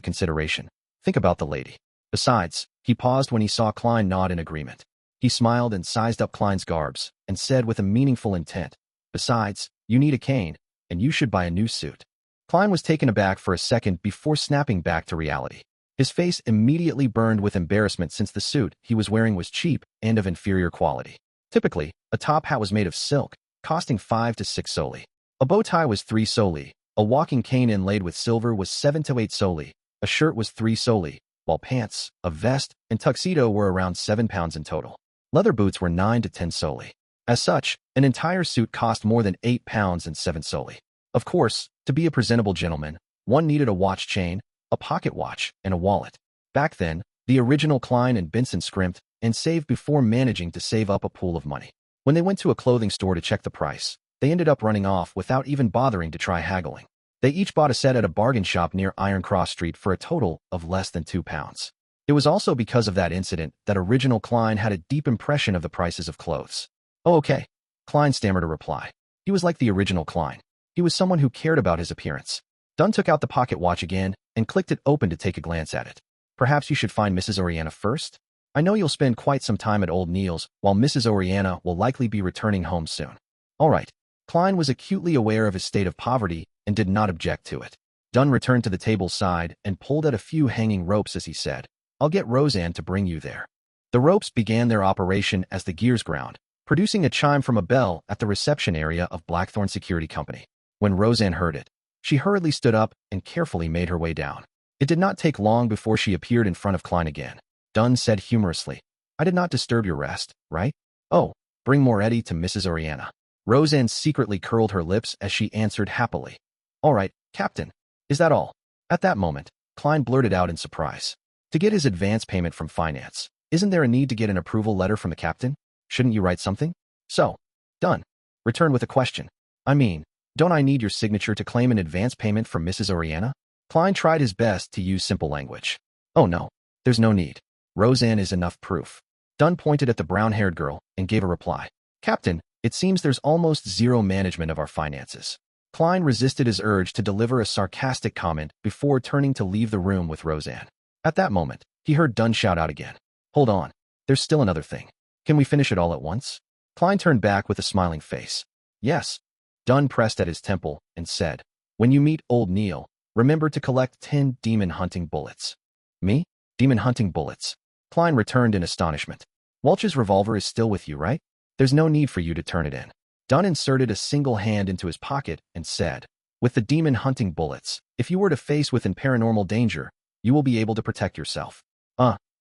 consideration, think about the lady. Besides, he paused when he saw Klein nod in agreement. He smiled and sized up Klein's garbs and said with a meaningful intent, besides, you need a cane, and you should buy a new suit. Klein was taken aback for a second before snapping back to reality. His face immediately burned with embarrassment since the suit he was wearing was cheap and of inferior quality. Typically, a top hat was made of silk, costing 5 to 6 soldi. A bow tie was 3 soldi. A walking cane inlaid with silver was 7 to 8 soldi. A shirt was 3 soldi, while pants, a vest, and tuxedo were around £7 in total. Leather boots were 9 to 10 soldi. As such, an entire suit cost more than £8 and 7 soldi. Of course, to be a presentable gentleman, one needed a watch chain, a pocket watch, and a wallet. Back then, the original Klein and Benson scrimped and saved before managing to save up a pool of money. When they went to a clothing store to check the price, they ended up running off without even bothering to try haggling. They each bought a set at a bargain shop near Iron Cross Street for a total of less than £2. It was also because of that incident that original Klein had a deep impression of the prices of clothes. "Oh, okay," Klein stammered a reply. He was like the original Klein. He was someone who cared about his appearance. Dunn took out the pocket watch again and clicked it open to take a glance at it. "Perhaps you should find Mrs. Oriana first? I know you'll spend quite some time at Old Neil's, while Mrs. Oriana will likely be returning home soon." "All right." Klein was acutely aware of his state of poverty and did not object to it. Dunn returned to the table's side and pulled at a few hanging ropes as he said, "I'll get Roseanne to bring you there." The ropes began their operation as the gears ground, producing a chime from a bell at the reception area of Blackthorn Security Company. When Roseanne heard it, she hurriedly stood up and carefully made her way down. It did not take long before she appeared in front of Klein again. Dunn said humorously, "I did not disturb your rest, right?" "Oh, bring Moretti to Mrs. Oriana." Roseanne secretly curled her lips as she answered happily, "All right, Captain. Is that all?" At that moment, Klein blurted out in surprise, "To get his advance payment from finance, isn't there a need to get an approval letter from the captain? Shouldn't you write something?" "So," Dunn returned with a question, "I mean, don't I need your signature to claim an advance payment from Mrs. Oriana?" Klein tried his best to use simple language. "Oh no, there's no need. Roseanne is enough proof." Dunn pointed at the brown-haired girl and gave a reply. "Captain, it seems there's almost zero management of our finances." Klein resisted his urge to deliver a sarcastic comment before turning to leave the room with Roseanne. At that moment, he heard Dunn shout out again, "Hold on, there's still another thing. Can we finish it all at once?" Klein turned back with a smiling face. "Yes." Dunn pressed at his temple and said, "When you meet Old Neil, remember to collect 10 demon-hunting bullets." "Me? Demon-hunting bullets?" Klein returned in astonishment. "Welch's revolver is still with you, right? There's no need for you to turn it in." Dunn inserted a single hand into his pocket and said, "With the demon-hunting bullets, if you were to face within paranormal danger, you will be able to protect yourself.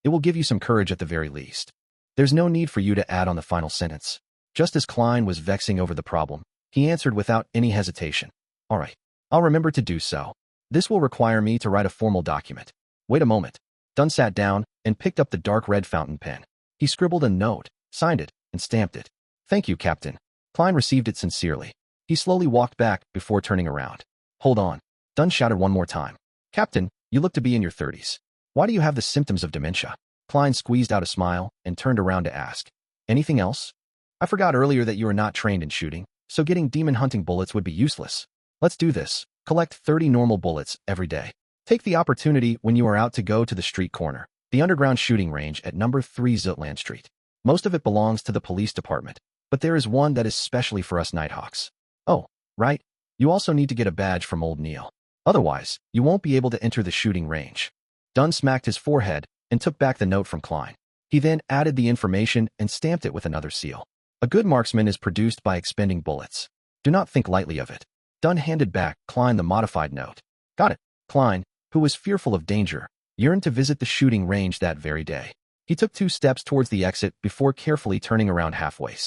It will give you some courage at the very least." There's no need for you to add on the final sentence. Just as Klein was vexing over the problem, he answered without any hesitation, "All right, I'll remember to do so. This will require me to write a formal document." "Wait a moment." Dunn sat down and picked up the dark red fountain pen. He scribbled a note, signed it, and stamped it. "Thank you, Captain." Klein received it sincerely. He slowly walked back before turning around. "Hold on." Dunn shouted one more time. "Captain, you look to be in your 30s. Why do you have the symptoms of dementia?" Klein squeezed out a smile and turned around to ask, "Anything else?" "I forgot earlier that you are not trained in shooting, so getting demon-hunting bullets would be useless. Let's do this. Collect 30 normal bullets every day. Take the opportunity when you are out to go to the street corner, the underground shooting range at number 3 Zutland Street. Most of it belongs to the police department, but there is one that is specially for us Nighthawks. Oh, right. You also need to get a badge from Old Neil. Otherwise, you won't be able to enter the shooting range." Dunn smacked his forehead and took back the note from Klein. He then added the information and stamped it with another seal. "A good marksman is produced by expending bullets. Do not think lightly of it." Dunn handed back Klein the modified note. "Got it." Klein, who was fearful of danger, yearned to visit the shooting range that very day. He took 2 steps towards the exit before carefully turning around halfway.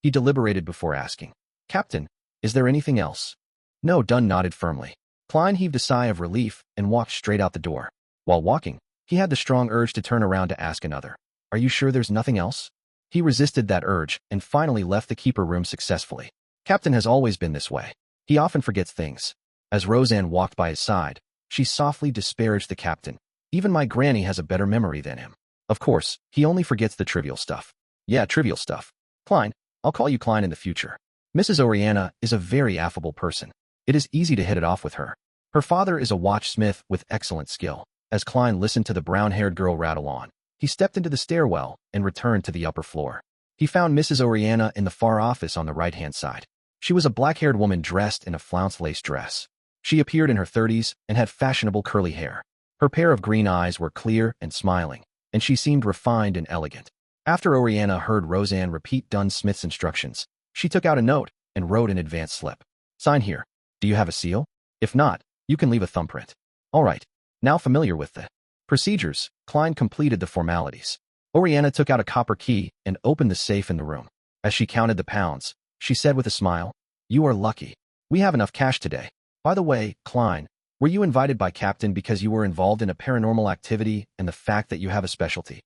He deliberated before asking, "Captain, is there anything else?" "No." Dunn nodded firmly. Klein heaved a sigh of relief and walked straight out the door. While walking, he had the strong urge to turn around to ask another, "Are you sure there's nothing else?" He resisted that urge and finally left the keeper room successfully. Captain has always been this way. He often forgets things. As Roseanne walked by his side, she softly disparaged the captain. "Even my granny has a better memory than him. Of course, he only forgets the trivial stuff." "Yeah, trivial stuff. Klein, I'll call you Klein in the future." Mrs. Oriana is a very affable person. It is easy to hit it off with her. Her father is a watchsmith with excellent skill. As Klein listened to the brown-haired girl rattle on, he stepped into the stairwell and returned to the upper floor. He found Mrs. Oriana in the far office on the right-hand side. She was a black-haired woman dressed in a flounced lace dress. She appeared in her 30s and had fashionable curly hair. Her pair of green eyes were clear and smiling, and she seemed refined and elegant. After Oriana heard Roseanne repeat Dunn Smith's instructions, she took out a note and wrote an advance slip. Sign here. Do you have a seal? If not, you can leave a thumbprint. All right. Now familiar with the procedures, Klein completed the formalities. Oriana took out a copper key and opened the safe in the room. As she counted the pounds, she said with a smile, "You are lucky. We have enough cash today. By the way, Klein, were you invited by Captain because you were involved in a paranormal activity and the fact that you have a specialty?"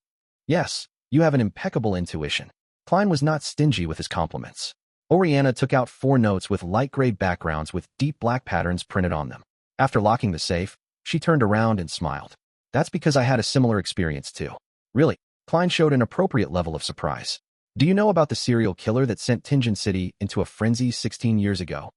"Yes, you have an impeccable intuition." Klein was not stingy with his compliments. Oriana took out 4 notes with light gray backgrounds with deep black patterns printed on them. After locking the safe, she turned around and smiled. "That's because I had a similar experience too." "Really?" Klein showed an appropriate level of surprise. "Do you know about the serial killer that sent Tingen City into a frenzy 16 years ago?"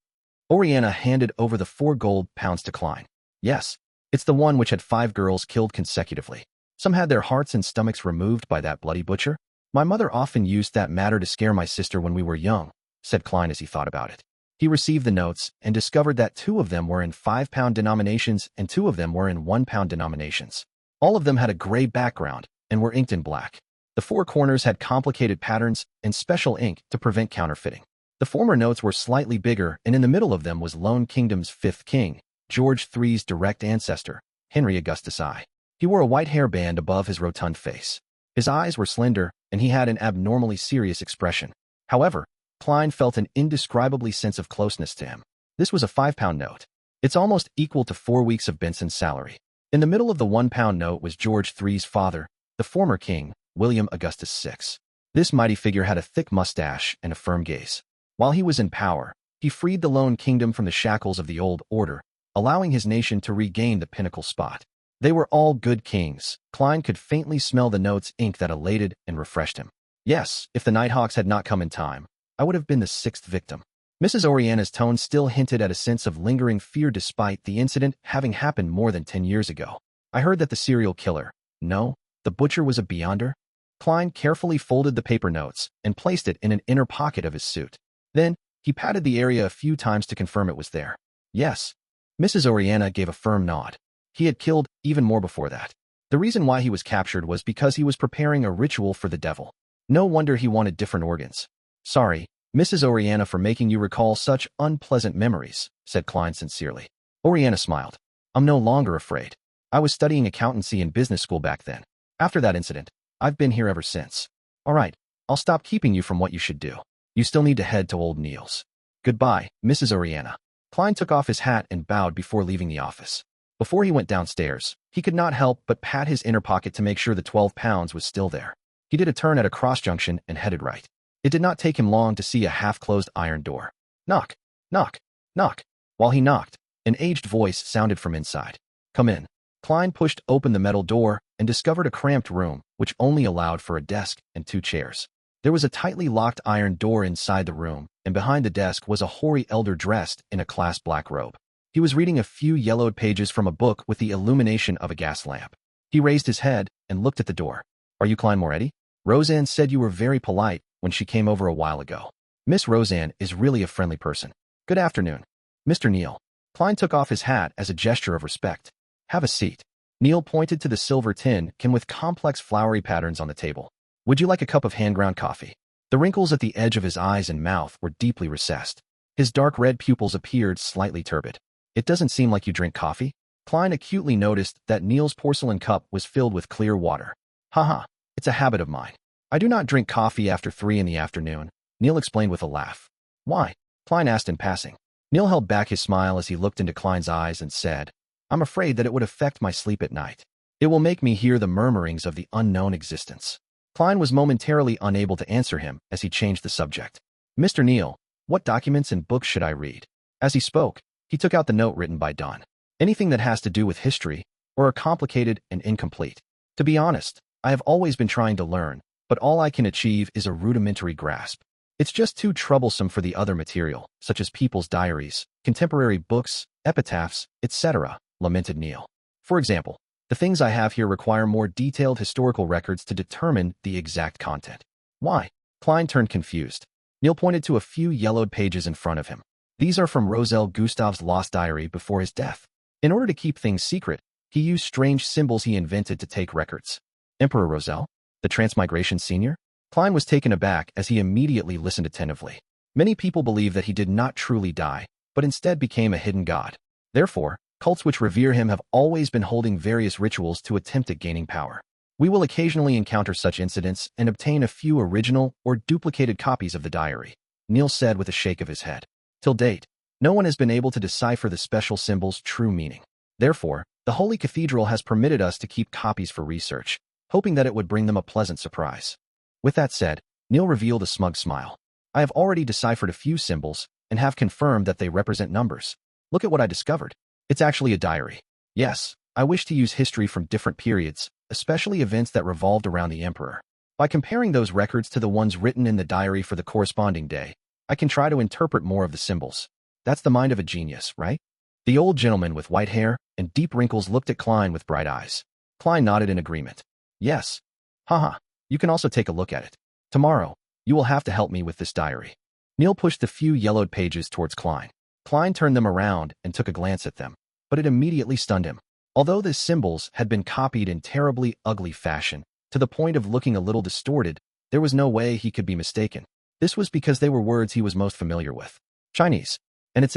Oriana handed over the 4 gold pounds to Klein. "Yes, it's the one which had 5 girls killed consecutively. Some had their hearts and stomachs removed by that bloody butcher. My mother often used that matter to scare my sister when we were young," said Klein as he thought about it. He received the notes and discovered that 2 of them were in 5-pound denominations and 2 of them were in 1-pound denominations. All of them had a gray background and were inked in black. The 4 corners had complicated patterns and special ink to prevent counterfeiting. The former notes were slightly bigger, and in the middle of them was Lone Kingdom's 5th king, George III's direct ancestor, Henry Augustus I. He wore a white hairband above his rotund face. His eyes were slender, and he had an abnormally serious expression. However, Klein felt an indescribably sense of closeness to him. This was a 5-pound note. It's almost equal to 4 weeks of Benson's salary. In the middle of the 1-pound note was George III's father, the former king, William Augustus VI. This mighty figure had a thick mustache and a firm gaze. While he was in power, he freed the Lone Kingdom from the shackles of the old order, allowing his nation to regain the pinnacle spot. They were all good kings. Klein could faintly smell the note's ink that elated and refreshed him. "Yes, if the Nighthawks had not come in time, I would have been the 6th victim." Mrs. Oriana's tone still hinted at a sense of lingering fear despite the incident having happened more than 10 years ago. "I heard that the serial killer, no, the butcher was a beyonder." Klein carefully folded the paper notes and placed it in an inner pocket of his suit. Then, he patted the area a few times to confirm it was there. "Yes." Mrs. Oriana gave a firm nod. He had killed even more before that. The reason why he was captured was because he was preparing a ritual for the devil. No wonder he wanted different organs. "Sorry, Mrs. Oriana, for making you recall such unpleasant memories," said Klein sincerely. Oriana smiled. "I'm no longer afraid. I was studying accountancy in business school back then. After that incident, I've been here ever since. All right, I'll stop keeping you from what you should do. You still need to head to old Neil's. Goodbye, Mrs. Oriana." Klein took off his hat and bowed before leaving the office. Before he went downstairs, he could not help but pat his inner pocket to make sure the 12 pounds was still there. He did a turn at a cross-junction and headed right. It did not take him long to see a half-closed iron door. Knock, knock, knock. While he knocked, an aged voice sounded from inside. "Come in." Klein pushed open the metal door and discovered a cramped room, which only allowed for a desk and 2 chairs. There was a tightly locked iron door inside the room, and behind the desk was a hoary elder dressed in a class black robe. He was reading a few yellowed pages from a book with the illumination of a gas lamp. He raised his head and looked at the door. "Are you Klein Moretti? Roseanne said you were very polite when she came over a while ago. Miss Roseanne is really a friendly person. Good afternoon, Mr. Neil." Klein took off his hat as a gesture of respect. "Have a seat." Neil pointed to the silver tin can with complex flowery patterns on the table. "Would you like a cup of hand-ground coffee?" The wrinkles at the edge of his eyes and mouth were deeply recessed. His dark red pupils appeared slightly turbid. "It doesn't seem like you drink coffee." Klein acutely noticed that Neil's porcelain cup was filled with clear water. "Haha, it's a habit of mine. I do not drink coffee after 3 in the afternoon," Neil explained with a laugh. "Why?" Klein asked in passing. Neil held back his smile as he looked into Klein's eyes and said, "I'm afraid that it would affect my sleep at night. It will make me hear the murmurings of the unknown existence." Klein was momentarily unable to answer him as he changed the subject. "Mr. Neil, what documents and books should I read?" As he spoke, he took out the note written by Dunn. "Anything that has to do with history, or are complicated and incomplete. To be honest, I have always been trying to learn, but all I can achieve is a rudimentary grasp. It's just too troublesome for the other material, such as people's diaries, contemporary books, epitaphs, etc., lamented Neil. "For example, the things I have here require more detailed historical records to determine the exact content." "Why?" Klein turned confused. Neil pointed to a few yellowed pages in front of him. "These are from Roselle Gustav's lost diary before his death. In order to keep things secret, He used strange symbols he invented to take records. Emperor Roselle? The Transmigration Senior? Klein was taken aback as he immediately listened attentively. Many people believe that he did not truly die, but instead became a hidden god. Therefore, cults which revere him have always been holding various rituals to attempt at gaining power. We will occasionally encounter such incidents and obtain a few original or duplicated copies of the diary, Neil said with a shake of his head. Till date, no one has been able to decipher the special symbol's true meaning. Therefore, the Holy Cathedral has permitted us to keep copies for research, hoping that it would bring them a pleasant surprise. With that said, Neil revealed a smug smile. I have already deciphered a few symbols and have confirmed that they represent numbers. Look at what I discovered. It's actually a diary. Yes, I wish to use history from different periods, especially events that revolved around the emperor. By comparing those records to the ones written in the diary for the corresponding day, I can try to interpret more of the symbols. That's the mind of a genius, right? The old gentleman with white hair and deep wrinkles looked at Klein with bright eyes. Klein nodded in agreement. Yes. Haha, you can also take a look at it. Tomorrow, you will have to help me with this diary. Neil pushed the few yellowed pages towards Klein. Klein turned them around and took a glance at them, but it immediately stunned him. Although the symbols had been copied in terribly ugly fashion, to the point of looking a little distorted, there was no way he could be mistaken. This was because they were words he was most familiar with. Chinese. And it's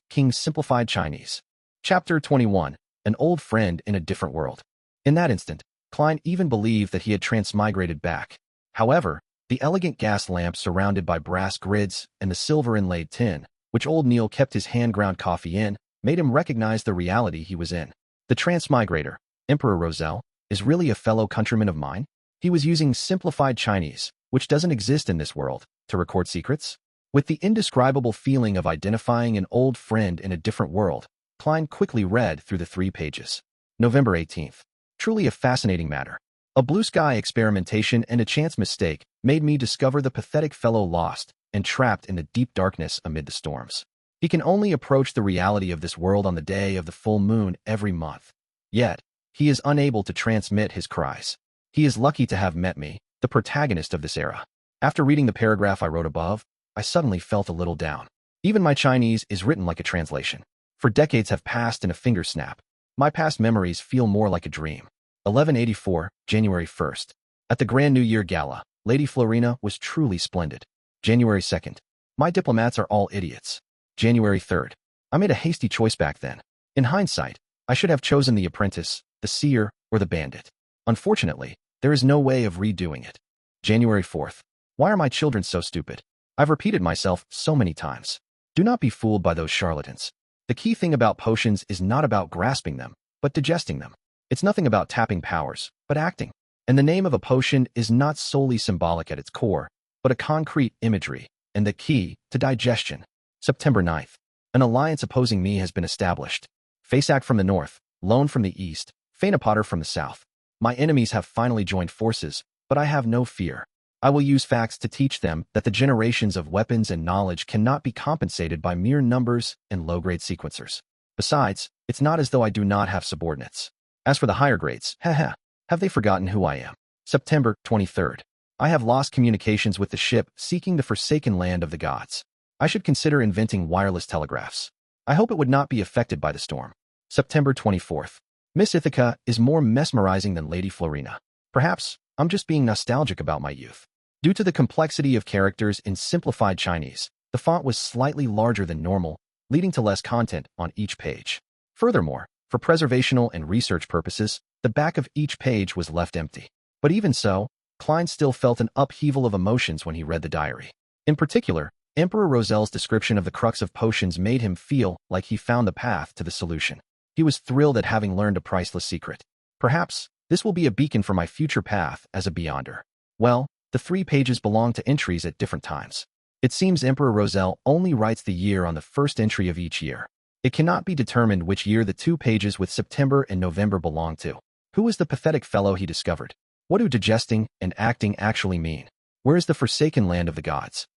King's Simplified Chinese. Chapter 21. An Old Friend in a Different World. In that instant, Klein even believed that he had transmigrated back. However, the elegant gas lamp surrounded by brass grids and the silver-inlaid tin, which old Neil kept his hand-ground coffee in, made him recognize the reality he was in. The transmigrator, Emperor Roselle, is really a fellow countryman of mine? He was using simplified Chinese, which doesn't exist in this world, to record secrets? With the indescribable feeling of identifying an old friend in a different world, Klein quickly read through the 3 pages. November 18th. Truly a fascinating matter. A blue sky experimentation and a chance mistake made me discover the pathetic fellow lost and trapped in the deep darkness amid the storms. He can only approach the reality of this world on the day of the full moon every month. Yet, he is unable to transmit his cries. He is lucky to have met me, the protagonist of this era. After reading the paragraph I wrote above, I suddenly felt a little down. Even my Chinese is written like a translation. For decades have passed in a finger snap. My past memories feel more like a dream. 1184, January 1st. At the Grand New Year Gala, Lady Florina was truly splendid. January 2nd. My diplomats are all idiots. January 3rd. I made a hasty choice back then. In hindsight, I should have chosen the apprentice, the seer, or the bandit. Unfortunately, there is no way of redoing it. January 4th. Why are my children so stupid? I've repeated myself so many times. Do not be fooled by those charlatans. The key thing about potions is not about grasping them, but digesting them. It's nothing about tapping powers, but acting. And the name of a potion is not solely symbolic at its core, but a concrete imagery, and the key to digestion. September 9th. An alliance opposing me has been established. Faceac from the north, Lone from the east, Fainapotter from the south. My enemies have finally joined forces, but I have no fear. I will use facts to teach them that the generations of weapons and knowledge cannot be compensated by mere numbers and low-grade sequencers. Besides, it's not as though I do not have subordinates. As for the higher grades, have they forgotten who I am? September 23rd. I have lost communications with the ship seeking the forsaken land of the gods. I should consider inventing wireless telegraphs. I hope it would not be affected by the storm. September 24th. Miss Ithaca is more mesmerizing than Lady Florina. Perhaps I'm just being nostalgic about my youth. Due to the complexity of characters in simplified Chinese, the font was slightly larger than normal, leading to less content on each page. Furthermore, for preservational and research purposes, the back of each page was left empty. But even so, Klein still felt an upheaval of emotions when he read the diary. In particular, Emperor Roselle's description of the crux of potions made him feel like he found the path to the solution. He was thrilled at having learned a priceless secret. Perhaps, this will be a beacon for my future path as a Beyonder. Well, the 3 pages belong to entries at different times. It seems Emperor Roselle only writes the year on the first entry of each year. It cannot be determined which year the 2 pages with September and November belong to. Who is the pathetic fellow he discovered? What do digesting and acting actually mean? Where is the forsaken land of the gods?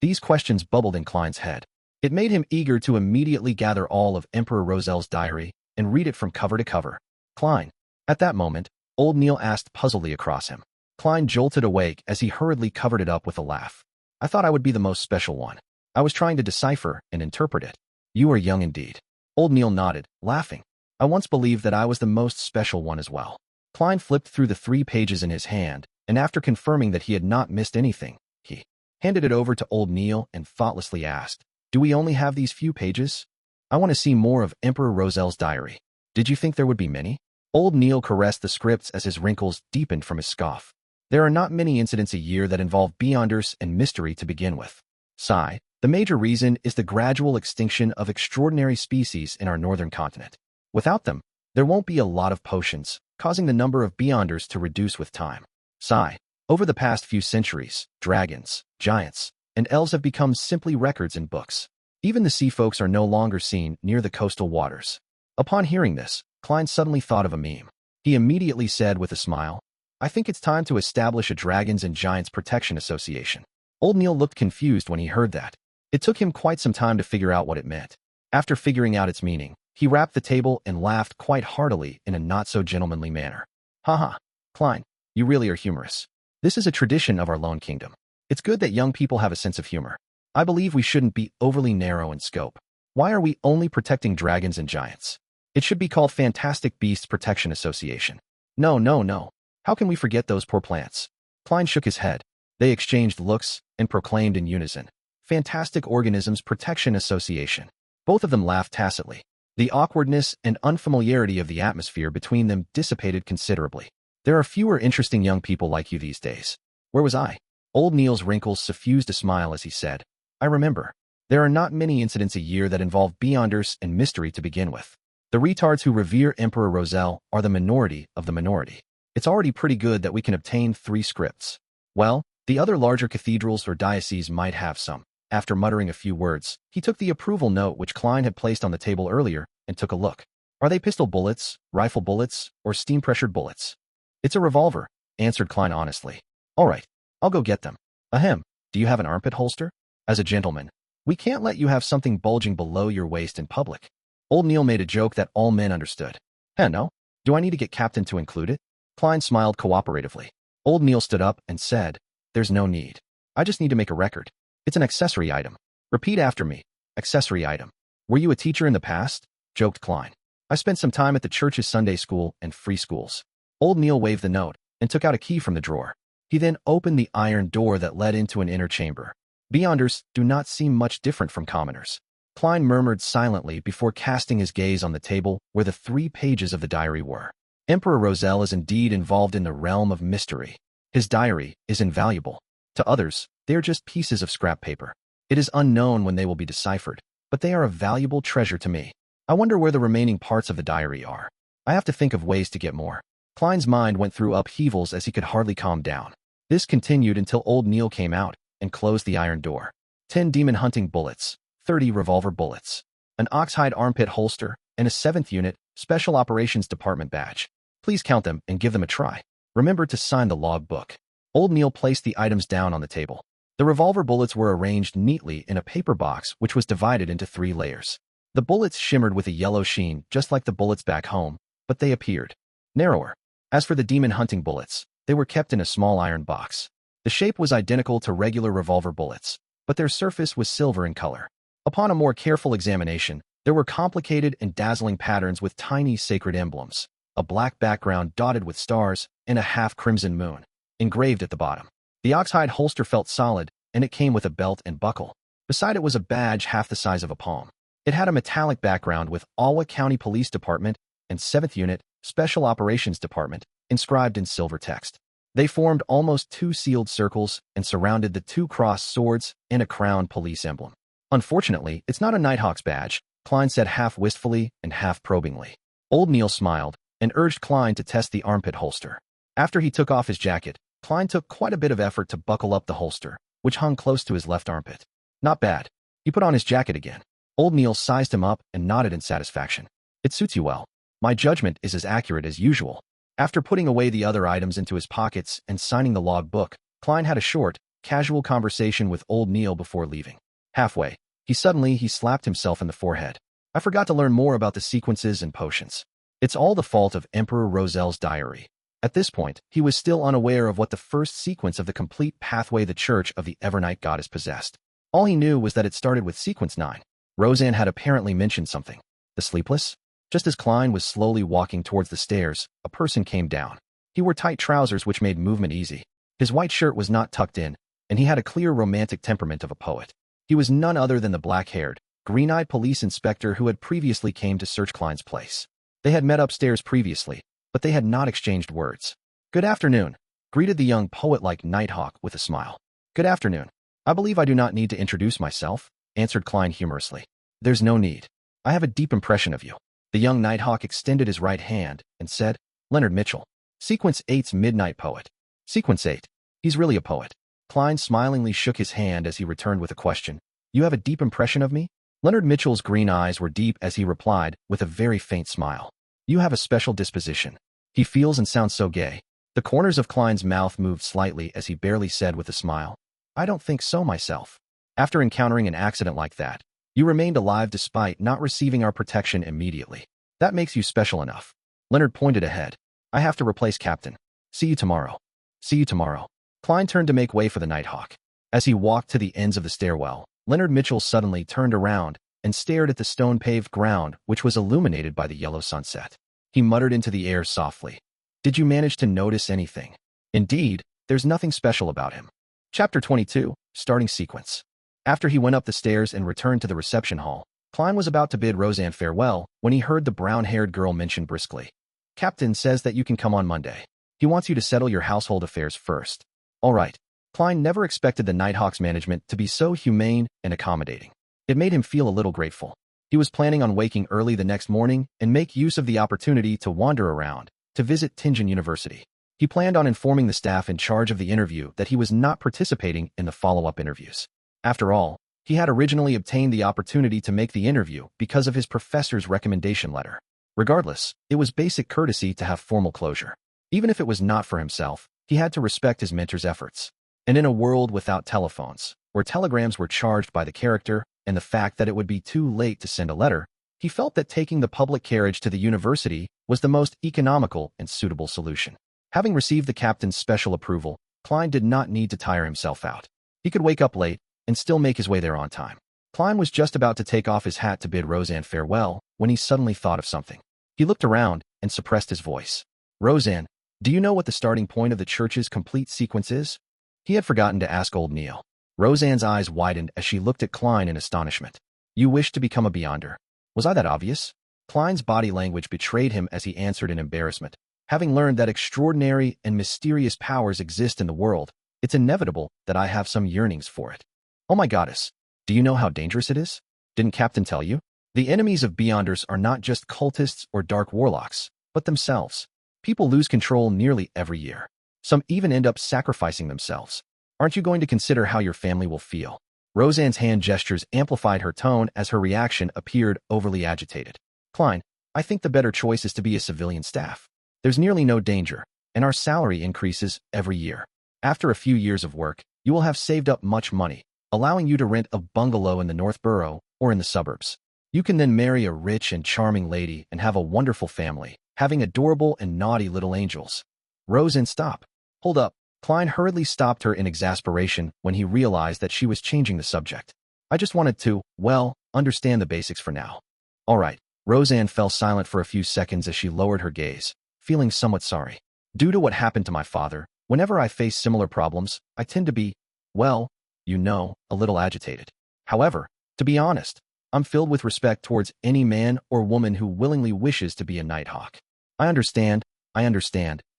These questions bubbled in Klein's head. It made him eager to immediately gather all of Emperor Roselle's diary and read it from cover to cover. Klein. At that moment, old Neil asked puzzledly across him. Klein jolted awake as he hurriedly covered it up with a laugh. I thought I would be the most special one. I was trying to decipher and interpret it. You are young indeed. Old Neil nodded, laughing. I once believed that I was the most special one as well. Klein flipped through the 3 pages in his hand, and after confirming that he had not missed anything, he handed it over to old Neil and thoughtlessly asked, "Do we only have these few pages? I want to see more of Emperor Rosel's diary. Did you think there would be many?" Old Neil caressed the scripts as his wrinkles deepened from his scoff. "There are not many incidents a year that involve beyonders and mystery to begin with. Sigh, the major reason is the gradual extinction of extraordinary species in our northern continent. Without them, there won't be a lot of potions, causing the number of beyonders to reduce with time. Sigh, over the past few centuries, dragons, giants, and elves have become simply records in books. Even the sea folks are no longer seen near the coastal waters." Upon hearing this, Klein suddenly thought of a meme. He immediately said with a smile, "I think it's time to establish a Dragons and Giants Protection Association." Old Neil looked confused when he heard that. It took him quite some time to figure out what it meant. After figuring out its meaning, he rapped the table and laughed quite heartily in a not-so-gentlemanly manner. "Haha, Klein, you really are humorous. This is a tradition of our lone kingdom. It's good that young people have a sense of humor. I believe we shouldn't be overly narrow in scope. Why are we only protecting dragons and giants? It should be called Fantastic Beasts Protection Association. No, no, no. How can we forget those poor plants?" Klein shook his head. They exchanged looks and proclaimed in unison, "Fantastic Organisms Protection Association." Both of them laughed tacitly. The awkwardness and unfamiliarity of the atmosphere between them dissipated considerably. "There are fewer interesting young people like you these days. Where was I?" Old Neil's wrinkles suffused a smile as he said, "I remember. There are not many incidents a year that involve beyonders and mystery to begin with. The retards who revere Emperor Rosel are the minority of the minority. It's already pretty good that we can obtain 3 scripts. Well, the other larger cathedrals or dioceses might have some." After muttering a few words, he took the approval note which Klein had placed on the table earlier and took a look. "Are they pistol bullets, rifle bullets, or steam-pressured bullets?" "It's a revolver," answered Klein honestly. "All right, I'll go get them. Ahem, do you have an armpit holster? As a gentleman, we can't let you have something bulging below your waist in public." Old Neil made a joke that all men understood. No? Do I need to get Captain to include it?" Klein smiled cooperatively. Old Neil stood up and said, "There's no need. I just need to make a record. It's an accessory item. Repeat after me. Accessory item." "Were you a teacher in the past?" joked Klein. "I spent some time at the church's Sunday school and free schools." Old Neil waved the note and took out a key from the drawer. He then opened the iron door that led into an inner chamber. "Beyonders do not seem much different from commoners." Klein murmured silently before casting his gaze on the table where the 3 pages of the diary were. Emperor Rosel is indeed involved in the realm of mystery. His diary is invaluable. To others, they are just pieces of scrap paper. It is unknown when they will be deciphered, but they are a valuable treasure to me. I wonder where the remaining parts of the diary are. I have to think of ways to get more. Klein's mind went through upheavals as he could hardly calm down. This continued until old Neil came out and closed the iron door. 10 demon hunting bullets, 30 revolver bullets, an oxhide armpit holster, and a 7th Unit Special Operations Department badge. Please count them and give them a try. Remember to sign the log book. Old Neil placed the items down on the table. The revolver bullets were arranged neatly in a paper box which was divided into 3 layers. The bullets shimmered with a yellow sheen just like the bullets back home, but they appeared narrower. As for the demon hunting bullets, they were kept in a small iron box. The shape was identical to regular revolver bullets, but their surface was silver in color. Upon a more careful examination, there were complicated and dazzling patterns with tiny sacred emblems, a black background dotted with stars, and a half-crimson moon engraved at the bottom. The oxhide holster felt solid, and it came with a belt and buckle. Beside it was a badge half the size of a palm. It had a metallic background with Alwa County Police Department and 7th Unit Special Operations Department inscribed in silver text. They formed almost 2 sealed circles and surrounded the 2 crossed swords and a crown police emblem. "Unfortunately, it's not a Nighthawk's badge," Klein said half wistfully and half probingly. Old Neil smiled and urged Klein to test the armpit holster. After he took off his jacket, Klein took quite a bit of effort to buckle up the holster, which hung close to his left armpit. "Not bad." He put on his jacket again. Old Neil sized him up and nodded in satisfaction. "It suits you well. My judgment is as accurate as usual." After putting away the other items into his pockets and signing the log book, Klein had a short, casual conversation with old Neil before leaving. Halfway, he slapped himself in the forehead. "I forgot to learn more about the sequences and potions. It's all the fault of Emperor Rosel's diary." At this point, he was still unaware of what the first sequence of the complete pathway the Church of the Evernight Goddess possessed. All he knew was that it started with sequence 9. Roseanne had apparently mentioned something. The sleepless? Just as Klein was slowly walking towards the stairs, a person came down. He wore tight trousers which made movement easy. His white shirt was not tucked in, and he had a clear romantic temperament of a poet. He was none other than the black-haired, green-eyed police inspector who had previously came to search Klein's place. They had met upstairs previously, but they had not exchanged words. "Good afternoon," greeted the young poet like Nighthawk with a smile. "Good afternoon. I believe I do not need to introduce myself," answered Klein humorously. "There's no need. I have a deep impression of you." The young Nighthawk extended his right hand and said, "Leonard Mitchell, Sequence 8's Midnight Poet." "Sequence 8? He's really a poet." Klein smilingly shook his hand as he returned with a question. "You have a deep impression of me?" Leonard Mitchell's green eyes were deep as he replied with a very faint smile. "You have a special disposition." "He feels and sounds so gay." The corners of Klein's mouth moved slightly as he barely said with a smile, "I don't think so myself." "After encountering an accident like that, you remained alive despite not receiving our protection immediately. That makes you special enough." Leonard pointed ahead. "I have to replace Captain. See you tomorrow." "See you tomorrow." Klein turned to make way for the Nighthawk. As he walked to the ends of the stairwell, Leonard Mitchell suddenly turned around and stared at the stone-paved ground which was illuminated by the yellow sunset. He muttered into the air softly, "Did you manage to notice anything?" Indeed, there's nothing special about him. Chapter 22, Starting Sequence. After he went up the stairs and returned to the reception hall, Klein was about to bid Roseanne farewell when he heard the brown-haired girl mention briskly, "Captain says that you can come on Monday. He wants you to settle your household affairs first." All right. Klein never expected the Nighthawk's management to be so humane and accommodating. It made him feel a little grateful. He was planning on waking early the next morning and make use of the opportunity to wander around, to visit Tianjin University. He planned on informing the staff in charge of the interview that he was not participating in the follow-up interviews. After all, he had originally obtained the opportunity to make the interview because of his professor's recommendation letter. Regardless, it was basic courtesy to have formal closure. Even if it was not for himself, he had to respect his mentor's efforts. And in a world without telephones, where telegrams were charged by the character, and the fact that it would be too late to send a letter, he felt that taking the public carriage to the university was the most economical and suitable solution. Having received the captain's special approval, Klein did not need to tire himself out. He could wake up late and still make his way there on time. Klein was just about to take off his hat to bid Roseanne farewell when he suddenly thought of something. He looked around and suppressed his voice. "Roseanne, do you know what the starting point of the church's complete sequence is?" He had forgotten to ask old Neil. Roseanne's eyes widened as she looked at Klein in astonishment. "You wish to become a beyonder. Was I that obvious?" Klein's body language betrayed him as he answered in embarrassment. "Having learned that extraordinary and mysterious powers exist in the world, it's inevitable that I have some yearnings for it." "Oh my goddess, do you know how dangerous it is? Didn't Captain tell you? The enemies of beyonders are not just cultists or dark warlocks, but themselves. People lose control nearly every year. Some even end up sacrificing themselves. Aren't you going to consider how your family will feel?" Roseanne's hand gestures amplified her tone as her reaction appeared overly agitated. "Klein, I think the better choice is to be a civilian staff. There's nearly no danger, and our salary increases every year. After a few years of work, you will have saved up much money, allowing you to rent a bungalow in the North Borough or in the suburbs. You can then marry a rich and charming lady and have a wonderful family, having adorable and naughty little angels." "Roseanne, stop. Hold up." Klein hurriedly stopped her in exasperation when he realized that she was changing the subject. "I just wanted to, well, understand the basics for now." "All right." Roseanne fell silent for a few seconds as she lowered her gaze, feeling somewhat sorry. "Due to what happened to my father, whenever I face similar problems, I tend to be, well, you know, a little agitated. However, to be honest, I'm filled with respect towards any man or woman who willingly wishes to be a Nighthawk." I understand,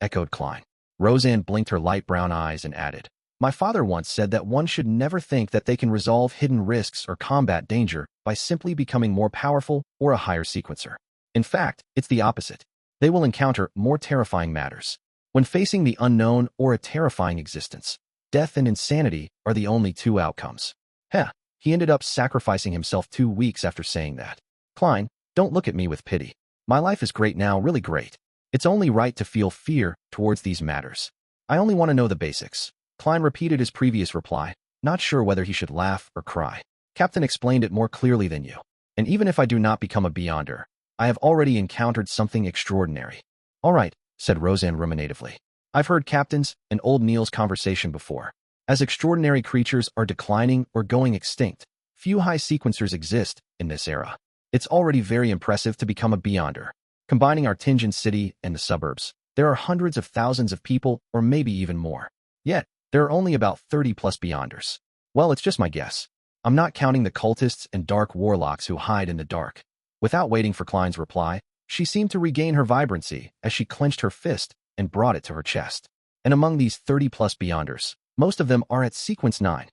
echoed Klein. Roseanne blinked her light brown eyes and added, "My father once said that one should never think that they can resolve hidden risks or combat danger by simply becoming more powerful or a higher sequencer. In fact, it's the opposite. They will encounter more terrifying matters. When facing the unknown or a terrifying existence, death and insanity are the only two outcomes." Heh. He ended up sacrificing himself 2 weeks after saying that. "Klein, don't look at me with pity. My life is great now, really great. It's only right to feel fear towards these matters. I only want to know the basics." Klein repeated his previous reply, not sure whether he should laugh or cry. "Captain explained it more clearly than you. And even if I do not become a beyonder, I have already encountered something extraordinary." "All right," said Roseanne ruminatively. "I've heard Captain's and old Neil's conversation before. As extraordinary creatures are declining or going extinct, few high sequencers exist in this era. It's already very impressive to become a beyonder. Combining our Tianjin city and the suburbs, there are hundreds of thousands of people, or maybe even more. Yet, there are only about 30 plus beyonders. Well, it's just my guess. I'm not counting the cultists and dark warlocks who hide in the dark. Without waiting for Klein's reply, she seemed to regain her vibrancy as she clenched her fist and brought it to her chest. And among these 30 plus beyonders, most of them are at sequence 9.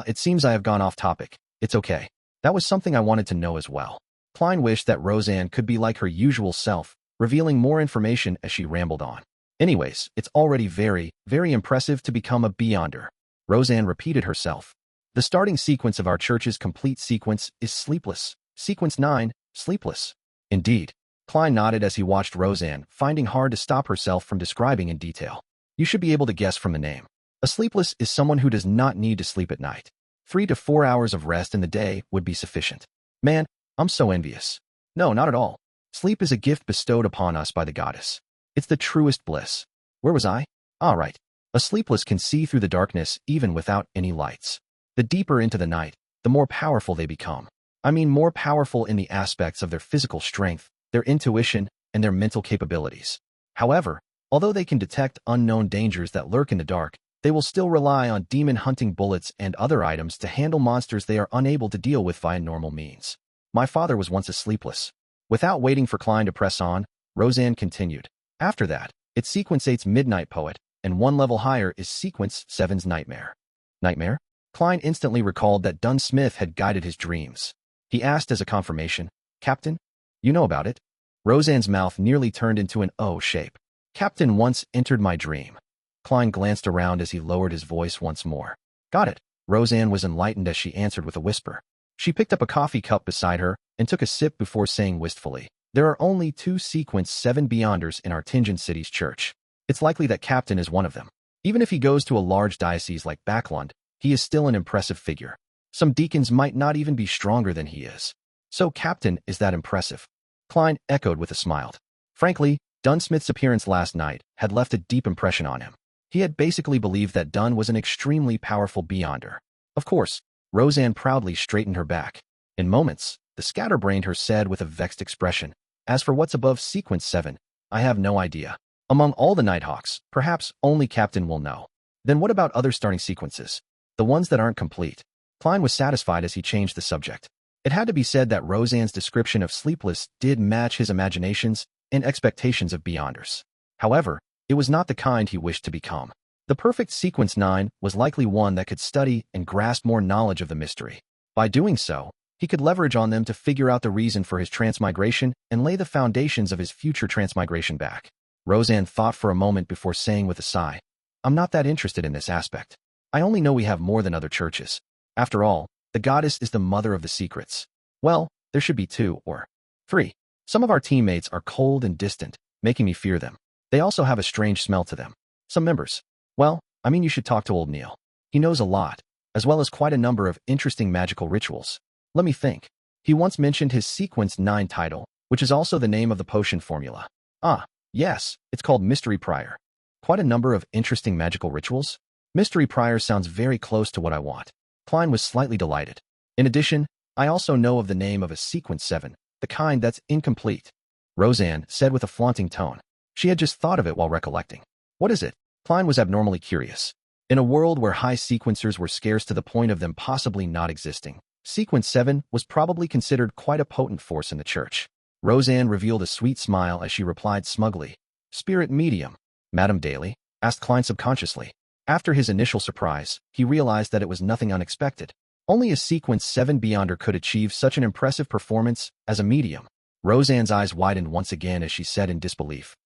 It seems I have gone off topic. It's okay. That was something I wanted to know as well. Klein wished that Roseanne could be like her usual self, revealing more information as she rambled on. Anyways, it's already very, very impressive to become a beyonder. Roseanne repeated herself. The starting sequence of our church's complete sequence is sleepless. Sequence 9, sleepless. Indeed. Klein nodded as he watched Roseanne, finding hard to stop herself from describing in detail. You should be able to guess from the name. A sleepless is someone who does not need to sleep at night. 3 to 4 hours of rest in the day would be sufficient. Man, I'm so envious. No, not at all. Sleep is a gift bestowed upon us by the goddess. It's the truest bliss. Where was I? All right. A sleepless can see through the darkness even without any lights. The deeper into the night, the more powerful they become. I mean more powerful in the aspects of their physical strength, their intuition, and their mental capabilities. However, although they can detect unknown dangers that lurk in the dark, they will still rely on demon-hunting bullets and other items to handle monsters they are unable to deal with via normal means. My father was once a sleepless. Without waiting for Klein to press on, Roseanne continued. After that, it's Sequence 8's Midnight Poet, and one level higher is Sequence 7's Nightmare. Nightmare? Klein instantly recalled that Dunn Smith had guided his dreams. He asked as a confirmation, Captain, you know about it? Roseanne's mouth nearly turned into an O shape. Captain once entered my dream. Klein glanced around as he lowered his voice once more. Got it. Roseanne was enlightened as she answered with a whisper. She picked up a coffee cup beside her and took a sip before saying wistfully, there are only 2 Sequence 7 Beyonders in our Tianjin city's church. It's likely that Captain is one of them. Even if he goes to a large diocese like Backlund, he is still an impressive figure. Some deacons might not even be stronger than he is. So Captain is that impressive? Klein echoed with a smile. Frankly, Dunn Smith's appearance last night had left a deep impression on him. He had basically believed that Dunn was an extremely powerful beyonder. Of course, Roseanne proudly straightened her back. In moments, the scatterbrained her said with a vexed expression, as for what's above Sequence 7, I have no idea. Among all the Nighthawks, perhaps only Captain will know. Then what about other starting sequences? The ones that aren't complete? Klein was satisfied as he changed the subject. It had to be said that Roseanne's description of sleepless did match his imaginations and expectations of beyonders. However, it was not the kind he wished to become. The perfect Sequence 9 was likely one that could study and grasp more knowledge of the mystery. By doing so, he could leverage on them to figure out the reason for his transmigration and lay the foundations of his future transmigration back. Roseanne thought for a moment before saying with a sigh, I'm not that interested in this aspect. I only know we have more than other churches. After all, the goddess is the mother of the secrets. Well, there should be 2 or 3. Some of our teammates are cold and distant, making me fear them. They also have a strange smell to them. Some members. Well, I mean you should talk to old Neil. He knows a lot, as well as quite a number of interesting magical rituals. Let me think. He once mentioned his Sequence 9 title, which is also the name of the potion formula. Ah, yes, it's called Mystery Prior. Quite a number of interesting magical rituals? Mystery Prior sounds very close to what I want. Klein was slightly delighted. In addition, I also know of the name of a Sequence 7, the kind that's incomplete. Roseanne said with a flaunting tone. She had just thought of it while recollecting. What is it? Klein was abnormally curious. In a world where high sequencers were scarce to the point of them possibly not existing, Sequence 7 was probably considered quite a potent force in the church. Roseanne revealed a sweet smile as she replied smugly. Spirit medium. Madame Daly? Asked Klein subconsciously. After his initial surprise, he realized that it was nothing unexpected. Only a Sequence 7 Beyonder could achieve such an impressive performance as a medium. Roseanne's eyes widened once again as she said in disbelief.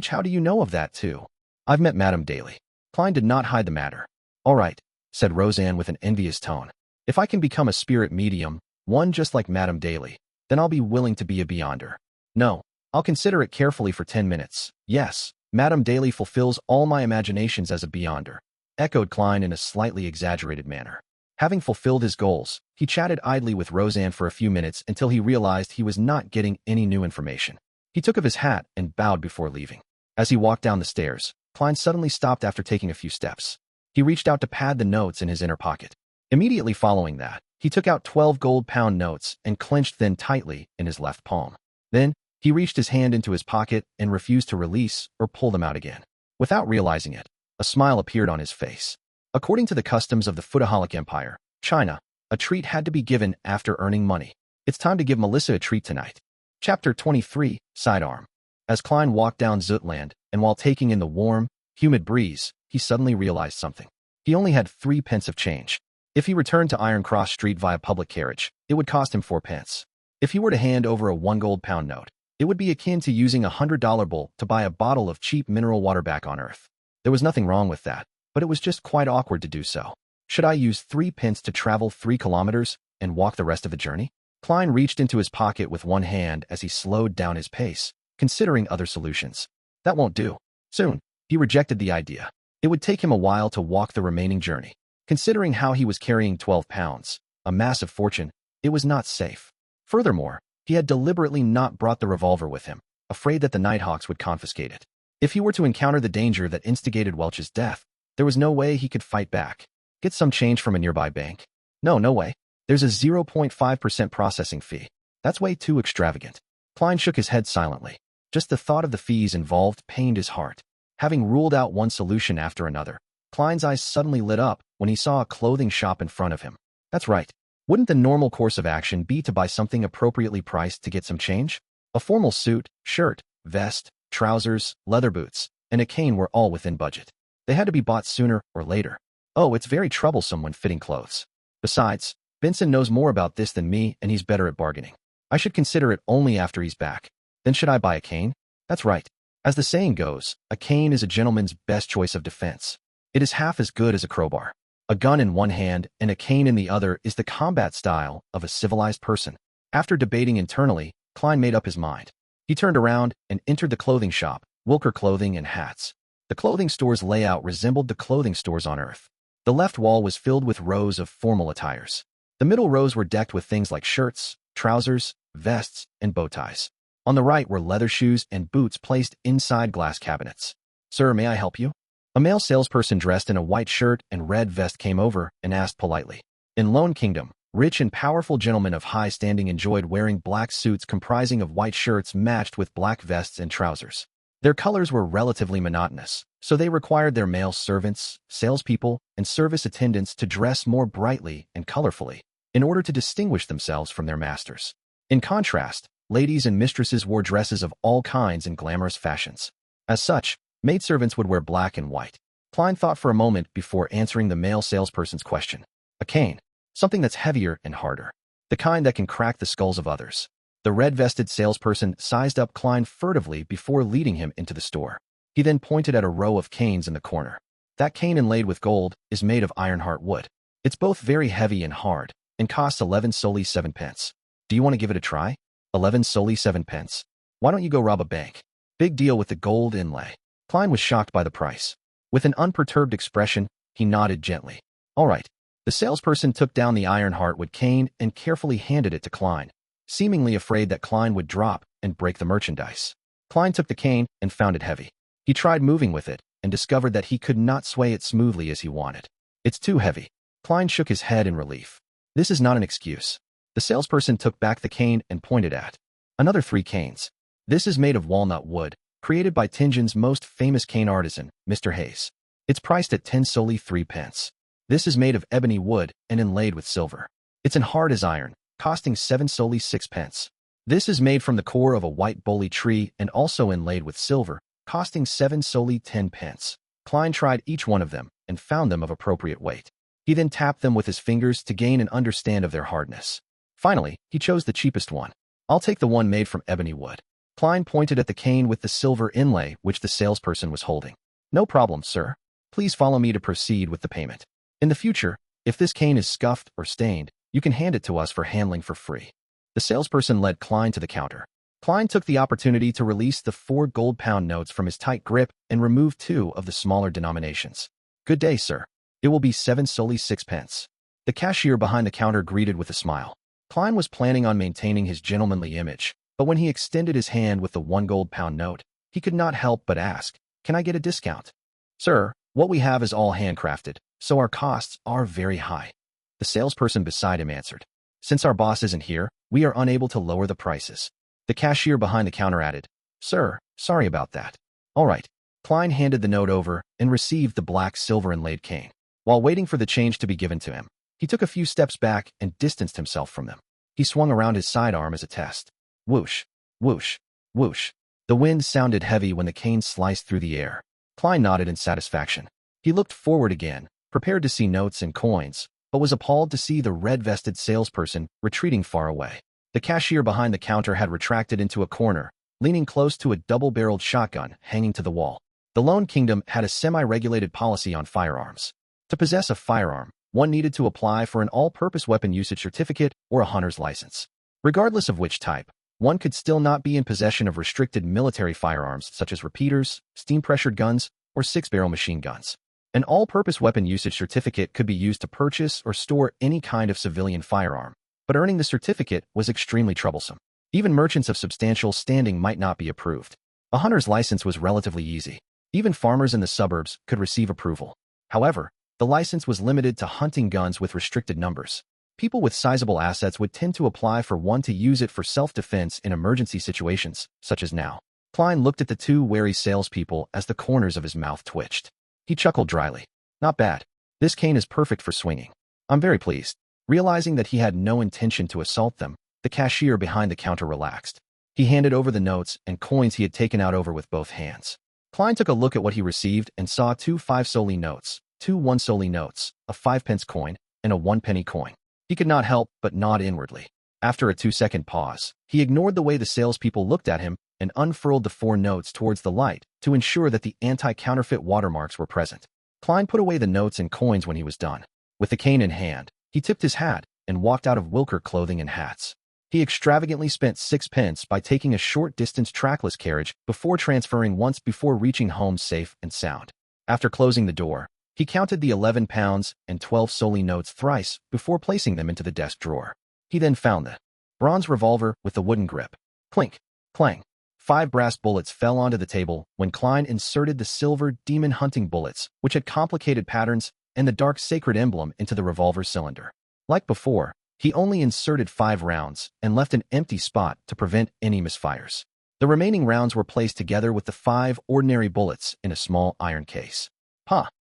How do you know of that too? I've met Madame Daly. Klein did not hide the matter. All right, said Roseanne with an envious tone. If I can become a spirit medium, one just like Madame Daly, then I'll be willing to be a beyonder. No, I'll consider it carefully for 10 minutes. Yes, Madame Daly fulfills all my imaginations as a beyonder, echoed Klein in a slightly exaggerated manner. Having fulfilled his goals, he chatted idly with Roseanne for a few minutes until he realized he was not getting any new information. He took off his hat and bowed before leaving. As he walked down the stairs, Klein suddenly stopped after taking a few steps. He reached out to pad the notes in his inner pocket. Immediately following that, He took out 12 gold pound notes and clenched them tightly in his left palm. Then, he reached his hand into his pocket and refused to release or pull them out again. Without realizing it, a smile appeared on his face. According to the customs of the Foodaholic Empire, China, a treat had to be given after earning money. It's time to give Melissa a treat tonight. Chapter 23, Sidearm. As Klein walked down Zutland, and while taking in the warm, humid breeze, he suddenly realized something. He only had 3 pence of change. If he returned to Iron Cross Street via public carriage, it would cost him 4 pence. If he were to hand over a 1 gold pound note, it would be akin to using a $100 bill to buy a bottle of cheap mineral water back on Earth. There was nothing wrong with that, but it was just quite awkward to do so. Should I use 3 pence to travel 3 kilometers and walk the rest of the journey? Klein reached into his pocket with one hand as he slowed down his pace, considering other solutions. That won't do. Soon, he rejected the idea. It would take him a while to walk the remaining journey. Considering how he was carrying 12 pounds, a massive fortune, it was not safe. Furthermore, he had deliberately not brought the revolver with him, afraid that the Nighthawks would confiscate it. If he were to encounter the danger that instigated Welch's death, there was no way he could fight back. Get some change from a nearby bank? No way. There's a 0.5% processing fee. That's way too extravagant. Klein shook his head silently. Just the thought of the fees involved pained his heart. Having ruled out one solution after another, Klein's eyes suddenly lit up when he saw a clothing shop in front of him. That's right. Wouldn't the normal course of action be to buy something appropriately priced to get some change? A formal suit, shirt, vest, trousers, leather boots, and a cane were all within budget. They had to be bought sooner or later. Oh, it's very troublesome when fitting clothes. Besides, Vincent knows more about this than me and he's better at bargaining. I should consider it only after he's back. Then should I buy a cane? That's right. As the saying goes, a cane is a gentleman's best choice of defense. It is half as good as a crowbar. A gun in one hand and a cane in the other is the combat style of a civilized person. After debating internally, Klein made up his mind. He turned around and entered the clothing shop, Wilker Clothing and Hats. The clothing store's layout resembled the clothing stores on Earth. The left wall was filled with rows of formal attires. The middle rows were decked with things like shirts, trousers, vests, and bow ties. On the right were leather shoes and boots placed inside glass cabinets. Sir, may I help you? A male salesperson dressed in a white shirt and red vest came over and asked politely. In Lone Kingdom, rich and powerful gentlemen of high standing enjoyed wearing black suits comprising of white shirts matched with black vests and trousers. Their colors were relatively monotonous, so they required their male servants, salespeople, and service attendants to dress more brightly and colorfully in order to distinguish themselves from their masters. In contrast, ladies and mistresses wore dresses of all kinds and glamorous fashions. As such, maidservants would wear black and white. Klein thought for a moment before answering the male salesperson's question. A cane. Something that's heavier and harder. The kind that can crack the skulls of others. The red-vested salesperson sized up Klein furtively before leading him into the store. He then pointed at a row of canes in the corner. That cane inlaid with gold is made of ironheart wood. It's both very heavy and hard, and costs 11 solely 7 pence. Do you want to give it a try? 11 solely 7 pence. Why don't you go rob a bank? Big deal with the gold inlay. Klein was shocked by the price. With an unperturbed expression, he nodded gently. All right. The salesperson took down the ironheart wood cane and carefully handed it to Klein, seemingly afraid that Klein would drop and break the merchandise. Klein took the cane and found it heavy. He tried moving with it and discovered that he could not sway it smoothly as he wanted. It's too heavy. Klein shook his head in relief. This is not an excuse. The salesperson took back the cane and pointed at another 3 canes. This is made of walnut wood, created by Tianjin's most famous cane artisan, Mr. Hayes. It's priced at 10 solely 3 pence. This is made of ebony wood and inlaid with silver. It's as hard as iron, costing 7 solely 6 pence. This is made from the core of a white bolly tree and also inlaid with silver, costing 7 solely 10 pence. Klein tried each one of them and found them of appropriate weight. He then tapped them with his fingers to gain an understand of their hardness. Finally, he chose the cheapest one. I'll take the one made from ebony wood. Klein pointed at the cane with the silver inlay which the salesperson was holding. No problem, sir. Please follow me to proceed with the payment. In the future, if this cane is scuffed or stained, you can hand it to us for handling for free. The salesperson led Klein to the counter. Klein took the opportunity to release the 4 gold pound notes from his tight grip and remove 2 of the smaller denominations. Good day, sir. It will be 7 solely 6 pence. The cashier behind the counter greeted with a smile. Klein was planning on maintaining his gentlemanly image, but when he extended his hand with the 1 gold pound note, he could not help but ask, "Can I get a discount?" "Sir, what we have is all handcrafted, so our costs are very high." The salesperson beside him answered. Since our boss isn't here, we are unable to lower the prices. The cashier behind the counter added, Sir, sorry about that. All right. Klein handed the note over and received the black silver inlaid cane. While waiting for the change to be given to him, he took a few steps back and distanced himself from them. He swung around his sidearm as a test. Whoosh, whoosh, whoosh. The wind sounded heavy when the cane sliced through the air. Klein nodded in satisfaction. He looked forward again, prepared to see notes and coins, but was appalled to see the red-vested salesperson retreating far away. The cashier behind the counter had retracted into a corner, leaning close to a double-barreled shotgun hanging to the wall. The Lone Kingdom had a semi-regulated policy on firearms. To possess a firearm, one needed to apply for an all-purpose weapon usage certificate or a hunter's license. Regardless of which type, one could still not be in possession of restricted military firearms such as repeaters, steam-pressured guns, or six-barrel machine guns. An all-purpose weapon usage certificate could be used to purchase or store any kind of civilian firearm, but earning the certificate was extremely troublesome. Even merchants of substantial standing might not be approved. A hunter's license was relatively easy. Even farmers in the suburbs could receive approval. However, the license was limited to hunting guns with restricted numbers. People with sizable assets would tend to apply for one to use it for self-defense in emergency situations, such as now. Klein looked at the two wary salespeople as the corners of his mouth twitched. He chuckled dryly. Not bad. This cane is perfect for swinging. I'm very pleased. Realizing that he had no intention to assault them, the cashier behind the counter relaxed. He handed over the notes and coins he had taken out over with both hands. Klein took a look at what he received and saw 2 5-soldi notes, 2 1-soldi notes, a 5-pence coin, and a 1-penny coin. He could not help but nod inwardly. After a 2-second pause, he ignored the way the salespeople looked at him and unfurled the 4 notes towards the light to ensure that the anti-counterfeit watermarks were present. Klein put away the notes and coins when he was done. With the cane in hand, he tipped his hat and walked out of Wilker Clothing and Hats. He extravagantly spent 6 pence by taking a short-distance trackless carriage before transferring once before reaching home safe and sound. After closing the door, he counted the 11 pounds and 12 soldi notes thrice before placing them into the desk drawer. He then found the bronze revolver with the wooden grip. Clink, clang. 5 brass bullets fell onto the table when Klein inserted the silver demon hunting bullets, which had complicated patterns, and the dark sacred emblem into the revolver cylinder. Like before, he only inserted 5 rounds and left an empty spot to prevent any misfires. The remaining rounds were placed together with the 5 ordinary bullets in a small iron case.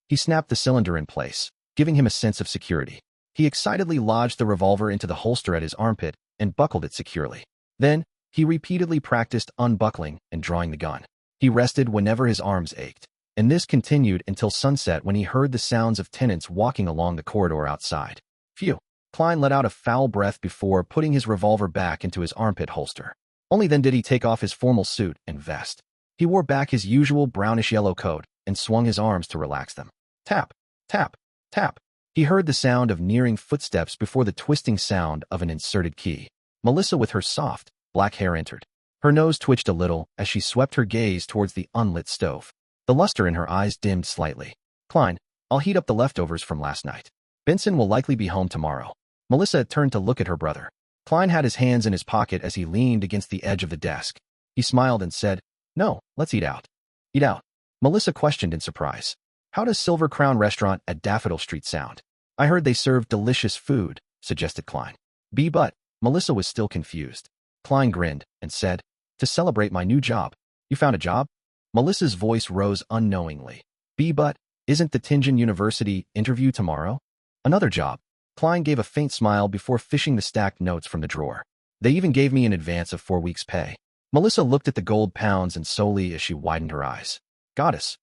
He snapped the cylinder in place, giving him a sense of security. He excitedly lodged the revolver into the holster at his armpit and buckled it securely. Then, he repeatedly practiced unbuckling and drawing the gun. He rested whenever his arms ached, and this continued until sunset when he heard the sounds of tenants walking along the corridor outside. Phew! Klein let out a foul breath before putting his revolver back into his armpit holster. Only then did he take off his formal suit and vest. He wore back his usual brownish-yellow coat and swung his arms to relax them. Tap, tap, tap. He heard the sound of nearing footsteps before the twisting sound of an inserted key. Melissa with her soft, black hair entered. Her nose twitched a little as she swept her gaze towards the unlit stove. The luster in her eyes dimmed slightly. Klein, I'll heat up the leftovers from last night. Benson will likely be home tomorrow. Melissa turned to look at her brother. Klein had his hands in his pocket as he leaned against the edge of the desk. He smiled and said, No, let's eat out. Eat out? Melissa questioned in surprise. How does Silver Crown Restaurant at Daffodil Street sound? I heard they serve delicious food, suggested Klein. But Melissa was still confused. Klein grinned and said, To celebrate my new job. You found a job? Melissa's voice rose unknowingly. But isn't the Tianjin University interview tomorrow? Another job. Klein gave a faint smile before fishing the stacked notes from the drawer. They even gave me an advance of 4 weeks' pay. Melissa looked at the gold pounds and solely as she widened her eyes. Goddess.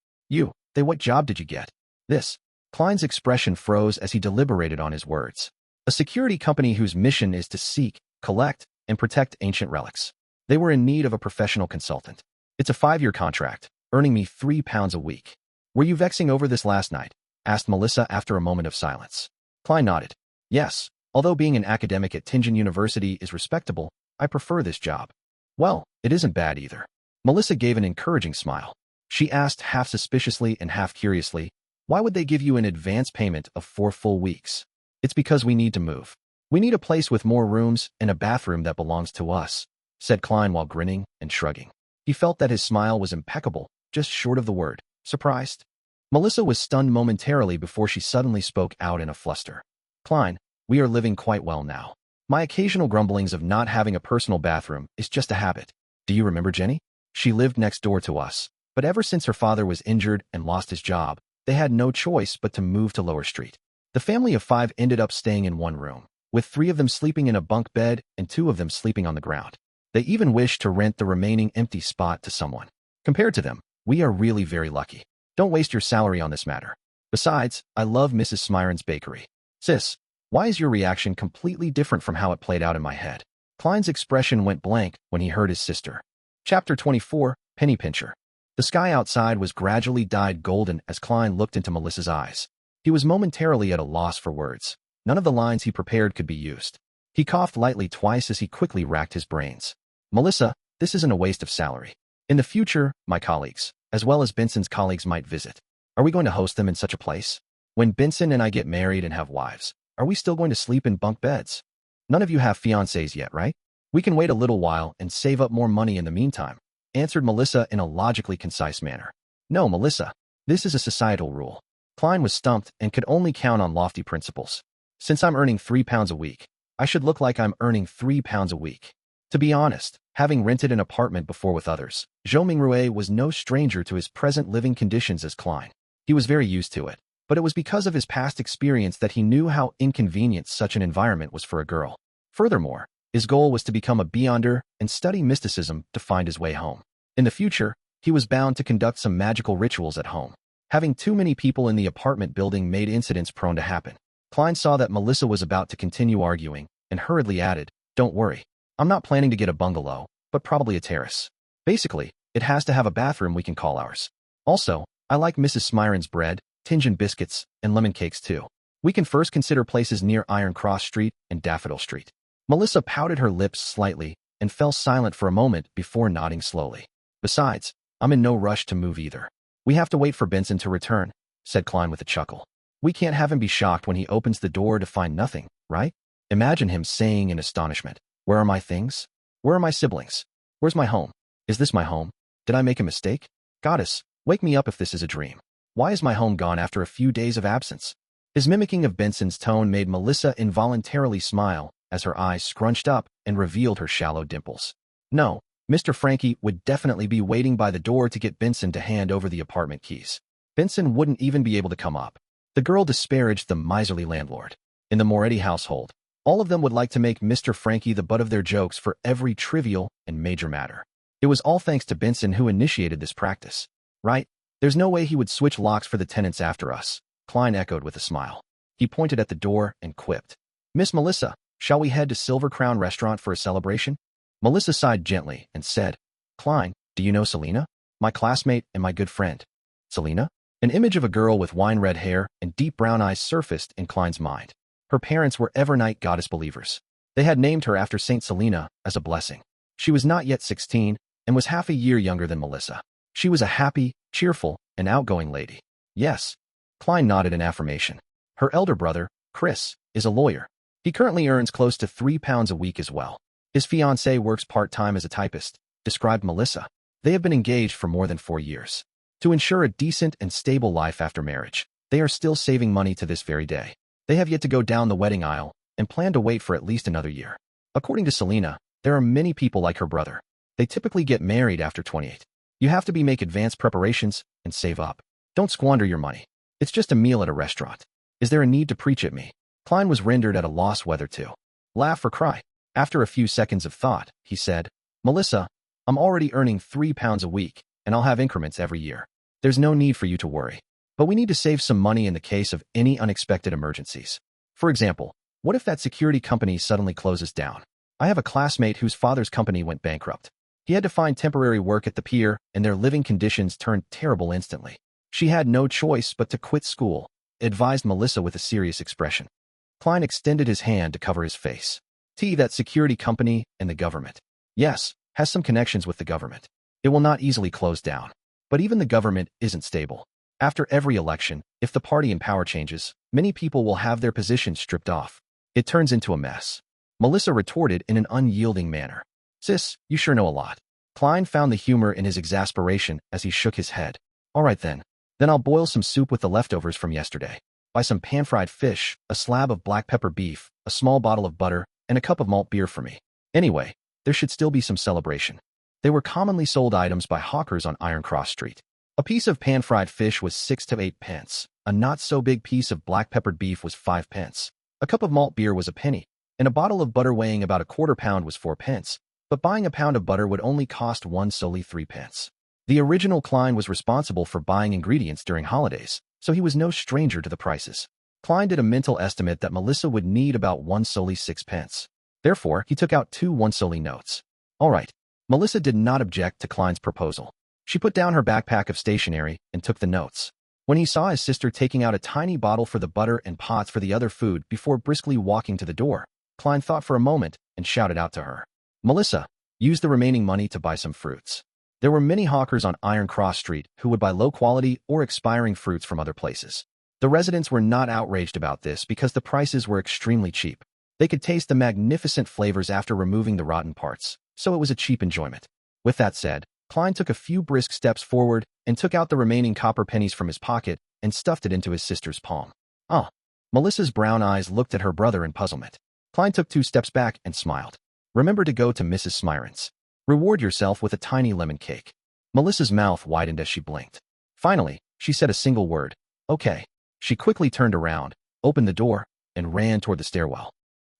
What job did you get? This. Klein's expression froze as he deliberated on his words. A security company whose mission is to seek, collect, and protect ancient relics. They were in need of a professional consultant. It's a 5-year contract, earning me £3 a week. Were you vexing over this last night? Asked Melissa after a moment of silence. Klein nodded. Yes, although being an academic at Tianjin University is respectable, I prefer this job. Well, it isn't bad either. Melissa gave an encouraging smile. She asked half suspiciously and half curiously, Why would they give you an advance payment of 4 full weeks? It's because we need to move. We need a place with more rooms and a bathroom that belongs to us, said Klein while grinning and shrugging. He felt that his smile was impeccable, just short of the word surprised. Melissa was stunned momentarily before she suddenly spoke out in a fluster. Klein, We are living quite well now. My occasional grumblings of not having a personal bathroom is just a habit. Do you remember Jenny? She lived next door to us, but ever since her father was injured and lost his job, they had no choice but to move to Lower Street. The family of 5 ended up staying in one room, with 3 of them sleeping in a bunk bed and 2 of them sleeping on the ground. They even wished to rent the remaining empty spot to someone. Compared to them, we are really very lucky. Don't waste your salary on this matter. Besides, I love Mrs. Smyron's bakery. Sis, why is your reaction completely different from how it played out in my head? Klein's expression went blank when he heard his sister. Chapter 24, Penny Pincher. The sky outside was gradually dyed golden as Klein looked into Melissa's eyes. He was momentarily at a loss for words. None of the lines he prepared could be used. He coughed lightly twice as he quickly racked his brains. Melissa, this isn't a waste of salary. In the future, my colleagues, as well as Benson's colleagues, might visit. Are we going to host them in such a place? When Benson and I get married and have wives, are we still going to sleep in bunk beds? None of you have fiancés yet, right? We can wait a little while and save up more money in the meantime, answered Melissa in a logically concise manner. No, Melissa, this is a societal rule. Klein was stumped and could only count on lofty principles. Since I'm earning £3 a week, I should look like I'm earning £3 a week. To be honest, having rented an apartment before with others, Zhou Mingrui was no stranger to his present living conditions as Klein. He was very used to it, but it was because of his past experience that he knew how inconvenient such an environment was for a girl. Furthermore, his goal was to become a beyonder and study mysticism to find his way home. In the future, he was bound to conduct some magical rituals at home. Having too many people in the apartment building made incidents prone to happen. Klein saw that Melissa was about to continue arguing and hurriedly added, "Don't worry. I'm not planning to get a bungalow, but probably a terrace. Basically, it has to have a bathroom we can call ours. Also, I like Mrs. Smyron's bread, Tingeon biscuits, and lemon cakes too. We can first consider places near Iron Cross Street and Daffodil Street." Melissa pouted her lips slightly and fell silent for a moment before nodding slowly. "Besides, I'm in no rush to move either. We have to wait for Benson to return," said Klein with a chuckle. "We can't have him be shocked when he opens the door to find nothing, right? Imagine him saying in astonishment, 'Where are my things? Where are my siblings? Where's my home? Is this my home? Did I make a mistake? Goddess, wake me up if this is a dream. Why is my home gone after a few days of absence?" His mimicking of Benson's tone made Melissa involuntarily smile as her eyes scrunched up and revealed her shallow dimples. No, Mr. Frankie would definitely be waiting by the door to get Benson to hand over the apartment keys. Benson wouldn't even be able to come up. The girl disparaged the miserly landlord. In the Moretti household, all of them would like to make Mr. Frankie the butt of their jokes for every trivial and major matter. It was all thanks to Benson who initiated this practice. Right? There's no way he would switch locks for the tenants after us, Klein echoed with a smile. He pointed at the door and quipped, "Miss Melissa, shall we head to Silver Crown Restaurant for a celebration?" Melissa sighed gently and said, "Klein, do you know Selina? My classmate and my good friend." Selina? An image of a girl with wine-red hair and deep brown eyes surfaced in Klein's mind. Her parents were Evernight goddess believers. They had named her after Saint Selina as a blessing. She was not yet 16 and was half a year younger than Melissa. She was a happy, cheerful, and outgoing lady. Yes. Klein nodded in affirmation. Her elder brother, Chris, is a lawyer. He currently earns close to £3 a week as well. His fiancée works part-time as a typist, described Melissa. They have been engaged for more than 4 years. To ensure a decent and stable life after marriage, they are still saving money to this very day. They have yet to go down the wedding aisle and plan to wait for at least another year. According to Selina, there are many people like her brother. They typically get married after 28. You have to make advanced preparations and save up. Don't squander your money. It's just a meal at a restaurant. Is there a need to preach at me? Klein was rendered at a loss whether to laugh or cry. After a few seconds of thought, he said, "Melissa, I'm already earning £3 a week, and I'll have increments every year. There's no need for you to worry. But we need to save some money in the case of any unexpected emergencies. For example, what if that security company suddenly closes down? I have a classmate whose father's company went bankrupt. He had to find temporary work at the pier, and their living conditions turned terrible instantly. She had no choice but to quit school," advised Melissa with a serious expression. Klein extended his hand to cover his face. That security company and the government. Yes, has some connections with the government. It will not easily close down. But even the government isn't stable. After every election, if the party in power changes, many people will have their positions stripped off. It turns into a mess." Melissa retorted in an unyielding manner. "Sis, you sure know a lot." Klein found the humor in his exasperation as he shook his head. "All right then. Then I'll boil some soup with the leftovers from yesterday. Buy some pan-fried fish, a slab of black pepper beef, a small bottle of butter, and a cup of malt beer for me. Anyway, there should still be some celebration. They were commonly sold items by hawkers on Iron Cross Street. A piece of pan-fried fish was 6 to 8 pence. A not-so-big piece of black-peppered beef was 5 pence. A cup of malt beer was a penny, and a bottle of butter weighing about a quarter pound was 4 pence. But buying a pound of butter would only cost one solely 3 pence. The original Klein was responsible for buying ingredients during holidays, so he was no stranger to the prices. Klein did a mental estimate that Melissa would need about one solely 6 pence. Therefore, he took out 2 one solely notes. All right. Melissa did not object to Klein's proposal. She put down her backpack of stationery and took the notes. When he saw his sister taking out a tiny bottle for the butter and pots for the other food before briskly walking to the door, Klein thought for a moment and shouted out to her, "Melissa, use the remaining money to buy some fruits." There were many hawkers on Iron Cross Street who would buy low-quality or expiring fruits from other places. The residents were not outraged about this because the prices were extremely cheap. They could taste the magnificent flavors after removing the rotten parts, so it was a cheap enjoyment. With that said, Klein took a few brisk steps forward and took out the remaining copper pennies from his pocket and stuffed it into his sister's palm. Ah! Melissa's brown eyes looked at her brother in puzzlement. Klein took 2 steps back and smiled. "Remember to go to Mrs. Smiron's. Reward yourself with a tiny lemon cake." Melissa's mouth widened as she blinked. Finally, she said a single word, "Okay." She quickly turned around, opened the door, and ran toward the stairwell.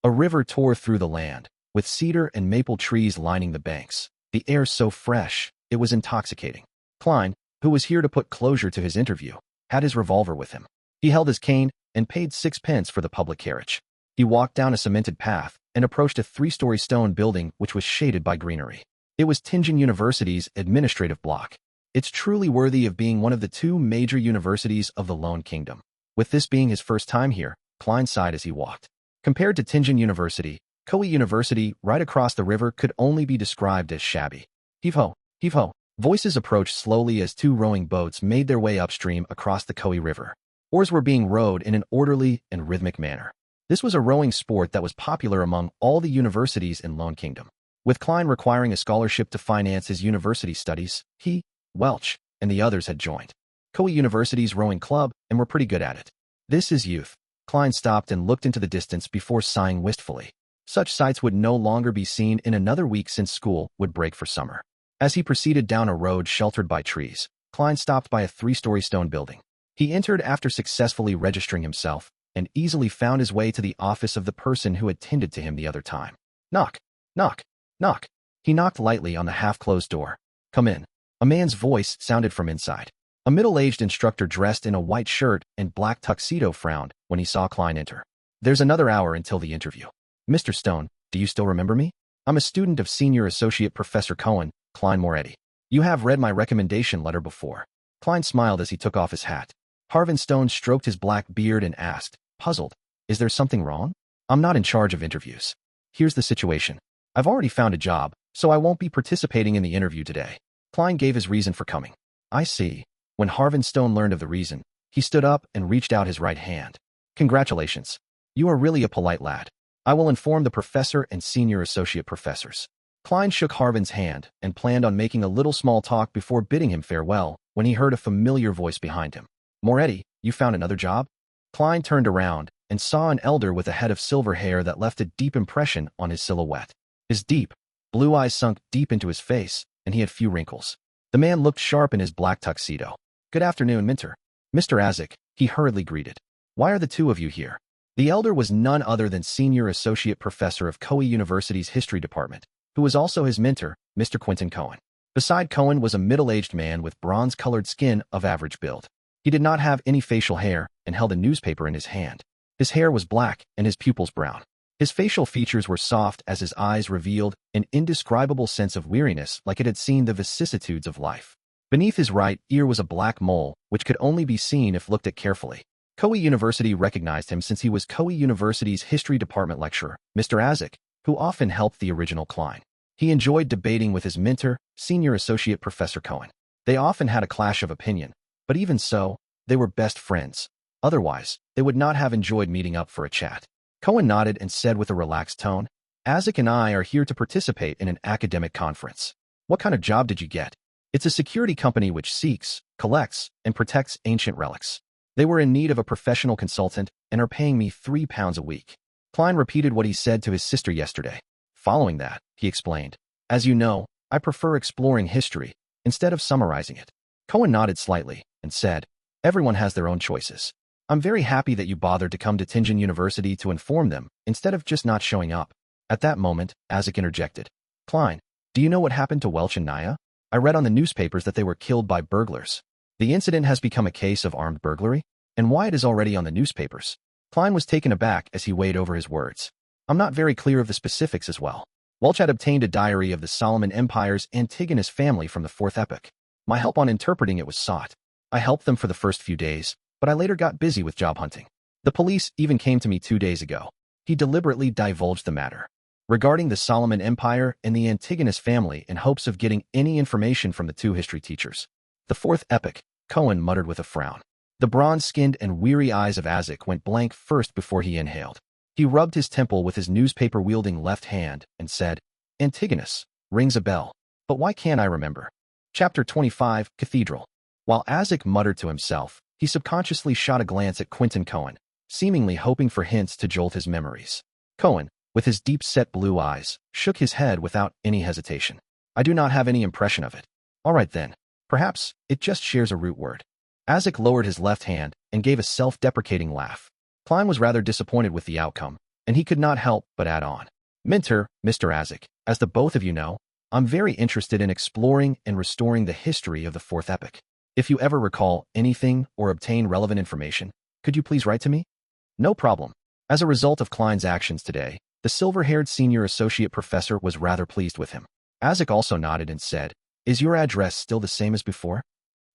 A river tore through the land, with cedar and maple trees lining the banks. The air so fresh, it was intoxicating. Klein, who was here to put closure to his interview, had his revolver with him. He held his cane and paid 6 pence for the public carriage. He walked down a cemented path and approached a 3-story stone building which was shaded by greenery. It was Tianjin University's administrative block. It's truly worthy of being one of the 2 major universities of the Lone Kingdom. With this being his first time here, Klein sighed as he walked. Compared to Tianjin University, Koei University right across the river could only be described as shabby. Heave-ho, heave-ho. Voices approached slowly as 2 rowing boats made their way upstream across the Koei River. Oars were being rowed in an orderly and rhythmic manner. This was a rowing sport that was popular among all the universities in Lone Kingdom. With Klein requiring a scholarship to finance his university studies, he, Welch, and the others had joined Koei University's rowing club and were pretty good at it. This is youth. Klein stopped and looked into the distance before sighing wistfully. Such sights would no longer be seen in another week since school would break for summer. As he proceeded down a road sheltered by trees, Klein stopped by a 3-story stone building. He entered after successfully registering himself and easily found his way to the office of the person who had tended to him the other time. Knock, knock, knock. He knocked lightly on the half-closed door. "Come in." A man's voice sounded from inside. A middle-aged instructor dressed in a white shirt and black tuxedo frowned when he saw Klein enter. "There's another hour until the interview. Mr. Stone, do you still remember me? I'm a student of Senior Associate Professor Cohen, Klein Moretti. You have read my recommendation letter before." Klein smiled as he took off his hat. Harvin Stone stroked his black beard and asked, puzzled, "Is there something wrong?" "I'm not in charge of interviews. Here's the situation. I've already found a job, so I won't be participating in the interview today." Klein gave his reason for coming. "I see." When Harvin Stone learned of the reason, he stood up and reached out his right hand. "Congratulations. You are really a polite lad. I will inform the professor and senior associate professors." Klein shook Harvin's hand and planned on making a little small talk before bidding him farewell when he heard a familiar voice behind him. "Moretti, you found another job?" Klein turned around and saw an elder with a head of silver hair that left a deep impression on his silhouette. His deep, blue eyes sunk deep into his face, and he had few wrinkles. The man looked sharp in his black tuxedo. "Good afternoon, Minter." "Mr. Azek," he hurriedly greeted. "Why are the 2 of you here?" The elder was none other than Senior Associate Professor of Koei University's History Department, who was also his mentor, Mr. Quentin Cohen. Beside Cohen was a middle-aged man with bronze-colored skin of average build. He did not have any facial hair and held a newspaper in his hand. His hair was black and his pupils brown. His facial features were soft as his eyes revealed an indescribable sense of weariness like it had seen the vicissitudes of life. Beneath his right ear was a black mole, which could only be seen if looked at carefully. Koei University recognized him since he was Koei University's History Department lecturer, Mr. Azek, who often helped the original Klein. He enjoyed debating with his mentor, Senior Associate Professor Cohen. They often had a clash of opinion, but even so, they were best friends. Otherwise, they would not have enjoyed meeting up for a chat. Cohen nodded and said with a relaxed tone, "Azek and I are here to participate in an academic conference." "What kind of job did you get?" "It's a security company which seeks, collects, and protects ancient relics. They were in need of a professional consultant and are paying me £3 a week." Klein repeated what he said to his sister yesterday. Following that, he explained, "As you know, I prefer exploring history instead of summarizing it." Cohen nodded slightly and said, "Everyone has their own choices. I'm very happy that you bothered to come to Tianjin University to inform them instead of just not showing up." At that moment, Isaac interjected, "Klein, do you know what happened to Welch and Naya? I read on the newspapers that they were killed by burglars. The incident has become a case of armed burglary, and why it is already on the newspapers." Klein was taken aback as he weighed over his words. "I'm not very clear of the specifics as well. Welch had obtained a diary of the Solomon Empire's Antigonus family from the Fourth Epoch. My help on interpreting it was sought. I helped them for the first few days, but I later got busy with job hunting. The police even came to me 2 days ago." He deliberately divulged the matter regarding the Solomon Empire and the Antigonus family in hopes of getting any information from the two history teachers. "The Fourth Epoch," Cohen muttered with a frown. The bronze-skinned and weary eyes of Isaac went blank first before he inhaled. He rubbed his temple with his newspaper-wielding left hand and said, "Antigonus, rings a bell, but why can't I remember?" Chapter 25, Cathedral. While Isaac muttered to himself, he subconsciously shot a glance at Quentin Cohen, seemingly hoping for hints to jolt his memories. Cohen, with his deep-set blue eyes, shook his head without any hesitation. "I do not have any impression of it." "All right then. Perhaps it just shares a root word." Isaac lowered his left hand and gave a self-deprecating laugh. Klein was rather disappointed with the outcome, and he could not help but add on, "Minter, Mr. Isaac, as the both of you know, I'm very interested in exploring and restoring the history of the Fourth Epoch. If you ever recall anything or obtain relevant information, could you please write to me?" "No problem." As a result of Klein's actions today, the silver-haired senior associate professor was rather pleased with him. Isaac also nodded and said, "Is your address still the same as before?"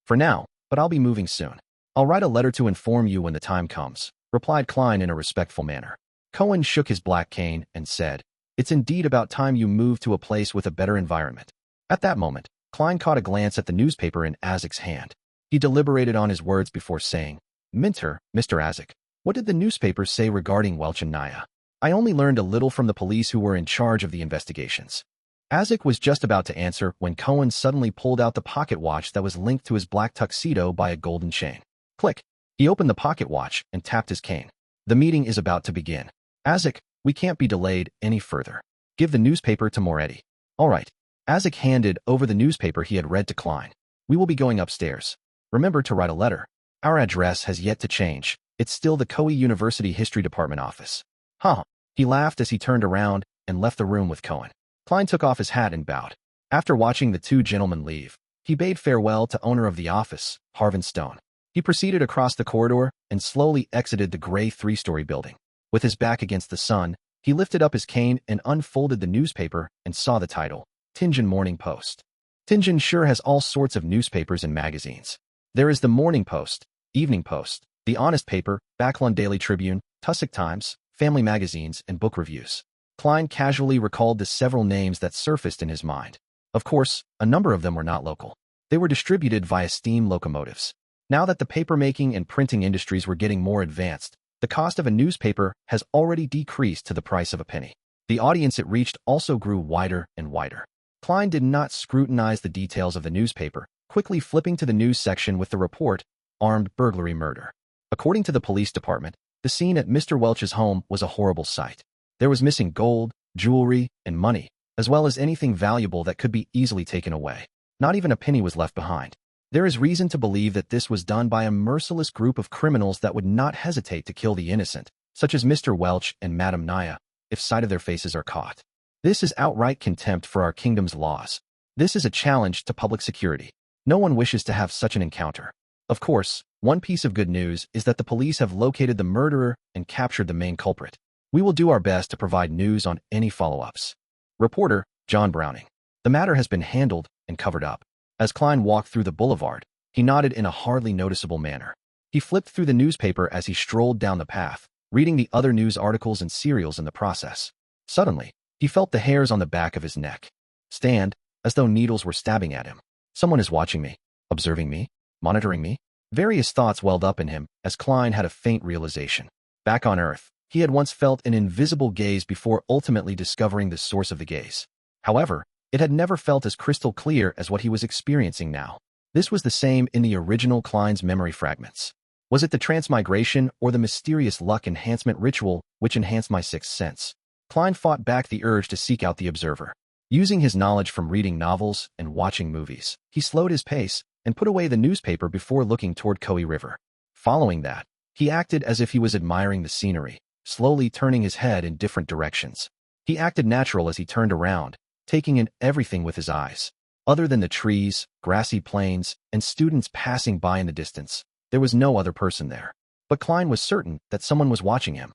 "For now, but I'll be moving soon. I'll write a letter to inform you when the time comes," replied Klein in a respectful manner. Cohen shook his black cane and said, "It's indeed about time you moved to a place with a better environment." At that moment, Klein caught a glance at the newspaper in Isaac's hand. He deliberated on his words before saying, "Minter, Mr. Isaac, what did the newspapers say regarding Welch and Naya? I only learned a little from the police who were in charge of the investigations." Isaac was just about to answer when Cohen suddenly pulled out the pocket watch that was linked to his black tuxedo by a golden chain. Click. He opened the pocket watch and tapped his cane. "The meeting is about to begin. Isaac, we can't be delayed any further. Give the newspaper to Moretti." "All right." Isaac handed over the newspaper he had read to Klein. "We will be going upstairs. Remember to write a letter. Our address has yet to change. It's still the Koei University History Department office." "Huh." He laughed as he turned around and left the room with Cohen. Klein took off his hat and bowed. After watching the two gentlemen leave, he bade farewell to owner of the office, Harvin Stone. He proceeded across the corridor and slowly exited the gray 3-story building. With his back against the sun, he lifted up his cane and unfolded the newspaper and saw the title, Tianjin Morning Post. Tianjin sure has all sorts of newspapers and magazines. There is the Morning Post, Evening Post, the Honest Paper, Backlund Daily Tribune, Tussock Times, family magazines, and book reviews. Klein casually recalled the several names that surfaced in his mind. Of course, a number of them were not local. They were distributed via steam locomotives. Now that the papermaking and printing industries were getting more advanced, the cost of a newspaper has already decreased to the price of a penny. The audience it reached also grew wider and wider. Klein did not scrutinize the details of the newspaper, quickly flipping to the news section with the report, "Armed Burglary Murder." According to the police department, the scene at Mr. Welch's home was a horrible sight. There was missing gold, jewelry, and money, as well as anything valuable that could be easily taken away. Not even a penny was left behind. There is reason to believe that this was done by a merciless group of criminals that would not hesitate to kill the innocent, such as Mr. Welch and Madame Naya, if sight of their faces are caught. This is outright contempt for our kingdom's laws. This is a challenge to public security. No one wishes to have such an encounter. Of course, one piece of good news is that the police have located the murderer and captured the main culprit. We will do our best to provide news on any follow-ups. Reporter, John Browning. The matter has been handled and covered up. As Klein walked through the boulevard, he nodded in a hardly noticeable manner. He flipped through the newspaper as he strolled down the path, reading the other news articles and serials in the process. Suddenly, he felt the hairs on the back of his neck stand, as though needles were stabbing at him. Someone is watching me, observing me, monitoring me. Various thoughts welled up in him as Klein had a faint realization. Back on Earth, he had once felt an invisible gaze before ultimately discovering the source of the gaze. However, it had never felt as crystal clear as what he was experiencing now. This was the same in the original Klein's memory fragments. Was it the transmigration or the mysterious luck enhancement ritual which enhanced my sixth sense. Klein fought back the urge to seek out the observer. Using his knowledge from reading novels and watching movies, he slowed his pace and put away the newspaper before looking toward Koi River. Following that, he acted as if he was admiring the scenery, slowly turning his head in different directions. He acted natural as he turned around, taking in everything with his eyes. Other than the trees, grassy plains, and students passing by in the distance, there was no other person there. But Klein was certain that someone was watching him.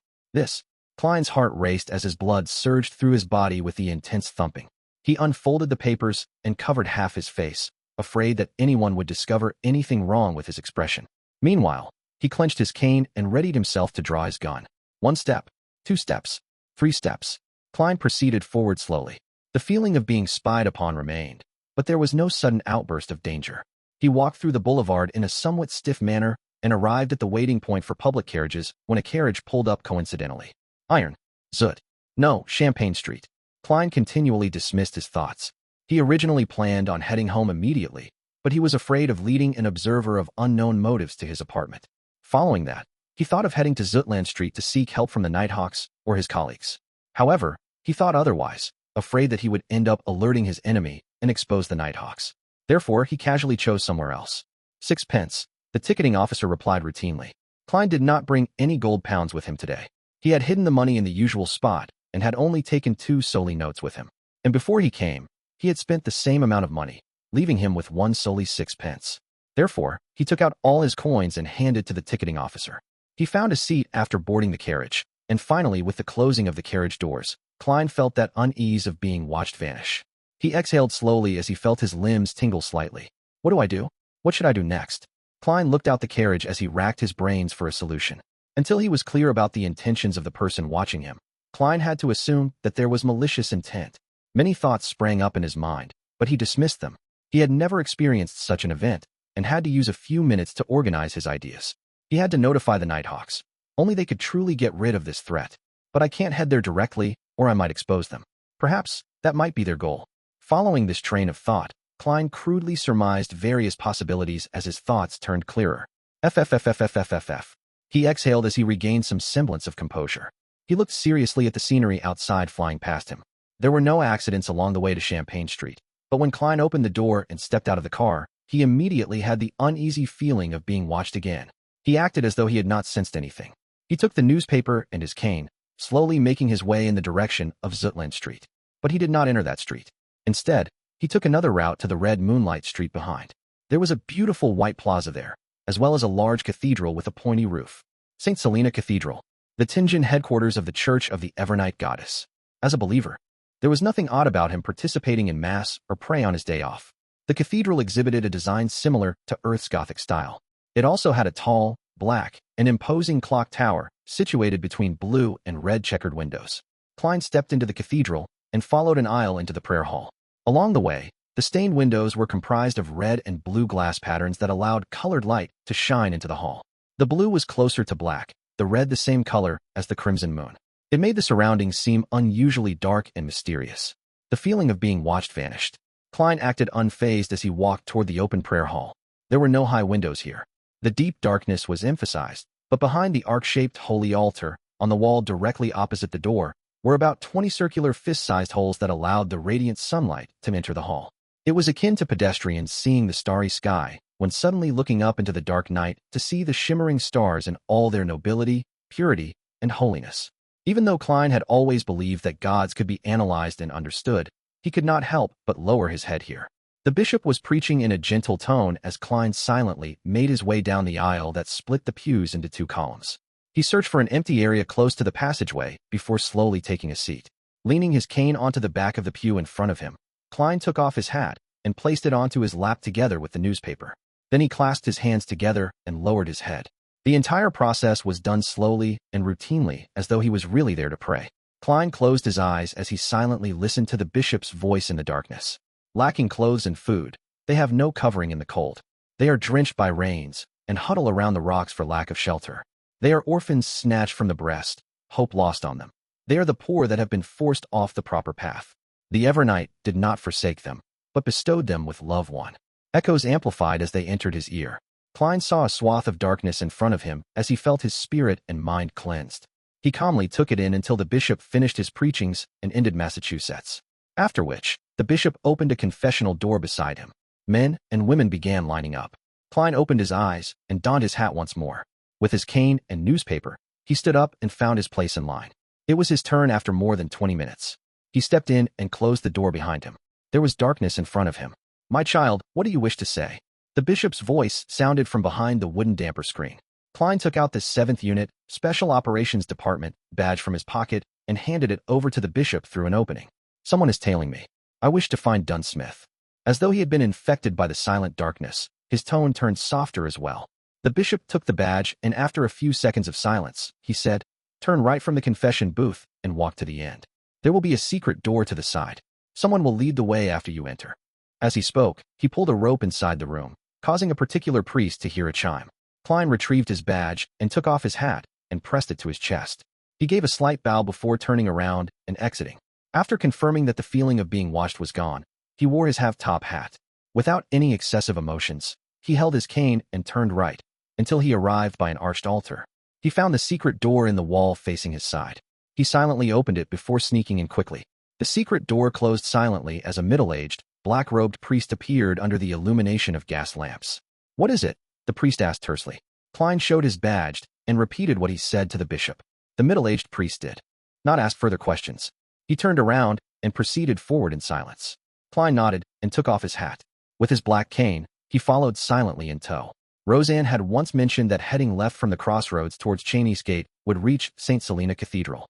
Klein's heart raced as his blood surged through his body with the intense thumping. He unfolded the papers and covered half his face, afraid that anyone would discover anything wrong with his expression. Meanwhile, he clenched his cane and readied himself to draw his gun. 1 step, 2 steps, 3 steps. Klein proceeded forward slowly. The feeling of being spied upon remained, but there was no sudden outburst of danger. He walked through the boulevard in a somewhat stiff manner and arrived at the waiting point for public carriages when a carriage pulled up coincidentally. Iron. Zut. No, Champagne Street. Klein continually dismissed his thoughts. He originally planned on heading home immediately, but he was afraid of leading an observer of unknown motives to his apartment. Following that, he thought of heading to Zutland Street to seek help from the Nighthawks or his colleagues. However, he thought otherwise, afraid that he would end up alerting his enemy and expose the Nighthawks. Therefore, he casually chose somewhere else. 6 pence, the ticketing officer replied routinely. Klein did not bring any gold pounds with him today. He had hidden the money in the usual spot and had only taken 2 solely notes with him. And before he came, he had spent the same amount of money, leaving him with 1 solely 6 pence. Therefore, he took out all his coins and handed to the ticketing officer. He found a seat after boarding the carriage, and finally, with the closing of the carriage doors, Klein felt that unease of being watched vanish. He exhaled slowly as he felt his limbs tingle slightly. What do I do? What should I do next? Klein looked out the carriage as he racked his brains for a solution. Until he was clear about the intentions of the person watching him, Klein had to assume that there was malicious intent. Many thoughts sprang up in his mind, but he dismissed them. He had never experienced such an event and had to use a few minutes to organize his ideas. He had to notify the Nighthawks. Only they could truly get rid of this threat. But I can't head there directly, or I might expose them. Perhaps that might be their goal. Following this train of thought, Klein crudely surmised various possibilities as his thoughts turned clearer. FFFFFFFF. He exhaled as he regained some semblance of composure. He looked seriously at the scenery outside flying past him. There were no accidents along the way to Champagne Street, but when Klein opened the door and stepped out of the car, he immediately had the uneasy feeling of being watched again. He acted as though he had not sensed anything. He took the newspaper and his cane, slowly making his way in the direction of Zutland Street. But he did not enter that street. Instead, he took another route to the red moonlight street behind. There was a beautiful white plaza there, as well as a large cathedral with a pointy roof. St. Selena Cathedral, the Tianjin headquarters of the Church of the Evernight Goddess. As a believer, there was nothing odd about him participating in Mass or pray on his day off. The cathedral exhibited a design similar to Earth's Gothic style. It also had a tall, black, and imposing clock tower situated between blue and red checkered windows. Klein stepped into the cathedral and followed an aisle into the prayer hall. Along the way, the stained windows were comprised of red and blue glass patterns that allowed colored light to shine into the hall. The blue was closer to black, the red the same color as the crimson moon. It made the surroundings seem unusually dark and mysterious. The feeling of being watched vanished. Klein acted unfazed as he walked toward the open prayer hall. There were no high windows here. The deep darkness was emphasized, but behind the arc-shaped holy altar, on the wall directly opposite the door, were about 20 circular fist-sized holes that allowed the radiant sunlight to enter the hall. It was akin to pedestrians seeing the starry sky, when suddenly looking up into the dark night to see the shimmering stars in all their nobility, purity, and holiness. Even though Klein had always believed that gods could be analyzed and understood, he could not help but lower his head here. The bishop was preaching in a gentle tone as Klein silently made his way down the aisle that split the pews into 2 columns. He searched for an empty area close to the passageway before slowly taking a seat. Leaning his cane onto the back of the pew in front of him, Klein took off his hat and placed it onto his lap together with the newspaper. Then he clasped his hands together and lowered his head. The entire process was done slowly and routinely, as though he was really there to pray. Klein closed his eyes as he silently listened to the bishop's voice in the darkness. Lacking clothes and food, they have no covering in the cold. They are drenched by rains and huddle around the rocks for lack of shelter. They are orphans snatched from the breast, hope lost on them. They are the poor that have been forced off the proper path. The Evernight did not forsake them, but bestowed them with love one. Echoes amplified as they entered his ear. Klein saw a swath of darkness in front of him as he felt his spirit and mind cleansed. He calmly took it in until the bishop finished his preachings and ended Massachusetts. After which, the bishop opened a confessional door beside him. Men and women began lining up. Klein opened his eyes and donned his hat once more. With his cane and newspaper, he stood up and found his place in line. It was his turn after more than 20 minutes. He stepped in and closed the door behind him. There was darkness in front of him. "My child, what do you wish to say?" The bishop's voice sounded from behind the wooden damper screen. Klein took out the 7th Unit, Special Operations Department badge from his pocket and handed it over to the bishop through an opening. "Someone is tailing me. I wish to find Dunn Smith." As though he had been infected by the silent darkness, his tone turned softer as well. The bishop took the badge and after a few seconds of silence, he said, "Turn right from the confession booth and walk to the end. There will be a secret door to the side. Someone will lead the way after you enter." As he spoke, he pulled a rope inside the room, causing a particular priest to hear a chime. Klein retrieved his badge and took off his hat and pressed it to his chest. He gave a slight bow before turning around and exiting. After confirming that the feeling of being watched was gone, he wore his half-top hat. Without any excessive emotions, he held his cane and turned right, until he arrived by an arched altar. He found the secret door in the wall facing his side. He silently opened it before sneaking in quickly. The secret door closed silently as a middle-aged, black-robed priest appeared under the illumination of gas lamps. "What is it?" the priest asked tersely. Klein showed his badge and repeated what he said to the bishop. The middle-aged priest did not ask further questions. He turned around and proceeded forward in silence. Klein nodded and took off his hat. With his black cane, he followed silently in tow. Roseanne had once mentioned that heading left from the crossroads towards Cheney's Gate would reach St. Selena Cathedral.